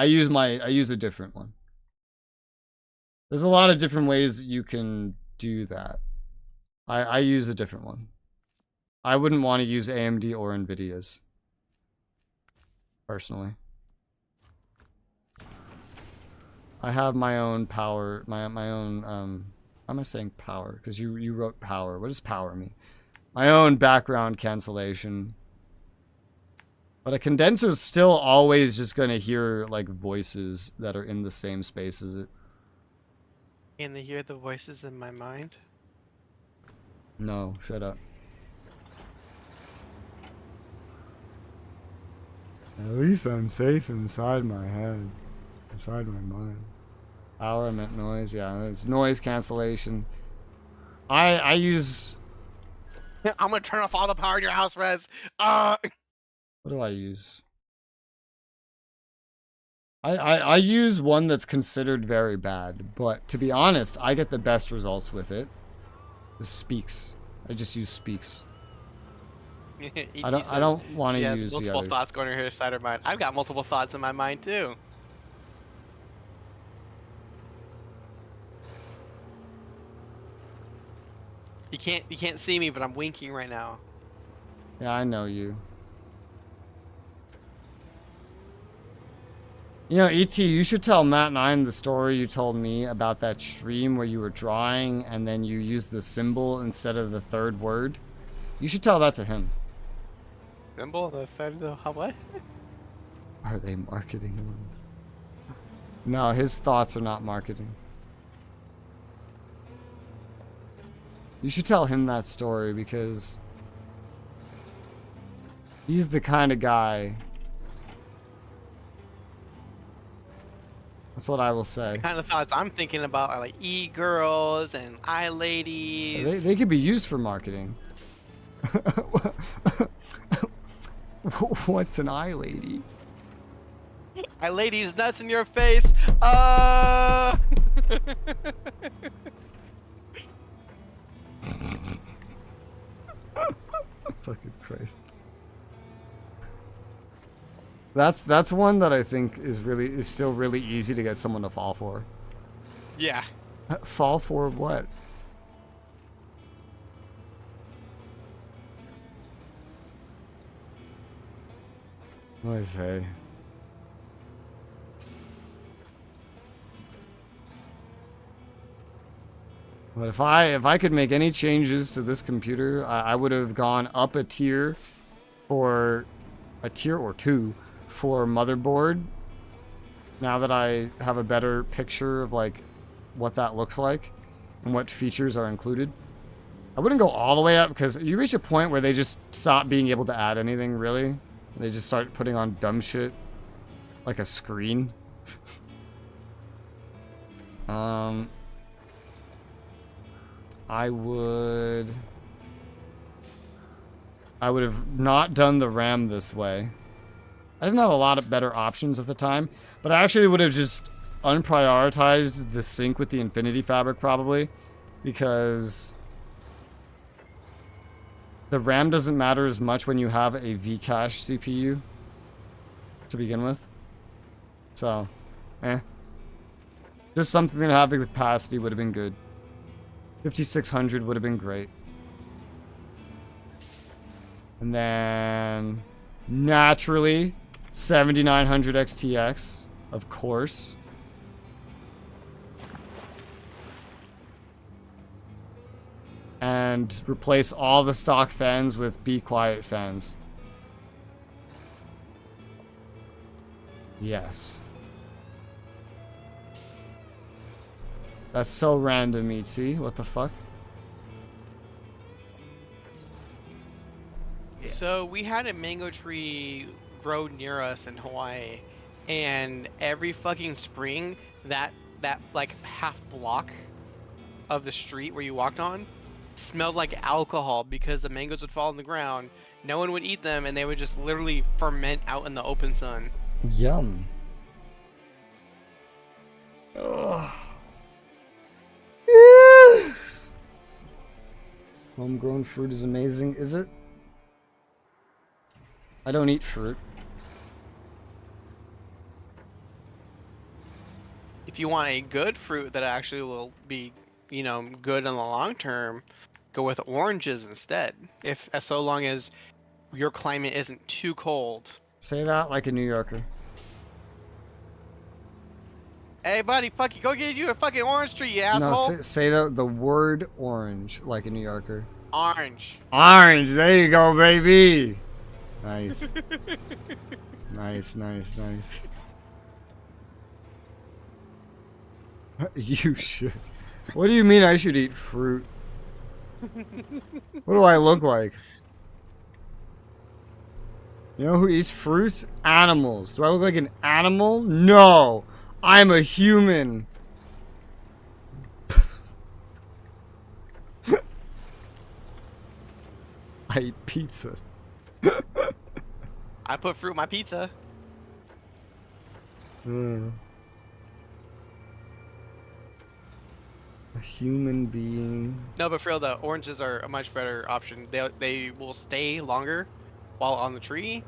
use a different one. There's a lot of different ways you can do that. I use a different one. I wouldn't want to use AMD or Nvidia's personally. I have my own power, my own, why am I saying power? Because you wrote power. What does power mean? My own background cancellation. But a condenser is still always just going to hear, like, voices that are in the same space as it. Can they hear the voices in my mind? No, shut up. At least I'm safe inside my head. Inside my mind. Power, I meant noise. Yeah, it's noise cancellation. I use... I'm gonna turn off all the power in your house, Res. What do I use? I use one that's considered very bad, but to be honest, I get the best results with it. The Speaks. I just use Speaks. I don't want to use the multiple others. thoughts going in her side of mind. I've got multiple thoughts in my mind too. You can't see me, but I'm winking right now. Yeah, I know you. You know, ET, you should tell Matt9 the story you told me about that stream where you were drawing and then you used the symbol instead of the third word. You should tell that to him. Symbol? The third? What? Are they marketing ones? No, his thoughts are not marketing. You should tell him that story because he's the kind of guy. That's what I will say. The kind of thoughts I'm thinking about are like e-girls and i-ladies. They could be used for marketing. What's an i-lady? I-ladies nuts in your face. Fucking Christ. That's one that I think is still really easy to get someone to fall for. Yeah. Fall for what? Oy vey. But if I could make any changes to this computer, I would have gone up a tier or two for motherboard. Now that I have a better picture of like what that looks like and what features are included. I wouldn't go all the way up because you reach a point where they just stop being able to add anything really. They just start putting on dumb shit like a screen. I would have not done the RAM this way. I didn't have a lot of better options at the time, but I actually would have just unprioritized the sync with the Infinity Fabric probably, because the RAM doesn't matter as much when you have a V-cache CPU to begin with. So, just something to have the capacity would have been good. 5600 would have been great. And then, naturally, 7900 XTX, of course. And replace all the stock fans with Be Quiet fans. Yes. That's so random, ET. What the fuck? So we had a mango tree grow near us in Hawaii, and every fucking spring, that like half block of the street where you walked on smelled like alcohol because the mangoes would fall on the ground. No one would eat them, and they would just literally ferment out in the open sun. Yum. Ugh. Homegrown fruit is amazing, is it? I don't eat fruit. If you want a good fruit that actually will be, you know, good in the long term, go with oranges instead. So long as your climate isn't too cold. Say that like a New Yorker. Hey, buddy, fuck you. Go get you a fucking orange tree, you asshole. No, say the word orange like a New Yorker. Orange. Orange. There you go, baby. Nice. Nice. You should. What do you mean I should eat fruit? What do I look like? You know who eats fruits? Animals. Do I look like an animal? No. I'm a human. light pizza. I put fruit in my pizza. A human being. No, but for real, the oranges are a much better option. They will stay longer while on the tree.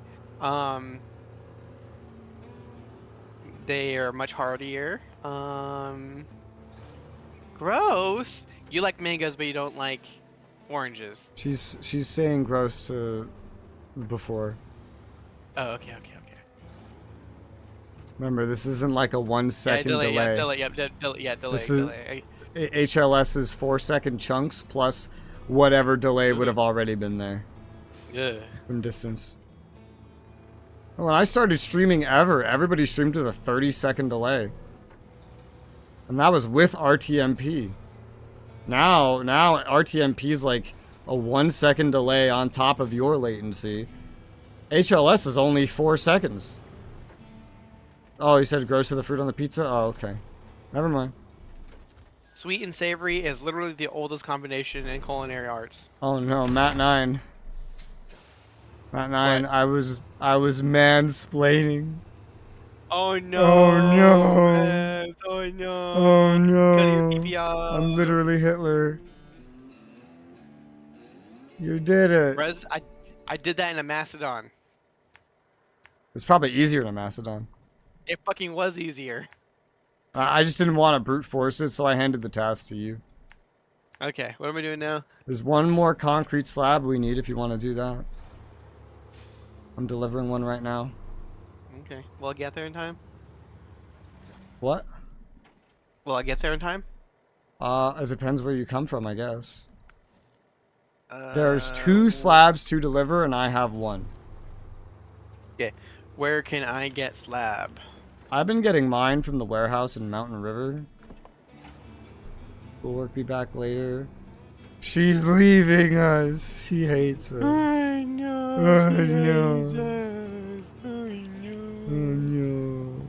They are much hardier. Gross. You like mangoes, but you don't like oranges. She's saying gross before. Oh, okay. Remember, this isn't like a 1 second delay. Delay. This is HLS is 4 second chunks plus whatever delay would have already been there. Yeah. From distance. When I started streaming everybody streamed with a 30-second delay. And that was with RTMP. Now RTMP is like a 1 second delay on top of your latency. HLS is only 4 seconds. Oh, you said gross to the fruit on the pizza? Oh, okay. Never mind. Sweet and savory is literally the oldest combination in culinary arts. Oh no, Matt 9. Matt 9, What? I was mansplaining. Oh no! Oh no! Yes, oh no! Oh no! Cut your pee-pee off. I'm literally Hitler. You did it. Res, I did that in a Macedon. It's probably easier in a Macedon. It fucking was easier. I just didn't want to brute force it, so I handed the task to you. Okay, what am I doing now? There's one more concrete slab we need if you want to do that. I'm delivering one right now. Okay, will I get there in time? What? Will I get there in time? It depends where you come from, I guess. There's 2 slabs to deliver, and I have 1. Okay, where can I get slab? I've been getting mine from the warehouse in Mountain River. Will work be back later. She's leaving us. She hates us. I know. I she know. hates us. I know. Oh no.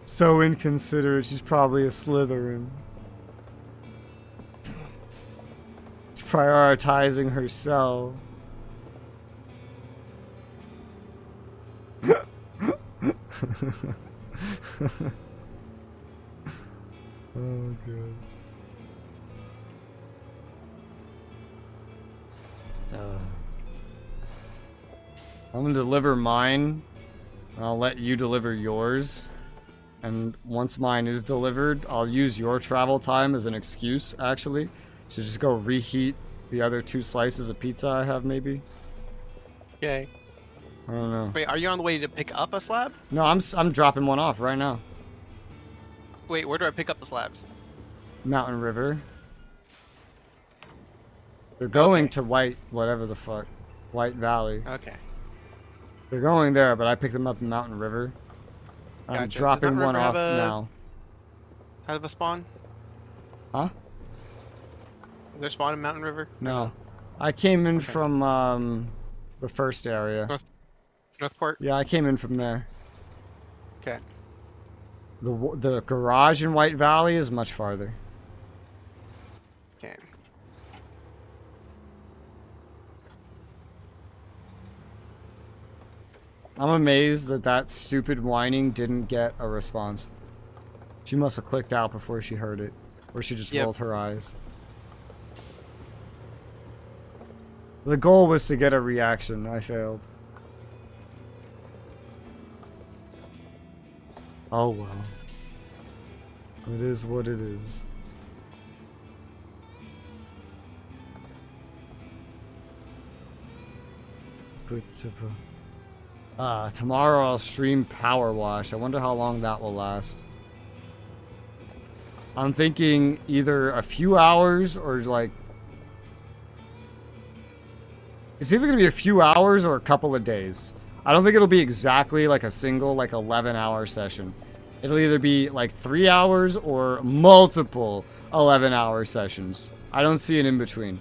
So inconsiderate. She's probably a Slytherin. She's prioritizing herself. Oh god. I'm gonna deliver mine, and I'll let you deliver yours. And once mine is delivered, I'll use your travel time as an excuse, actually. So just go reheat the other 2 slices of pizza I have, maybe. Okay. I don't know. Wait, are you on the way to pick up a slab? No, I'm dropping one off right now. Wait, where do I pick up the slabs? Mountain River. They're going to whatever the fuck. White Valley. Okay. They're going there, but I picked them up in Mountain River. I'm Gotcha. dropping Does Mountain one off River have now. Have a spawn? Huh? Is there spawn in Mountain River? No. I came in Okay. from the first area. Northport? Yeah, I came in from there. Okay. The garage in White Valley is much farther. Okay. I'm amazed that stupid whining didn't get a response. She must have clicked out before she heard it. Or she just Yep. rolled her eyes. The goal was to get a reaction. I failed. Oh well. It is what it is. Tomorrow I'll stream Power Wash. I wonder how long that will last. I'm thinking either a few hours or like... It's either going to be a few hours or a couple of days. I don't think it'll be exactly like a single, like 11-hour session. It'll either be like 3 hours or multiple 11-hour sessions. I don't see an in-between.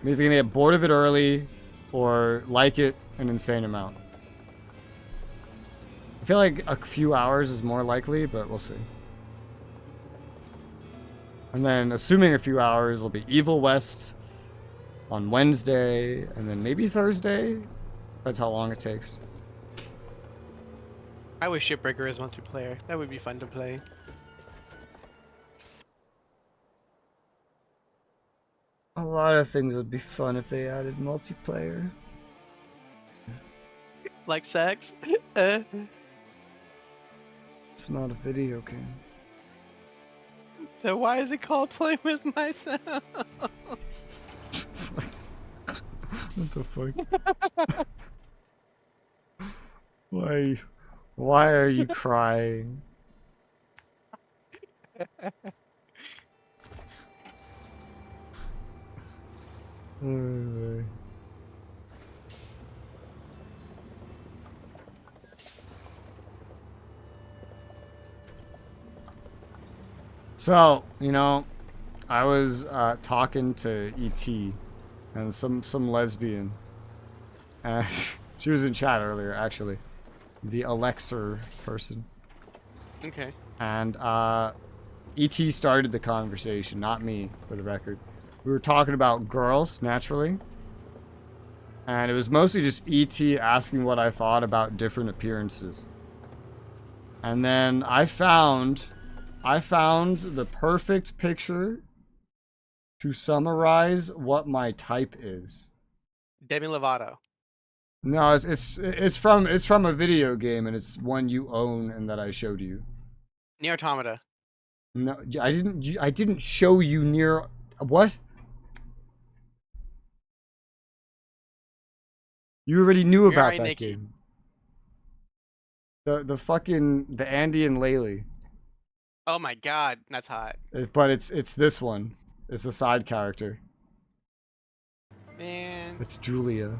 I'm either going to get bored of it early or like it an insane amount. I feel like a few hours is more likely, but we'll see. And then, assuming a few hours, it'll be Evil West, on Wednesday, and then maybe Thursday. That's how long it takes. I wish Shipbreaker is multiplayer. That would be fun to play. A lot of things would be fun if they added multiplayer. Like sex? It's not a video game. So why is it called Playing With Myself? What the fuck? Why are you crying? So, you know, I was talking to ET and some lesbian. She was in chat earlier, actually. The Alexer person. Okay. And ET started the conversation, not me, for the record. We were talking about girls, naturally. And it was mostly just ET asking what I thought about different appearances. And then I found the perfect picture to summarize what my type is. Demi Lovato. No, it's from a video game, and it's one you own and that I showed you. Nier Automata. No, I didn't show you Nier. What? You already knew about that Nikki. game. The Andy and Laylee. Oh my god, that's hot. But it's this one. It's a side character. Man. It's Julia.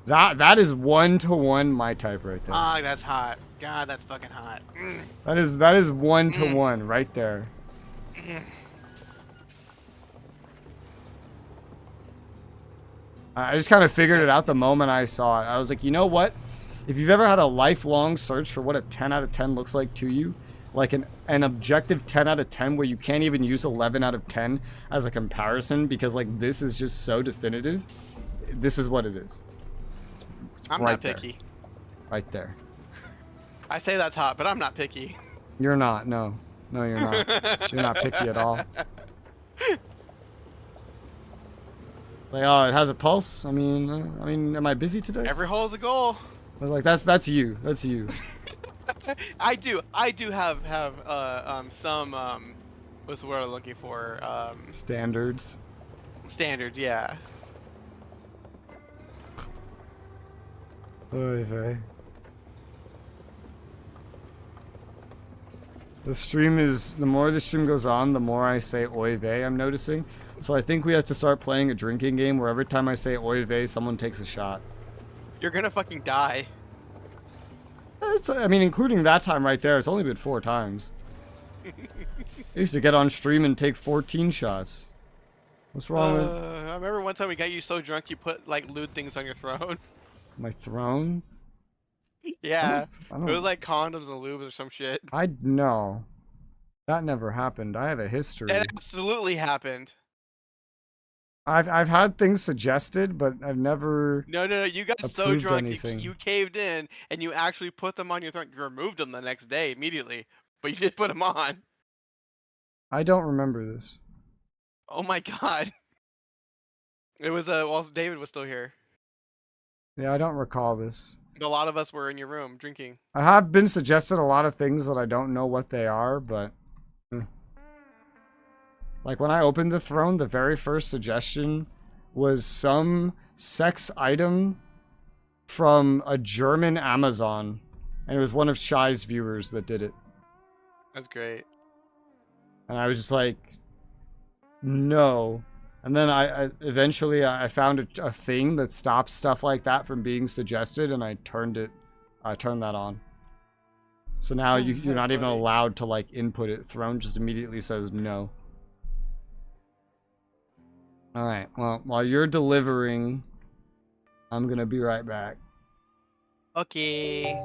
That is 1-to-1 my type right there. Ah, that's hot. God, that's fucking hot. Mm. That is 1-to-1 right there. I just kind of figured it out the moment I saw it. I was like, you know what? If you've ever had a lifelong search for what a 10 out of 10 looks like to you, like an objective 10 out of 10 where you can't even use 11 out of 10 as a comparison because like this is just so definitive, this is what it is. I'm right not picky. There. Right there. I say that's hot, but I'm not picky. You're not. No, you're not. You're not picky at all. Like, oh, it has a pulse. I mean, am I busy today? Every hole is a goal. Like that's you. That's you. I do have some what's the word I'm looking for? Standards. Standards, yeah. Oy vey. The more the stream goes on, the more I say oy vey, I'm noticing. So I think we have to start playing a drinking game where every time I say oy vey, someone takes a shot. You're gonna fucking die. I mean, including that time right there, it's only been 4 times. I used to get on stream and take 14 shots. What's wrong with... I remember one time we got you so drunk you put like lewd things on your throne. My throne? Yeah. I don't... It was like condoms and lubes or some shit. No. That never happened. I have a history. That absolutely happened. I've had things suggested, but I've never... No. You got so drunk anything. you caved in and you actually put them on your throne. You removed them the next day immediately, but you did put them on. I don't remember this. Oh my god. It was while David was still here. Yeah, I don't recall this. A lot of us were in your room drinking. I have been suggested a lot of things that I don't know what they are, but... Like, when I opened the throne, the very first suggestion was some sex item from a German Amazon. And it was one of Shy's viewers that did it. That's great. And I was just like, no. And then I eventually found a thing that stops stuff like that from being suggested, and I turned that on. So now you're not even allowed to like input it. Throne just immediately says no. Alright, well, while you're delivering, I'm gonna be right back. Okay.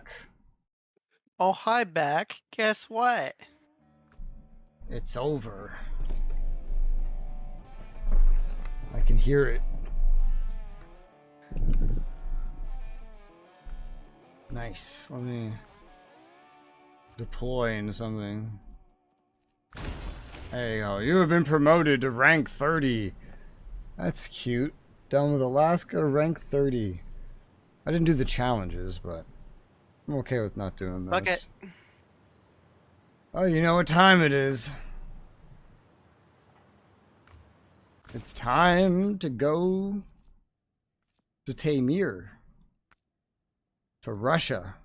back. Oh, hi, back. Guess what? It's over. I can hear it. Nice. Let me deploy into something. There you go. You have been promoted to rank 30. That's cute. Done with Alaska, rank 30. I didn't do the challenges, but I'm okay with not doing those. Fuck it. Oh, you know what time it is. It's time to go to Taymyr. To Russia.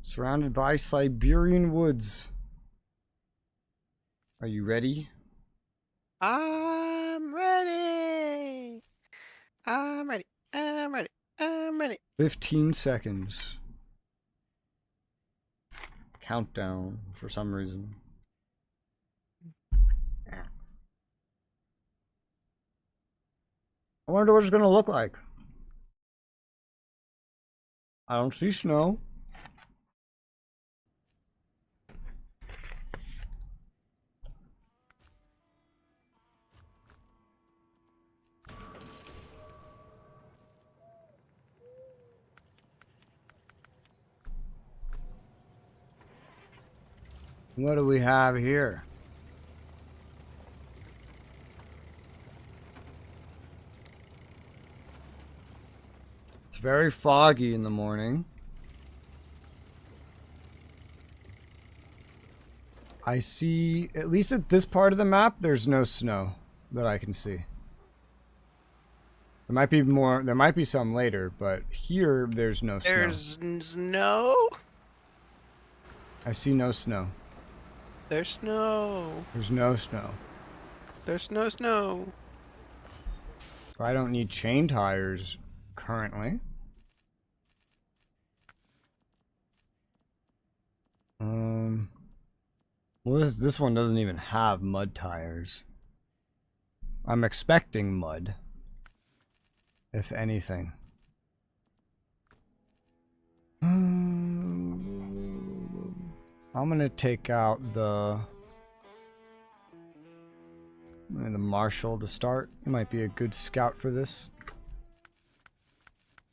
Surrounded by Siberian woods. Are you ready? I'm ready. I'm ready. I'm ready. I'm ready. 15 seconds. Countdown for some reason. I wonder what it's gonna look like. I don't see snow. What do we have here? It's very foggy in the morning. I see, at least at this part of the map, there's no snow that I can see. There might be more, there might be some later, but here there's no snow. There's snow? I see no snow. There's snow. There's no snow. There's no snow. I don't need chain tires currently. Well, this one doesn't even have mud tires. I'm expecting mud, if anything. I'm gonna take out the Marshal to start. He might be a good scout for this.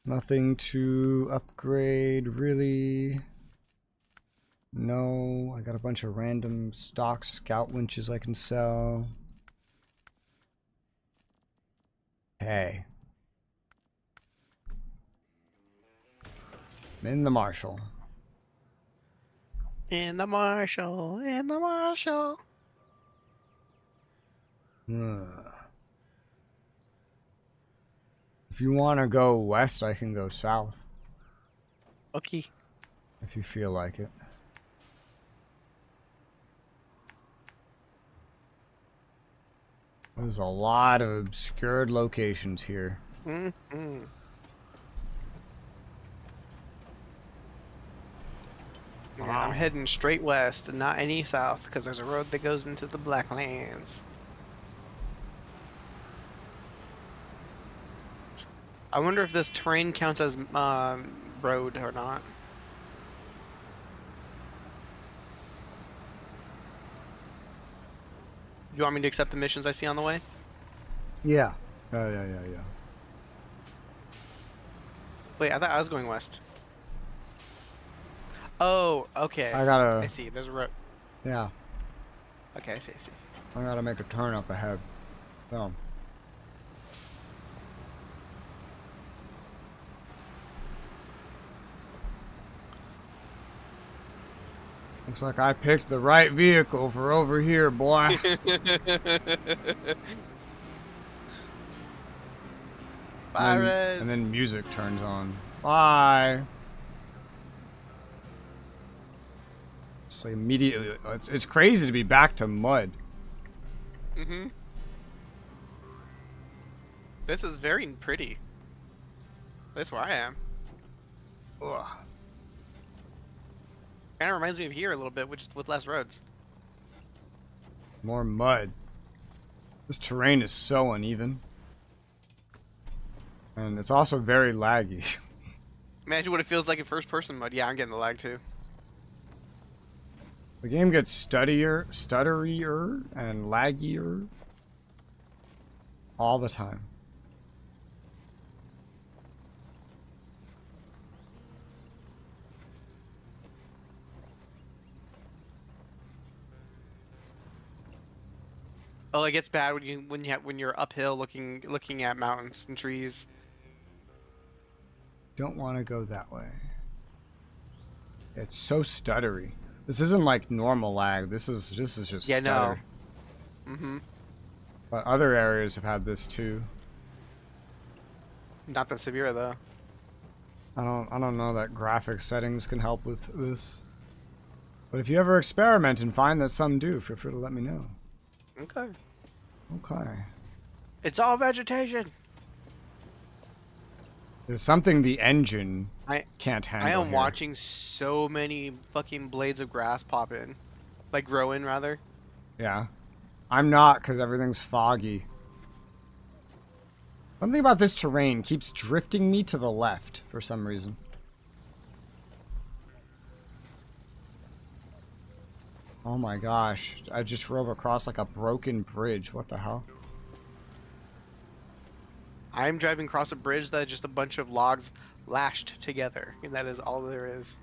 Nothing to upgrade, really. No, I got a bunch of random stock scout winches I can sell. Hey. I'm in the Marshal. In the Marshal. In the Marshal. If you want to go west, I can go south. Okay. If you feel like it. There's a lot of obscured locations here. Mm-hmm. Yeah, I'm heading straight west and not any south because there's a road that goes into the Blacklands. I wonder if this terrain counts as road or not. Do you want me to accept the missions I see on the way? Yeah. Yeah. Wait, I thought I was going west. Oh, okay. I see. There's a road. Yeah. Okay, I see. I gotta make a turn up ahead. So. Looks like I picked the right vehicle for over here, boy. Bye, Res. And then music turns on. Bye. It's like immediately. It's crazy to be back to mud. Mm-hmm. This is very pretty. That's where I am. Ugh. Kind of reminds me of here a little bit, which is with less roads. More mud. This terrain is so uneven. And it's also very laggy. Imagine what it feels like in first person mode. Yeah, I'm getting the lag too. The game gets stutterier, and laggier all the time. Oh, it gets bad when you're uphill looking at mountains and trees. Don't want to go that way. It's so stuttery. This isn't like normal lag. This is just Yeah, stutter. no. Mm-hmm. But other areas have had this too. Not that severe though. I don't know that graphics settings can help with this. But if you ever experiment and find that some do, feel free to let me know. Okay. Okay. It's all vegetation. There's something the engine can't handle. I am here. watching so many fucking blades of grass pop in. Like grow in, rather. Yeah. I'm not, because everything's foggy. Something about this terrain keeps drifting me to the left for some reason. Oh my gosh. I just drove across like a broken bridge. What the hell? I'm driving across a bridge that is just a bunch of logs lashed together. And that is all there is.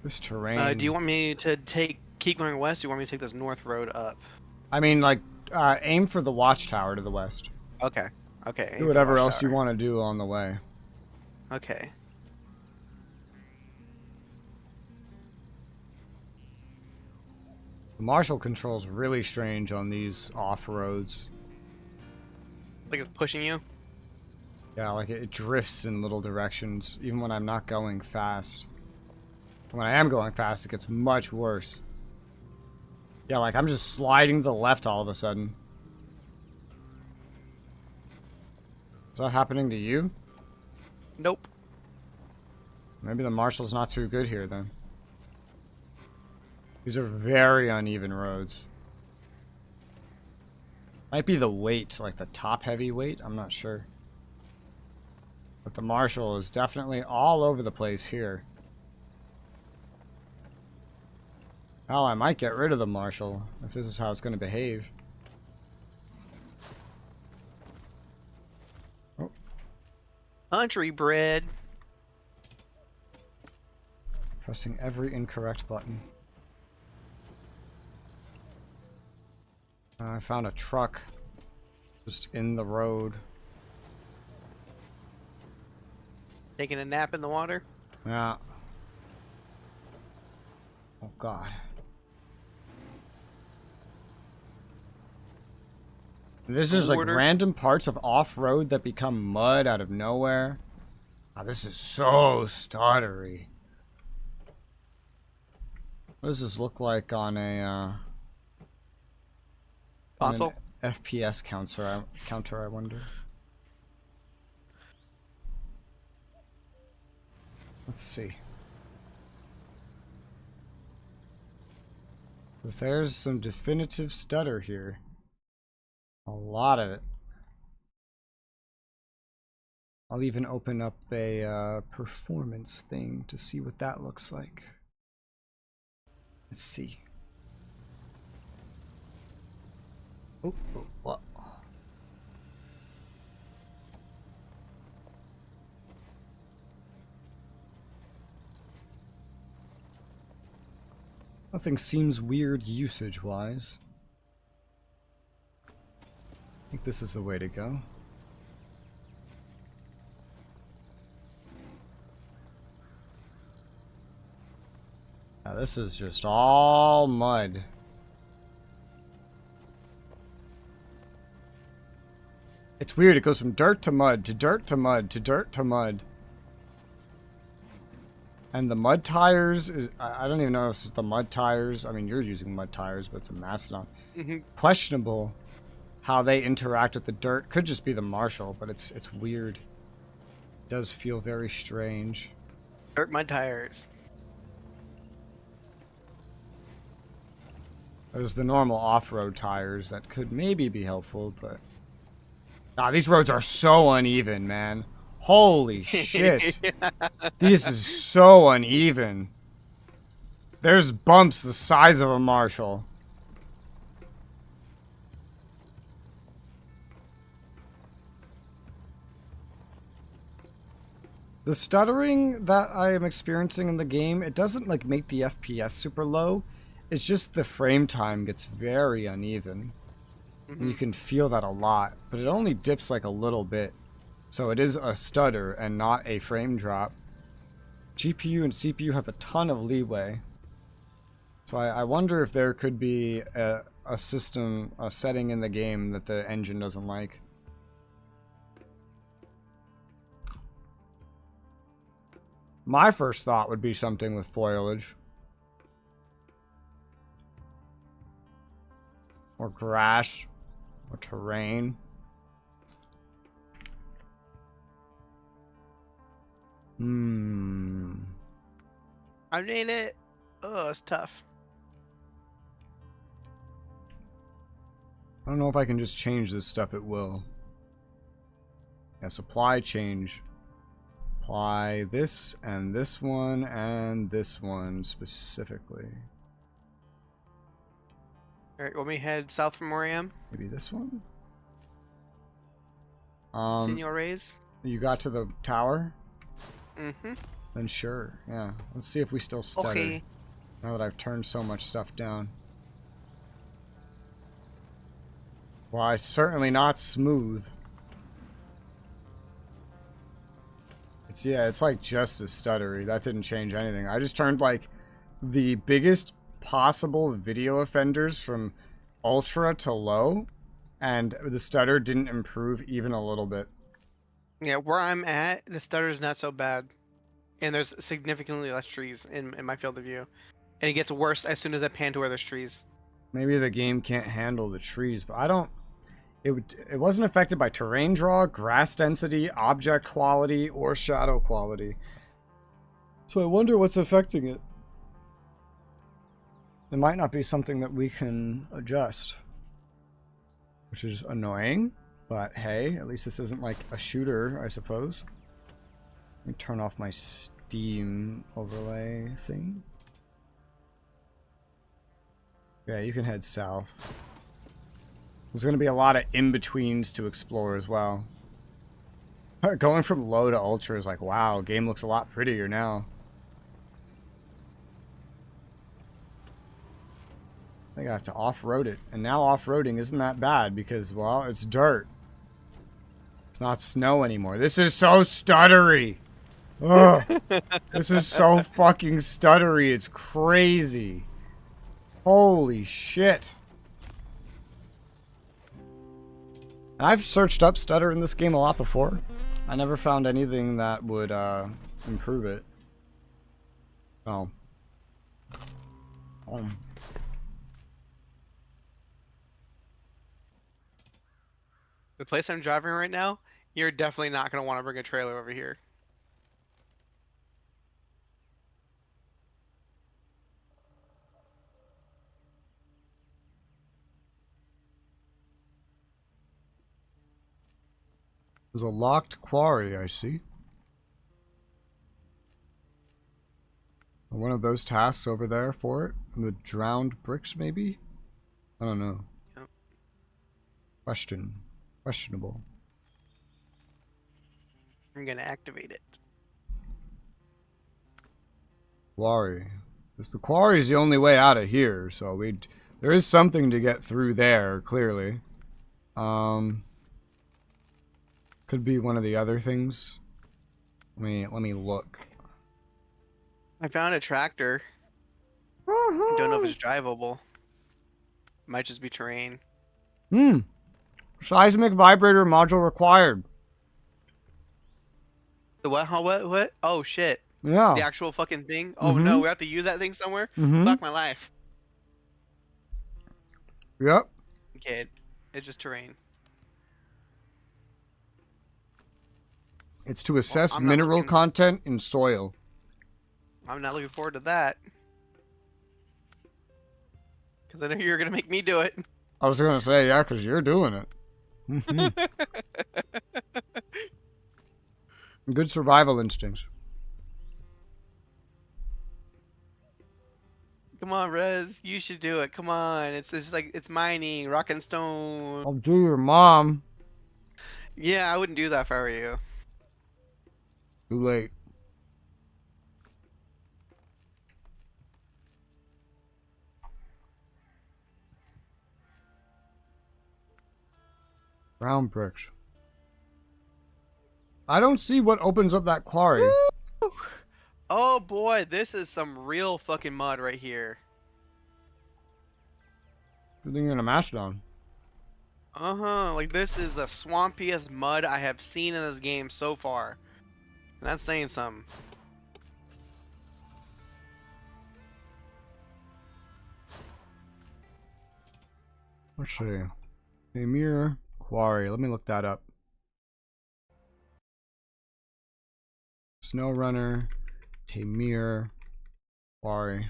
This terrain. Do you want me to keep going west? Or do you want me to take this north road up? I mean, like, aim for the watchtower to the west. Okay. Okay. Do whatever else you want to do on the way. Okay. The marshal control's really strange on these off-roads. Like it's pushing you? Yeah, like it drifts in little directions, even when I'm not going fast. When I am going fast, it gets much worse. Yeah, like I'm just sliding to the left all of a sudden. Is that happening to you? Nope. Maybe the marshal's not too good here then. These are very uneven roads. Might be the weight, like the top heavy weight, I'm not sure. But the marshal is definitely all over the place here. Well, I might get rid of the marshal if this is how it's going to behave. Oh. Country bread. Pressing every incorrect button. I found a truck just in the road. Taking a nap in the water? Yeah. Oh god. This is like random parts of off-road that become mud out of nowhere. Oh, this is so stuttery. What does this look like on a console? An FPS counter, I wonder. Let's see. Because there's some definitive stutter here. A lot of it. I'll even open up a performance thing to see what that looks like. Let's see. Oh, what? Nothing seems weird usage-wise. I think this is the way to go. Now this is just all mud. It's weird, it goes from dirt to mud, to dirt to mud, to dirt to mud. And the mud tires is, I don't even know if this is the mud tires. I mean, you're using mud tires, but it's a Mastodon. Questionable how they interact with the dirt. Could just be the marshal, but it's weird. It does feel very strange. Dirt mud tires. There's the normal off-road tires that could maybe be helpful, but... Ah, these roads are so uneven, man. Holy shit. This is so uneven. There's bumps the size of a Marshall. The stuttering that I am experiencing in the game, it doesn't like make the FPS super low. It's just the frame time gets very uneven. And you can feel that a lot, but it only dips like a little bit. So it is a stutter and not a frame drop. GPU and CPU have a ton of leeway. So I wonder if there could be a setting in the game that the engine doesn't like. My first thought would be something with foliage. Or grass. Or terrain. I mean it. Oh, it's tough. I don't know if I can just change this stuff at will. Yeah, supply change. Apply this and this one specifically. Alright, want me to head south from where I am? Maybe this one? Senores? You got to the tower? Mm-hmm. Then sure, yeah. Let's see if we still stutter. Okay. Now that I've turned so much stuff down. Why, certainly not smooth. It's like just as stuttery. That didn't change anything. I just turned like the biggest possible video offenders from ultra to low, and the stutter didn't improve even a little bit. Yeah, where I'm at, the stutter is not so bad. And there's significantly less trees in my field of view. And it gets worse as soon as I pan to where there's trees. Maybe the game can't handle the trees, but I don't... It wasn't affected by terrain draw, grass density, object quality, or shadow quality. So I wonder what's affecting it. It might not be something that we can adjust. Which is annoying, but hey, at least this isn't like a shooter, I suppose. Let me turn off my Steam overlay thing. Yeah, you can head south. There's going to be a lot of in-betweens to explore as well. Going from low to ultra is like, wow, game looks a lot prettier now. I think I have to off-road it. And now off-roading isn't that bad because, well, it's dirt. It's not snow anymore. This is so stuttery. Ugh. This is so fucking stuttery. It's crazy. Holy shit. I've searched up stutter in this game a lot before. I never found anything that would improve it. Oh. The place I'm driving right now, you're definitely not going to want to bring a trailer over here. There's a locked quarry, I see. One of those tasks over there for it? The drowned bricks, maybe? I don't know. Yep. Questionable. I'm going to activate it. Quarry. The quarry is the only way out of here, so there is something to get through there, clearly. Could be one of the other things. Let me look. I found a tractor. I don't know if it's drivable. Might just be terrain. Seismic vibrator module required. The what? Huh? What? Oh shit. Yeah. The actual fucking thing? Oh no, we have to use that thing somewhere? Fuck my life. Yep. Okay, it's just terrain. It's to assess mineral content in soil. I'm not looking forward to that. Because I know you're gonna make me do it. I was gonna say, yeah, because you're doing it. Good survival instincts. Come on, Rez. You should do it. Come on. It's just like it's mining, rock and stone. I'll do your mom. Yeah, I wouldn't do that if I were you. Too late. Brown bricks. I don't see what opens up that quarry. Woo! Oh boy, this is some real fucking mud right here. Good thing you're in a mastodon. Like this is the swampiest mud I have seen in this game so far. And that's saying something. Let's see. Emir Quarry. Let me look that up. Snowrunner, Tamir, Quarry.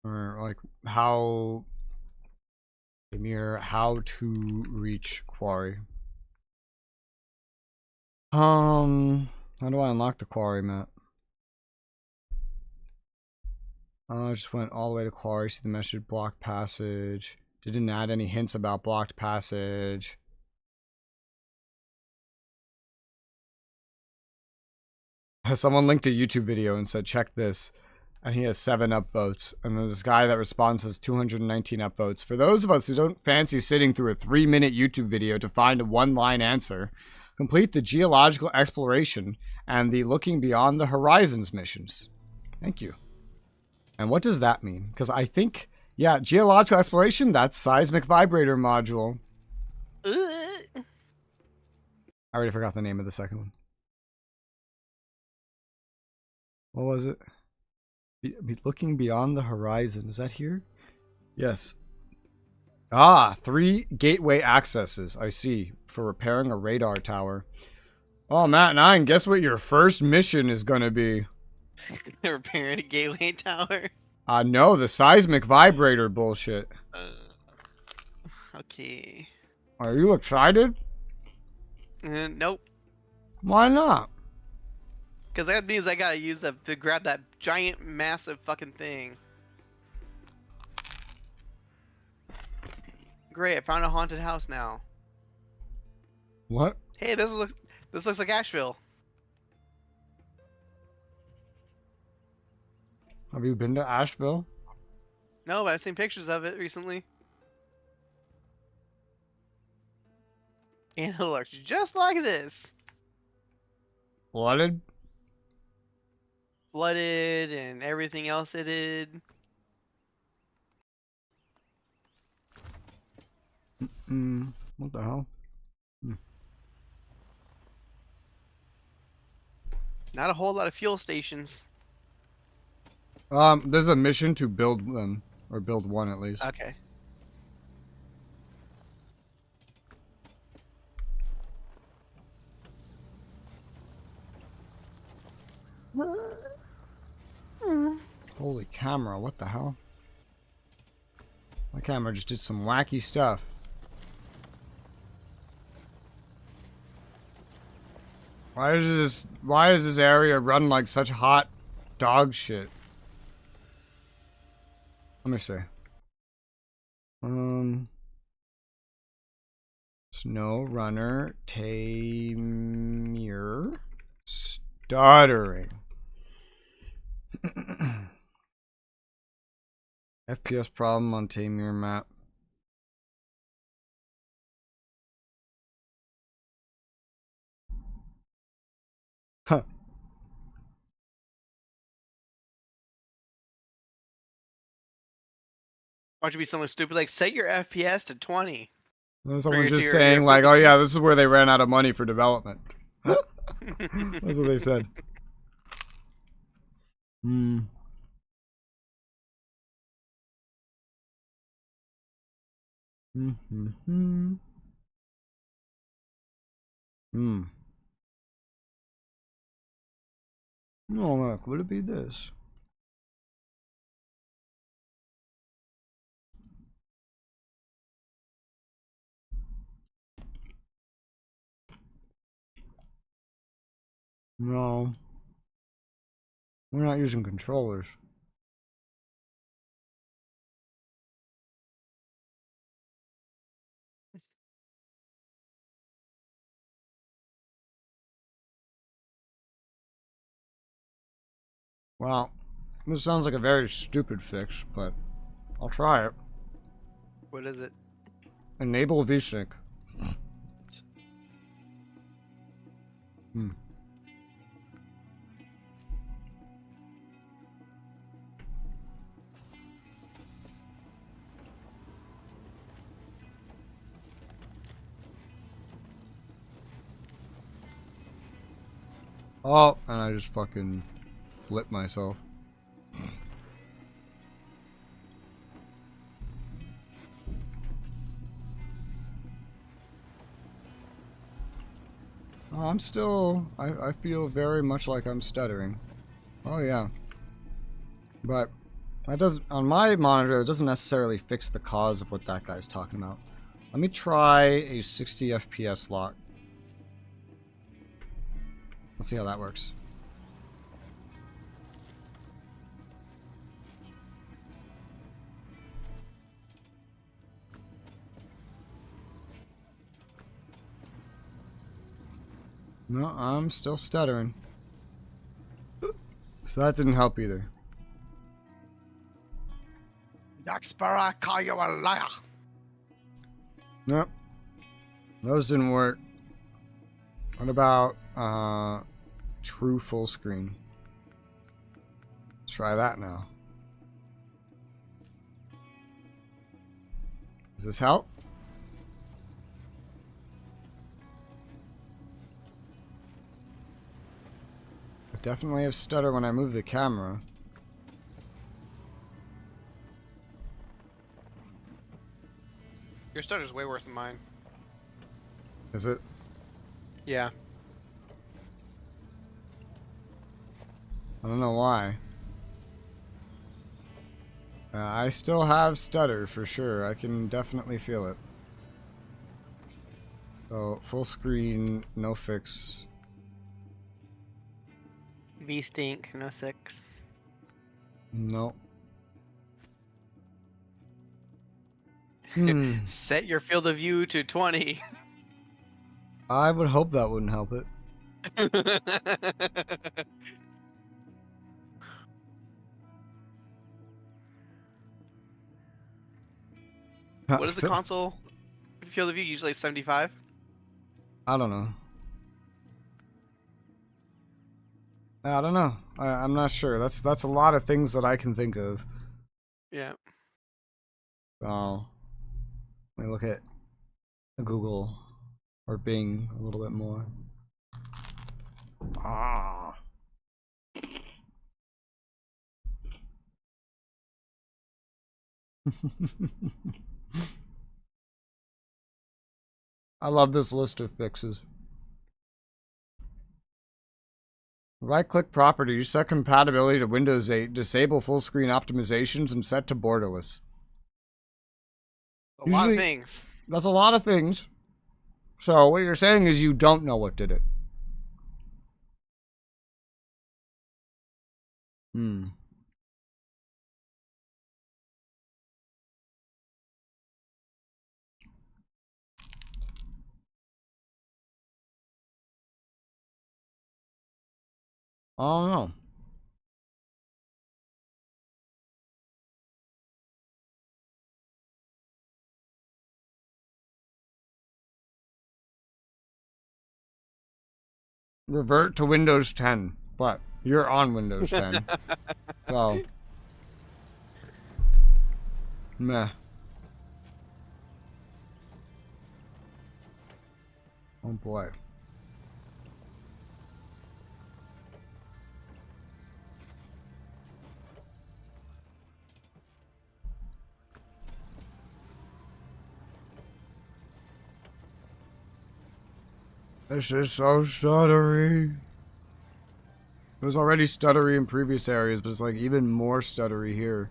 Or like how Tamir, how to reach Quarry. How do I unlock the Quarry map? I just went all the way to Quarry, see the message blocked passage. Didn't add any hints about blocked passage. Someone linked a YouTube video and said, check this. And he has 7 upvotes. And then this guy that responds has 219 upvotes. For those of us who don't fancy sitting through a 3-minute YouTube video to find a 1-line answer, complete the geological exploration and the looking beyond the horizons missions. Thank you. And what does that mean? Because I think, yeah, geological exploration, that's seismic vibrator module. I already forgot the name of the second one. What was it? Be looking beyond the horizon. Is that here? Yes. Ah, 3 gateway accesses. I see. For repairing a radar tower. Oh, Matt 9, guess what your first mission is going to be? Repairing a gateway tower. No, the seismic vibrator bullshit. Okay. Are you excited? Nope. Why not? Because that means I gotta use that to grab that giant, massive fucking thing. Great, I found a haunted house now. What? Hey, this looks like Asheville. Have you been to Asheville? No, but I've seen pictures of it recently. And it looks just like this. Flooded? Flooded and everything else it did. What the hell? Not a whole lot of fuel stations. There's a mission to build them. Or build one at least. Okay. Holy camera, what the hell? My camera just did some wacky stuff. Why is this area run like such hot dog shit? Let me see. Snowrunner, Tamir, stuttering. FPS problem on Tamir map. Huh. Why don't you be something stupid like set your FPS to 20? Someone's just saying like, oh yeah, this is where they ran out of money for development. That's what they said. Hmm. Oh, look, would it be this? No. We're not using controllers. Well, this sounds like a very stupid fix, but I'll try it. What is it? Enable VSync. Hmm. Oh, and I just fucking flipped myself. Oh, I'm still... I feel very much like I'm stuttering. Oh, yeah. But that does... On my monitor, it doesn't necessarily fix the cause of what that guy's talking about. Let me try a 60 FPS lock. Let's see how that works. No, I'm still stuttering. So that didn't help either. Jack Sparrow, call you a liar. Nope. Those didn't work. What about true full screen? Let's try that now. Does this help? I definitely have stutter when I move the camera. Your stutter's way worse than mine. Is it? Yeah. I don't know why. I still have stutter for sure. I can definitely feel it. So, full screen, no fix. V-Stink, no 6. No. Set your field of view to 20. I would hope that wouldn't help it. What is the console field of view? Usually 75? I don't know. I don't know. I'm not sure. That's a lot of things that I can think of. Yeah. So, let me look at Google or Bing a little bit more. Ah. I love this list of fixes. Right-click properties, set compatibility to Windows 8, disable full screen optimizations, and set to borderless. A lot of things. That's a lot of things. So what you're saying is you don't know what did it. I don't know. Revert to Windows 10. But you're on Windows 10. So. Meh. Oh boy. This is so stuttery. It was already stuttery in previous areas, but it's like even more stuttery here.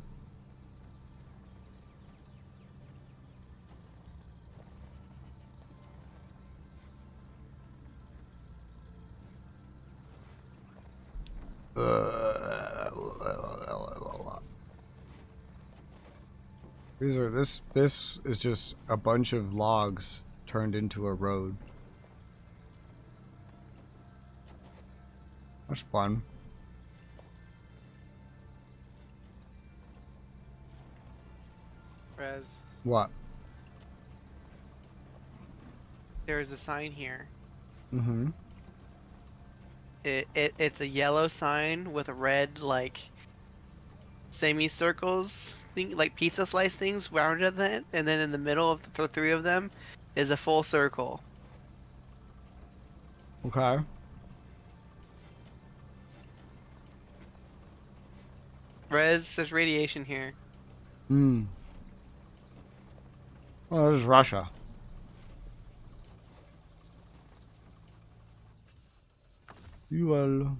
This is just a bunch of logs turned into a road. That's fun. Rez, What? there's a sign here. Mm-hmm. It's a yellow sign with red like semicircles thing, like pizza slice things rounded in it, and then in the middle of the three of them is a full circle. Okay. Rez, there's radiation here. Hmm. Oh, there's Russia. You will.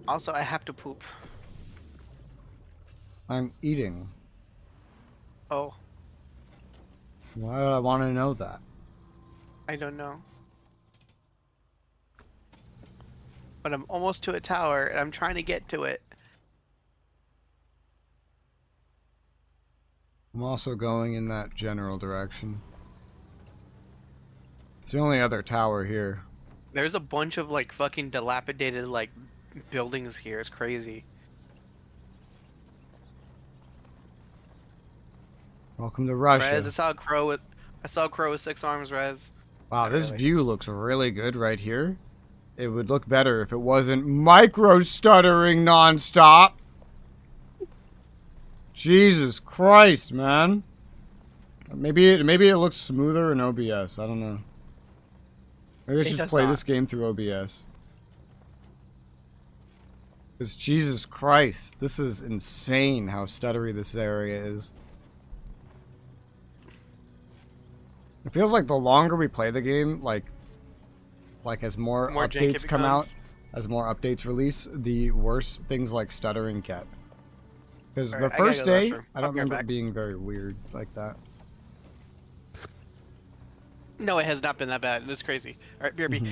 Also, I have to poop. I'm eating. Oh, Why would I want to know that? I don't know. But I'm almost to a tower, and I'm trying to get to it. I'm also going in that general direction. It's the only other tower here. There's a bunch of like fucking dilapidated like buildings here. It's crazy. Welcome to Russia. Rez, I saw a crow with 6 arms. Rez. Wow, Not this really. view looks really good right here. It would look better if it wasn't micro-stuttering nonstop. Jesus Christ, man. Maybe it looks smoother in OBS. I don't know. Maybe I It should does play not. this game through OBS. Because Jesus Christ, this is insane how stuttery this area is. It feels like the longer we play the game, like as more More jank it updates come out, becomes. as more updates release, the worse things like stuttering get. Because the Alright, I gotta first go to the day, restroom. I I'll don't be right remember it back. being very weird like that. No, it has not been that bad. That's crazy. Alright, BRB.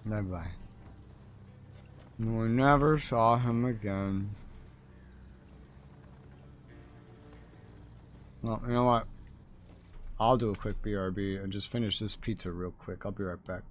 Bye-bye. We never saw him again. Well, you know what? I'll do a quick BRB and just finish this pizza real quick. I'll be right back.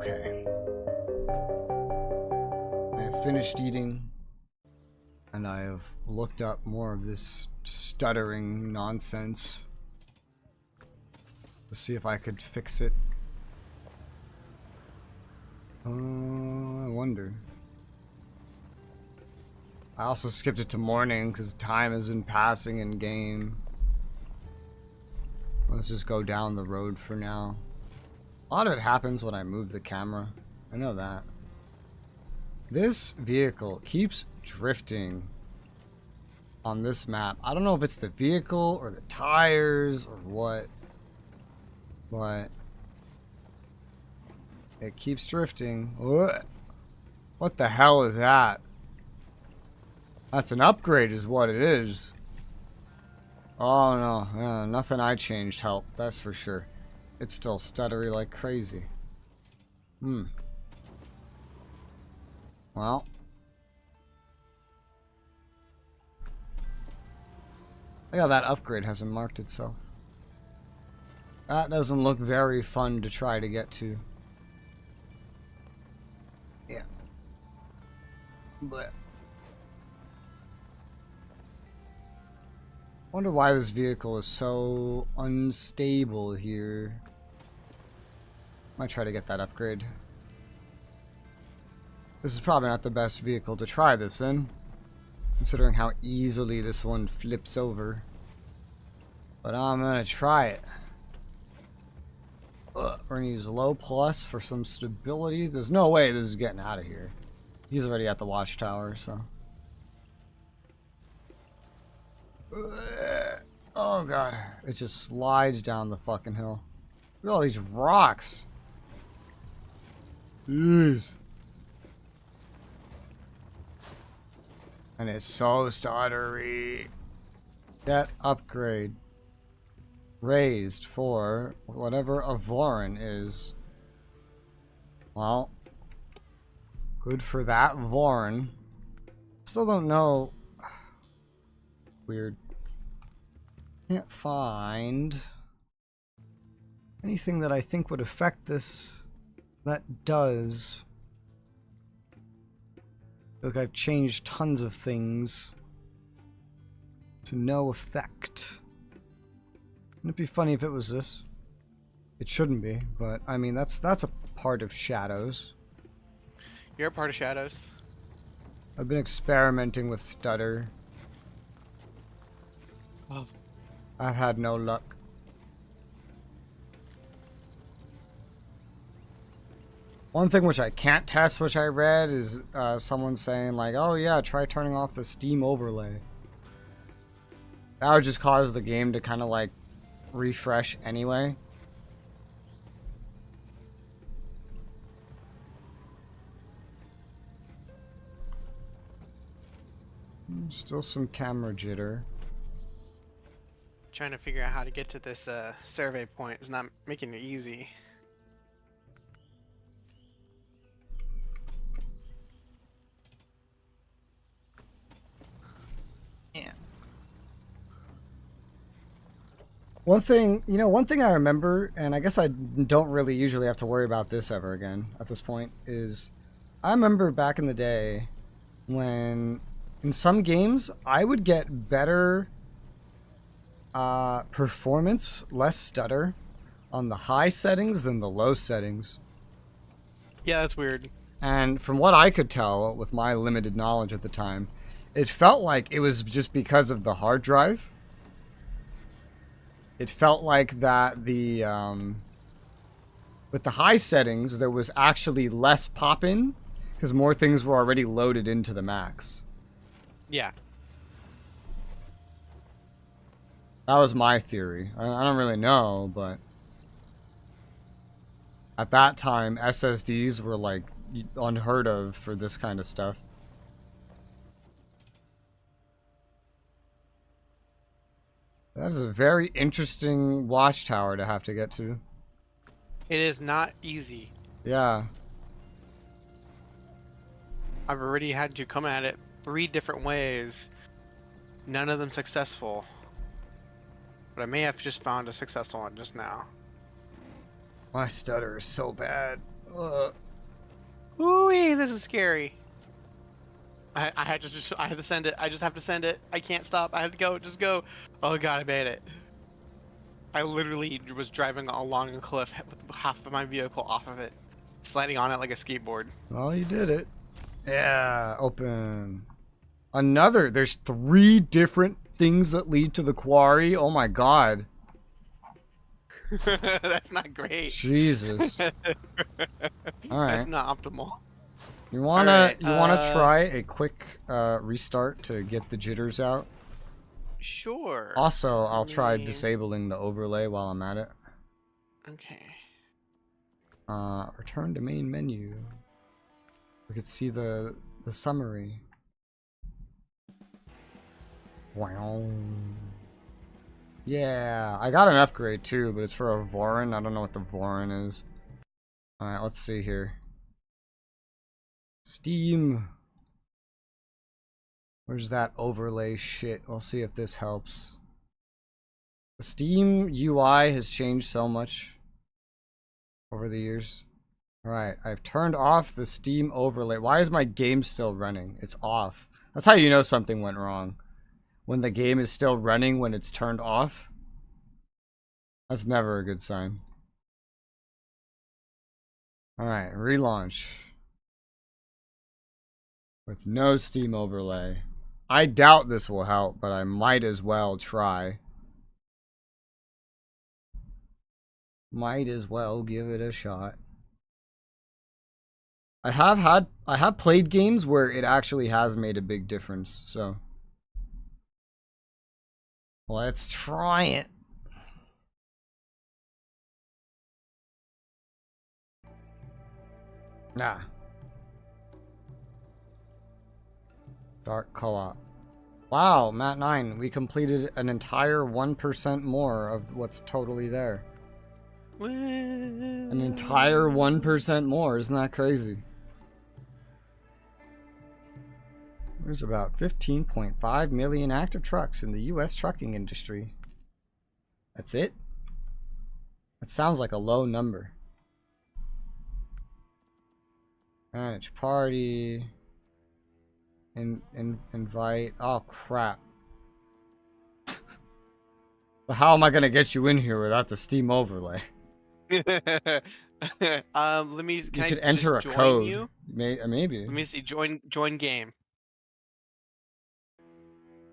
Okay. I have finished eating, and I have looked up more of this stuttering nonsense to see if I could fix it. I wonder. I also skipped it to morning because time has been passing in game. Let's just go down the road for now. A lot of it happens when I move the camera. I know that. This vehicle keeps drifting on this map. I don't know if it's the vehicle or the tires or what, but it keeps drifting. What the hell is that? That's an upgrade is what it is. Oh no, nothing I changed helped, that's for sure. It's still stuttery like crazy. Well. Look how that upgrade hasn't marked itself. That doesn't look very fun to try to get to. Yeah. But wonder why this vehicle is so unstable here. Might try to get that upgrade. This is probably not the best vehicle to try this in, considering how easily this one flips over. But I'm gonna try it. We're gonna use low plus for some stability. There's no way this is getting out of here. He's already at the watchtower, so. Oh god, it just slides down the fucking hill. Look at all these rocks. Jeez. And it's so stuttery. That upgrade raised for whatever a Voron is. Well, good for that Voron. Still don't know. Weird. Can't find anything that I think would affect this that does. Look, I've changed tons of things to no effect. Wouldn't it be funny if it was this? It shouldn't be, but I mean that's a part of Shadows. You're a part of Shadows. I've been experimenting with stutter. Oh. I've had no luck. One thing which I can't test, which I read, is someone saying like, oh yeah, try turning off the Steam overlay. That would just cause the game to kind of like refresh anyway. Still some camera jitter. Trying to figure out how to get to this survey point is not making it easy. Yeah. One thing I remember, and I guess I don't really usually have to worry about this ever again at this point, is I remember back in the day when in some games I would get better performance, less stutter on the high settings than the low settings. Yeah, that's weird. And from what I could tell with my limited knowledge at the time, it felt like it was just because of the hard drive. It felt like that with the high settings there was actually less pop-in because more things were already loaded into the max. Yeah. That was my theory. I don't really know, but at that time, SSDs were like unheard of for this kind of stuff. That is a very interesting watchtower to have to get to. It is not easy. Yeah. I've already had to come at it 3 different ways. None of them successful. But I may have just found a successful one just now. My stutter is so bad. Ooh, this is scary. I had to send it. I just have to send it. I can't stop. I have to go. Just go. Oh god, I made it. I literally was driving along a cliff with half of my vehicle off of it, sliding on it like a skateboard. Well, you did it. Yeah, open. Another. There's 3 different things that lead to the quarry. Oh my god. That's not great. Jesus. All right. That's not optimal. You wanna try a quick restart to get the jitters out? Sure. Also, I'll try disabling the overlay while I'm at it. Okay. Return to main menu. We could see the summary. Wow. Yeah, I got an upgrade too, but it's for a Vorin. I don't know what the Vorin is. Alright, let's see here. Steam. Where's that overlay shit? We'll see if this helps. The Steam UI has changed so much over the years. Alright, I've turned off the Steam overlay. Why is my game still running? It's off. That's how you know something went wrong. When the game is still running when it's turned off. That's never a good sign. Alright, relaunch. With no Steam overlay. I doubt this will help, but I might as well try. Might as well give it a shot. I have played games where it actually has made a big difference, so let's try it. Nah. Dark co-op. Wow, Matt 9, we completed an entire 1% more of what's totally there. An entire 1% more, isn't that crazy? There's about 15.5 million active trucks in the US trucking industry. That's it? That sounds like a low number. Manage party. Invite. Oh crap. But how am I gonna get you in here without the Steam overlay? Let me. You could enter a code. You? Maybe. Let me see. Join game.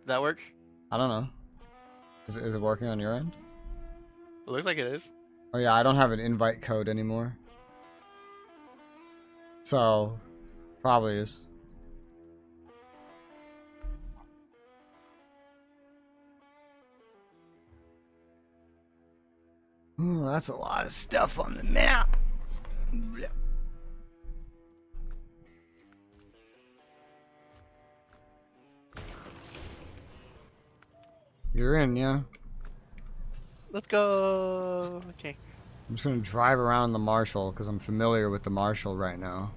That work? I don't know. Is it working on your end? It looks like it is. Oh yeah, I don't have an invite code anymore. So, probably is. Ooh, that's a lot of stuff on the map. You're in, yeah? Let's go. Okay. I'm just gonna drive around the Marshall because I'm familiar with the Marshall right now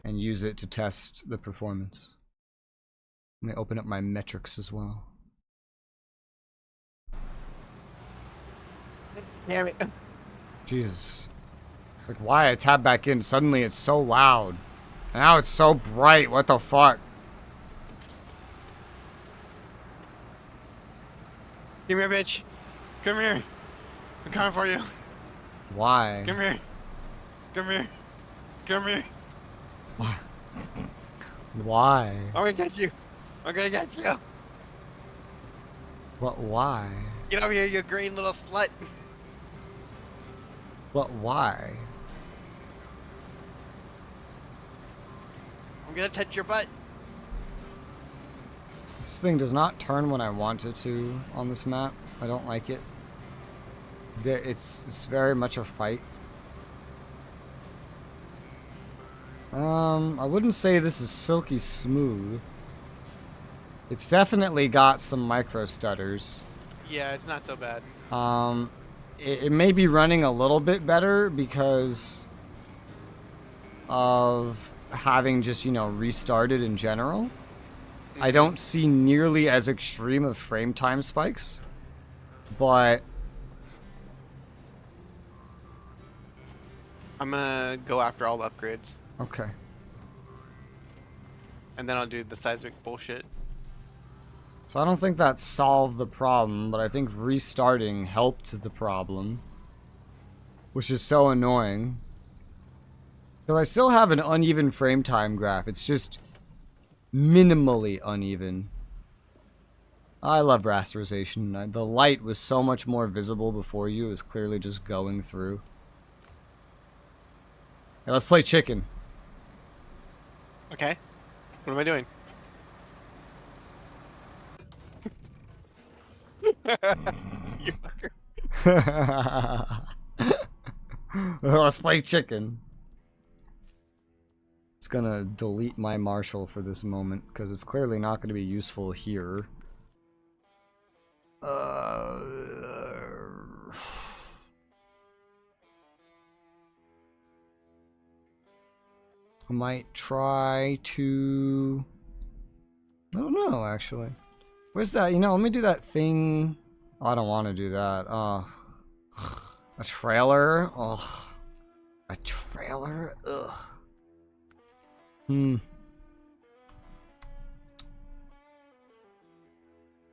and use it to test the performance. Let me open up my metrics as well. Damn it. Jesus. Like, why I tab back in, suddenly it's so loud. Now it's so bright, what the fuck? Come here, bitch. Come here. I'm coming for you. Why? Come here. Come here. Come here. Why? Why? I'm gonna get you. I'm gonna get you. But why? Get over here, you green little slut. But why? I'm gonna touch your butt. This thing does not turn when I want it to on this map. I don't like it. It's very much a fight. I wouldn't say this is silky smooth. It's definitely got some micro stutters. Yeah, it's not so bad. It may be running a little bit better because of having just, you know, restarted in general. Mm-hmm. I don't see nearly as extreme of frame time spikes, but I'm gonna go after all the upgrades, Okay. and then I'll do the seismic bullshit. So I don't think that solved the problem, but I think restarting helped the problem. Which is so annoying. Because I still have an uneven frame time graph. It's just minimally uneven. I love rasterization. The light was so much more visible before you. It was clearly just going through. Hey, let's play chicken. Okay. What am I doing? You fucker. Let's play chicken. It's gonna delete my Marshall for this moment because it's clearly not gonna be useful here. I might try to... I don't know, actually. Where's that? You know, let me do that thing. Oh, I don't want to do that. A trailer? Oh, a trailer? Ugh.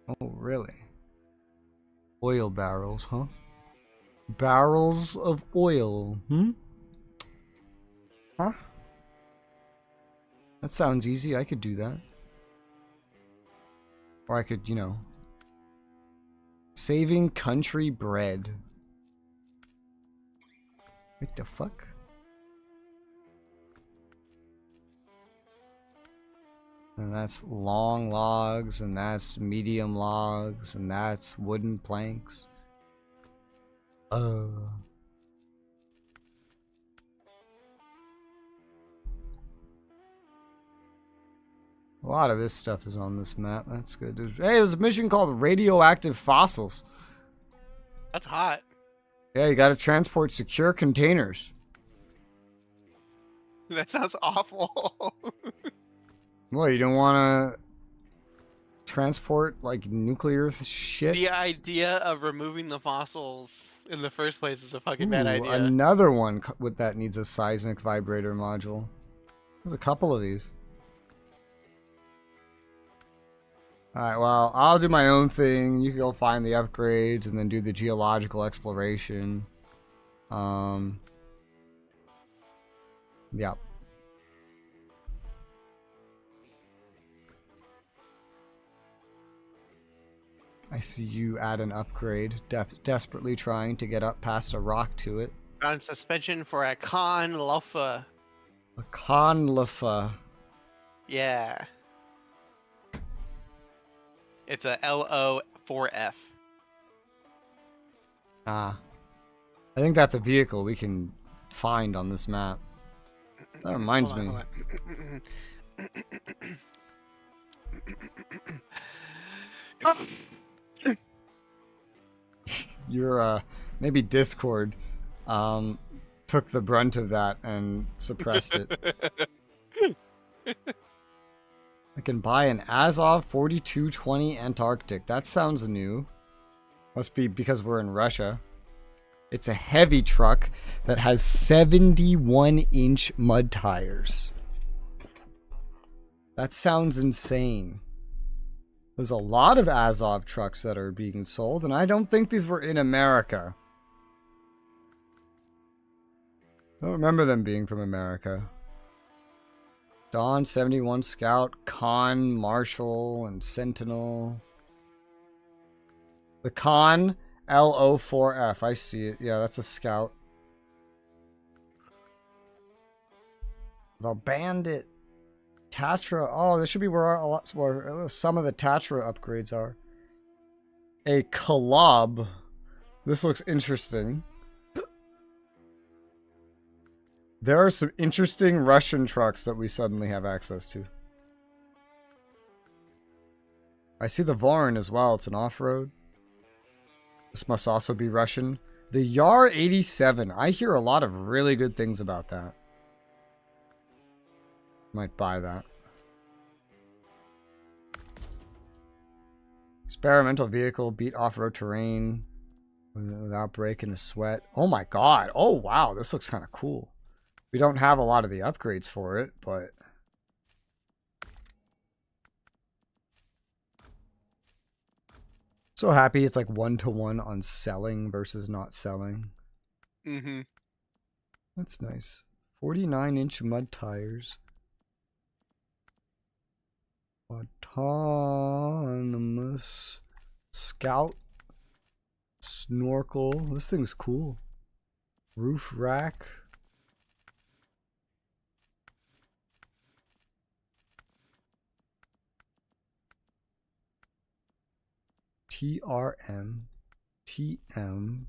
Oh, really? Oil barrels, huh? Barrels of oil, Huh? That sounds easy. I could do that. Or I could, you know... Saving country bread. What the fuck? And that's long logs, and that's medium logs, and that's wooden planks. A lot of this stuff is on this map. That's good. Hey, there's a mission called Radioactive Fossils. That's hot. Yeah, you gotta transport secure containers. That sounds awful. What, you don't wanna transport, like, nuclear shit? The idea of removing the fossils in the first place is a fucking bad idea. Another one with that needs a seismic vibrator module. There's a couple of these. Alright, well, I'll do my own thing. You can go find the upgrades and then do the geological exploration. Yeah. I see you add an upgrade, desperately trying to get up past a rock to it. Found suspension for a Konglomerat. A Konglomerat. Yeah. It's a LO4F. Ah. I think that's a vehicle we can find on this map. That reminds me. Your maybe Discord took the brunt of that and suppressed it. I can buy an Azov 4220 Antarctic. That sounds new. Must be because we're in Russia. It's a heavy truck that has 71-inch mud tires. That sounds insane. There's a lot of Azov trucks that are being sold, and I don't think these were in America. I don't remember them being from America. Dawn, 71 Scout, Con, Marshall, and Sentinel. The Con LO4F. I see it. Yeah, that's a Scout. The Bandit. Tatra. Oh, this should be where some of the Tatra upgrades are. A Kolob. This looks interesting. There are some interesting Russian trucks that we suddenly have access to. I see the Voron as well. It's an off-road. This must also be Russian. The Yar 87. I hear a lot of really good things about that. Might buy that. Experimental vehicle. Beat off-road terrain. Without breaking a sweat. Oh my god. Oh wow. This looks kind of cool. We don't have a lot of the upgrades for it, but... So happy it's like 1-to-1 on selling versus not selling. Mm-hmm. That's nice. 49-inch mud tires. Autonomous scout snorkel. This thing's cool. Roof rack. TRM. TM.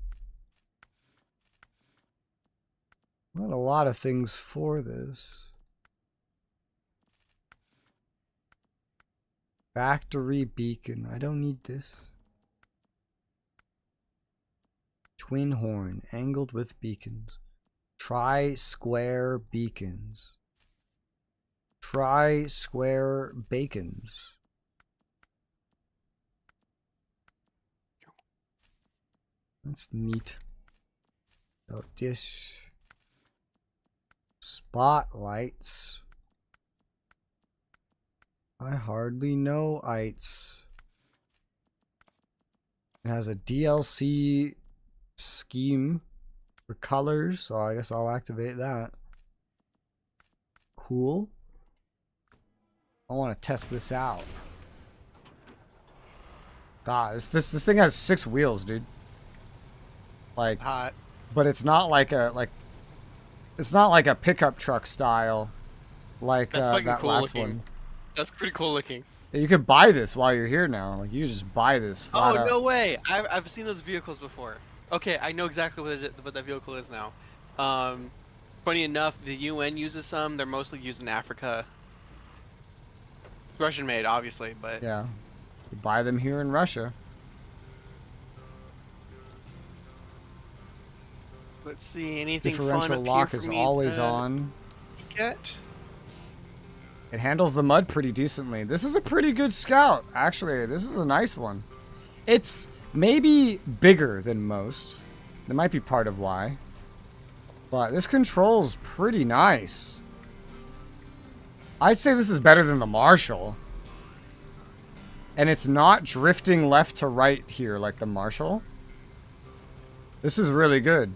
Not a lot of things for this. Factory beacon. I don't need this. Twin horn. Angled with beacons. Tri-square beacons. Tri-square bacons. That's neat. Oh, dish. Spotlights. I hardly know ites. It has a DLC scheme for colors, so I guess I'll activate that. Cool. I want to test this out. God, this thing has 6 wheels, dude. Like, Hot. but it's not like a it's not like a pickup truck style, like That's fucking that cool last looking. one. That's pretty cool looking. You could buy this while you're here now. Like, you just buy this. Oh, Flat out. no way! I've seen those vehicles before. Okay, I know exactly what that vehicle is now. Funny enough, the UN uses some. They're mostly used in Africa. Russian made, obviously, but Yeah, you buy them here in Russia. let's see, anything fun Differential up lock here is for me always to on. get? It handles the mud pretty decently. This is a pretty good scout, actually. This is a nice one. It's maybe bigger than most. That might be part of why. But this control's pretty nice. I'd say this is better than the Marshall. And it's not drifting left to right here like the Marshall. This is really good.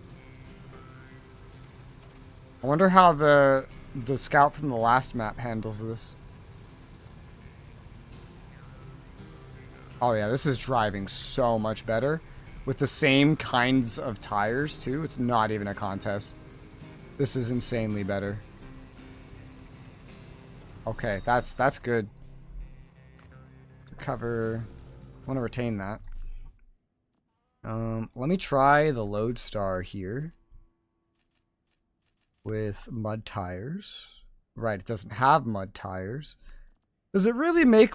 I wonder how the scout from the last map handles this. Oh yeah, this is driving so much better. With the same kinds of tires too. It's not even a contest. This is insanely better. Okay, that's good. Cover. I want to retain that. Let me try the Lodestar here. With mud tires. Right, it doesn't have mud tires. Does it really make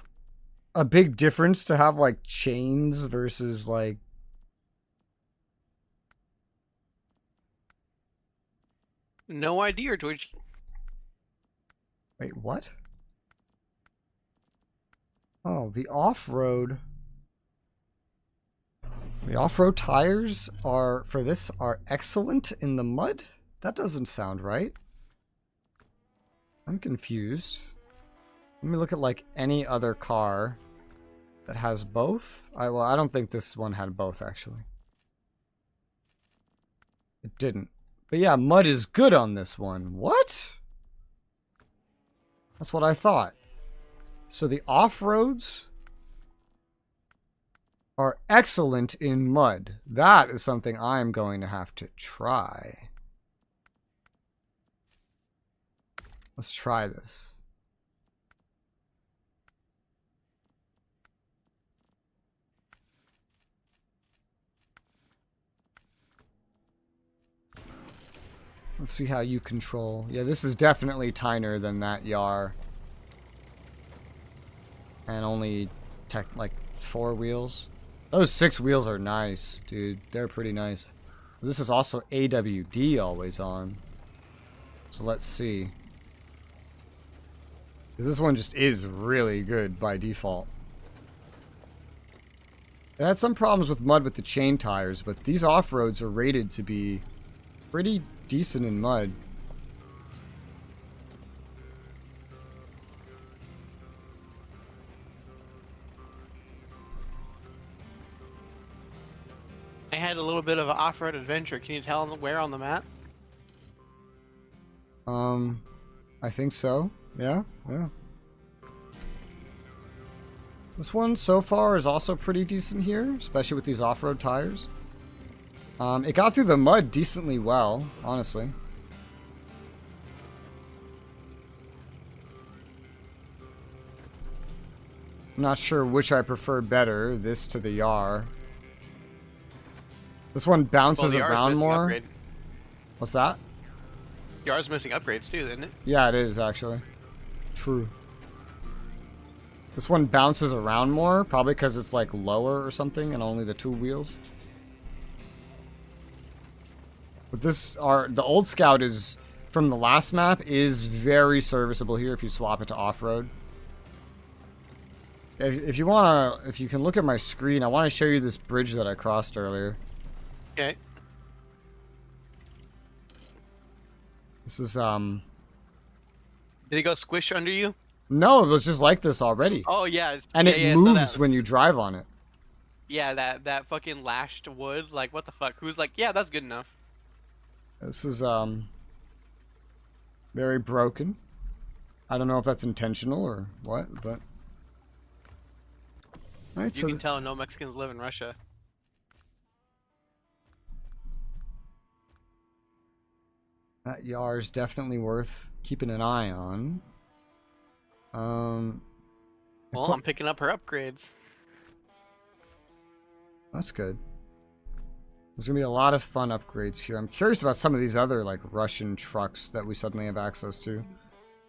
a big difference to have like chains versus like... No idea, George. Wait, what? Oh, the off-road... The off-road tires are, for this, are excellent in the mud? That doesn't sound right. I'm confused. Let me look at like any other car that has both. Well, I don't think this one had both actually. It didn't. But yeah, mud is good on this one. What? That's what I thought. So the off-roads are excellent in mud. That is something I'm going to have to try. Let's try this. Let's see how you control. Yeah, this is definitely tinier than that Yar. And only like 4 wheels. Those 6 wheels are nice, dude. They're pretty nice. This is also AWD always on. So let's see. Because this one just is really good by default. It had some problems with mud with the chain tires, but these off-roads are rated to be pretty decent in mud. had a little bit of an off-road adventure. Can you tell where on the map? I think so. Yeah, yeah. This one so far is also pretty decent here, especially with these off-road tires. It got through the mud decently well, honestly. I'm not sure which I prefer better, this to the Yar. This one bounces around more. Upgrade. What's that? Yar's missing upgrades too, isn't it? Yeah, it is actually. True. This one bounces around more, probably because it's like lower or something and only the 2 wheels. But the old Scout is, from the last map, is very serviceable here if you swap it to off-road. If you can look at my screen, I want to show you this bridge that I crossed earlier. Okay. This is, Did it go squish under you? No, it was just like this already. Oh, yeah. And it moves when you drive on it. Yeah, that fucking lashed wood. Like, what the fuck? Who's like, yeah, that's good enough. This is, very broken. I don't know if that's intentional or what, but... Alright, you can tell no Mexicans live in Russia. That Yar is definitely worth keeping an eye on. Well, I'm picking up her upgrades. That's good. There's gonna be a lot of fun upgrades here. I'm curious about some of these other like Russian trucks that we suddenly have access to.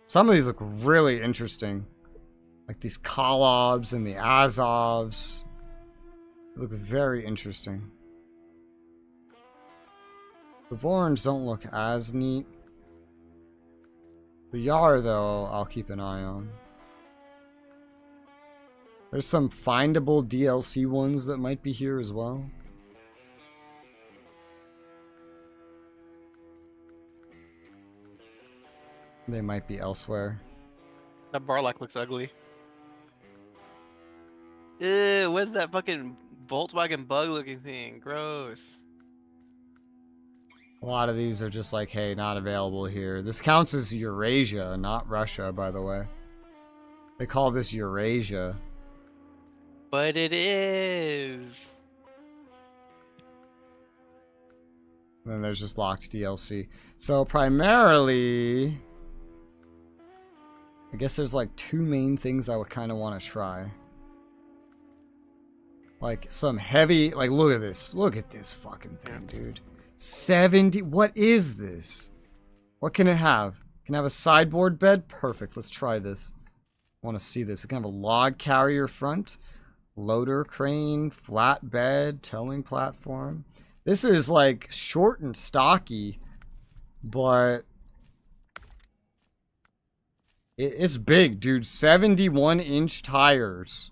Some of these look really interesting. Like these Kolobs and the Azovs. They look very interesting. The Vorons don't look as neat. The Yar, though, I'll keep an eye on. There's some findable DLC ones that might be here as well. They might be elsewhere. That Barlock looks ugly. Ew, what's that fucking Volkswagen bug looking thing? Gross. A lot of these are just like, hey, not available here. This counts as Eurasia, not Russia, by the way. They call this Eurasia. But it is. And then there's just locked DLC. So primarily, I guess there's like 2 main things I would kind of want to try. Like some heavy, like look at this. Look at this fucking thing, dude. 70, what is this? What can it have? Can it have a sideboard bed? Perfect, let's try this. I want to see this. It can have a log carrier front, loader crane, flat bed, towing platform. This is like short and stocky, but it's big, dude. 71-inch tires.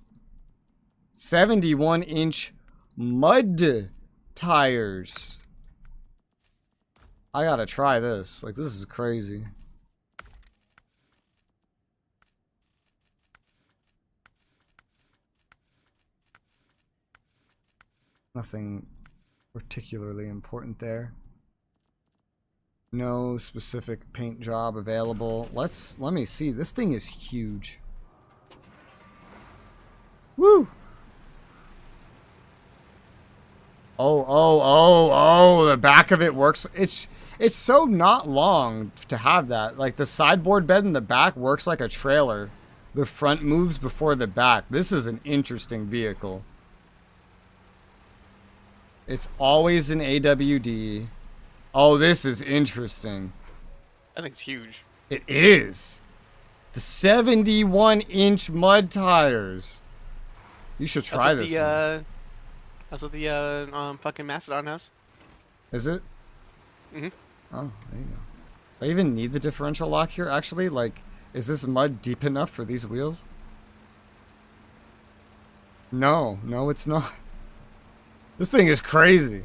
71-inch mud tires. I gotta try this. Like, this is crazy. Nothing particularly important there. No specific paint job available. Let me see. This thing is huge. Woo! Oh, the back of it works. It's so not long to have that. Like, the sideboard bed in the back works like a trailer. The front moves before the back. This is an interesting vehicle. It's always an AWD. Oh, this is interesting. I think it's huge. It is. The 71-inch mud tires. You should try this one. That's what the fucking Mastodon has. Is it? Mm-hmm. Oh, there you go. Do I even need the differential lock here, actually? Like, is this mud deep enough for these wheels? No, it's not. This thing is crazy.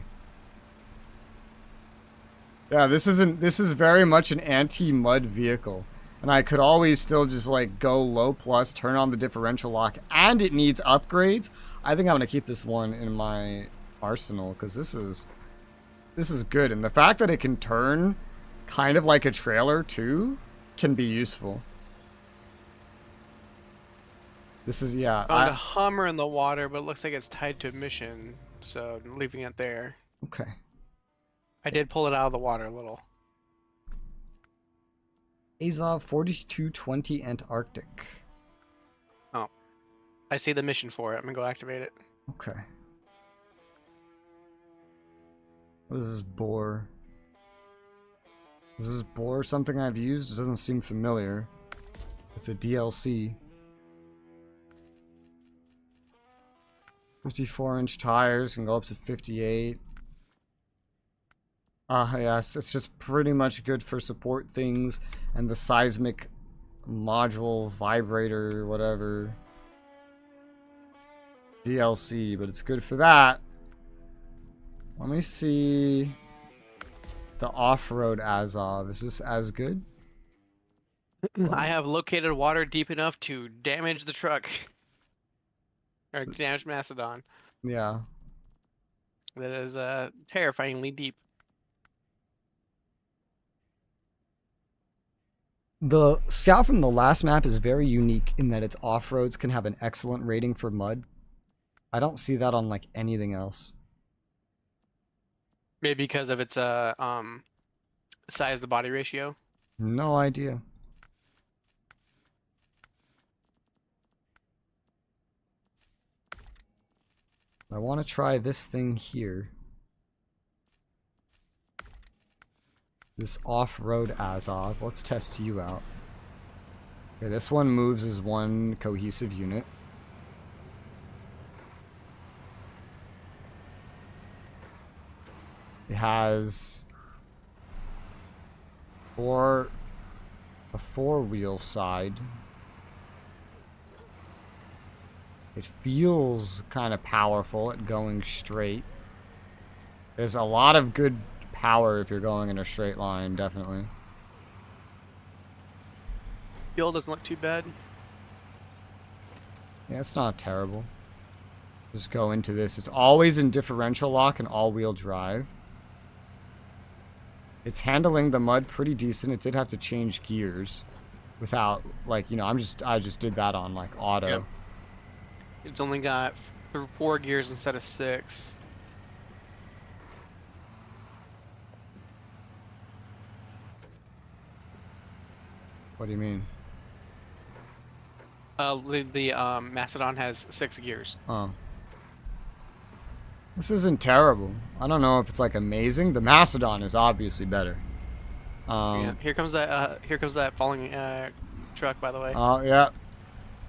Yeah, this is very much an anti-mud vehicle. And I could always still just like go low plus, turn on the differential lock, and it needs upgrades. I think I'm gonna keep this one in my arsenal, because this is good, and the fact that it can turn kind of like a trailer too can be useful. This is, yeah. Found a Hummer in the water, but it looks like it's tied to a mission, so I'm leaving it there. Okay. I did pull it out of the water a little. Azov 4220 Antarctic. Oh. I see the mission for it. I'm gonna go activate it. Okay. What is this boar? Is this boar something I've used? It doesn't seem familiar. It's a DLC. 54-inch tires can go up to 58. Yes, it's just pretty much good for support things and the seismic module vibrator, whatever. DLC, but it's good for that. Let me see the off-road Azov. Is this as good? I have located water deep enough to damage the truck. Or damage Macedon. Yeah. That is terrifyingly deep. The scout from the last map is very unique in that its off-roads can have an excellent rating for mud. I don't see that on like anything else. Maybe because of its size to body ratio. No idea. I want to try this thing here. This off-road Azov. Let's test you out. Okay, this one moves as one cohesive unit. It has a four-wheel side. It feels kind of powerful at going straight. There's a lot of good power if you're going in a straight line, definitely. Fuel doesn't look too bad. Yeah, it's not terrible. Just go into this. It's always in differential lock and all-wheel drive. It's handling the mud pretty decent. It did have to change gears without, like, you know, I just did that on, like, auto. Yep. It's only got 4 gears instead of 6. What do you mean? The Macedon has 6 gears. Oh. This isn't terrible. I don't know if it's like amazing. The Macedon is obviously better. Yeah, here comes that falling truck, by the way. Oh, yeah.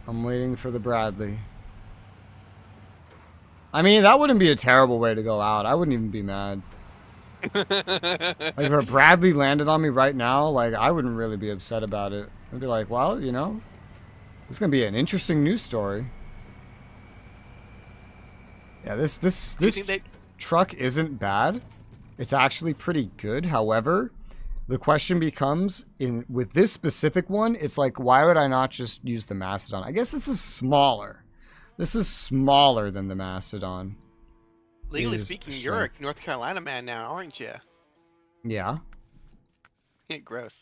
I'm waiting for the Bradley. I mean, that wouldn't be a terrible way to go out. I wouldn't even be mad. Like, if a Bradley landed on me right now, like, I wouldn't really be upset about it. I'd be like, well, you know, this is going to be an interesting news story. Yeah, this truck isn't bad. It's actually pretty good. However, the question becomes, with this specific one, it's like, why would I not just use the Macedon? I guess this is smaller. This is smaller than the Macedon. Legally speaking, you're a North Carolina man now, aren't you? Yeah. Gross.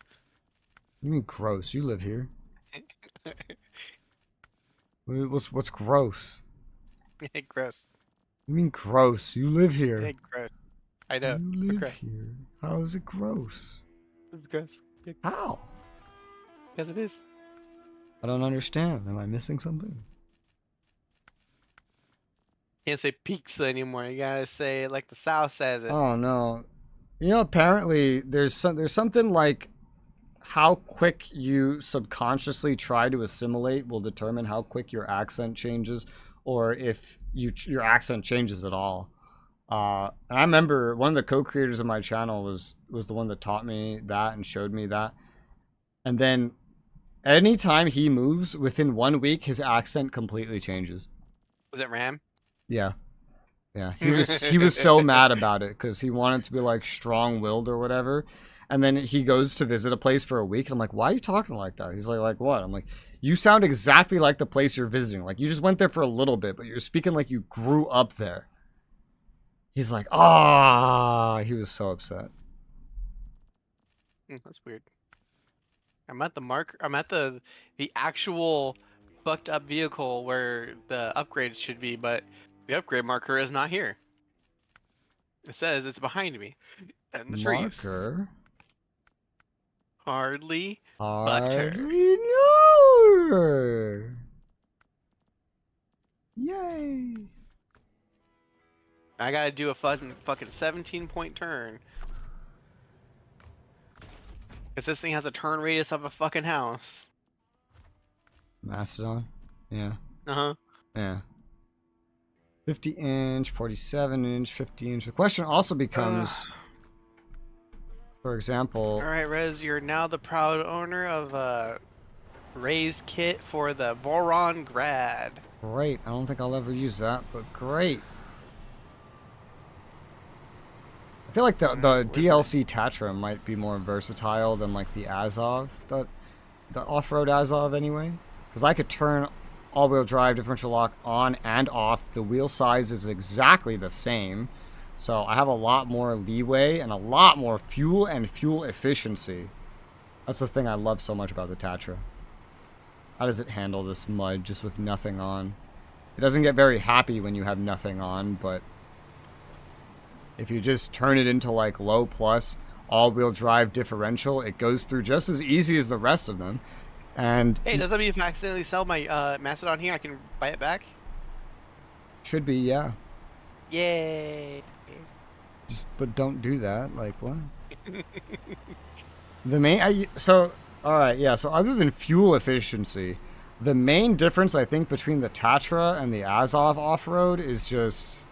You mean gross? You live here. What's gross? Gross. You mean gross? You live here. Gross. I know. You live gross. here. How is it gross? It's gross. How? Because it is. I don't understand. Am I missing something? Can't say pizza anymore. You gotta say it like the South says it. Oh no. You know, apparently there's something like how quick you subconsciously try to assimilate will determine how quick your accent changes, or if your accent changes at all. And I remember one of the co-creators of my channel was the one that taught me that and showed me that. And then anytime he moves, within 1 week, his accent completely changes. Was it Ram? Yeah. Yeah. He was so mad about it because he wanted to be like strong-willed or whatever. And then he goes to visit a place for a week. And I'm like, why are you talking like that? He's like what? I'm like, you sound exactly like the place you're visiting. Like, you just went there for a little bit, but you're speaking like you grew up there. He's like, ah, he was so upset. That's weird. I'm at the mark. I'm at the actual fucked up vehicle where the upgrades should be, but the upgrade marker is not here. It says it's behind me and the trees. Marker. Hardly butter. Hardly know. Yay. I gotta do a fucking 17-point turn. Cause this thing has a turn radius of a fucking house. Mastodon? Yeah. Uh-huh. Yeah. 50 inch, 47 inch, 50 inch. The question also becomes, for example... Alright, Rez, you're now the proud owner of a raised kit for the Voron Grad. Great. I don't think I'll ever use that, but great. I feel like the DLC Tatra might be more versatile than like the Azov, the off-road Azov anyway. Because I could turn all-wheel drive differential lock on and off. The wheel size is exactly the same. So I have a lot more leeway and a lot more fuel and fuel efficiency. That's the thing I love so much about the Tatra. How does it handle this mud just with nothing on? It doesn't get very happy when you have nothing on, but if you just turn it into like low plus all-wheel drive differential, it goes through just as easy as the rest of them. And hey, does that mean if I accidentally sell my Mastodon here, I can buy it back? Should be, yeah. Yay! But don't do that. Like what? The main so all right, yeah. So other than fuel efficiency, the main difference I think between the Tatra and the Azov off-road is just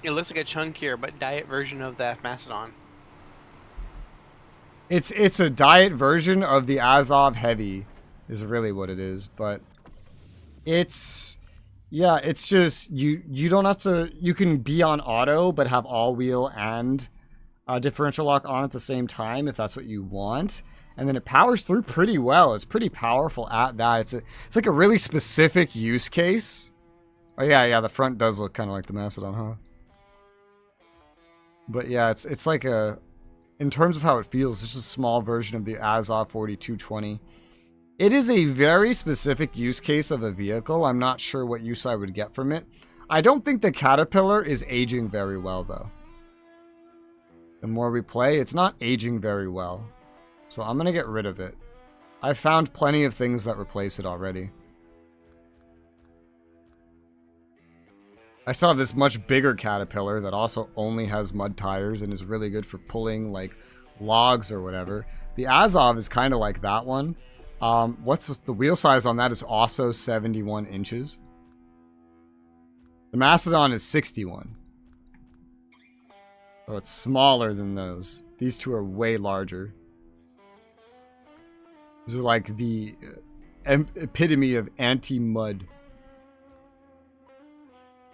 It looks like a chunkier but diet version of that Mastodon. It's a diet version of the Azov Heavy, is really what it is. But it's just you don't have to. You can be on auto, but have all wheel and differential lock on at the same time if that's what you want. And then it powers through pretty well. It's pretty powerful at that. It's like a really specific use case. Oh yeah, the front does look kind of like the Mastodon, huh? But yeah, it's like a. In terms of how it feels, it's just a small version of the Azov 4220. It is a very specific use case of a vehicle. I'm not sure what use I would get from it. I don't think the Caterpillar is aging very well, though. The more we play, it's not aging very well. So I'm going to get rid of it. I've found plenty of things that replace it already. I still have this much bigger Caterpillar that also only has mud tires and is really good for pulling like logs or whatever. The Azov is kind of like that one. What's the wheel size on that is also 71 inches. The Mastodon is 61. So it's smaller than those. These two are way larger. These are like the epitome of anti-mud.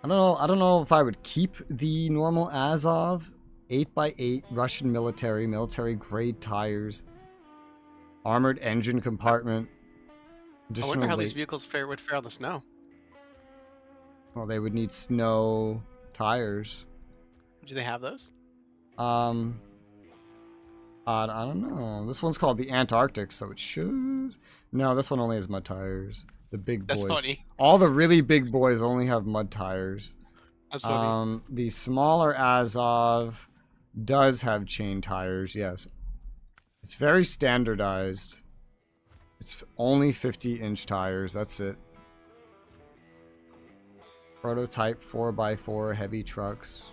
I don't know if I would keep the normal Azov. 8x8 Russian military grade tires. Armored engine compartment. I wonder how these vehicles would fare on the snow. Well, they would need snow tires. Do they have those? I don't know. This one's called the Antarctic, so it should. No, this one only has mud tires. The big boys. That's funny. All the really big boys only have mud tires. That's funny. The smaller Azov does have chain tires, yes. It's very standardized. It's only 50-inch tires, that's it. Prototype 4x4 heavy trucks.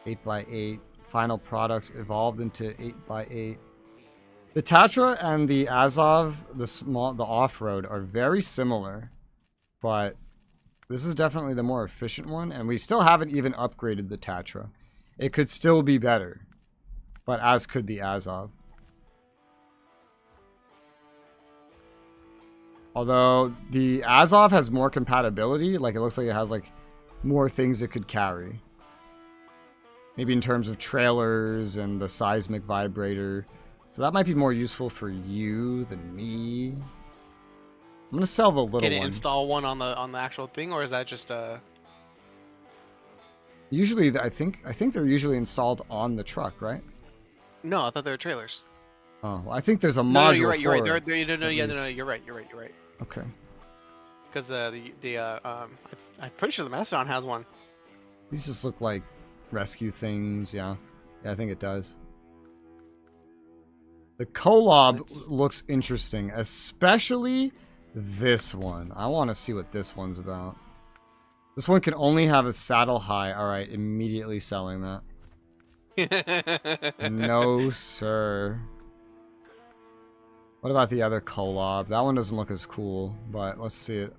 8x8. Final products evolved into 8x8. The Tatra and the Azov, the off-road, are very similar, but this is definitely the more efficient one, and we still haven't even upgraded the Tatra. It could still be better, but as could the Azov. Although the Azov has more compatibility, like it looks like it has like more things it could carry. Maybe in terms of trailers and the seismic vibrator. So that might be more useful for you than me. I'm gonna sell the little Can it one. install one on the actual thing, or is that just Usually, I think they're usually installed on the truck, right? No, I thought they were trailers. Oh, well, I think there's a module No, you're right. You're right. for it, No, at yeah, least. no, you're right. You're right. You're right. Okay. Because I'm pretty sure the Mastodon has one. These just look like rescue things. Yeah, I think it does. The Kolob looks interesting, especially this one. I want to see what this one's about. This one can only have a saddle high. All right, immediately selling that. No, sir. What about the other Kolob? That one doesn't look as cool, but let's see it.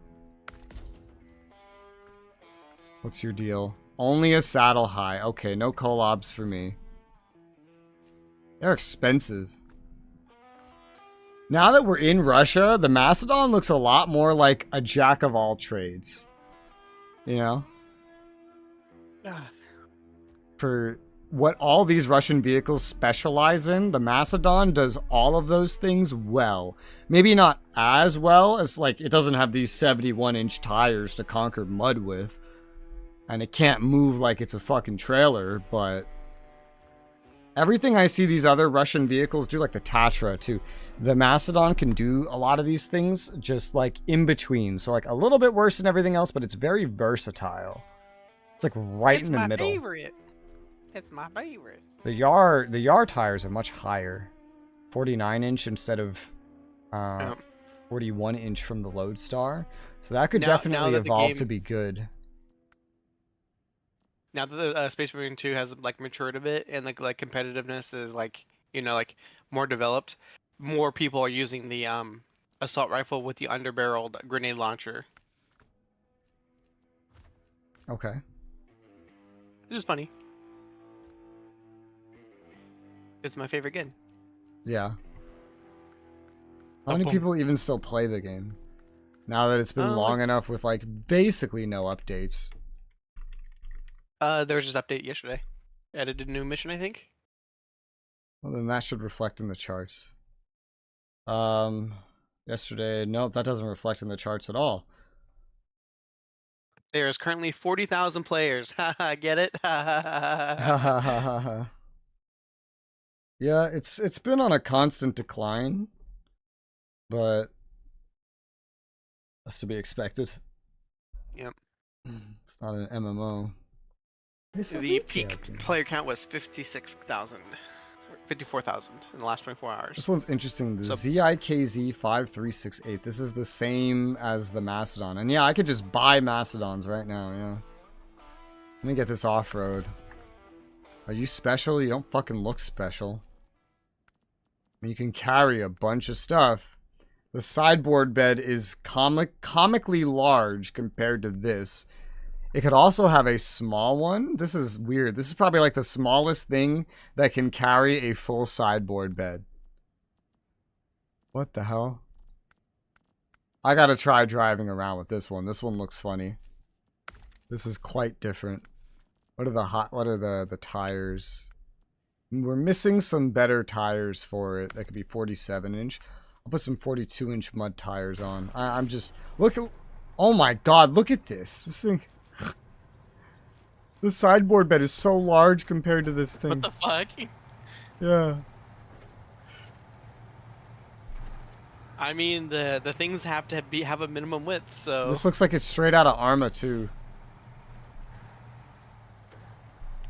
What's your deal? Only a saddle high. Okay, no Kolobs for me. They're expensive. Now that we're in Russia, the Mastodon looks a lot more like a jack of all trades. You know? For what all these Russian vehicles specialize in, the Macedon does all of those things well. Maybe not as well as, like, it doesn't have these 71-inch tires to conquer mud with. And it can't move like it's a fucking trailer, but everything I see these other Russian vehicles do, like the Tatra too, the Macedon can do a lot of these things just like in between. So like a little bit worse than everything else, but it's very versatile. It's like right in the middle. It's my favorite. It's my favorite. The Yar tires are much higher. 49-inch instead of 41-inch from the Lodestar. So that could definitely evolve to be good. Now that the Space Marine 2 has like matured a bit and like competitiveness is like, you know, like more developed, more people are using the assault rifle with the underbarreled grenade launcher. Okay. Which is funny. It's my favorite gun. Yeah. How many people even still play the game? Now that it's been long enough with like basically no updates. There was just an update yesterday. Added a new mission, I think. Well, then that should reflect in the charts. Yesterday, nope, that doesn't reflect in the charts at all. There is currently 40,000 players. Haha, get it? Yeah, it's been on a constant decline, but that's to be expected. Yep. It's not an MMO. The peak player count was 56,000. 54,000 in the last 24 hours. This one's interesting. The ZIKZ5368. This is the same as the Macedon. And yeah, I could just buy Macedons right now, yeah. Let me get this off-road. Are you special? You don't fucking look special. I mean, you can carry a bunch of stuff. The sideboard bed is comically large compared to this. It could also have a small one. This is weird. This is probably like the smallest thing that can carry a full sideboard bed. What the hell? I gotta try driving around with this one. This one looks funny. This is quite different. What are the tires? We're missing some better tires for it. That could be 47-inch. I'll put some 42-inch mud tires on. I'm just look at. Oh my god! Look at this. This thing. The sideboard bed is so large compared to this thing. What the fuck? Yeah. I mean, the things have to have a minimum width, so. This looks like it's straight out of Arma too.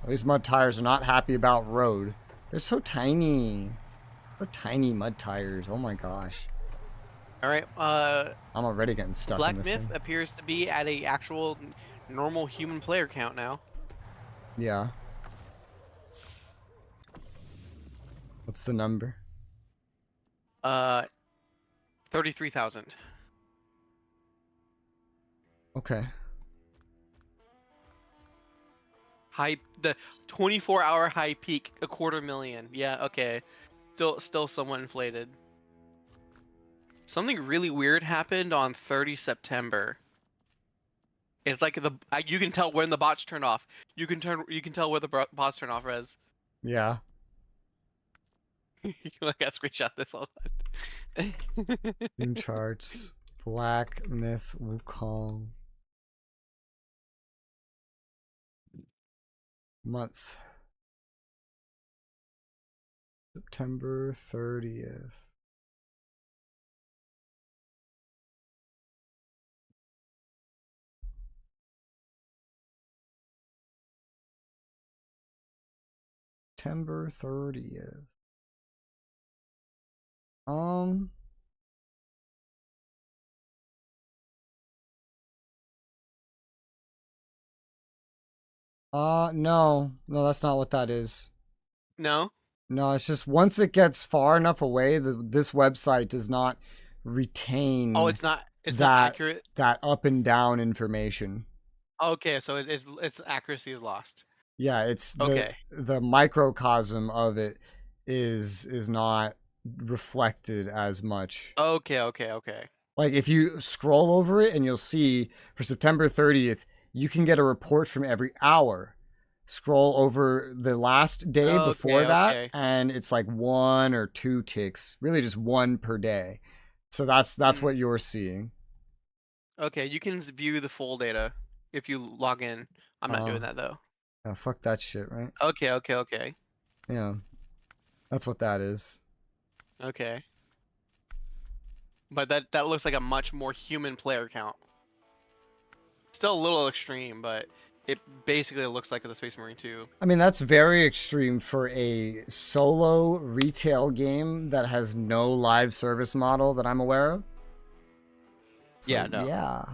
These mud tires are not happy about road. They're so tiny. So tiny mud tires. Oh my gosh. All right. I'm already getting stuck Black in this Myth thing. appears to be at a actual normal human player count now. Yeah. What's the number? 33,000. Okay. The 24-hour high peak, 250,000. Yeah, okay. Still somewhat inflated. Something really weird happened on 30 September. It's like you can tell when the bots turn off. You can tell where the bots turn off, Rez. Yeah. I gotta screenshot this all the time. In charts. Black Myth Wukong. Month. September 30th. September 30th. No, that's not what that is. No. No, it's just once it gets far enough away, this website does not retain. Oh, it's not accurate. That up and down information. Okay, so its accuracy is lost. Yeah, it's okay. The microcosm of it is not reflected as much. Okay. Like if you scroll over it and you'll see for September 30th, you can get a report from every hour. Scroll over the last day before that, and it's like 1 or 2 ticks. Really just 1 per day. So that's what you're seeing. Okay, you can view the full data if you log in. I'm not doing that though. Oh, fuck that shit, right? Okay. Yeah. That's what that is. Okay. But that looks like a much more human player count. Still a little extreme, but it basically looks like the Space Marine 2. I mean, that's very extreme for a solo retail game that has no live service model that I'm aware of. So, yeah, no. Yeah.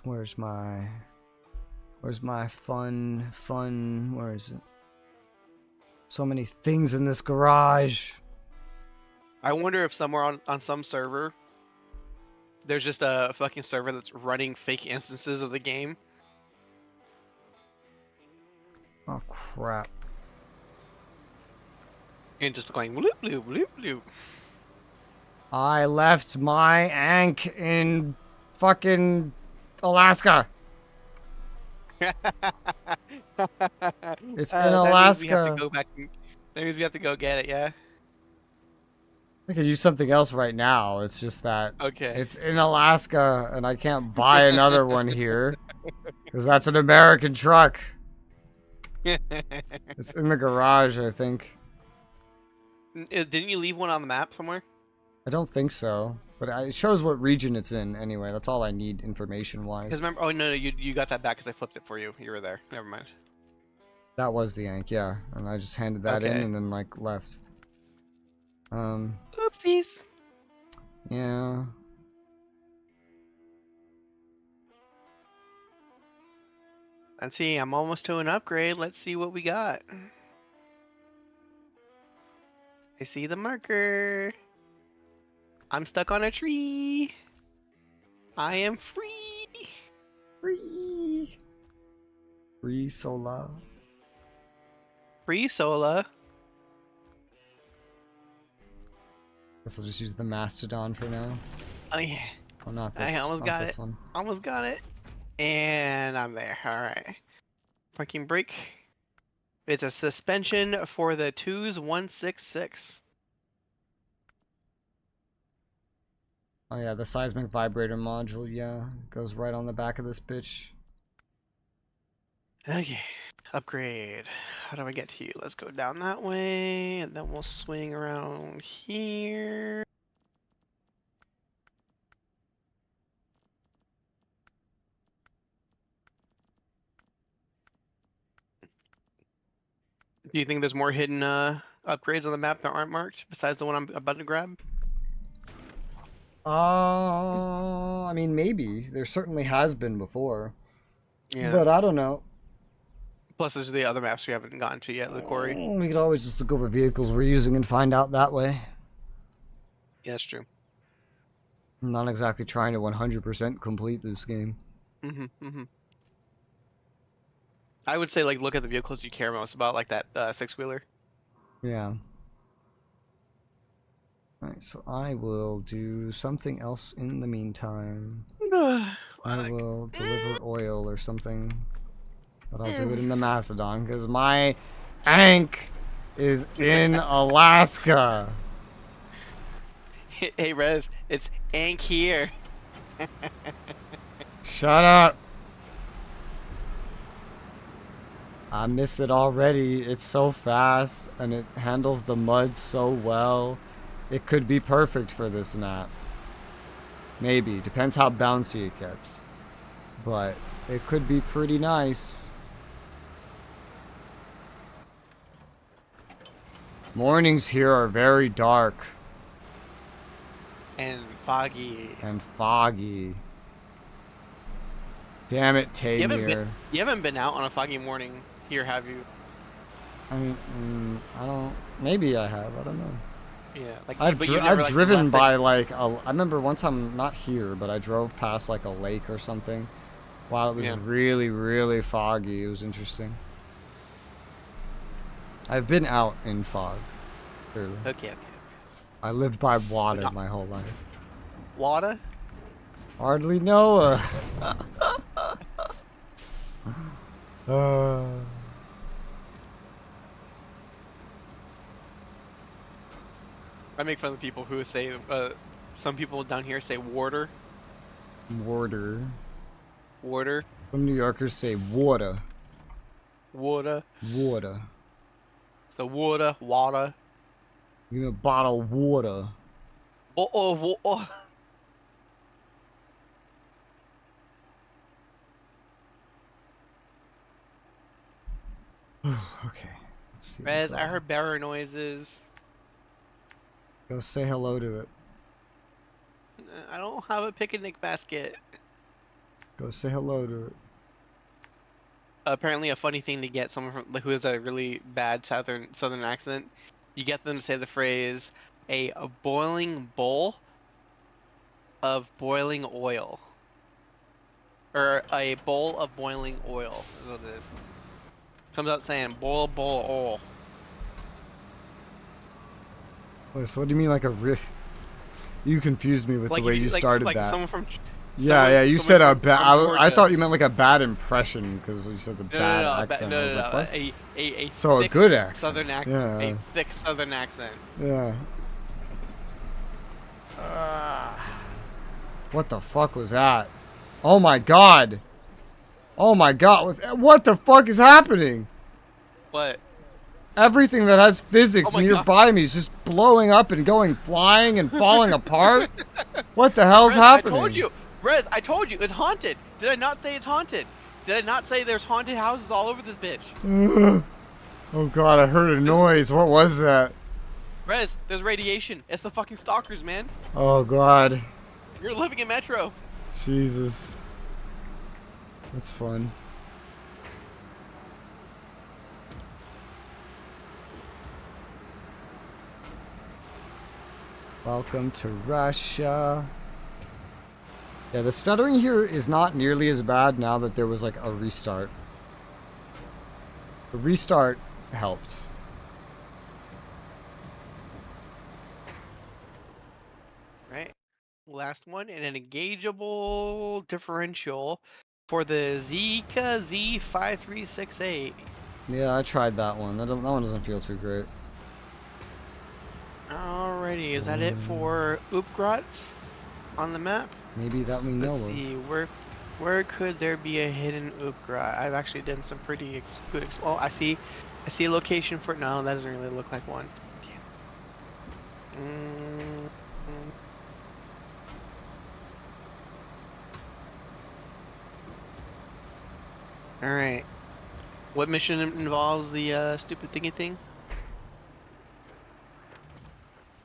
Where's my fun, where is it? So many things in this garage. I wonder if somewhere on some server, there's just a fucking server that's running fake instances of the game. Oh, crap. And just going bloop, bloop, bloop, bloop. I left my Ankh in fucking Alaska. It's in Alaska. That means we have to go back. That means we have to go get it. Yeah. I could use something else right now. It's just that okay. It's in Alaska, and I can't buy another one here because that's an American truck. It's in the garage, I think. Didn't you leave one on the map somewhere? I don't think so, but it shows what region it's in anyway. That's all I need information-wise. Because remember, oh no, you got that back because I flipped it for you. You were there. Never mind. That was the Yank, yeah, and I just handed that in and then like left. Oopsies. Yeah. Let's see. I'm almost to an upgrade. Let's see what we got. I see the marker. I'm stuck on a tree. I am free. Free. Resoula. Resoula. Guess I'll just use the Mastodon for now. Oh yeah. Oh, not this. I almost got this it. one. Almost got it. And I'm there. All right. Parking brake. It's a suspension for the 2s 166. Oh yeah, the seismic vibrator module, yeah, goes right on the back of this bitch. Okay, upgrade. How do I get to you? Let's go down that way, and then we'll swing around here. Do you think there's more hidden upgrades on the map that aren't marked besides the one I'm about to grab? I mean, maybe. There certainly has been before. Yeah. But I don't know. Plus, there's the other maps we haven't gotten to yet, the quarry. We could always just look over vehicles we're using and find out that way. Yeah, that's true. I'm not exactly trying to 100% complete this game. I would say, like, look at the vehicles you care most about, like that 6-wheeler. Yeah. Alright, so I will do something else in the meantime. I will deliver oil or something. But I'll do it in the Macedon because my Ankh is in Alaska. Hey, Rez, it's Ank here. Shut up. I miss it already. It's so fast and it handles the mud so well. It could be perfect for this map. Maybe. Depends how bouncy it gets. But it could be pretty nice. Mornings here are very dark. And foggy. And foggy. Damn it, Tamir. You haven't been out on a foggy morning here, have you? I mean, I don't. Maybe I have. I don't know. Yeah, like I've but you never, like, driven left by like a, I remember one time, not here, but I drove past like a lake or something while it was really, really foggy. It was interesting. I've been out in fog. Clearly. Okay. I lived by water my whole life. Water? Hardly Noah. I make fun of the people who say, some people down here say water. Water. Water. Some New Yorkers say water. Water. Water. So water, water. Give me a bottle of water. Oh. Okay. Let's see. Rez, I heard bear noises. Go say hello to it. I don't have a picnic basket. Go say hello to it. Apparently, a funny thing to get someone from who has a really bad southern accent, you get them to say the phrase a boiling bowl of boiling oil, or a bowl of boiling oil is what it is. Comes out saying bowl of oil. Wait, so what do you mean like a real? You confused me with Like the way you started like that. Someone from. Yeah, you said a bad. I Georgia. thought you meant like a bad impression because you said the bad accent. I was like, what? A So a thick good accent. Southern accent. Yeah. A thick southern accent. Yeah. What the fuck was that? Oh my god. Oh my god. What the fuck is happening? What? Everything that has physics Oh my nearby me is just blowing up and going flying and falling apart. What the hell's happening? I told you. Rez, I told you. It's haunted. Did I not say it's haunted? Did I not say there's haunted houses all over this bitch? Oh god, I heard a noise. What was that? Rez, there's radiation. It's the fucking stalkers, man. Oh god. You're living in Metro. Jesus. That's fun. Welcome to Russia. Yeah, the stuttering here is not nearly as bad now that there was like a restart. The restart helped. Right. Last one, and an engageable differential for the Zika Z5368. Yeah, I tried that one. That one doesn't feel too great. Alrighty, is that it for Oopgrots on the map? Maybe that we know Let's of. see, where could there be a hidden Oopgrot? I've actually done some pretty good. Oh, I see a location for. No, that doesn't really look like one. All right. What mission involves the stupid thingy thing?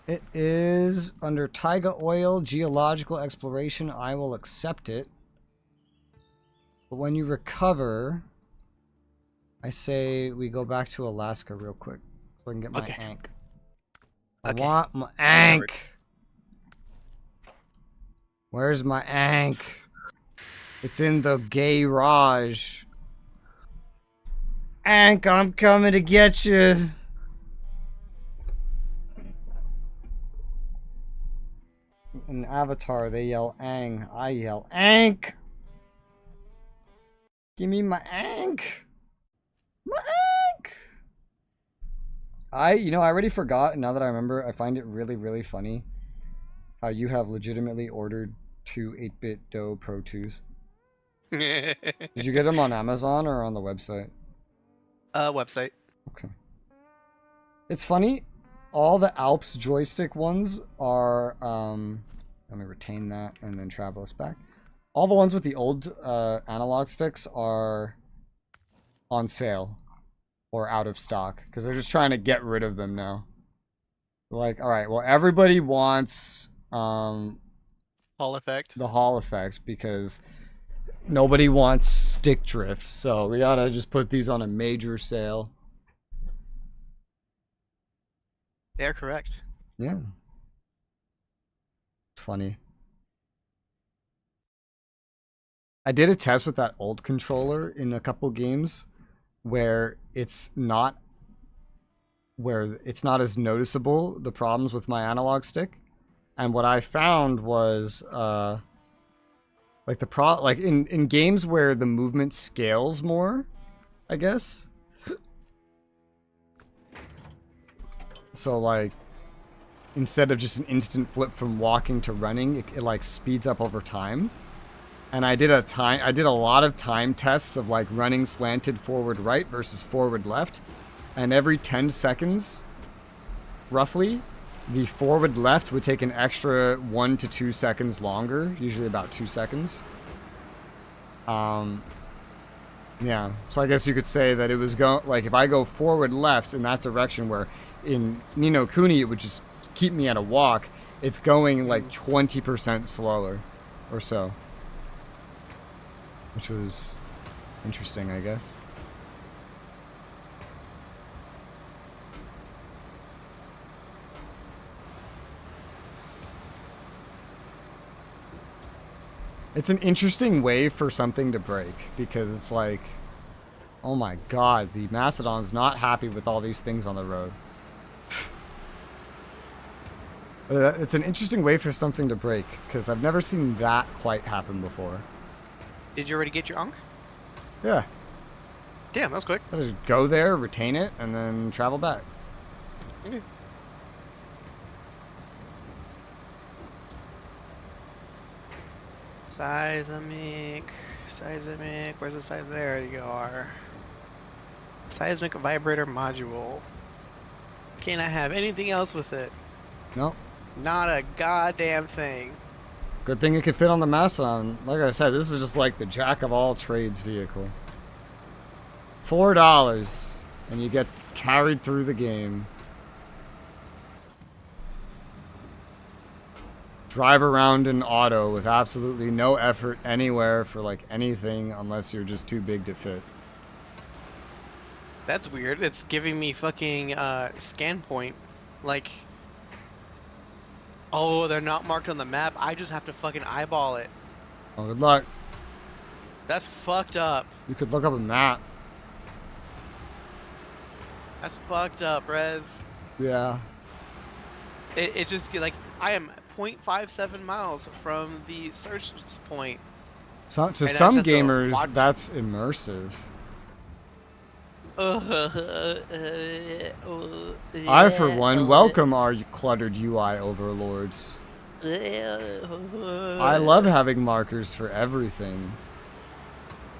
It is under Taiga Oil Geological Exploration. I will accept it. But when you recover, I say we go back to Alaska real quick so I can get my Ankh. I want my Ankh. Where's my Ankh? It's in the garage. Ankh, I'm coming to get you. In Avatar, they yell Aang. I yell Ankh. Give me my Ankh. I already forgot, and now that I remember, I find it really, really funny how you have legitimately ordered 2 8-bit Dough Pro 2s. Did you get them on Amazon or on the website? Website. Okay. It's funny, all the Alps joystick ones are, let me retain that and then travel us back. All the ones with the old analog sticks are on sale or out of stock because they're just trying to get rid of them now. They're like, all right, well, everybody wants Hall effect. the Hall effects because nobody wants stick drift, so we gotta just put these on a major sale. They're correct. Yeah. It's funny. I did a test with that old controller in a couple games where it's not as noticeable, the problems with my analog stick. And what I found was like in games where the movement scales more, I guess. So like instead of just an instant flip from walking to running, it like speeds up over time. And I did a lot of time tests of like running slanted forward right versus forward left. And every 10 seconds, roughly, the forward left would take an extra 1 to 2 seconds longer, usually about 2 seconds. Yeah, so I guess you could say that it was like if I go forward left in that direction, where in Ni no Kuni it would just keep me at a walk, it's going like 20% slower or so. Which was interesting, I guess. It's an interesting way for something to break, because it's like, oh my god, the Mastodon's not happy with all these things on the road. It's an interesting way for something to break, because I've never seen that quite happen before. Did you already get your Unk? Yeah. Damn, that was quick. I just go there, retain it, and then travel back. Okay. Seismic, where's the size? There you are. Seismic vibrator module. Can't I have anything else with it? Nope. Not a goddamn thing. Good thing it could fit on the Mastodon. Like I said, this is just like the jack of all trades vehicle. $4, and you get carried through the game. Drive around in auto with absolutely no effort anywhere for like anything unless you're just too big to fit. That's weird. It's giving me fucking scan point. Like, oh, they're not marked on the map. I just have to fucking eyeball it. Oh, good luck. That's fucked up. You could look up a map. That's fucked up, Rez. Yeah. It just, like, I am 0.57 miles from the search point. So, to And I some just have to gamers, watch- that's immersive. I, for one, welcome our cluttered UI overlords. I love having markers for everything.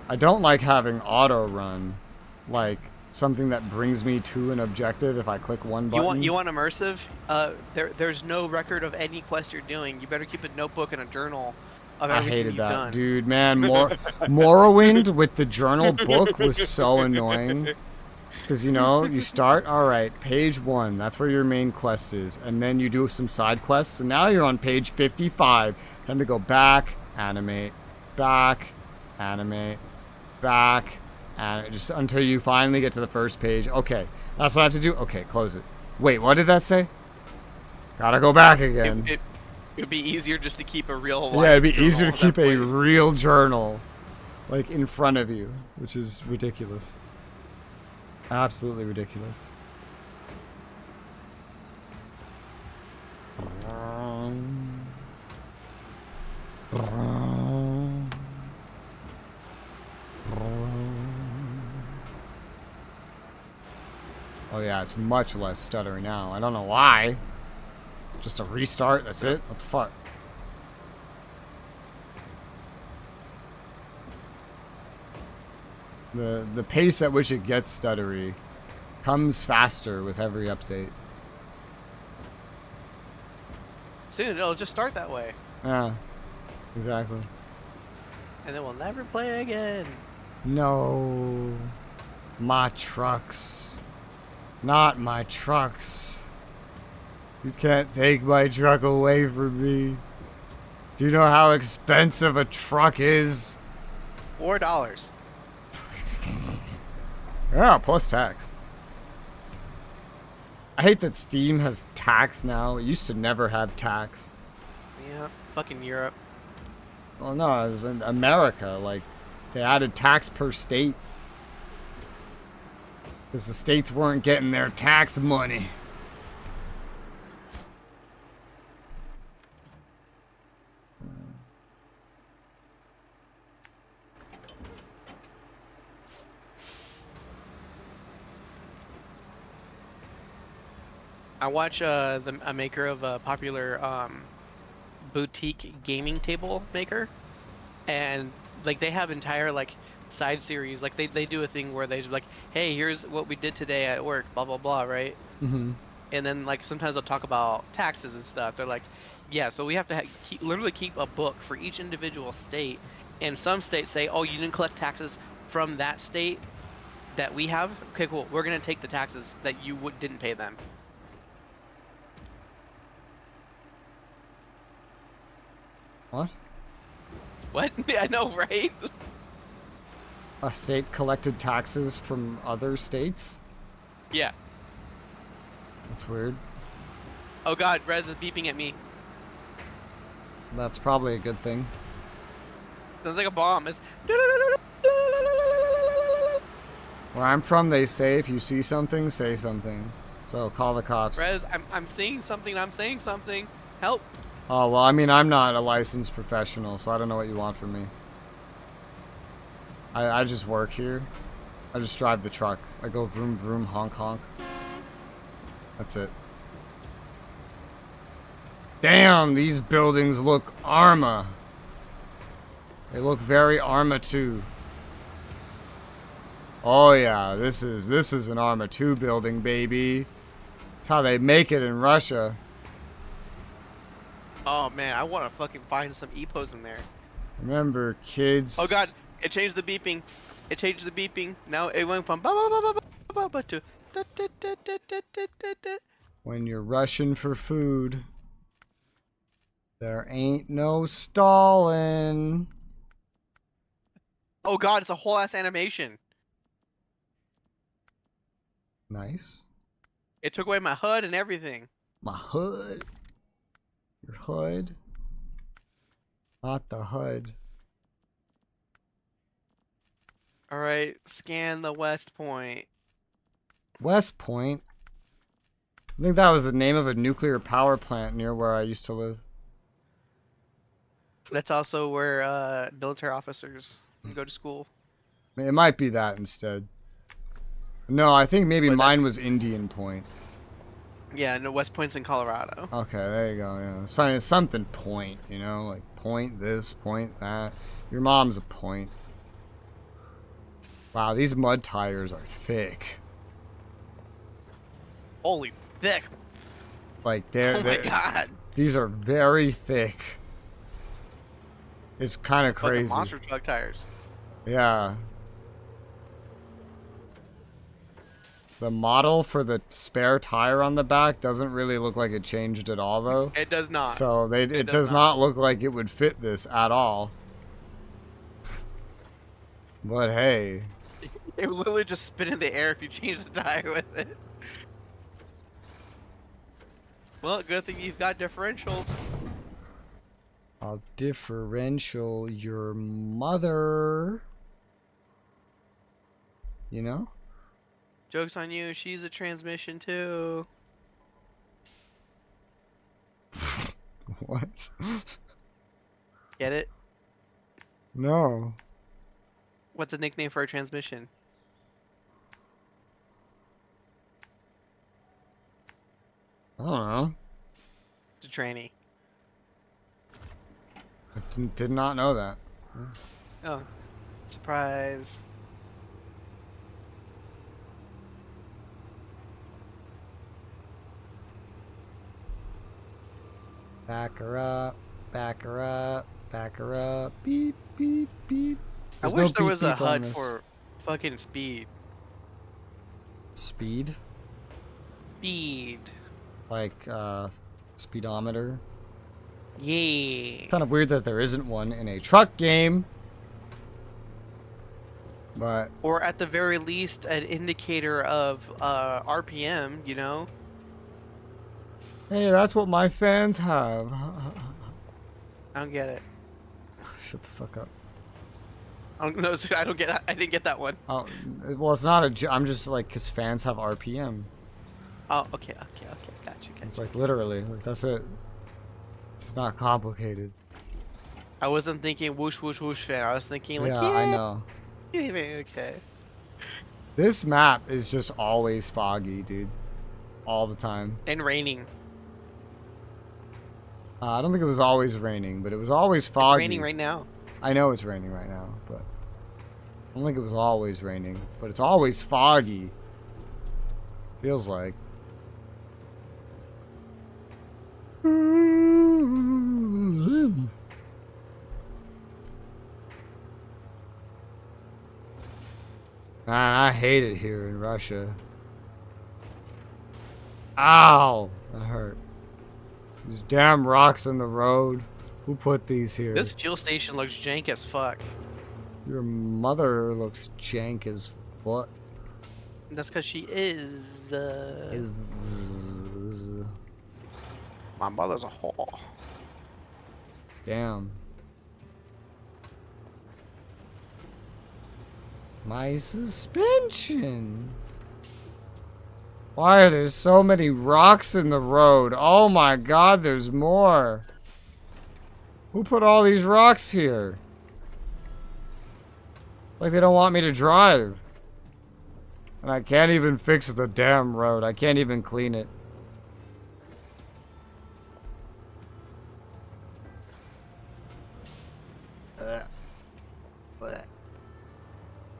I don't like having auto run, like something that brings me to an objective if I click one button. You want immersive? There's no record of any quest you're doing. You better keep a notebook and a journal of I everything hated you've that, done. dude. Man, Morrowind with the journal book was so annoying. Because, you know, you start, alright, page 1, that's where your main quest is. And then you do some side quests, and now you're on page 55. Time to go back, animate, back, animate, back, and just until you finally get to the first page. Okay, that's what I have to do? Okay, close it. Wait, what did that say? Gotta go back again. It'd be easier just to keep a real Yeah, it'd be journal easier to at keep that a point. real journal, like, in front of you, which is ridiculous. Absolutely ridiculous. Oh yeah, it's much less stuttery now. I don't know why. Just a restart, that's it? What the fuck? The pace at which it gets stuttery comes faster with every update. Soon it'll just start that way. Yeah, exactly. And then we'll never play again. No. My trucks. Not my trucks. You can't take my truck away from me. Do you know how expensive a truck is? $4. Yeah, plus tax. I hate that Steam has tax now. It used to never have tax. Yeah, fucking Europe. Well, no, it was in America. Like, they added tax per state. Because the states weren't getting their tax money. I watch a maker of a popular boutique gaming table maker, and like they have entire like side series. Like they do a thing where they like, hey, here's what we did today at work, blah blah blah, right? Mm-hmm. And then like sometimes they'll talk about taxes and stuff. They're like, yeah, so we have to literally keep a book for each individual state, and some states say, oh, you didn't collect taxes from that state that we have. Okay, cool. We're gonna take the taxes that you didn't pay them. What? What? I know, right? A state collected taxes from other states? Yeah. That's weird. Oh god, Rez is beeping at me. That's probably a good thing. Sounds like a bomb. It's... Where I'm from, they say if you see something, say something. So call the cops. Rez, I'm seeing something. I'm saying something. Help. Oh, well, I mean, I'm not a licensed professional, so I don't know what you want from me. I just work here. I just drive the truck. I go vroom vroom, honk honk. That's it. Damn, these buildings look Arma. They look very Arma 2. Oh yeah, this is an Arma 2 building, baby. That's how they make it in Russia. Oh man, I want to fucking find some EPOs in there. Remember, kids. Oh god, it changed the beeping. It changed the beeping. Now it went from to When you're rushing for food, there ain't no stalling. Oh god, it's a whole ass animation. Nice. It took away my HUD and everything. My hood. Your HUD. Not the HUD. Alright, scan the West Point. West Point? I think that was the name of a nuclear power plant near where I used to live. That's also where military officers go to school. It might be that instead. No, I think maybe But mine was Indian Point. Yeah, no, West Point's in Colorado. Okay, there you go, yeah. Something point, you know? Like point this, point that. Your mom's a point. Wow, these mud tires are thick. Holy thick. Like, Oh my god. These are very thick. It's kind of Fucking crazy. monster truck tires. Yeah. The model for the spare tire on the back doesn't really look like it changed at all, though. It does not. So it does not look like it would fit this at all. But hey. It would literally just spin in the air if you change the tire with it. Well, good thing you've got differentials. I'll differential your mother. You know? Joke's on you, she's a transmission too. What? Get it? No. What's a nickname for a transmission? I don't know. It's a tranny. I did not know that. Oh, surprise. Back her up, back her up, back her up. Beep, beep, beep. I There's wish no there beep, was a beep on HUD this. for fucking speed. Speed? Speed. Like, speedometer? Yeah. Kind of weird that there isn't one in a truck game. But, Or at the very least, an indicator of RPM, you know? hey, that's what my fans have. I don't get it. Shut the fuck up. I don't know. I don't get. I didn't get that one. Oh, well, it's not a. I'm just like, because fans have RPM. Oh, okay. Gotcha. It's like literally, like that's it. It's not complicated. I wasn't thinking whoosh whoosh whoosh fan. I was thinking like, Yeah, yeah, I know. Okay. This map is just always foggy, dude. All the time. And raining. I don't think it was always raining, but it was always foggy. It's raining right now. I know it's raining right now, but I don't think it was always raining, but it's always foggy. Feels like. Man, I hate it here in Russia. Ow! That hurt. These damn rocks in the road. Who put these here? This fuel station looks jank as fuck. Your mother looks jank as fuck. That's because she is. My mother's a whore. Damn. My suspension. Why are there so many rocks in the road? Oh my god, there's more. Who put all these rocks here? Like they don't want me to drive. And I can't even fix the damn road. I can't even clean it.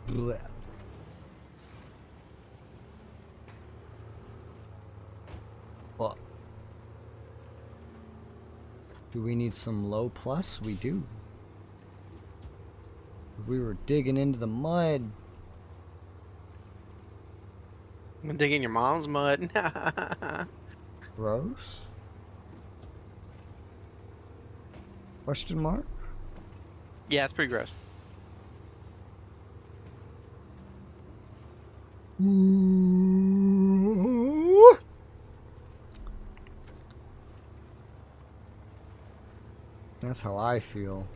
Blech. Well, do we need some low plus? We do. We were digging into the mud. I'm digging your mom's mud. Gross. Question mark? Yeah, it's pretty gross. Ooh. That's how I feel.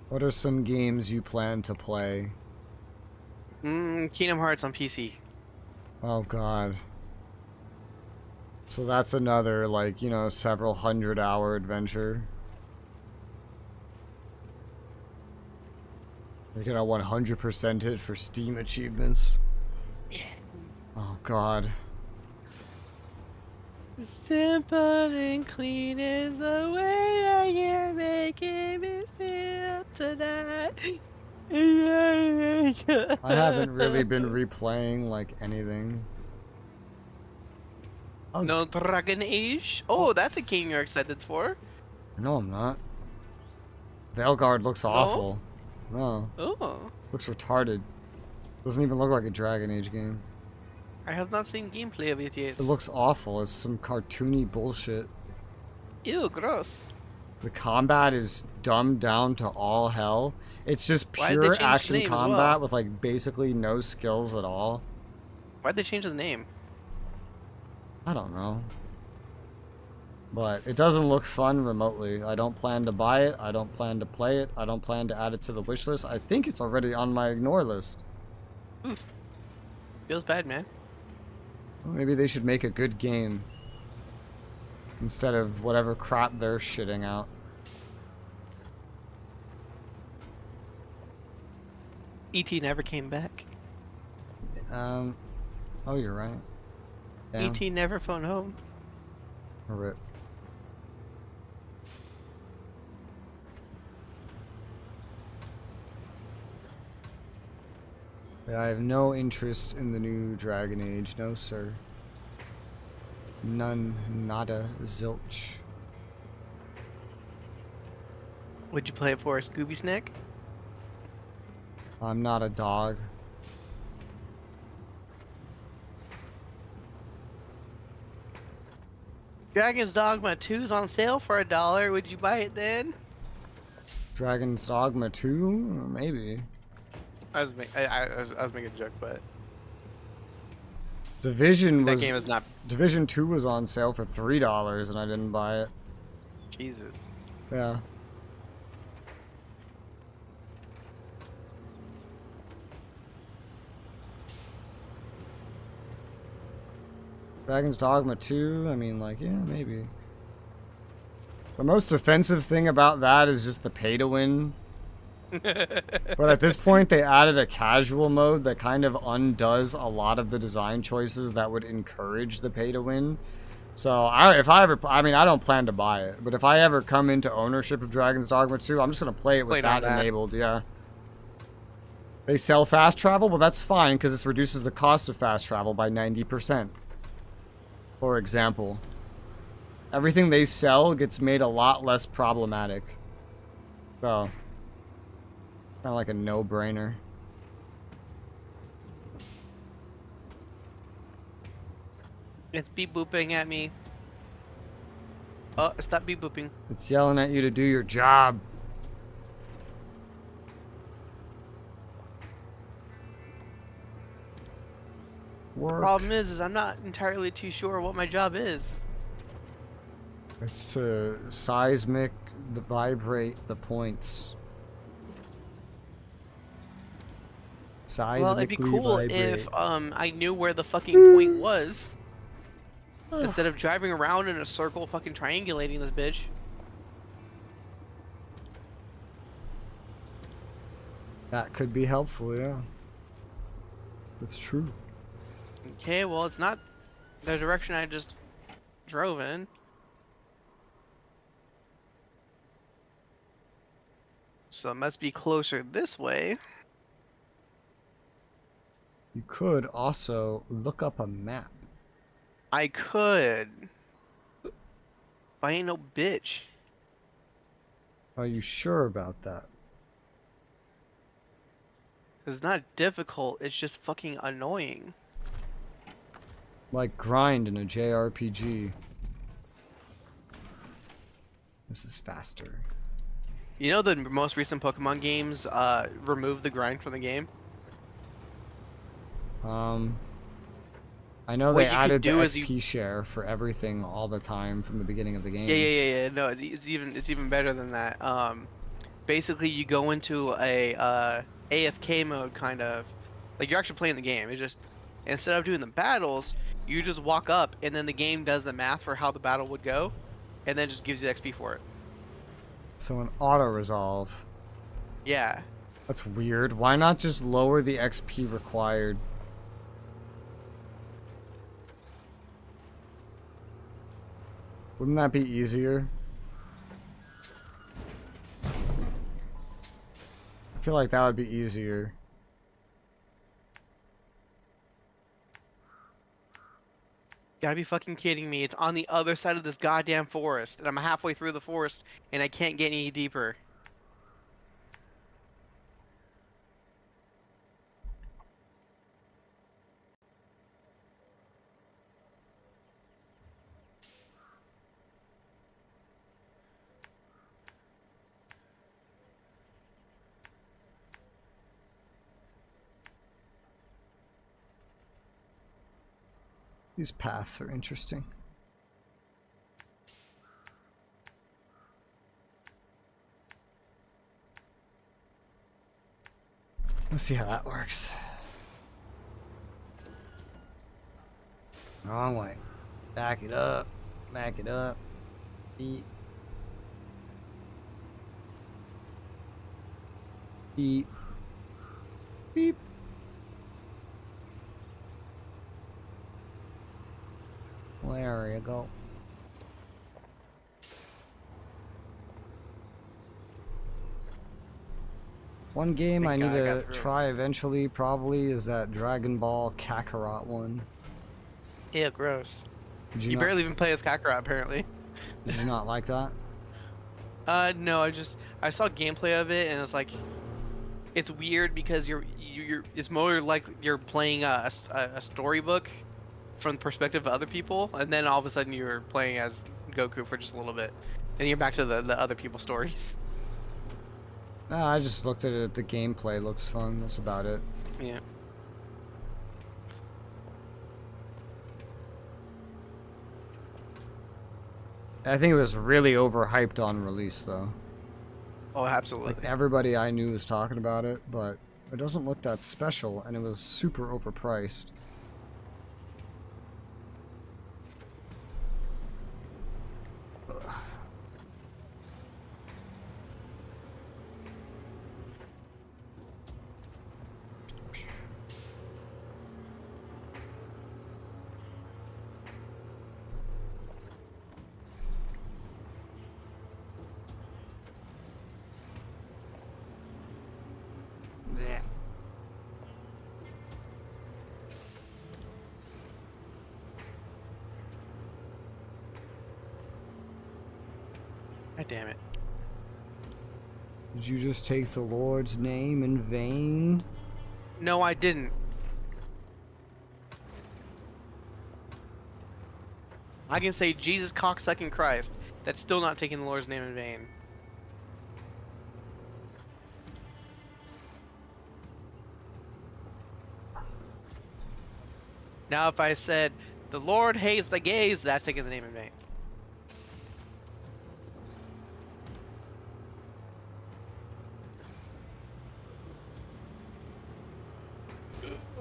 What are some games you plan to play? Kingdom Hearts on PC. Oh god. So that's another, like, you know, several 100-hour adventure. You're gonna 100% it for Steam achievements. Yeah. Oh god. Simple and clean is the way that you're making me feel tonight. I haven't really been replaying, like, anything. No Dragon Age? Oh, that's a game you're excited for. No, I'm not. Veilguard looks awful. No. Oh. Looks retarded. Doesn't even look like a Dragon Age game. I have not seen gameplay of it yet. It looks awful. It's some cartoony bullshit. Ew, gross. The combat is dumbed down to all hell. It's just Why did they pure change the action name as combat well? with like basically no skills at all. Why'd they change the name? I don't know. But it doesn't look fun remotely. I don't plan to buy it. I don't plan to play it. I don't plan to add it to the wish list. I think it's already on my ignore list. Oof. Feels bad, man. Well, maybe they should make a good game instead of whatever crap they're shitting out. ET never came back. Oh, you're right. Damn. ET never phoned home. Rip. Yeah, I have no interest in the new Dragon Age, no sir. None, nada, zilch. Would you play it for a Scooby Snack? I'm not a dog. Dragon's Dogma 2's on sale for $1. Would you buy it then? Dragon's Dogma 2? Maybe. I was making a joke, but Division that was game is not. Division 2 was on sale for $3 and I didn't buy it. Jesus. Yeah. Dragon's Dogma 2, I mean, like, yeah, maybe. The most offensive thing about that is just the pay to win. But at this point, they added a casual mode that kind of undoes a lot of the design choices that would encourage the pay to win. So, I mean, I don't plan to buy it, but if I ever come into ownership of Dragon's Dogma 2, I'm just going to play it with that enabled, yeah. They sell fast travel? Well, that's fine, because this reduces the cost of fast travel by 90%. For example. Everything they sell gets made a lot less problematic. So, kind of like a no-brainer. It's beep booping at me. Oh, stop beep booping. It's yelling at you to do your job. Work. The problem is I'm not entirely too sure what my job is. It's to seismic vibrate the points. Seismically Well, it'd be cool vibrate. if I knew where the fucking point was. Instead of driving around in a circle fucking triangulating this bitch. That could be helpful, yeah. That's true. Okay, well it's not the direction I just drove in. So it must be closer this way. You could also look up a map. I could. But I ain't no bitch. Are you sure about that? It's not difficult, it's just fucking annoying. Like grind in a JRPG. This is faster. You know the most recent Pokemon games remove the grind from the game? I know What they you could added the do is XP share for everything all the time from the beginning of the game. Yeah. No, it's even better than that. Basically you go into a AFK mode kind of. Like you're actually playing the game. It's just instead of doing the battles, you just walk up and then the game does the math for how the battle would go and then just gives you XP for it. So an auto resolve. Yeah. That's weird. Why not just lower the XP required? Wouldn't that be easier? I feel like that would be easier. Gotta be fucking kidding me. It's on the other side of this goddamn forest. And I'm halfway through the forest and I can't get any deeper. These paths are interesting. Let's see how that works. Wrong way. Back it up. Back it up. Eat. Eat. Beep. There you go. One game I Thank need God I got to through it. try eventually probably is that Dragon Ball Kakarot one. Ew, gross. Did You not, barely even play as Kakarot, apparently. did you not like that? No, I saw gameplay of it and it's like, it's weird because it's more like you're playing a storybook from the perspective of other people, and then all of a sudden you're playing as Goku for just a little bit, and you're back to the other people's stories. Nah, I just looked at it. The gameplay looks fun. That's about it. Yeah. I think it was really overhyped on release, though. Oh, absolutely. Like, everybody I knew was talking about it, but it doesn't look that special, and it was super overpriced. Ugh. Yeah. God damn it. Did you just take the Lord's name in vain? No, I didn't. I can say Jesus cocksucking Christ. That's still not taking the Lord's name in vain. Now, if I said, the Lord hates the gays, that's taking the name in vain.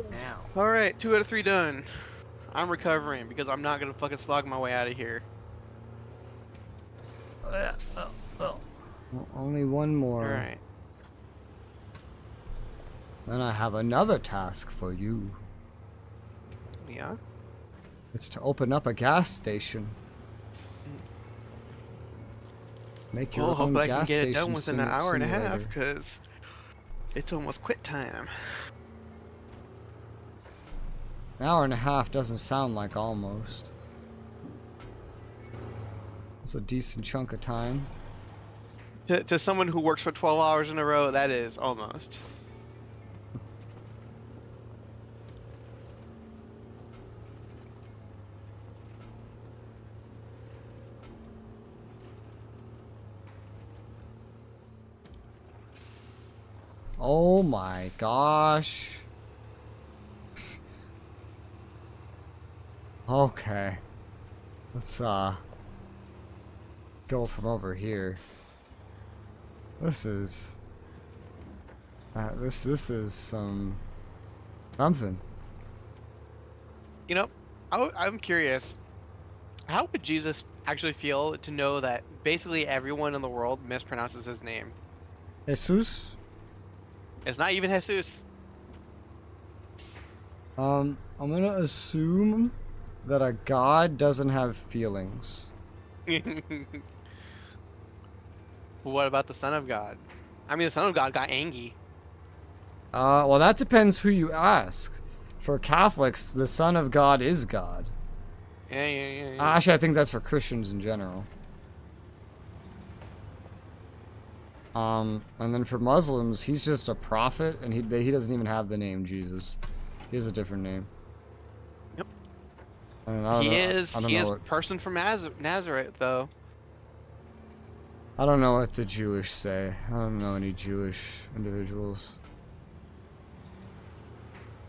Now. Alright, 2 out of 3 done. I'm recovering because I'm not gonna fucking slog my way out of here. Well, only one more. Alright. Then I have another task for you. Yeah? It's to open up a gas station. Make your Well, own hope I gas can get station it done within an hour and a half simulator. because it's almost quit time. An hour and a half doesn't sound like almost. It's a decent chunk of time. To someone who works for 12 hours in a row, that is almost. Oh my gosh. Okay. Let's go from over here. This is this is something. You know, I'm curious. How would Jesus actually feel to know that basically everyone in the world mispronounces his name? Jesus? It's not even Jesus. I'm gonna assume that a god doesn't have feelings. What about the Son of God? I mean, the Son of God got angry. Well, that depends who you ask. For Catholics, the Son of God is God. Yeah. Actually, I think that's for Christians in general. And then for Muslims, he's just a prophet, and he doesn't even have the name Jesus. He has a different name. Yep. I don't He know- is I don't he know is what- person from Nazareth though. I don't know what the Jewish say. I don't know any Jewish individuals.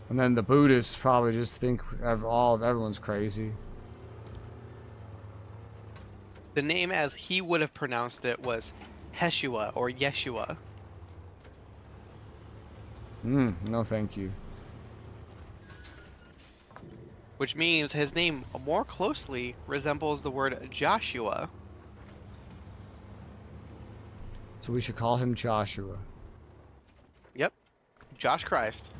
And then the Buddhists probably just think everyone's crazy. The name as he would have pronounced it was Heshua or Yeshua. No thank you. Which means his name more closely resembles the word Joshua. So we should call him Joshua. Yep. Josh Christ.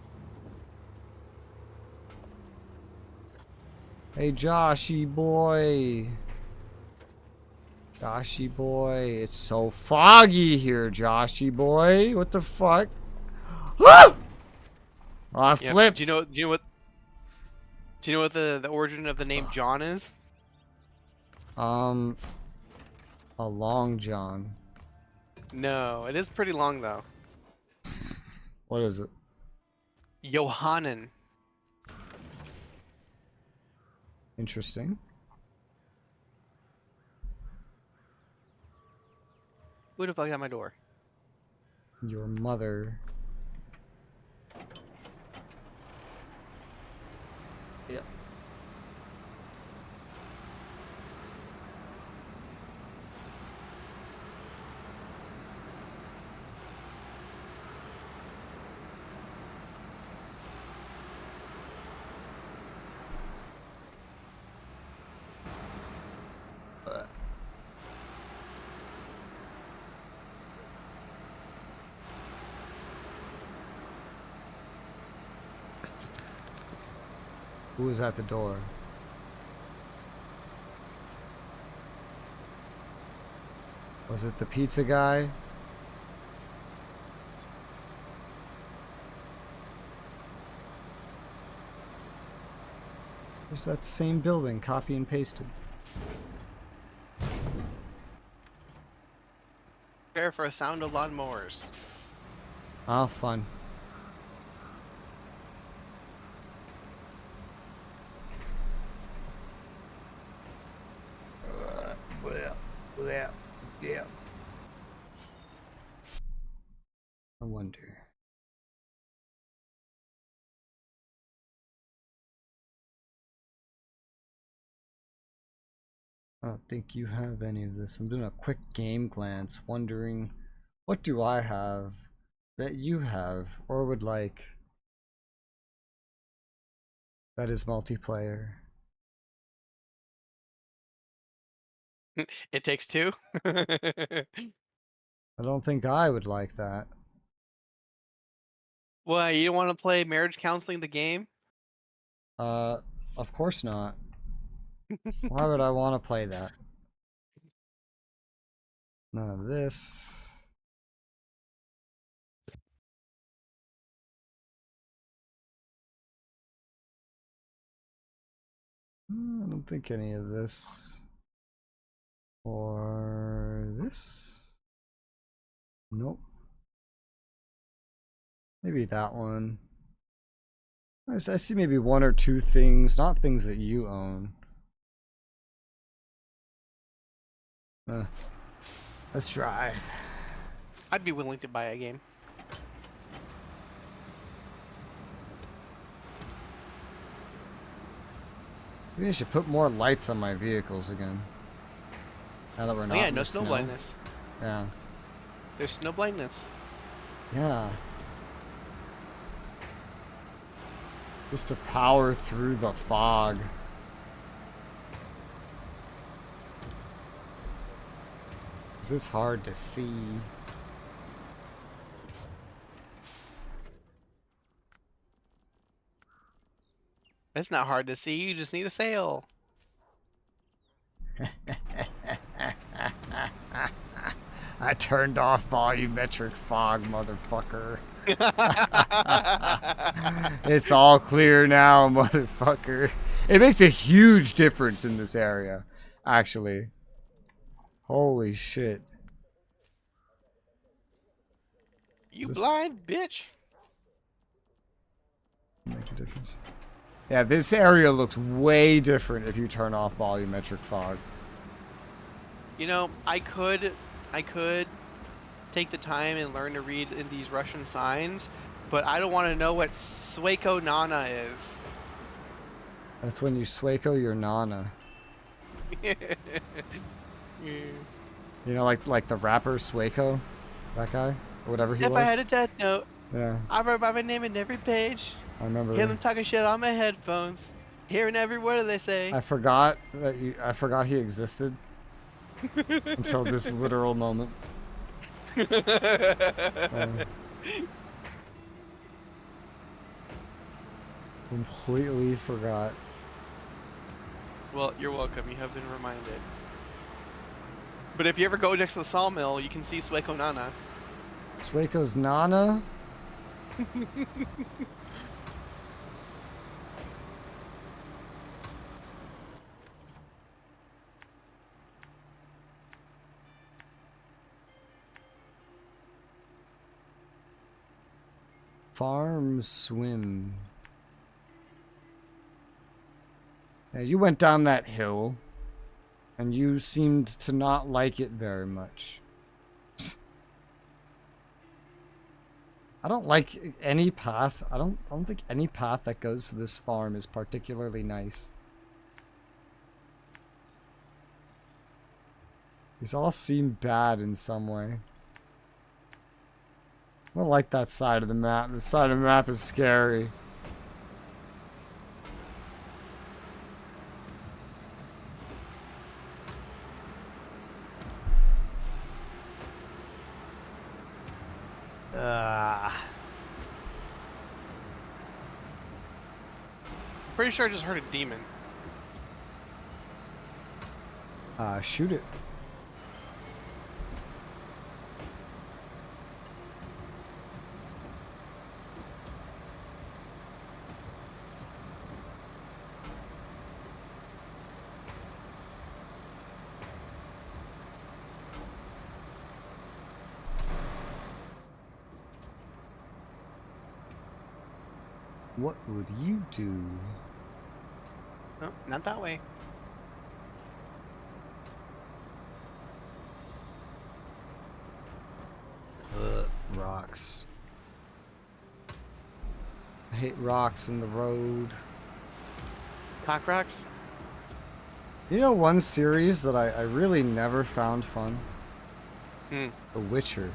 Hey, Joshy boy. Joshy boy. It's so foggy here, Joshy boy. What the fuck? Ah! Oh, I Yeah, flipped. Do you know what the origin of the name John is? A long John. No, it is pretty long though. What is it? Johannan. Interesting. Who the fuck at my door? Your mother. Yeah. Who was at the door? Was it the pizza guy? It's that same building, copy and pasted. Prepare for a sound of lawnmowers. Oh, fun. Yeah. I wonder. I don't think you have any of this. I'm doing a quick game glance, wondering what do I have that you have or would like that is multiplayer. It Takes Two. I don't think I would like that. Why, you don't want to play marriage counseling the game? Of course not. Why would I want to play that? None of this. I don't think any of this. Or this. Nope. Maybe that one. I see maybe one or two things, not things that you own. Let's try. I'd be willing to buy a game. Maybe I should put more lights on my vehicles again. Now that we're not Oh yeah, in no the snow snow. blindness. Yeah. There's snow blindness. Yeah. Just to power through the fog. Cause it's hard to see. It's not hard to see. You just need a sail. I turned off volumetric fog, motherfucker. It's all clear now, motherfucker. It makes a huge difference in this area, actually. Holy shit. You blind bitch. Make a difference. Yeah, this area looks way different if you turn off volumetric fog. You know, I could take the time and learn to read in these Russian signs, but I don't want to know what Swako Nana is. That's when you Swako your Nana. You know, like the rapper Swako? That guy? Or whatever he If was? I had a death note, Yeah, I wrote my name in every page. I remember. Hear them talking shit on my headphones. Hearing every word they say. I forgot he existed until this literal moment. Completely forgot. Well, you're welcome. You have been reminded. But if you ever go next to the sawmill, you can see Sueco Nana. Sueco's Nana? Farm swim. Yeah, you went down that hill, and you seemed to not like it very much. I don't like any path. I don't think any path that goes to this farm is particularly nice. These all seem bad in some way. I don't like that side of the map. The side of the map is scary. Pretty sure I just heard a demon. Shoot it. What would you do? No, not that way. Rocks. I hate rocks in the road. Cock rocks? You know one series that I really never found fun? Hmm. The Witcher.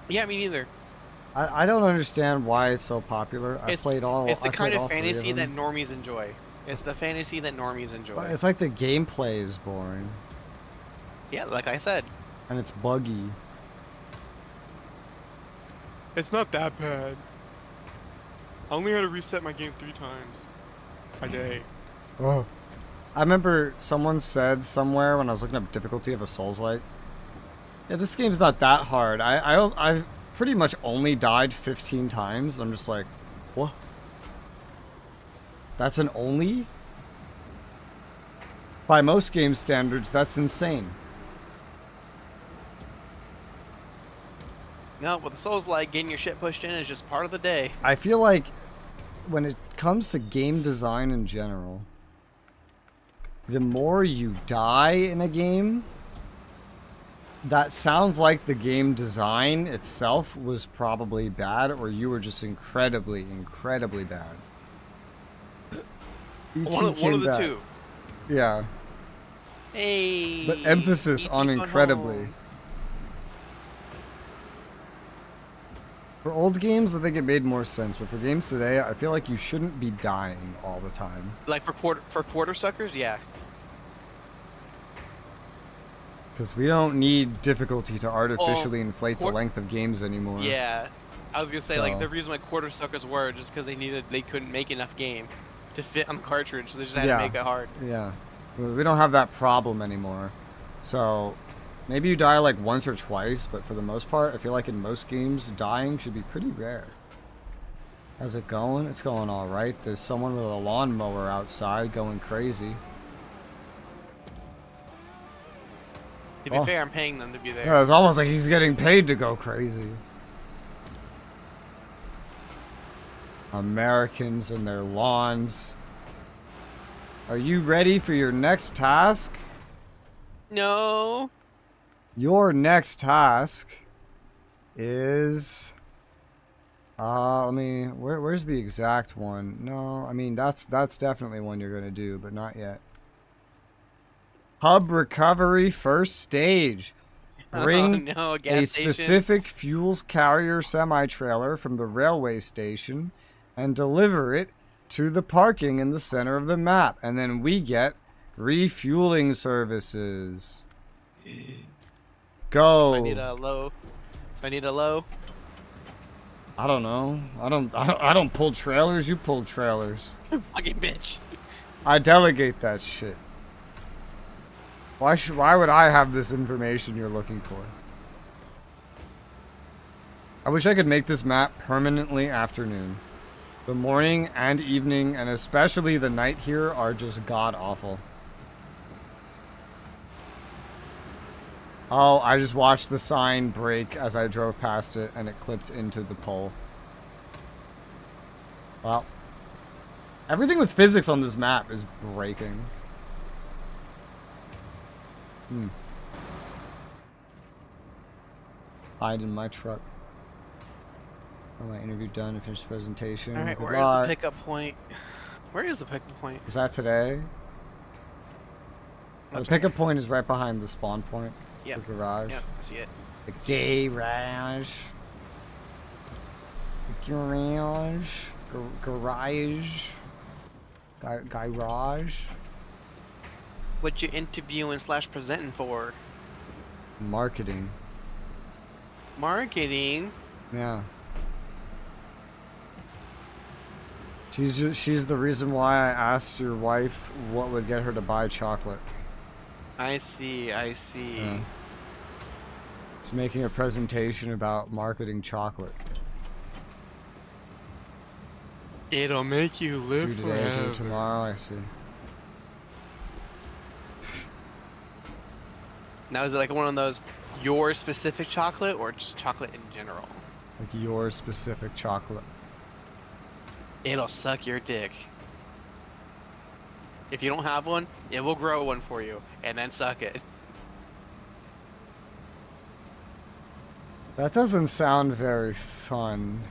Yeah, me neither. I don't understand why it's so popular. It's I the played kind of all three fantasy of that them. normies enjoy. It's the fantasy that normies enjoy. But it's like the gameplay is boring. Yeah, like I said. And it's buggy. It's not that bad. I only had to reset my game 3 times a day. Oh. I remember someone said somewhere when I was looking up difficulty of a Souls-like, yeah, this game's not that hard. I've pretty much only died 15 times, and I'm just like, what? That's an only? By most game standards, that's insane. No, with the Souls like getting your shit pushed in is just part of the day. I feel like when it comes to game design in general, the more you die in a game, that sounds like the game design itself was probably bad, or you were just incredibly, incredibly bad. One of the two. Yeah. Hey. But emphasis on incredibly. home. For old games, I think it made more sense, but for games today, I feel like you shouldn't be dying all the time. Like for quarter suckers, yeah. Because we don't need difficulty to artificially inflate the length of games anymore. Yeah. I was gonna say like So- the reason why quarter suckers were just because they couldn't make enough game to fit on the cartridge, so they just had to make it hard. Yeah. We don't have that problem anymore. So, maybe you die like once or twice, but for the most part, I feel like in most games, dying should be pretty rare. How's it going? It's going alright. There's someone with a lawnmower outside going crazy. To be fair, I'm paying them to be there. Yeah, it's almost like he's getting paid to go crazy. Americans and their lawns. Are you ready for your next task? No. Your next task is where's the exact one? No, I mean that's definitely one you're gonna do, but not yet. Hub recovery first stage. Bring a gas station. specific fuels carrier semi-trailer from the railway station and deliver it to the parking in the center of the map, and then we get refueling services. Go. So I need a low. I don't know. I don't pull trailers. You pull trailers. Fucking bitch. I delegate that shit. Why would I have this information you're looking for? I wish I could make this map permanently afternoon. The morning and evening, and especially the night here, are just god-awful. Oh, I just watched the sign break as I drove past it, and it clipped into the pole. Well, everything with physics on this map is breaking. Hide in my truck. Oh, my interview done. Finished presentation. Alright, Good where's luck. the pickup point? Where is the pickup point? Is that today? The pickup point is right behind the spawn point. Yep. The garage. Yep, I see it. The garage. Garage. Garage. What you interviewing / presenting for? Marketing. Marketing? Yeah. She's the reason why I asked your wife what would get her to buy chocolate. I see, I see. Yeah. She's making a presentation about marketing chocolate. It'll make you live Do today, forever. do tomorrow, I see. Now is it like one of those your specific chocolate or just chocolate in general? Like your specific chocolate. It'll suck your dick. If you don't have one, it will grow one for you and then suck it. That doesn't sound very fun.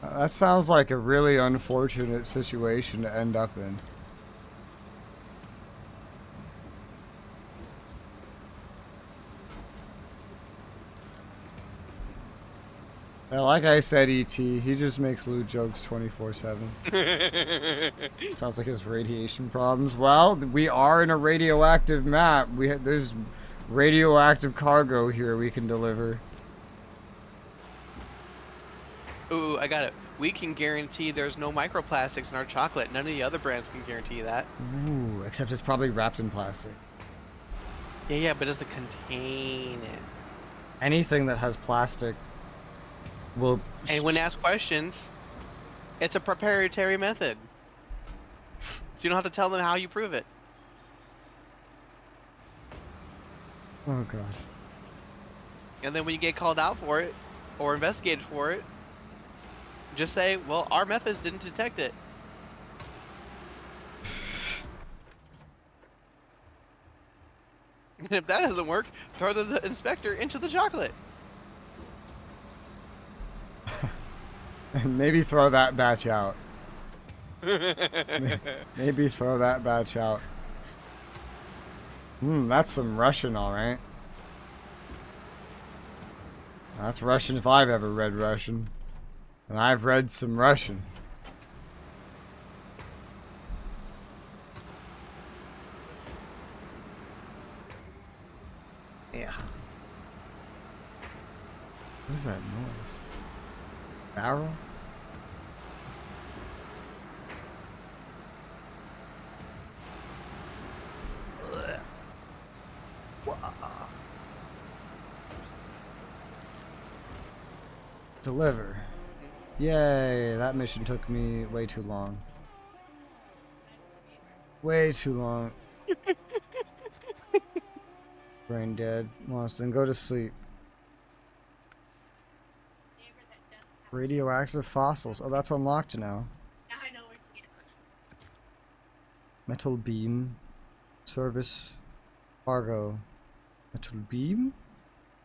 That sounds like a really unfortunate situation to end up in. Yeah, like I said, E.T., he just makes lewd jokes 24/7. Sounds like his radiation problems. Well, we are in a radioactive map. There's radioactive cargo here we can deliver. Ooh, I got it. We can guarantee there's no microplastics in our chocolate. None of the other brands can guarantee that. Ooh, except it's probably wrapped in plastic. Yeah, but does it contain it? Anything that has plastic will... And when asked questions, it's a proprietary method. So you don't have to tell them how you prove it. Oh, God. And then when you get called out for it, or investigated for it, just say, well, our methods didn't detect it. And if that doesn't work, throw the inspector into the chocolate. Maybe throw that batch out. Maybe throw that batch out. That's some Russian, alright. That's Russian if I've ever read Russian. And I've read some Russian. Yeah. What is that noise? Barrel? Deliver. Yay, that mission took me way too long. Way too long. Brain dead. Well, then go to sleep. Radioactive fossils. Oh, that's unlocked now. Metal beam. Service. Cargo. Metal beam?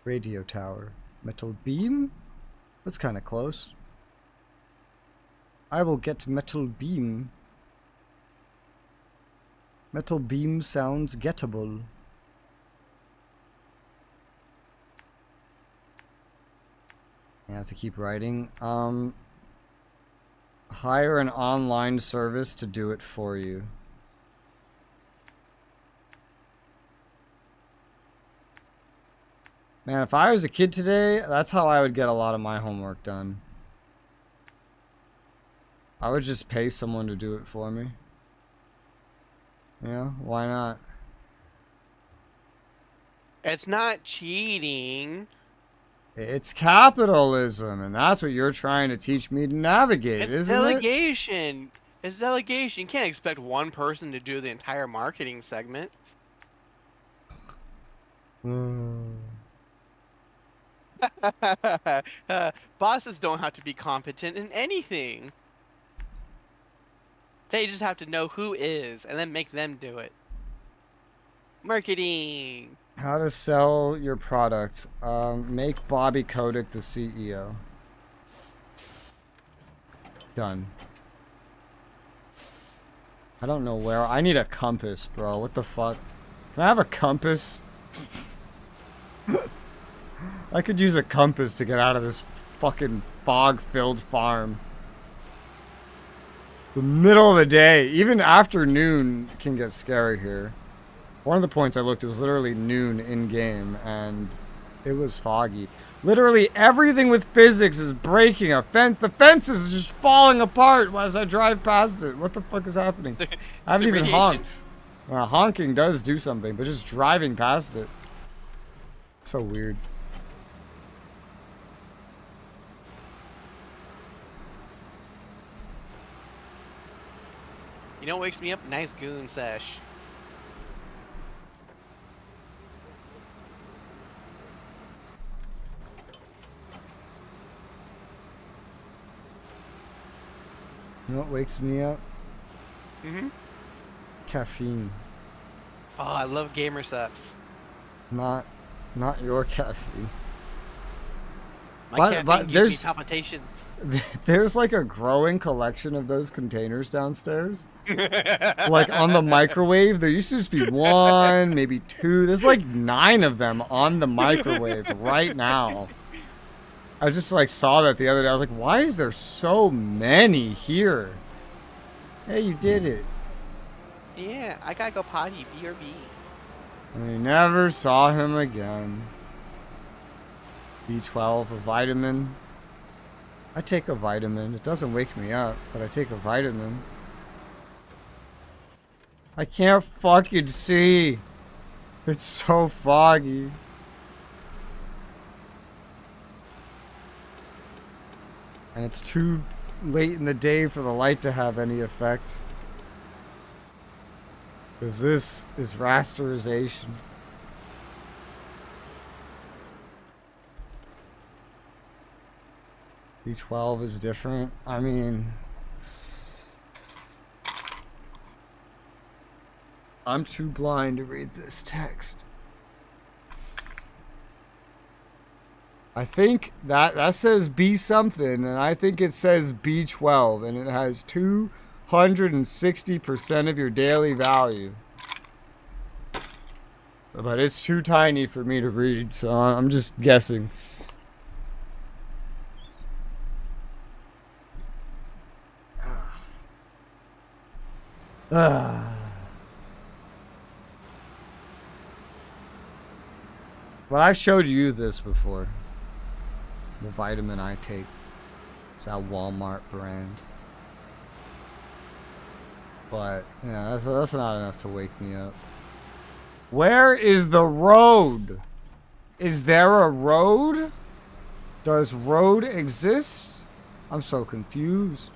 Radio tower. Metal beam? That's kind of close. I will get metal beam. Metal beam sounds gettable. I have to keep writing. Hire an online service to do it for you. Man, if I was a kid today, that's how I would get a lot of my homework done. I would just pay someone to do it for me. You know, why not? It's not cheating. It's capitalism, and that's what you're trying to teach me to navigate, It's isn't it? delegation. It's delegation. You can't expect one person to do the entire marketing segment. Bosses don't have to be competent in anything. They just have to know who is and then make them do it. Marketing. How to sell your product. Make Bobby Kotick the CEO. Done. I don't know where. I need a compass, bro. What the fuck? Can I have a compass? I could use a compass to get out of this fucking fog-filled farm. The middle of the day, even afternoon can get scary here. One of the points I looked, it was literally noon in-game, and it was foggy. Literally everything with physics is breaking. The fences are just falling apart as I drive past it. What the fuck is happening? I haven't even honked. Well, honking does do something, but just driving past it. So weird. You know what wakes me up? Nice goon sesh. You know what wakes me up? Mm-hmm. Caffeine. Oh, I love gamer subs. Not your caffeine. My But caffeine gives there's- me palpitations. There's like a growing collection of those containers downstairs. Like on the microwave, there used to just be one, maybe two. There's like 9 of them on the microwave right now. I just like saw that the other day. I was like, why is there so many here? Hey, you did it. Yeah, I gotta go potty. BRB. And I never saw him again. B12, a vitamin. I take a vitamin. It doesn't wake me up, but I take a vitamin. I can't fucking see. It's so foggy. And it's too late in the day for the light to have any effect. Because this is rasterization. B12 is different. I mean, I'm too blind to read this text. I think that says B something, and I think it says B12, and it has 260% of your daily value. But it's too tiny for me to read, so I'm just guessing. But I've showed you this before. The vitamin I take. It's that Walmart brand. But, yeah, that's not enough to wake me up. Where is the road? Is there a road? Does road exist? I'm so confused.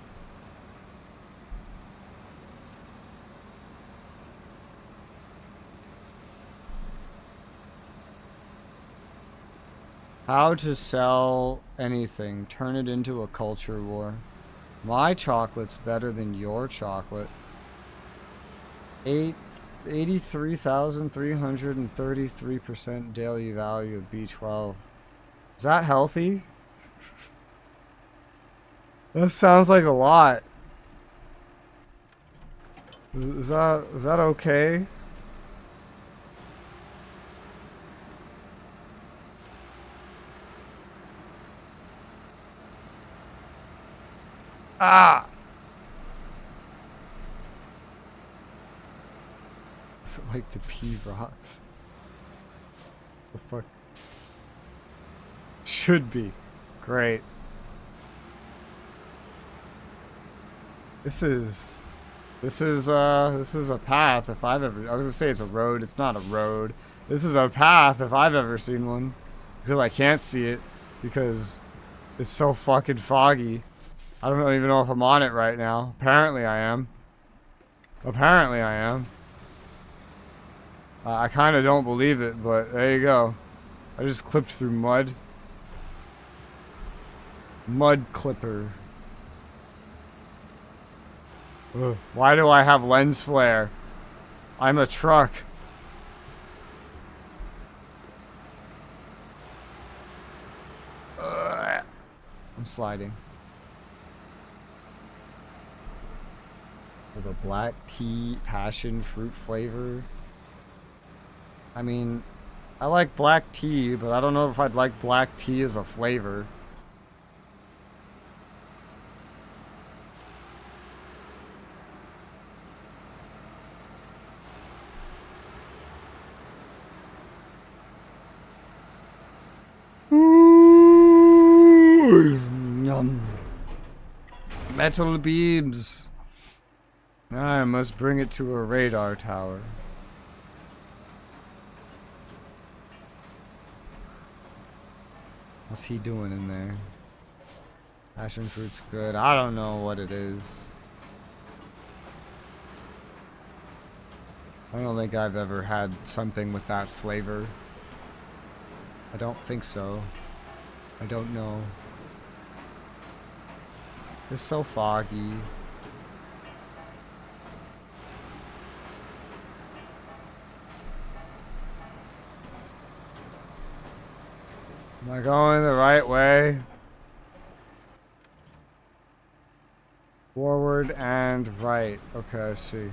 How to sell anything. Turn it into a culture war. My chocolate's better than your chocolate. 83,333% daily value of B12. Is that healthy? That sounds like a lot. Is that okay? Ah! What's it like to pee rocks? The fuck? Should be. Great. This is a path if I've ever... I was gonna say it's a road. It's not a road. This is a path if I've ever seen one. Except I can't see it because it's so fucking foggy. I don't even know if I'm on it right now. Apparently I am. Apparently I am. I kind of don't believe it, but there you go. I just clipped through mud. Mud clipper. Ugh. Why do I have lens flare? I'm a truck. Ugh. I'm sliding. With a black tea passion fruit flavor. I mean, I like black tea, but I don't know if I'd like black tea as a flavor. Yum. Metal beams. I must bring it to a radar tower. What's he doing in there? Passion fruit's good. I don't know what it is. I don't think I've ever had something with that flavor. I don't think so. I don't know. It's so foggy. Am I going the right way? Forward and right. Okay, I see.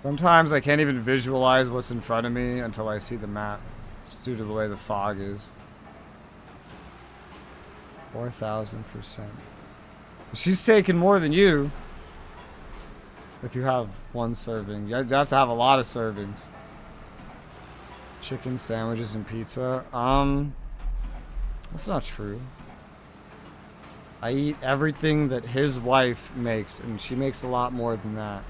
Sometimes I can't even visualize what's in front of me until I see the map. It's due to the way the fog is. 4,000%. She's taking more than you. If you have one serving. You have to have a lot of servings. Chicken sandwiches and pizza. That's not true. I eat everything that his wife makes, and she makes a lot more than that.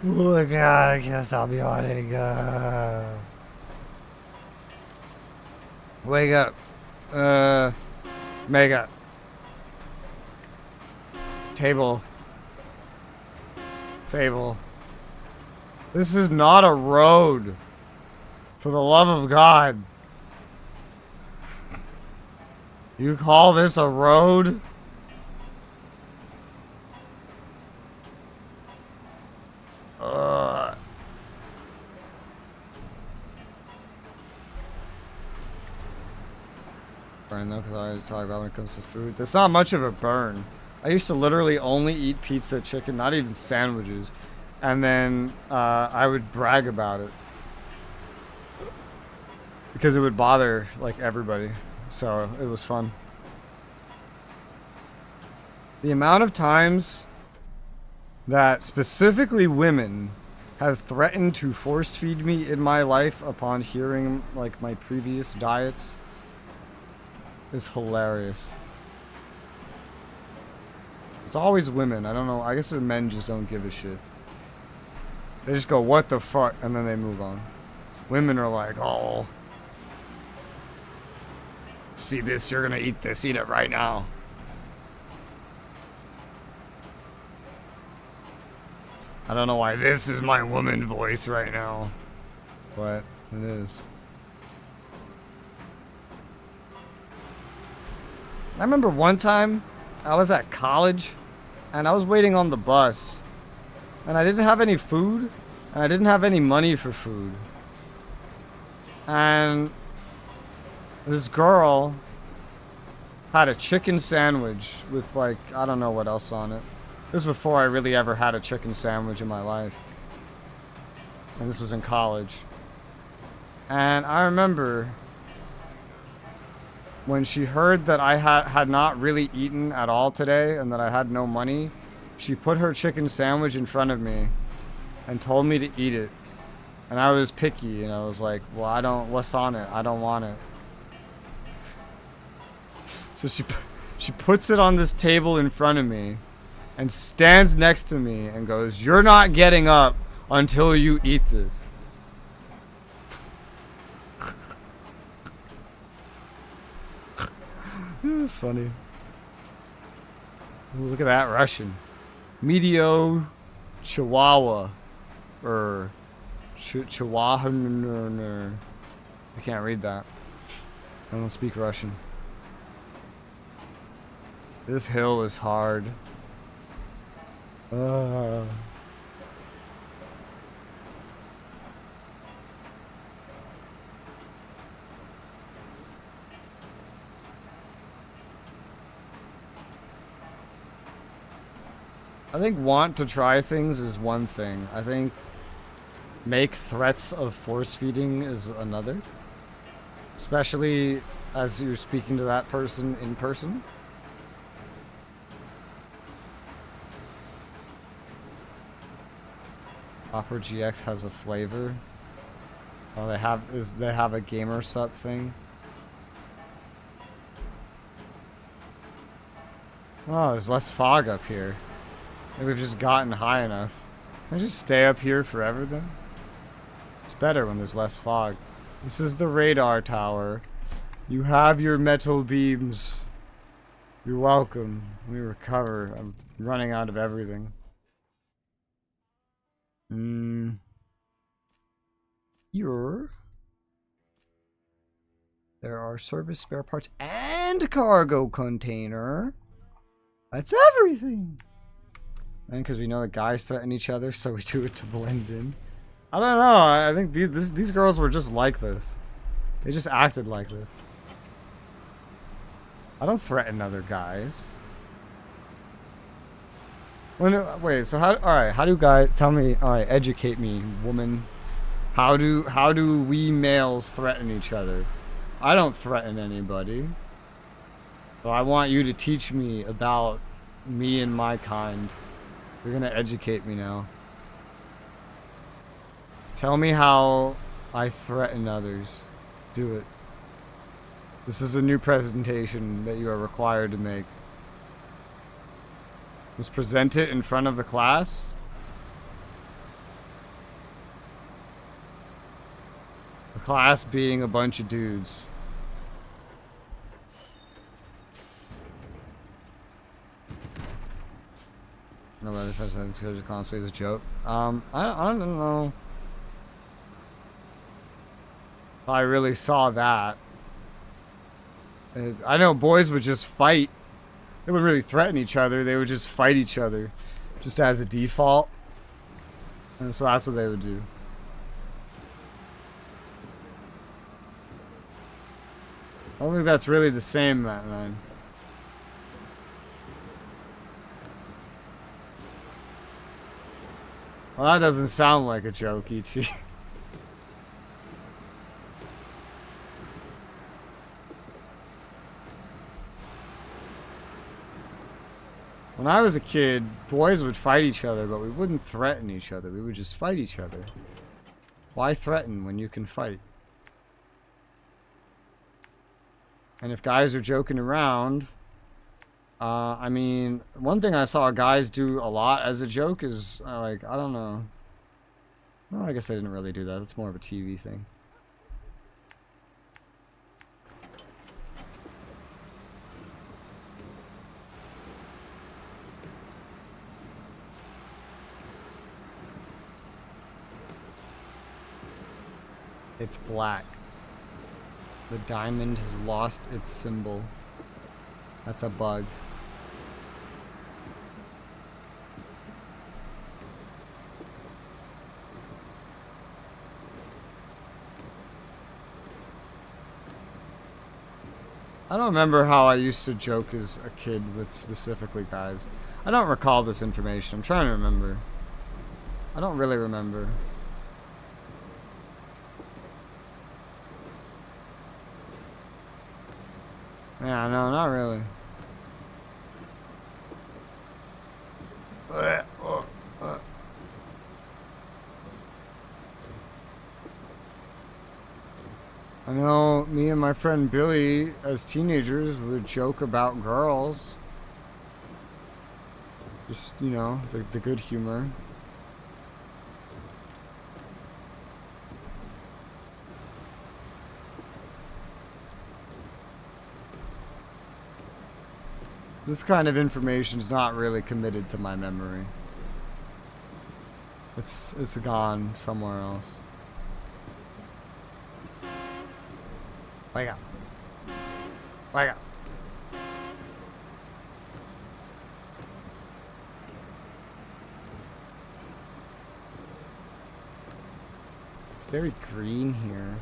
Oh god, I can't stop yawning. Wake up. Mega. Table. Fable. This is not a road. For the love of God. You call this a road? Burn though, because I already talked about when it comes to food. That's not much of a burn. I used to literally only eat pizza, chicken, not even sandwiches, and then I would brag about it because it would bother like everybody. So it was fun. The amount of times that specifically women have threatened to force feed me in my life upon hearing like my previous diets is hilarious. It's always women. I don't know. I guess the men just don't give a shit. They just go, what the fuck? And then they move on. Women are like, oh. See this? You're gonna eat this. Eat it right now. I don't know why this is my woman voice right now. But it is. I remember one time I was at college and I was waiting on the bus and I didn't have any food and I didn't have any money for food. And this girl had a chicken sandwich with like, I don't know what else on it. This was before I really ever had a chicken sandwich in my life. And this was in college. And I remember when she heard that I had not really eaten at all today and that I had no money, she put her chicken sandwich in front of me and told me to eat it. And I was picky, and I was like, well, what's on it? I don't want it. So she puts it on this table in front of me and stands next to me and goes, "You're not getting up until you eat this." It's funny. Ooh, look at that Russian. Medio Chihuahua. Or Chihuahua. I can't read that. I don't speak Russian. This hill is hard. I think want to try things is one thing. I think make threats of force feeding is another. Especially as you're speaking to that person in person. Opera GX has a flavor. Oh, they have a gamer sup thing. Oh, there's less fog up here. Maybe we've just gotten high enough. Can I just stay up here forever then? It's better when there's less fog. This is the radar tower. You have your metal beams. You're welcome. Let me recover. I'm running out of everything. Here. There are service spare parts and cargo container. That's everything. And because we know that guys threaten each other, so we do it to blend in. I don't know. I think these girls were just like this. They just acted like this. I don't threaten other guys. Wait, so alright, how do guys, tell me, alright, educate me, woman. How do we males threaten each other? I don't threaten anybody. So I want you to teach me about me and my kind. You're gonna educate me now. Tell me how I threaten others. Do it. This is a new presentation that you are required to make. Just present it in front of the class. The class being a bunch of dudes. Nobody constantly is a joke. I don't know. If I really saw that. I know boys would just fight. They wouldn't really threaten each other. They would just fight each other. Just as a default. And so that's what they would do. I don't think that's really the same, man. Well, that doesn't sound like a joke, E.T. When I was a kid, boys would fight each other, but we wouldn't threaten each other. We would just fight each other. Why threaten when you can fight? And if guys are joking around, I mean, one thing I saw guys do a lot as a joke is, like, I don't know. Well, I guess I didn't really do that. It's more of a TV thing. It's black. The diamond has lost its symbol. That's a bug. I don't remember how I used to joke as a kid with specifically guys. I don't recall this information. I'm trying to remember. I don't really remember. Yeah, no, not really. I know me and my friend Billy, as teenagers, would joke about girls. Just, you know, the good humor. This kind of information is not really committed to my memory. It's gone somewhere else. Wake up. Wake up. It's very green here.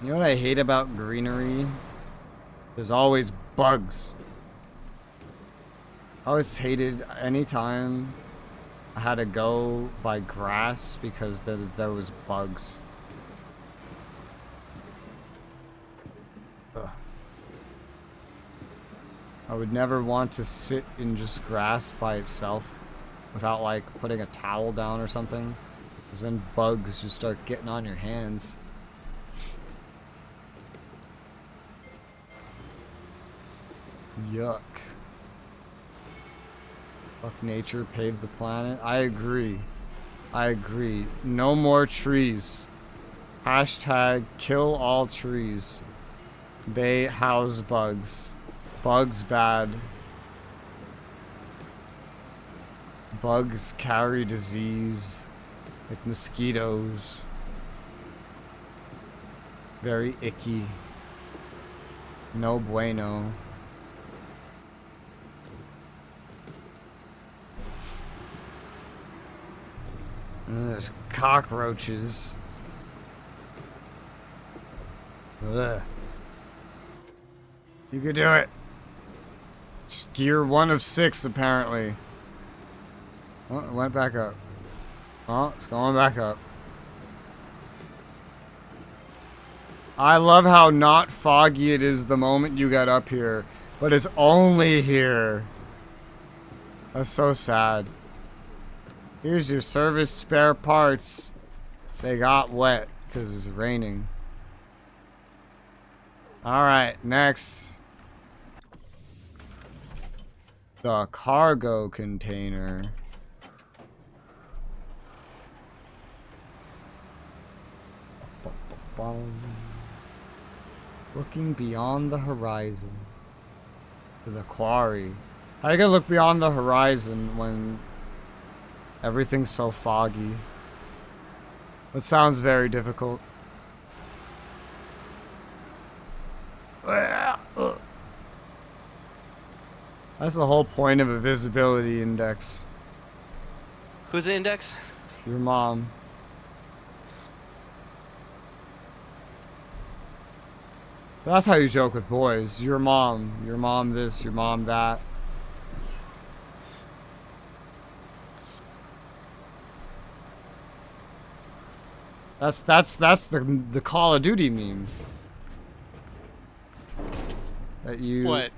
You know what I hate about greenery? There's always bugs. I always hated any time I had to go by grass because there was bugs. Ugh. I would never want to sit in just grass by itself without like putting a towel down or something, because then bugs just start getting on your hands. Yuck. Fuck nature, pave the planet. I agree. I agree. No more trees. Hashtag kill all trees. They house bugs. Bugs bad. Bugs carry disease. Like mosquitoes. Very icky. No bueno. And there's cockroaches. Ugh. You could do it. It's gear 1 of 6, apparently. Oh, it went back up. Oh, it's going back up. I love how not foggy it is the moment you get up here, but it's only here. That's so sad. Here's your service spare parts. They got wet because it's raining. Alright, next. The cargo container. Looking beyond the horizon. To the quarry. How you gonna look beyond the horizon when everything's so foggy? That sounds very difficult. That's the whole point of a visibility index. Who's the index? Your mom. That's how you joke with boys. Your mom this, your mom that. That's the Call of Duty meme. That you What?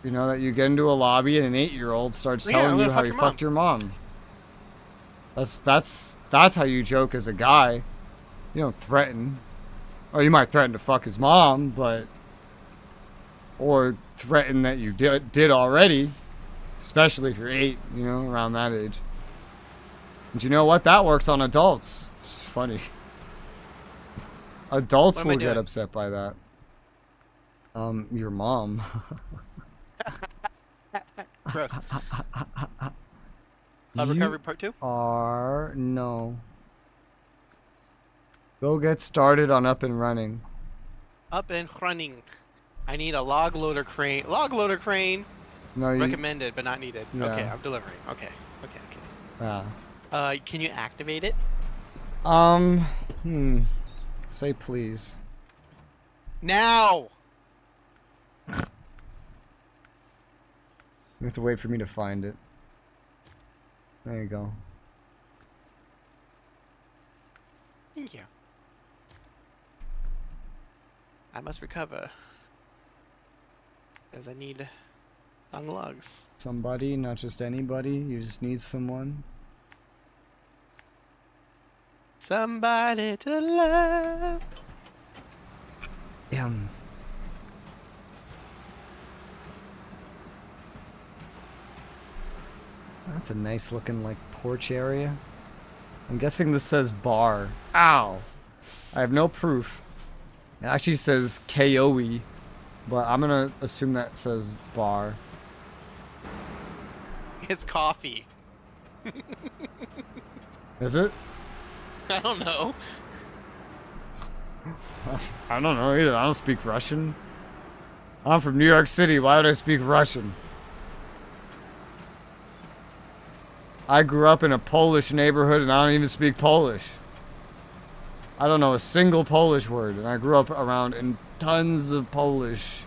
You know, that you get into a lobby and an 8-year-old starts Yeah, I'm telling you gonna how fuck you your fucked your mom. That's how you joke as a guy. You don't threaten. Oh, you might threaten to fuck his mom, but or threaten that you did already, especially if you're 8, you know, around that age. And you know what? That works on adults. It's funny. Adults will get upset by that. Your mom. Gross. Recovery part 2? No. Go get started on up and running. Up and running. I need a log loader crane. Log loader crane. No, you. Recommended, but not needed. Yeah. Okay, I'm delivering. Okay. Yeah. Can you activate it? Say please. Now! You have to wait for me to find it. There you go. Thank you. I must recover. As I need long logs. Somebody, not just anybody. You just need someone. Somebody to love. Damn. That's a nice looking like porch area. I'm guessing this says bar. Ow! I have no proof. It actually says KOE, but I'm gonna assume that says bar. It's coffee. Is it? I don't know. I don't know either. I don't speak Russian. I'm from New York City. Why would I speak Russian? I grew up in a Polish neighborhood and I don't even speak Polish. I don't know a single Polish word, and I grew up around in tons of Polish.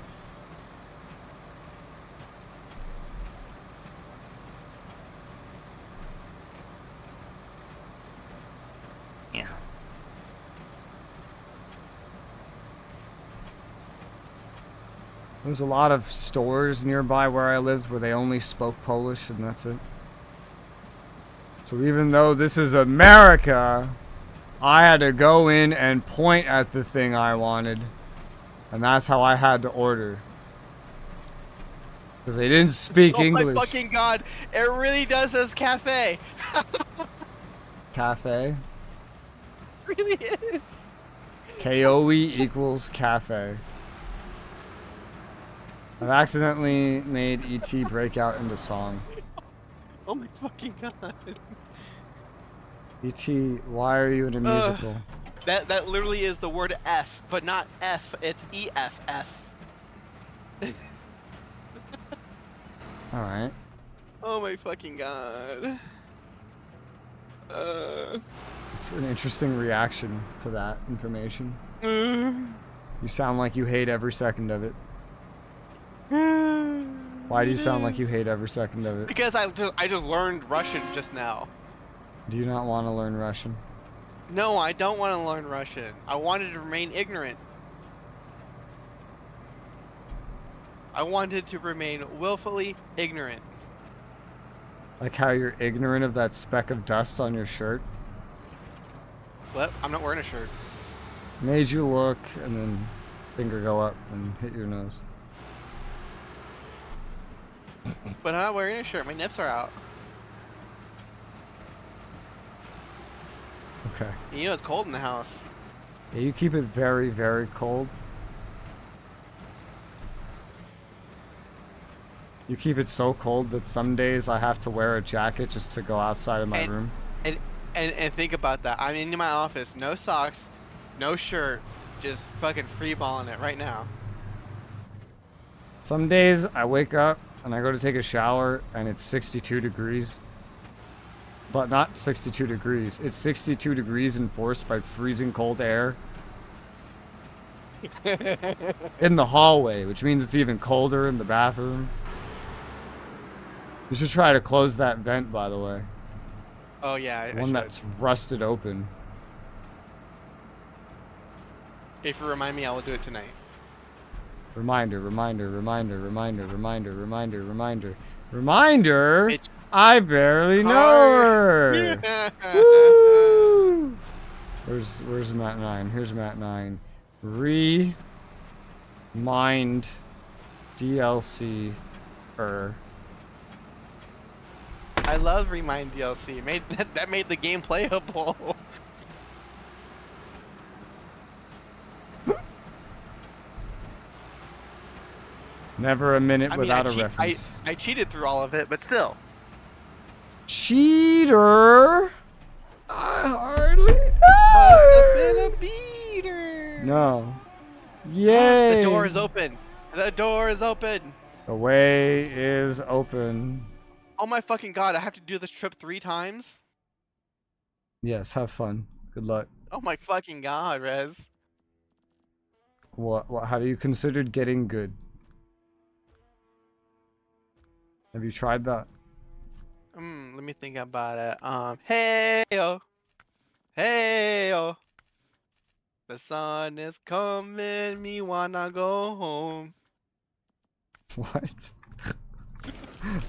Yeah. There's a lot of stores nearby where I lived where they only spoke Polish, and that's it. So even though this is America, I had to go in and point at the thing I wanted. And that's how I had to order. Because they didn't speak English. Oh my fucking god, it really does says cafe. Cafe? It really is. KOE equals cafe. I've accidentally made ET break out into song. Oh my fucking god. ET, why are you in a musical? That literally is the word F, but not F, it's EFF. Alright. Oh my fucking god. It's an interesting reaction to that information. You sound like you hate every second of it. Why do you sound like you hate every second of it? Because I just learned Russian just now. Do you not want to learn Russian? No, I don't want to learn Russian. I wanted to remain ignorant. I wanted to remain willfully ignorant. Like how you're ignorant of that speck of dust on your shirt? What? I'm not wearing a shirt. Made you look and then finger go up and hit your nose. But I'm not wearing a shirt. My nips are out. Okay. You know it's cold in the house. Yeah, you keep it very, very cold. You keep it so cold that some days I have to wear a jacket just to go outside of my room. And think about that. I'm in my office, no socks, no shirt, just fucking free balling it right now. Some days I wake up and I go to take a shower and it's 62 degrees. But not 62 degrees. It's 62 degrees enforced by freezing cold air in the hallway, which means it's even colder in the bathroom. You should try to close that vent, by the way. Oh yeah, One that's rusted open. If you remind me, I will do it tonight. Reminder, reminder, reminder, reminder, reminder, reminder, reminder. Reminder? It's I barely know her! Woo! Where's map 9? Here's map 9. Remind DLC I love Remind DLC. That made the game playable. Never a minute I mean, without a reference. I cheated through all of it, but still. Cheater! I hardly know! Must have been a beater. No. Yay! The door is open. The door is open. The way is open. Oh my fucking god, I have to do this trip 3 times? Yes, have fun. Good luck. Oh my fucking god, Rez. What have you considered getting good? Have you tried that? Let me think about it. Hey-oh. Hey-oh. The sun is coming, me wanna go home. What?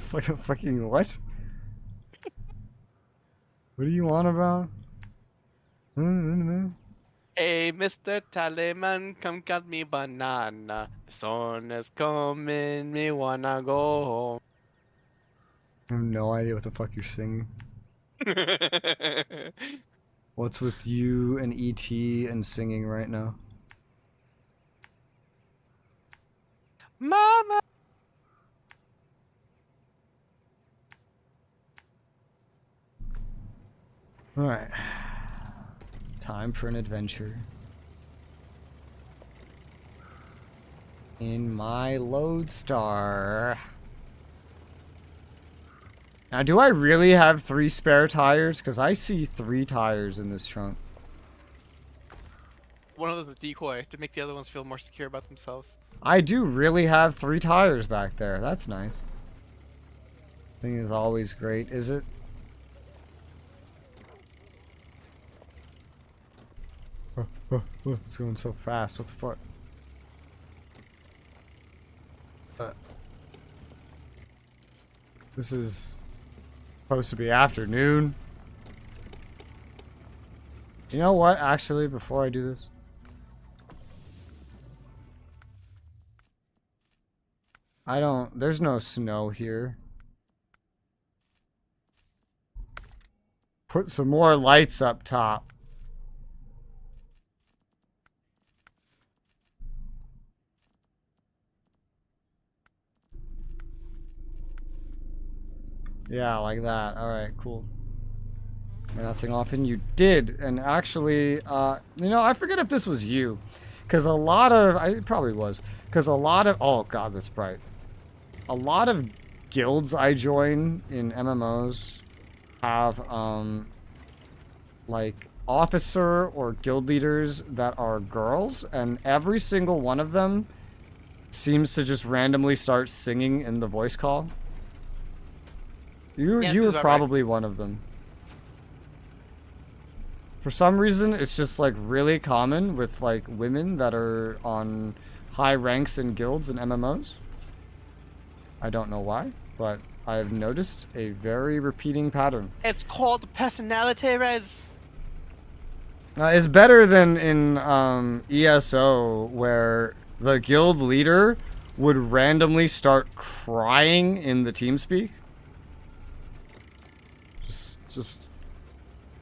Fucking what? What do you want about? Hey, Mr. Tallyman, come cut me banana. The sun is coming, me wanna go I have no idea what the fuck you're singing. home. What's with you and E.T. and singing right now? Mama! Alright. Time for an adventure. In my Lodestar. Now, do I really have 3 spare tires? Because I see 3 tires in this trunk. One of those is a decoy to make the other ones feel more secure about themselves. I do really have 3 tires back there. That's nice. Thing is always great, is it? It's going so fast. What the fuck? This is supposed to be afternoon. You know what? Actually, before I do this, there's no snow here. Put some more lights up top. Yeah, like that. Alright, cool. And that's often you did. And actually, you know, I forget if this was you. Because a lot of, it probably was. Because a lot of, oh god, that's bright. A lot of guilds I join in MMOs have, like, officer or guild leaders that are girls. And every single one of them seems to just randomly start singing in the voice call. You were probably one of them. For some reason, it's just like really common with like women that are on high ranks in guilds and MMOs. I don't know why, but I've noticed a very repeating pattern. It's called personality, Res. It's better than in ESO, where the guild leader would randomly start crying in the TeamSpeak. Just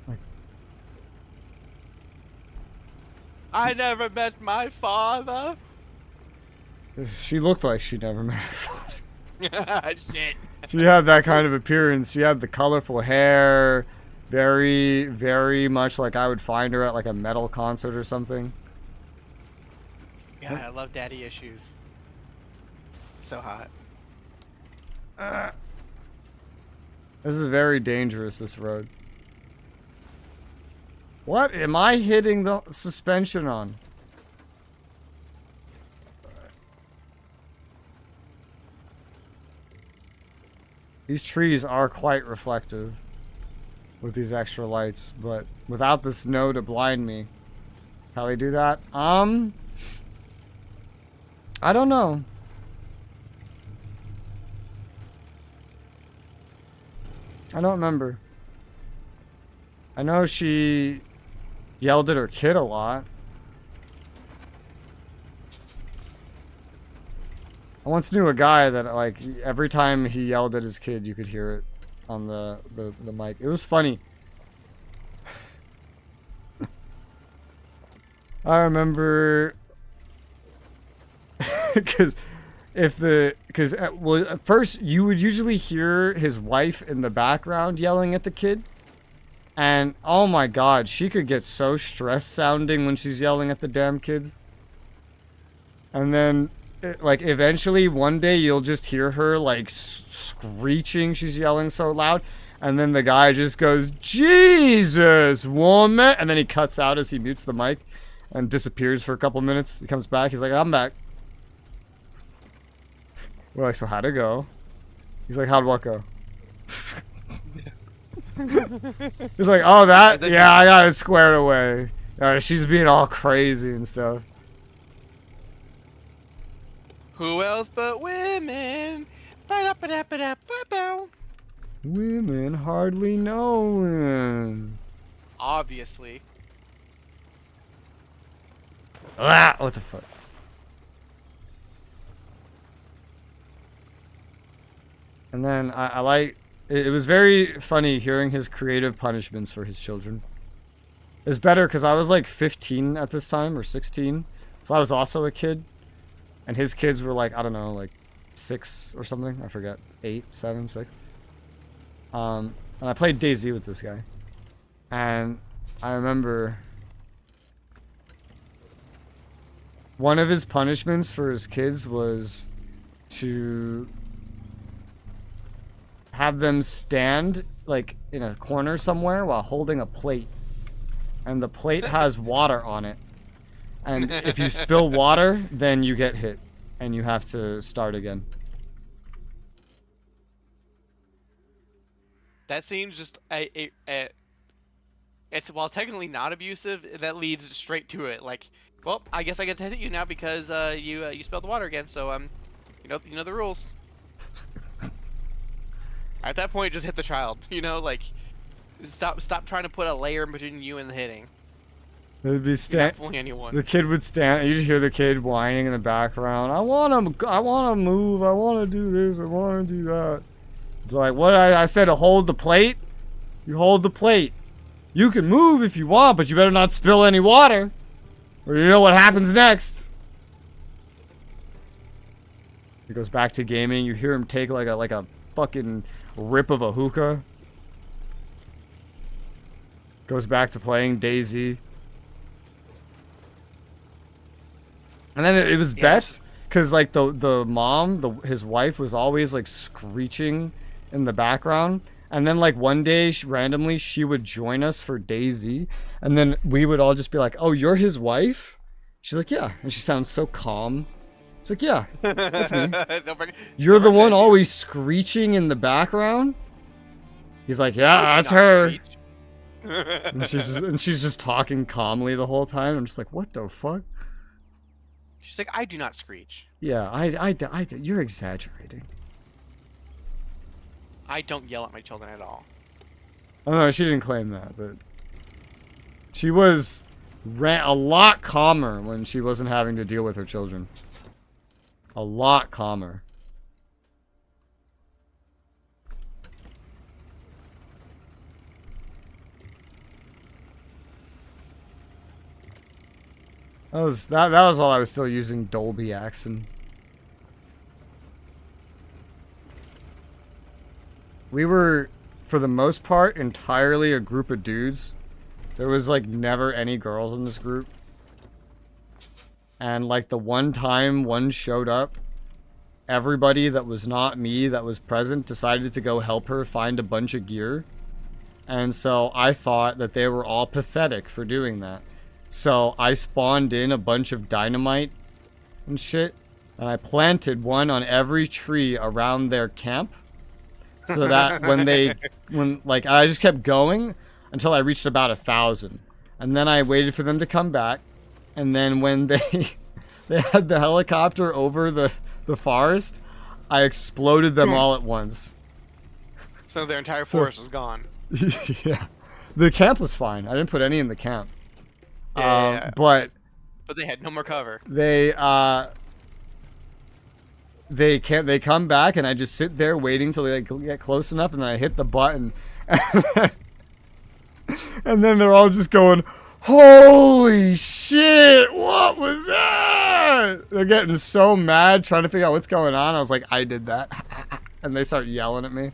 like, I never met my father. she looked like she never met her father. Shit. She had that kind of appearance. She had the colorful hair, very, very much like I would find her at like a metal concert or something. Yeah, I love daddy issues. So hot. This is very dangerous, this road. What am I hitting the suspension on? These trees are quite reflective with these extra lights, but without the snow to blind me. How do they do that? I don't know. I don't remember. I know she yelled at her kid a lot. I once knew a guy that, like, every time he yelled at his kid, you could hear it on the mic. It was funny. I remember... Because... well, at first you would usually hear his wife in the background yelling at the kid, and oh my god, she could get so stressed sounding when she's yelling at the damn kids. And then like eventually one day you'll just hear her like screeching, she's yelling so loud, and then the guy just goes, "Jesus, woman," and then he cuts out as he mutes the mic and disappears for a couple minutes. He comes back, he's like, "I'm back." We're like, "So how'd it go?" He's like, "How'd what go?" He's like, "Oh, that? Yeah, I got it squared away. She's being all crazy and stuff. Who else but women? Ba-da-ba-da-ba-da-ba-bow. Women hardly knowing. Obviously. Ah, what the fuck? And then I like it was very funny hearing his creative punishments for his children. It's better because I was like 15 at this time or 16, so I was also a kid, and his kids were like, I don't know, like 6 or something. I forget, 8, 7, 6. And I played DayZ with this guy, and I remember one of his punishments for his kids was to have them stand like in a corner somewhere while holding a plate, and the plate has water on it, and if you spill water then you get hit and you have to start again. That seems just it's, while technically not abusive, that leads straight to it. Like, well, I guess I get to hit you now because you spilled the water again. So you know the rules. At that point, just hit the child. You know, like, stop trying to put a layer between you and the hitting. It'd be You're not fooling anyone. the kid would stand, you just hear the kid whining in the background. I want to move. I want to do this. I want to do that. It's like, what I said to hold the plate. You hold the plate. You can move if you want, but you better not spill any water, or you know what happens next. He goes back to gaming. You hear him take like a fucking rip of a hookah. Goes back to playing DayZ. And then it was best because like the mom, his wife was always like screeching in the background. And then like one day randomly she would join us for DayZ, and then we would all just be like, "Oh, you're his wife?" She's like, "Yeah," and she sounds so calm. She's like, "Yeah, that's me." You're the one always screeching in the background. He's like, "Yeah, that's her." And she's just talking calmly the whole time. I'm just like, "What the fuck?" She's like, I do not screech. Yeah, you're exaggerating. I don't yell at my children at all. Oh no, she didn't claim that, but she was a lot calmer when she wasn't having to deal with her children. A lot calmer. That was while I was still using Dolby Accent. We were, for the most part, entirely a group of dudes. There was like never any girls in this group. And like the one time one showed up, everybody that was not me that was present decided to go help her find a bunch of gear. And so I thought that they were all pathetic for doing that. So I spawned in a bunch of dynamite and shit, and I planted one on every tree around their camp, so that I just kept going until I reached about 1,000, and then I waited for them to come back, and then when they had the helicopter over the forest, I exploded them all at once. So their entire forest was gone. Yeah, the camp was fine. I didn't put any in the camp. Yeah. But they had no more cover. They come back, and I just sit there waiting till they get close enough, and then I hit the button, and then they're all just going, "Holy shit! What was that?" They're getting so mad, trying to figure out what's going on. I was like, "I did that," and they start yelling at me.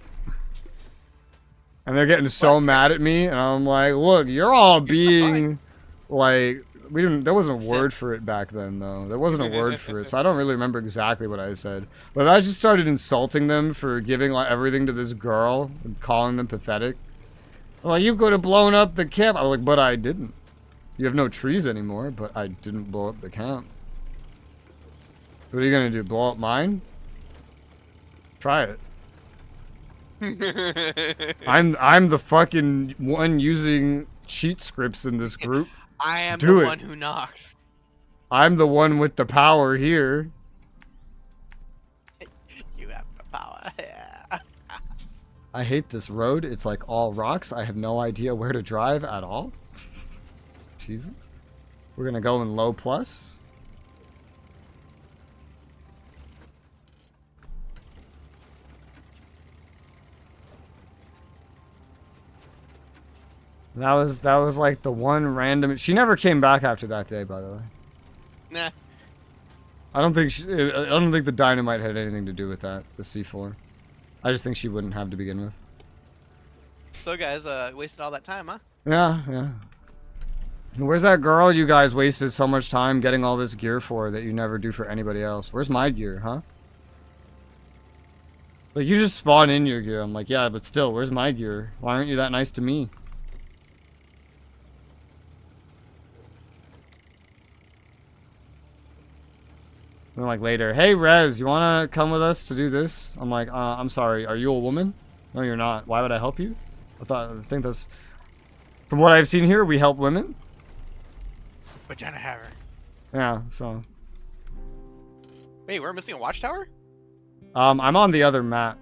And they're getting so mad at me, and I'm like, "Look, you're all being like, there wasn't a word for it back then, though. There wasn't a word for it, so I don't really remember exactly what I said. But I just started insulting them for giving like everything to this girl and calling them pathetic. Well, you could have blown up the camp. I was like, but I didn't. You have no trees anymore, but I didn't blow up the camp. What are you gonna do? Blow up mine? Try it. I'm the fucking one using cheat scripts in this group. I am Do the it. one who knocks. I'm the one with the power here. You have the power. I hate this road. It's like all rocks. I have no idea where to drive at all. Jesus. We're gonna go in low plus. That was like the one random. She never came back after that day, by the way. Nah. I don't think the dynamite had anything to do with that. The C4. I just think she wouldn't have to begin with. So guys, wasted all that time, huh? Yeah, yeah. Where's that girl you guys wasted so much time getting all this gear for that you never do for anybody else? Where's my gear, huh? Like, you just spawn in your gear. I'm like, yeah, but still, where's my gear? Why aren't you that nice to me? And then, like, later, hey, Rez, you wanna come with us to do this? I'm like, I'm sorry, are you a woman? No, you're not. Why would I help you? I think that's... From what I've seen here, we help women. We're trying to have her. Yeah, so... Wait, we're missing a watchtower? I'm on the other map.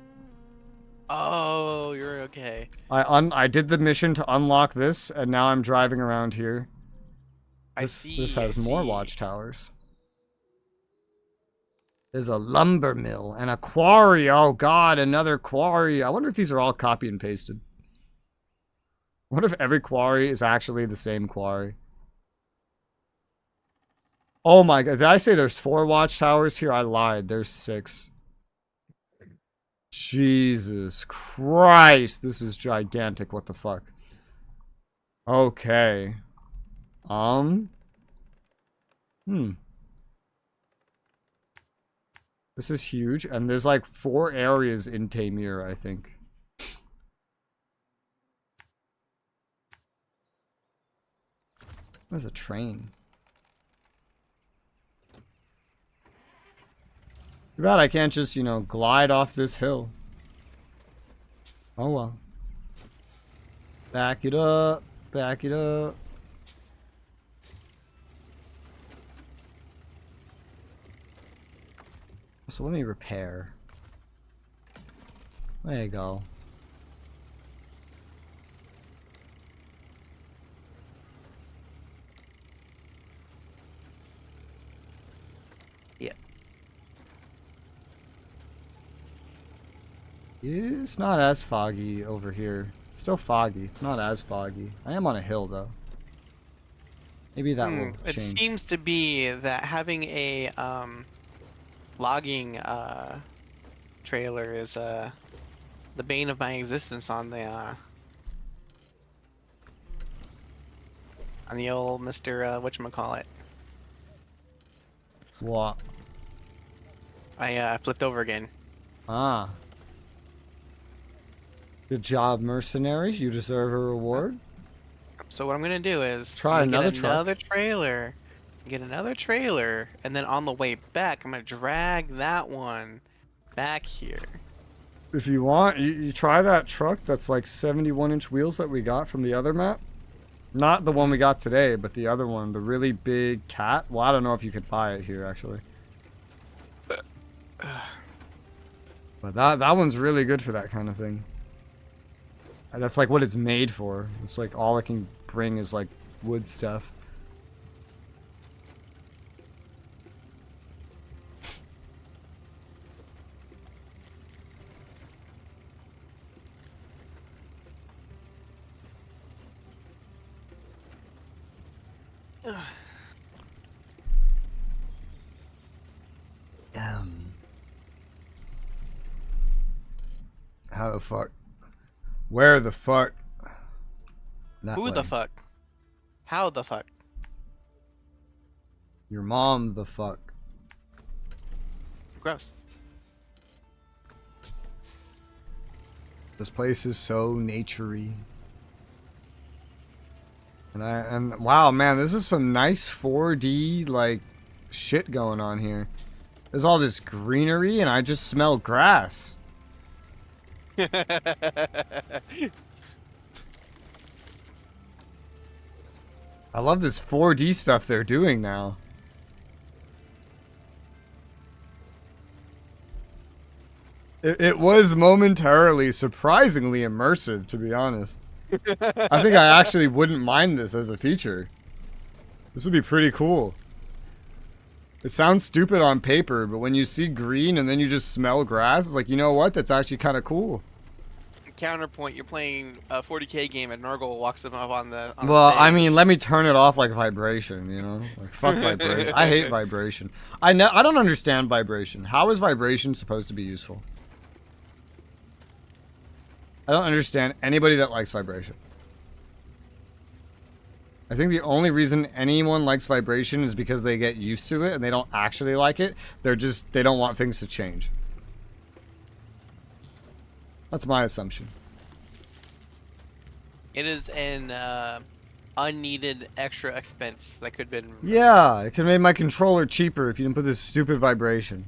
Oh, you're okay. I did the mission to unlock this, and now I'm driving around here. This has more watchtowers. There's a lumber mill and a quarry. Oh god, another quarry. I wonder if these are all copy and pasted. What if every quarry is actually the same quarry? Oh my god, did I say there's 4 watchtowers here? I lied, there's 6. Jesus Christ, this is gigantic, what the fuck? Okay. This is huge, and there's like 4 areas in Tamir, I think. There's a train. Too bad I can't just, you know, glide off this hill. Oh well. Back it up. Back it up. So let me repair. There you go. Yeah. It's not as foggy over here. Still foggy. It's not as foggy. I am on a hill though. Maybe that will It change. seems to be that having a logging trailer is the bane of my existence on the old Mr. Whatchamacallit. What? I flipped over again. Ah. Good job, mercenary. You deserve a reward. So what I'm gonna do is Try I'm gonna another get truck. another trailer, get another trailer, and then on the way back, I'm gonna drag that one back here. If you want, you try that truck that's like 71-inch wheels that we got from the other map. Not the one we got today, but the other one, the really big cat. Well, I don't know if you could buy it here, actually. But that one's really good for that kind of thing. And that's like what it's made for. It's like all it can bring is like wood stuff. How the fuck? Where the fuck? That Who the way. fuck? How the fuck? Your mom the fuck. Gross. This place is so naturey. And wow, man, this is some nice 4D like shit going on here. There's all this greenery and I just smell grass. I love this 4D stuff they're doing now. It was momentarily surprisingly immersive, to be honest. I think I actually wouldn't mind this as a feature. This would be pretty cool. It sounds stupid on paper, but when you see green and then you just smell grass, it's like, you know what? That's actually kind of cool. Counterpoint, you're playing a 40k game and Nurgle walks them up on the Well, stage. I mean, let me turn it off like vibration, you know? Like, fuck vibration. I hate vibration. I don't understand vibration. How is vibration supposed to be useful? I don't understand anybody that likes vibration. I think the only reason anyone likes vibration is because they get used to it and they don't actually like it. They don't want things to change. That's my assumption. It is an unneeded extra expense that could have been... Yeah, it could make my controller cheaper if you didn't put this stupid vibration.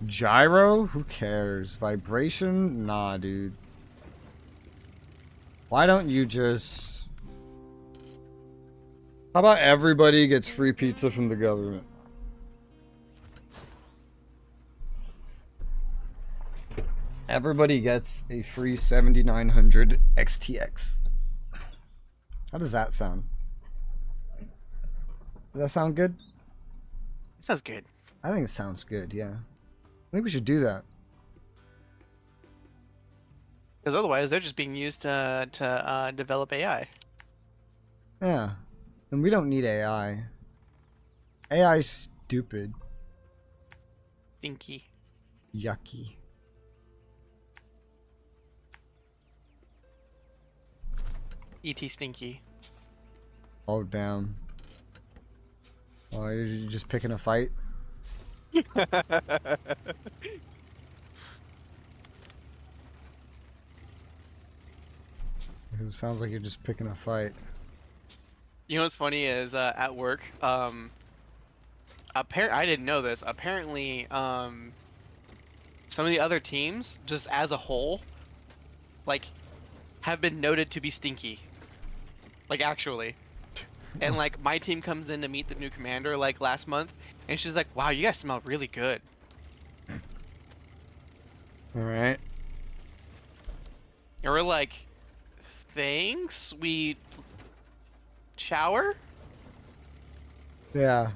Gyro? Who cares? Vibration? Nah, dude. Why don't you just... How about everybody gets free pizza from the government? Everybody gets a free 7900 XTX. How does that sound? Does that sound good? It sounds good. I think it sounds good, yeah. I think we should do that. Because otherwise, they're just being used to develop AI. Yeah. And we don't need AI. AI's stupid. Stinky. Yucky. E.T. Stinky. Oh, damn. Oh, you're just picking a fight? It sounds like you're just picking a fight. You know what's funny is at work, I didn't know this. Apparently, some of the other teams, just as a whole, like, have been noted to be stinky. Like, actually. And like, my team comes in to meet the new commander like last month, and she's like, "Wow, you guys smell really good." All right. And we're like, "Thanks. We shower." Yeah.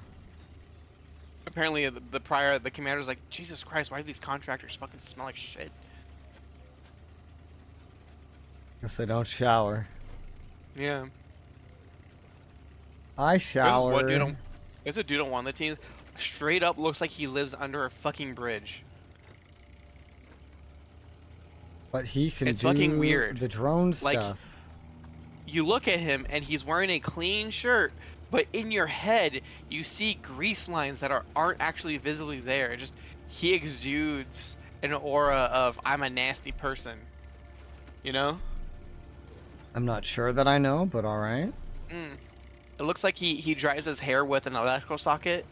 Apparently, the commander's like, "Jesus Christ, why do these contractors fucking smell like shit?" Guess they don't shower. Yeah. I shower. There's a dude on one of the teams. Straight up looks like he lives under a fucking bridge. But he can It's do fucking weird. the drone Like, stuff. You look at him and he's wearing a clean shirt, but in your head you see grease lines that aren't actually visibly there. He exudes an aura of "I'm a nasty person." You know? I'm not sure that I know, but all right. It looks like he dries his hair with an electrical socket.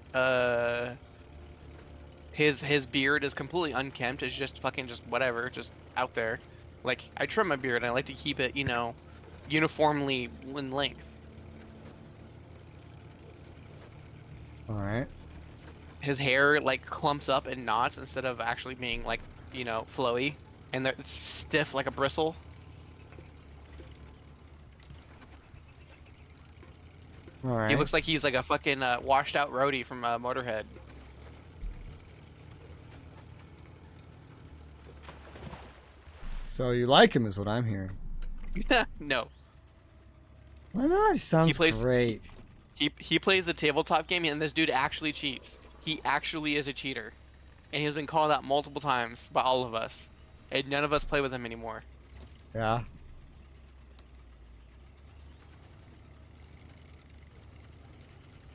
His beard is completely unkempt. It's just whatever, just out there. Like, I trim my beard and I like to keep it, uniformly in length. All right. His hair like clumps up in knots instead of actually being like, flowy, and it's stiff like a bristle. All right. He looks like he's like a fucking washed out roadie from Motorhead. So you like him, is what I'm hearing. No. Why not? He sounds great. He plays the tabletop game, and this dude actually cheats. He actually is a cheater, and he's been called out multiple times by all of us, and none of us play with him anymore. Yeah.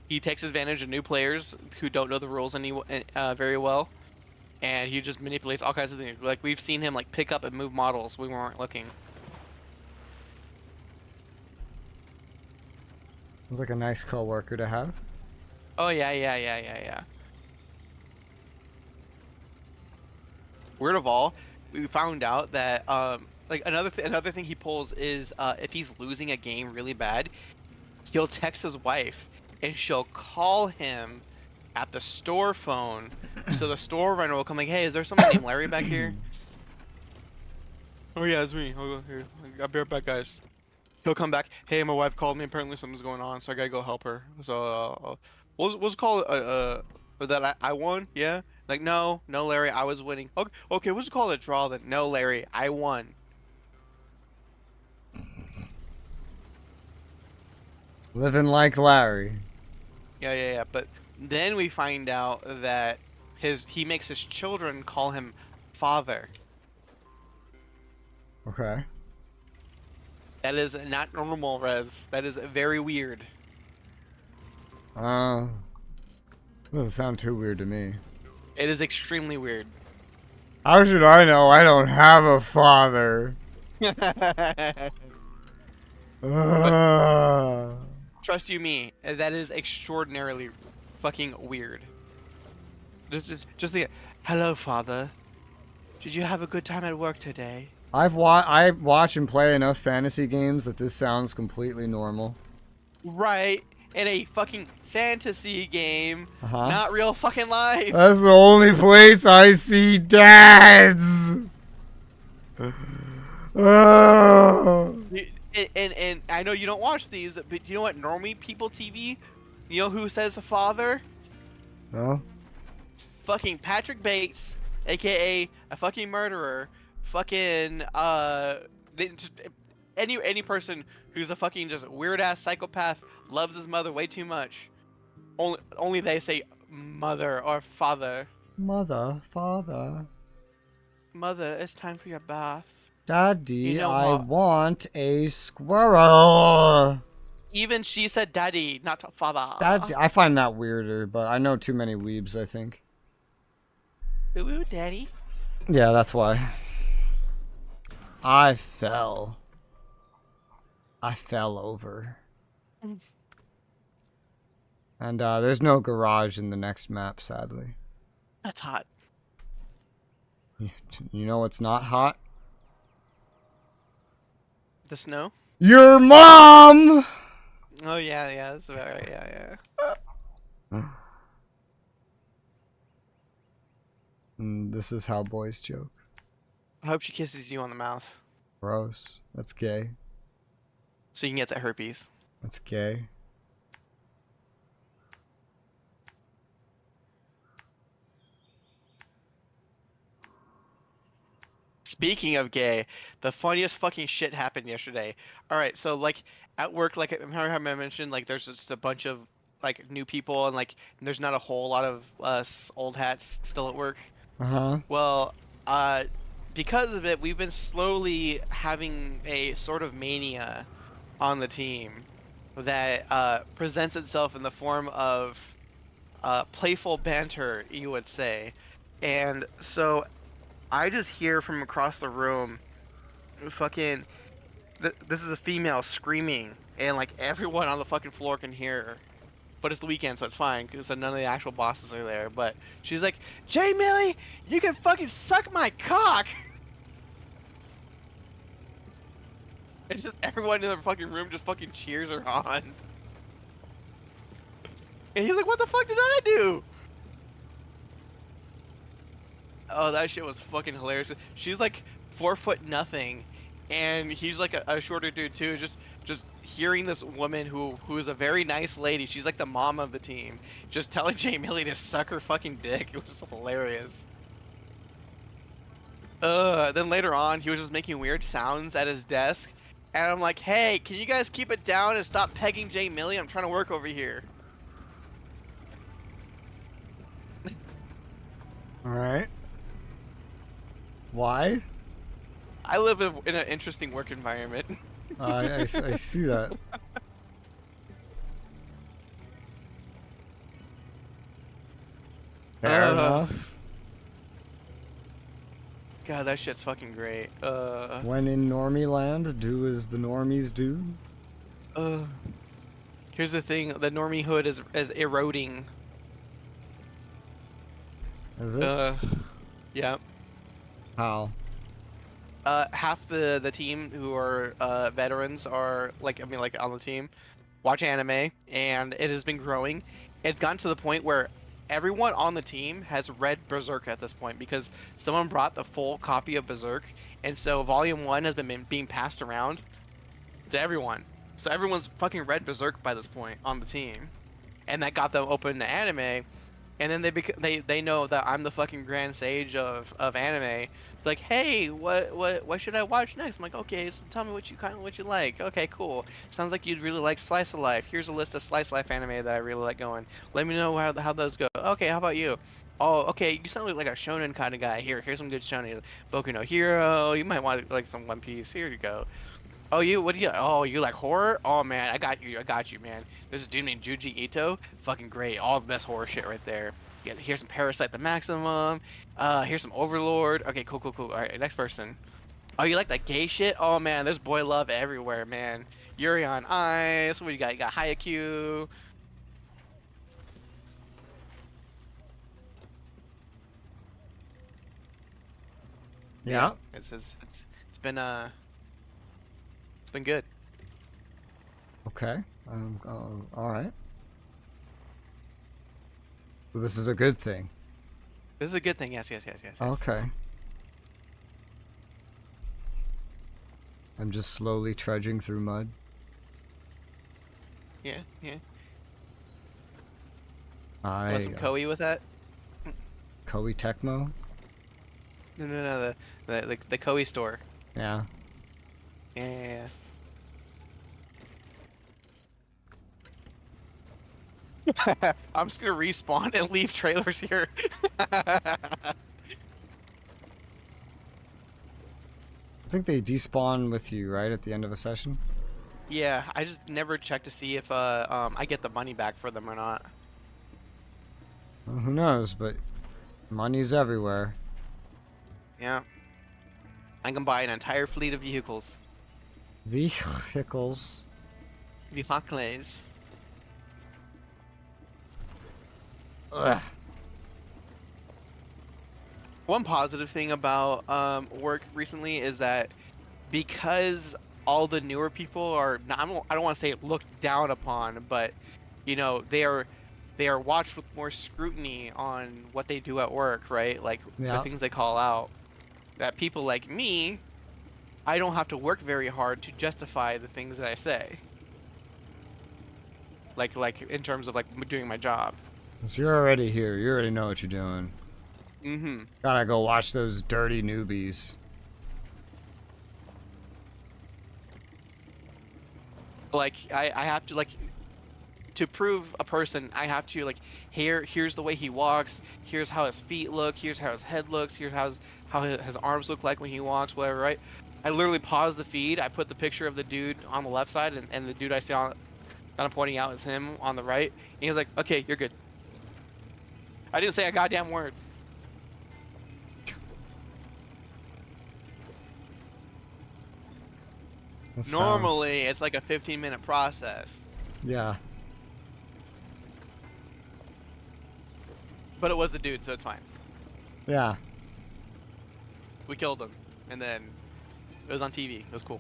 He takes advantage of new players who don't know the rules very well, and he just manipulates all kinds of things. Like, we've seen him like pick up and move models. We weren't looking. Sounds like a nice coworker to have. Oh yeah. Weird of all, we found out that Like another thing he pulls is if he's losing a game really bad, he'll text his wife and she'll call him at the store phone. So the store runner will come like, hey, is there someone named Larry back here? Oh yeah, it's me. I'll go here. I'll be right back, guys. He'll come back. Hey, my wife called me. Apparently something's going on, so I gotta go help her. So what's it called? That I won? Yeah. Like no, Larry, I was winning. Okay, what's it called? A draw then? No, Larry, I won. Living like Larry. Yeah. But then we find out that he makes his children call him father. Okay. That is not normal, Rez. That is very weird. Doesn't sound too weird to me. It is extremely weird. How should I know? I don't have a father. Trust you me, that is extraordinarily fucking weird. Just think, hello, father. Did you have a good time at work today? I watch and play enough fantasy games that this sounds completely normal. Right, in a fucking fantasy game, Uh-huh. not real fucking life. That's the only place I see dads. And I know you don't watch these, but you know what? Normie People TV, you know who says father? No. Fucking Patrick Bates, aka a fucking murderer. Fucking any person who's a fucking just weird ass psychopath, loves his mother way too much. Only they say mother or father. Mother, father. Mother, it's time for your bath. Daddy, You know I what? want a squirrel. Even she said daddy, not father. Daddy, I find that weirder, but I know too many weebs, I think. Ooh, daddy. Yeah, that's why. I fell over. And there's no garage in the next map, sadly. That's hot. You know what's not hot? The snow? Your mom! Oh yeah, that's about right. Yeah. This is how boys joke. I hope she kisses you on the mouth, Gross. That's gay. so you can get that herpes. That's gay. Speaking of gay, the funniest fucking shit happened yesterday. All right, so like at work, like remember how I mentioned, like there's just a bunch of like new people and like there's not a whole lot of us old hats still at work. Uh-huh. Well, because of it, we've been slowly having a sort of mania on the team that presents itself in the form of playful banter, you would say. And so I just hear from across the room, fucking, this is a female screaming, and like everyone on the fucking floor can hear her. But it's the weekend, so it's fine, because none of the actual bosses are there. But she's like, Jay Millie, you can fucking suck my cock! It's just everyone in the fucking room just fucking cheers her on. And he's like, what the fuck did I do? Oh, that shit was fucking hilarious. She's like 4'0", and he's like a shorter dude too. Just hearing this woman who is a very nice lady. She's like the mom of the team. Just telling Jay Millie to suck her fucking dick. It was hilarious. Then later on, he was just making weird sounds at his desk, and I'm like, hey, can you guys keep it down and stop pegging Jay Millie? I'm trying to work over here. All right. Why? I live in an interesting work environment. I see that. Fair enough. God, that shit's fucking great. When in normie land, do as the normies do. Here's the thing: the normie hood is eroding. Is it? Yeah. How? half the team who are veterans are like on the team watch anime, and it has been growing. It's gotten to the point where everyone on the team has read Berserk at this point because someone brought the full copy of Berserk, and so Volume 1 has been being passed around to everyone. So everyone's fucking read Berserk by this point on the team, and that got them open to anime. And then they know that I'm the fucking grand sage of anime. It's like, hey, what should I watch next? I'm like, okay, so tell me what you like. Okay, cool. Sounds like you'd really like Slice of Life. Here's a list of Slice of Life anime that I really like going. Let me know how those go. Okay, how about you? Oh, okay, you sound like a shonen kind of guy. Here's some good shonen. Boku no Hero. You might want like some One Piece. Here you go. Oh, what do you? Oh, you like horror? Oh man, I got you, man. There's this dude named Juji Ito, fucking great. All the best horror shit right there. Yeah, here's some Parasite the Maximum. Here's some Overlord. Okay, cool. All right, next person. Oh, you like that gay shit? Oh man, there's boy love everywhere, man. Yuri on Ice. What do you got? You got Haikyuu. Yeah. It's been good. Okay. All right. So this is a good thing. This is a good thing. Yes. Okay. I'm just slowly trudging through mud. Yeah. I Want some Koei with that? Koei Tecmo? No. The Koei store. Yeah. Yeah. I'm just gonna respawn and leave trailers here. I think they despawn with you, right, at the end of a session? Yeah, I just never check to see if I get the money back for them or not. Well, who knows, but money's everywhere. Yeah. I can buy an entire fleet of vehicles. Vehicles. Vehicles. Ugh. One positive thing about work recently is that because all the newer people are not, I don't want to say looked down upon, but you know, they are watched with more scrutiny on what they do at work, right? Like Yeah. the things they call out. That people like me, I don't have to work very hard to justify the things that I say. Like in terms of like doing my job. So you're already here. You already know what you're doing. Mm-hmm. Gotta go watch those dirty newbies. Like I have to like to prove a person, I have to like here's the way he walks, here's how his feet look, here's how his head looks, here's how his arms look like when he walks, whatever, right? I literally pause the feed, I put the picture of the dude on the left side and the dude I see on that I'm pointing out is him on the right, and he's like, okay, you're good. I didn't say a goddamn word. That Normally, it's like a 15-minute process. Yeah. But it was the dude, so it's fine. Yeah. We killed him, and then it was on TV. It was cool.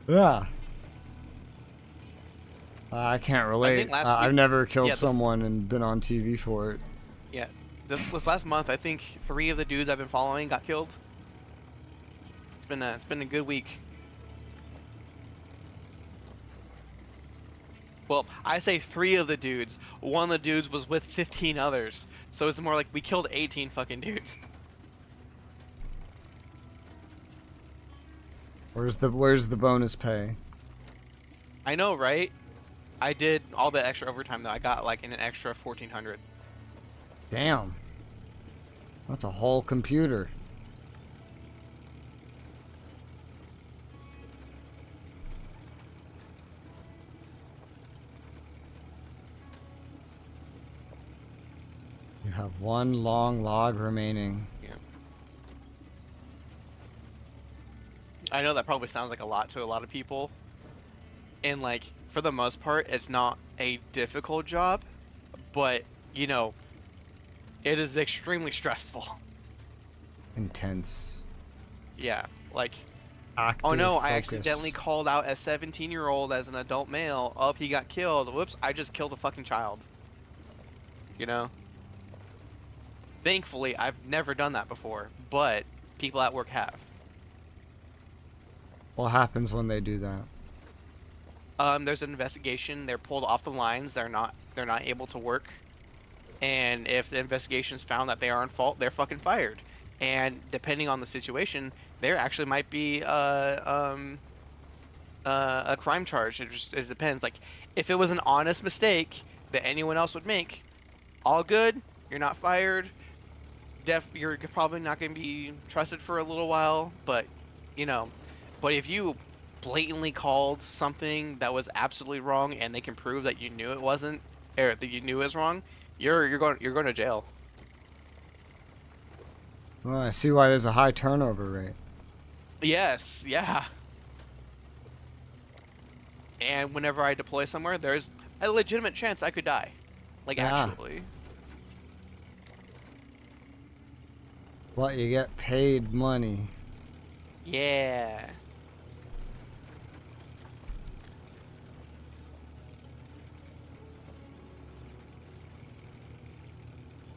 Yeah. I can't relate. last I've week- never killed yeah, this- someone and been on TV for it. Yeah, this last month, I think 3 of the dudes I've been following got killed. It's been a good week. Well, I say 3 of the dudes. One of the dudes was with 15 others, so it's more like we killed 18 fucking dudes. Where's the bonus pay? I know, right? I did all the extra overtime though. I got like an extra 1,400. Damn. That's a whole computer. You have 1 long log remaining. Yeah. I know that probably sounds like a lot to a lot of people. And like for the most part, it's not a difficult job, but you know, it is extremely stressful. intense. Yeah, like, Active oh no, I focus. accidentally called out a 17-year-old as an adult male. Oh, he got killed. Whoops, I just killed a fucking child. You know? Thankfully, I've never done that before, but people at work have. What happens when they do that? There's an investigation. They're pulled off the lines. They're not able to work. And if the investigation's found that they are in fault, they're fucking fired. And depending on the situation, there actually might be a crime charge. It depends. Like, if it was an honest mistake that anyone else would make, all good. You're not fired. You're probably not going to be trusted for a little while, but you know. But if you blatantly called something that was absolutely wrong, and they can prove that you knew it wasn't, or that you knew it was wrong, you're going to jail. Well, I see why there's a high turnover rate. Yes, yeah. And whenever I deploy somewhere, there's a legitimate chance I could die. Like, Yeah. actually. What, you get paid money? Yeah.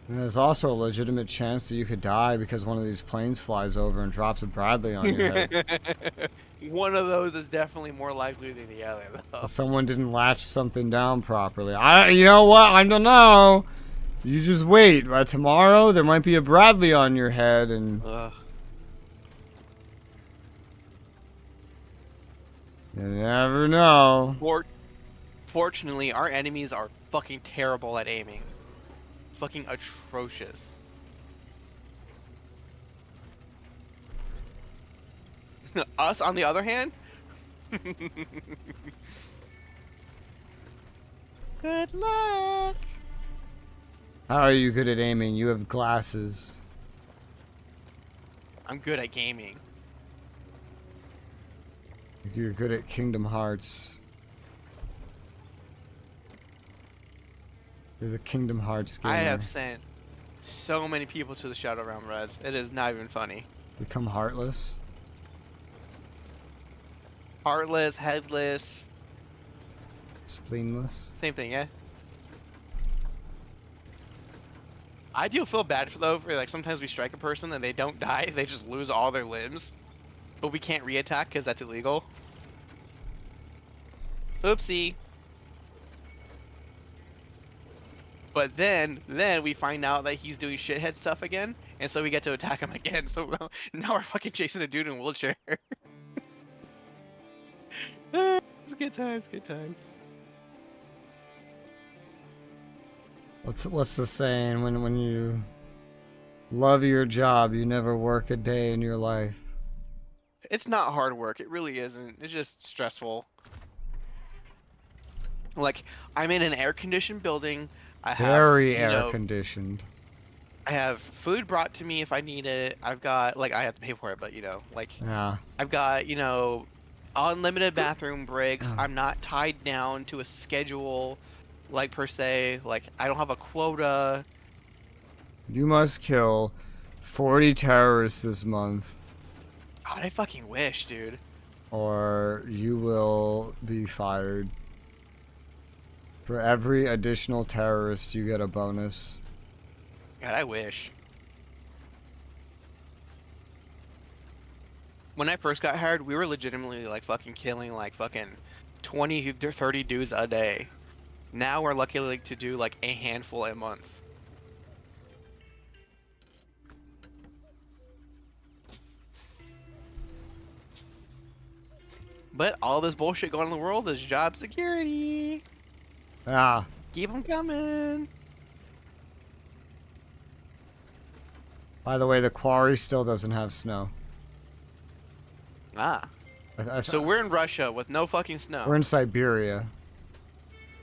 And there's also a legitimate chance that you could die because one of these planes flies over and drops a Bradley on your head. One of those is definitely more likely than the other, though. Someone didn't latch something down properly. You know what? I don't know. You just wait. By tomorrow, there might be a Bradley on your head, and Ugh. you never know. Fortunately, our enemies are fucking terrible at aiming. Fucking atrocious. Us, on the other hand? Good luck! How are you good at aiming? You have glasses. I'm good at gaming. You're good at Kingdom Hearts. You're the Kingdom Hearts gamer. I have sent so many people to the Shadow Realm, Res. It is not even funny. Become heartless. Heartless, headless, Spleenless. same thing, yeah? I do feel bad for though, for like sometimes we strike a person and they don't die, they just lose all their limbs. But we can't reattack because that's illegal. Oopsie. But then we find out that he's doing shithead stuff again, and so we get to attack him again. So now we're fucking chasing a dude in a wheelchair. It's good times, good times. What's the saying? When you love your job, you never work a day in your life. It's not hard work. It really isn't. It's just stressful. Like, I'm in an air-conditioned building. I have Very you air know, conditioned. I have food brought to me if I need it. I've got, like, I have to pay for it, but you know, like, Yeah. I've got, you know, unlimited bathroom breaks. Yeah. I'm not tied down to a schedule, like, per se. Like, I don't have a quota. You must kill 40 terrorists this month, God, I fucking wish, dude. or you will be fired. For every additional terrorist, you get a bonus. God, I wish. When I first got hired, we were legitimately, like, fucking killing, like, fucking 20 to 30 dudes a day. Now we're lucky, like, to do, like, a handful a month. But all this bullshit going on in the world is job security. Ah, Keep them coming. by the way, the quarry still doesn't have snow. Ah. I- So we're in Russia with no fucking snow. We're in Siberia.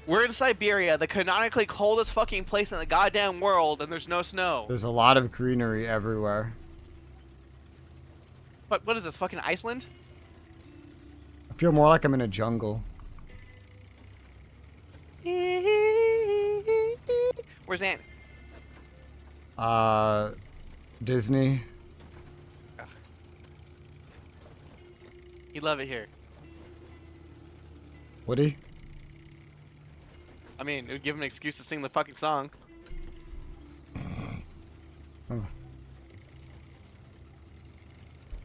We're in Siberia, the canonically coldest fucking place in the goddamn world, and there's no snow. There's a lot of greenery everywhere. But what is this, fucking Iceland? I feel more like I'm in a jungle. Where's Ant? Disney. He'd love it here. Would he? I mean, it would give him an excuse to sing the fucking song. Oh. I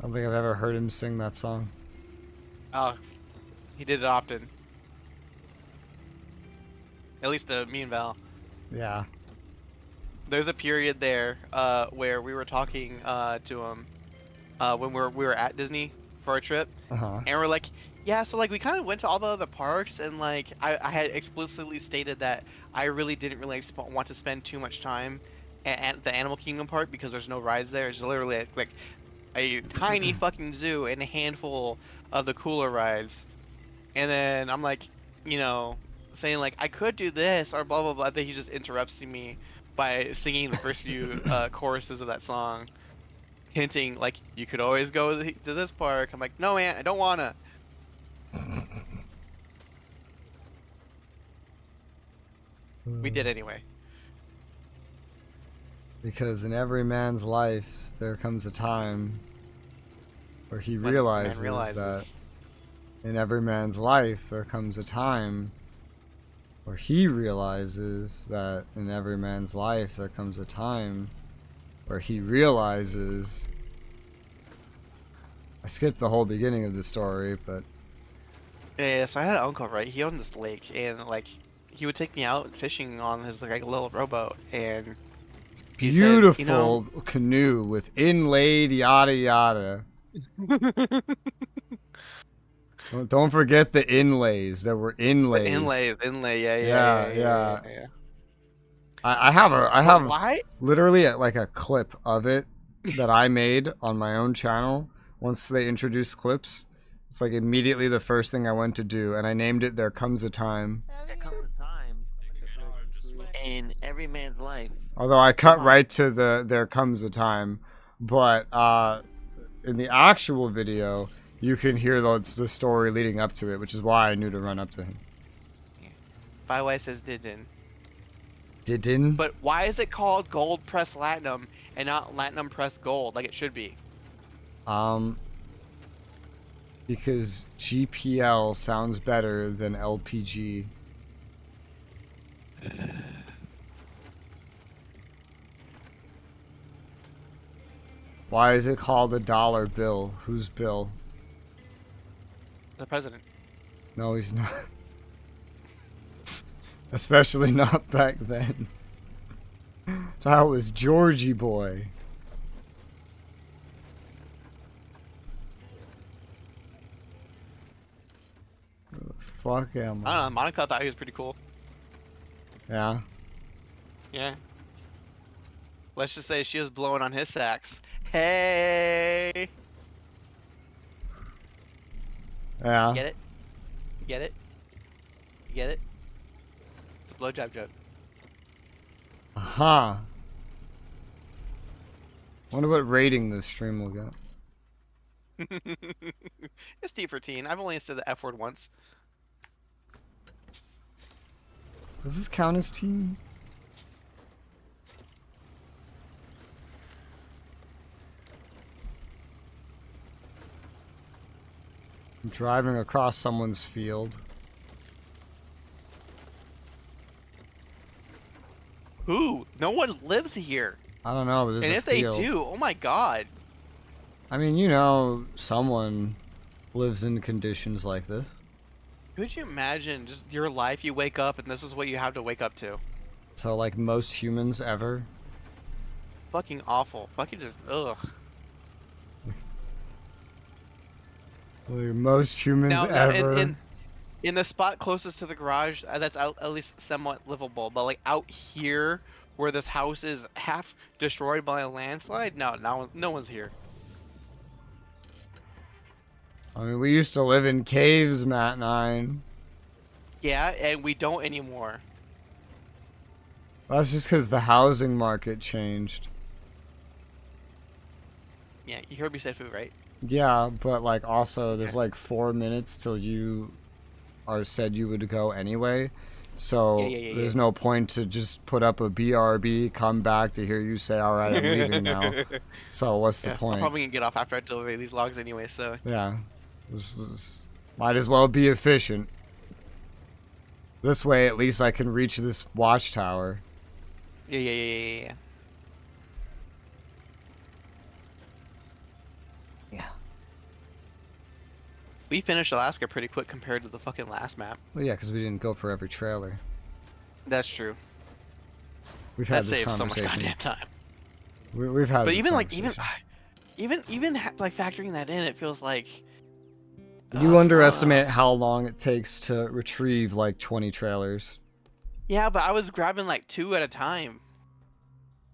don't think I've ever heard him sing that song. Oh, he did it often. At least to me and Val. Yeah. There's a period there where we were talking to him when we were at Disney for a trip, and we're like, yeah, so like we kind of went to all the other parks, and like I had explicitly stated that I really didn't really want to spend too much time at the Animal Kingdom park because there's no rides there. It's literally like a tiny fucking zoo and a handful of the cooler rides. And then I'm like, you know, saying like I could do this or blah blah blah. Then he just interrupts me by singing the first few choruses of that song, hinting like you could always go to this park. I'm like, no, man, I don't wanna. We did anyway. Because in every man's life, there comes a time where he When realizes, man realizes that in every man's life, there comes a time where he realizes that in every man's life, there comes a time where he realizes. I skipped the whole beginning of the story, but Yeah, so I had an uncle, right? He owned this lake, and like he would take me out fishing on his like little rowboat, and he said, beautiful you know, canoe with inlaid yada yada. Don't forget the inlays. There were inlays. Inlay, yeah. I have Why? literally like a clip of it that I made on my own channel. Once they introduced clips, it's like immediately the first thing I went to do, and I named it "There Comes a Time." There comes a time in every man's life. Although I cut right to the "There Comes a Time," but in the actual video, you can hear the story leading up to it, which is why I knew to run up to him. Byway says didn't. Didn't? But why is it called Gold Press Platinum and not Platinum Press Gold like it should be? Because GPL sounds better than LPG. Why is it called a dollar bill? Whose bill? The president. No, he's not. Especially not back then. That was Georgie boy. Where the fuck am I I? don't know. Monica thought he was pretty cool. Yeah. Yeah. Let's just say she was blowing on his sax. Hey. Yeah. Get it? Get it? Get it? It's a blowjob joke. Aha. Wonder what rating this stream will get. It's T for teen. I've only said the F word once. Does this count as teen? I'm driving across someone's field. Ooh, no one lives here. I don't know, but there's And a if field. they do, oh my god. I mean, you know, someone lives in conditions like this. Could you imagine just your life? You wake up and this is what you have to wake up to. So, like most humans ever. Fucking awful. Fucking just ugh. Like most humans Now, ever. in the spot closest to the garage, that's at least somewhat livable. But like out here, where this house is half destroyed by a landslide, no one's here. I mean, we used to live in caves, Matt and I. Yeah, and we don't anymore. That's just because the housing market changed. Yeah, you heard me say food, right? Yeah, but like also there's like 4 minutes till you are said you would go anyway. So Yeah. there's no point to just put up a BRB, come back to hear you say, all right, I'm leaving now. So what's the I'm point? probably gonna get off after I deliver these logs anyway, so. Yeah. Might as well be efficient. This way, at least I can reach this watchtower. Yeah. Yeah. We finished Alaska pretty quick compared to the fucking last map. Well, yeah, because we didn't go for every trailer. That's true. We've had That this saves so much conversation. goddamn time. We've had. But this even like conversation. like factoring that in, it feels like You underestimate how long it takes to retrieve like 20 trailers. yeah, but I was grabbing like 2 at a time.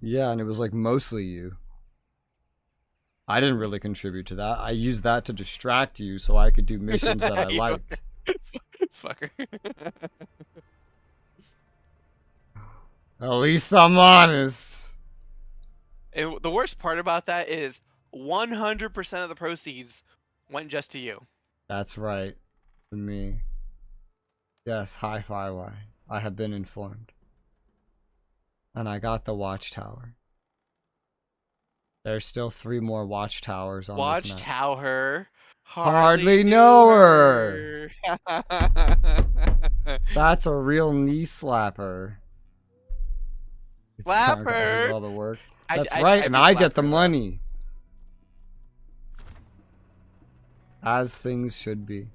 Yeah, and it was like mostly you. I didn't really contribute to that. I used that to distract you so I could do missions that I You- liked. Fucker. At least I'm honest. And the worst part about that is 100% of the proceeds went just to you. That's right. To me. Yes, hi-fi. I have been informed. And I got the watchtower. There's still 3 more watchtowers on this map. Watchtower. Hardly know her. That's a real knee slapper. Slapper. All the work. I- That's I- right, I and do I slap get the her, though. money. As things should be.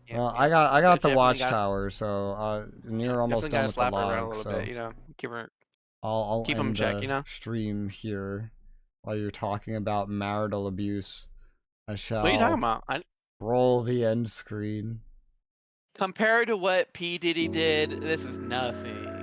Yeah, Well, yeah. I got the Definitely watchtower, so and you're almost Definitely done gotta with the slap her around a log, little so bit, you know. Keep her. I'll keep 'em in end check, the you know? stream here while you're talking about marital abuse. I shall What are you talking about? roll the end screen. Compared to what P Diddy did, this is nothing.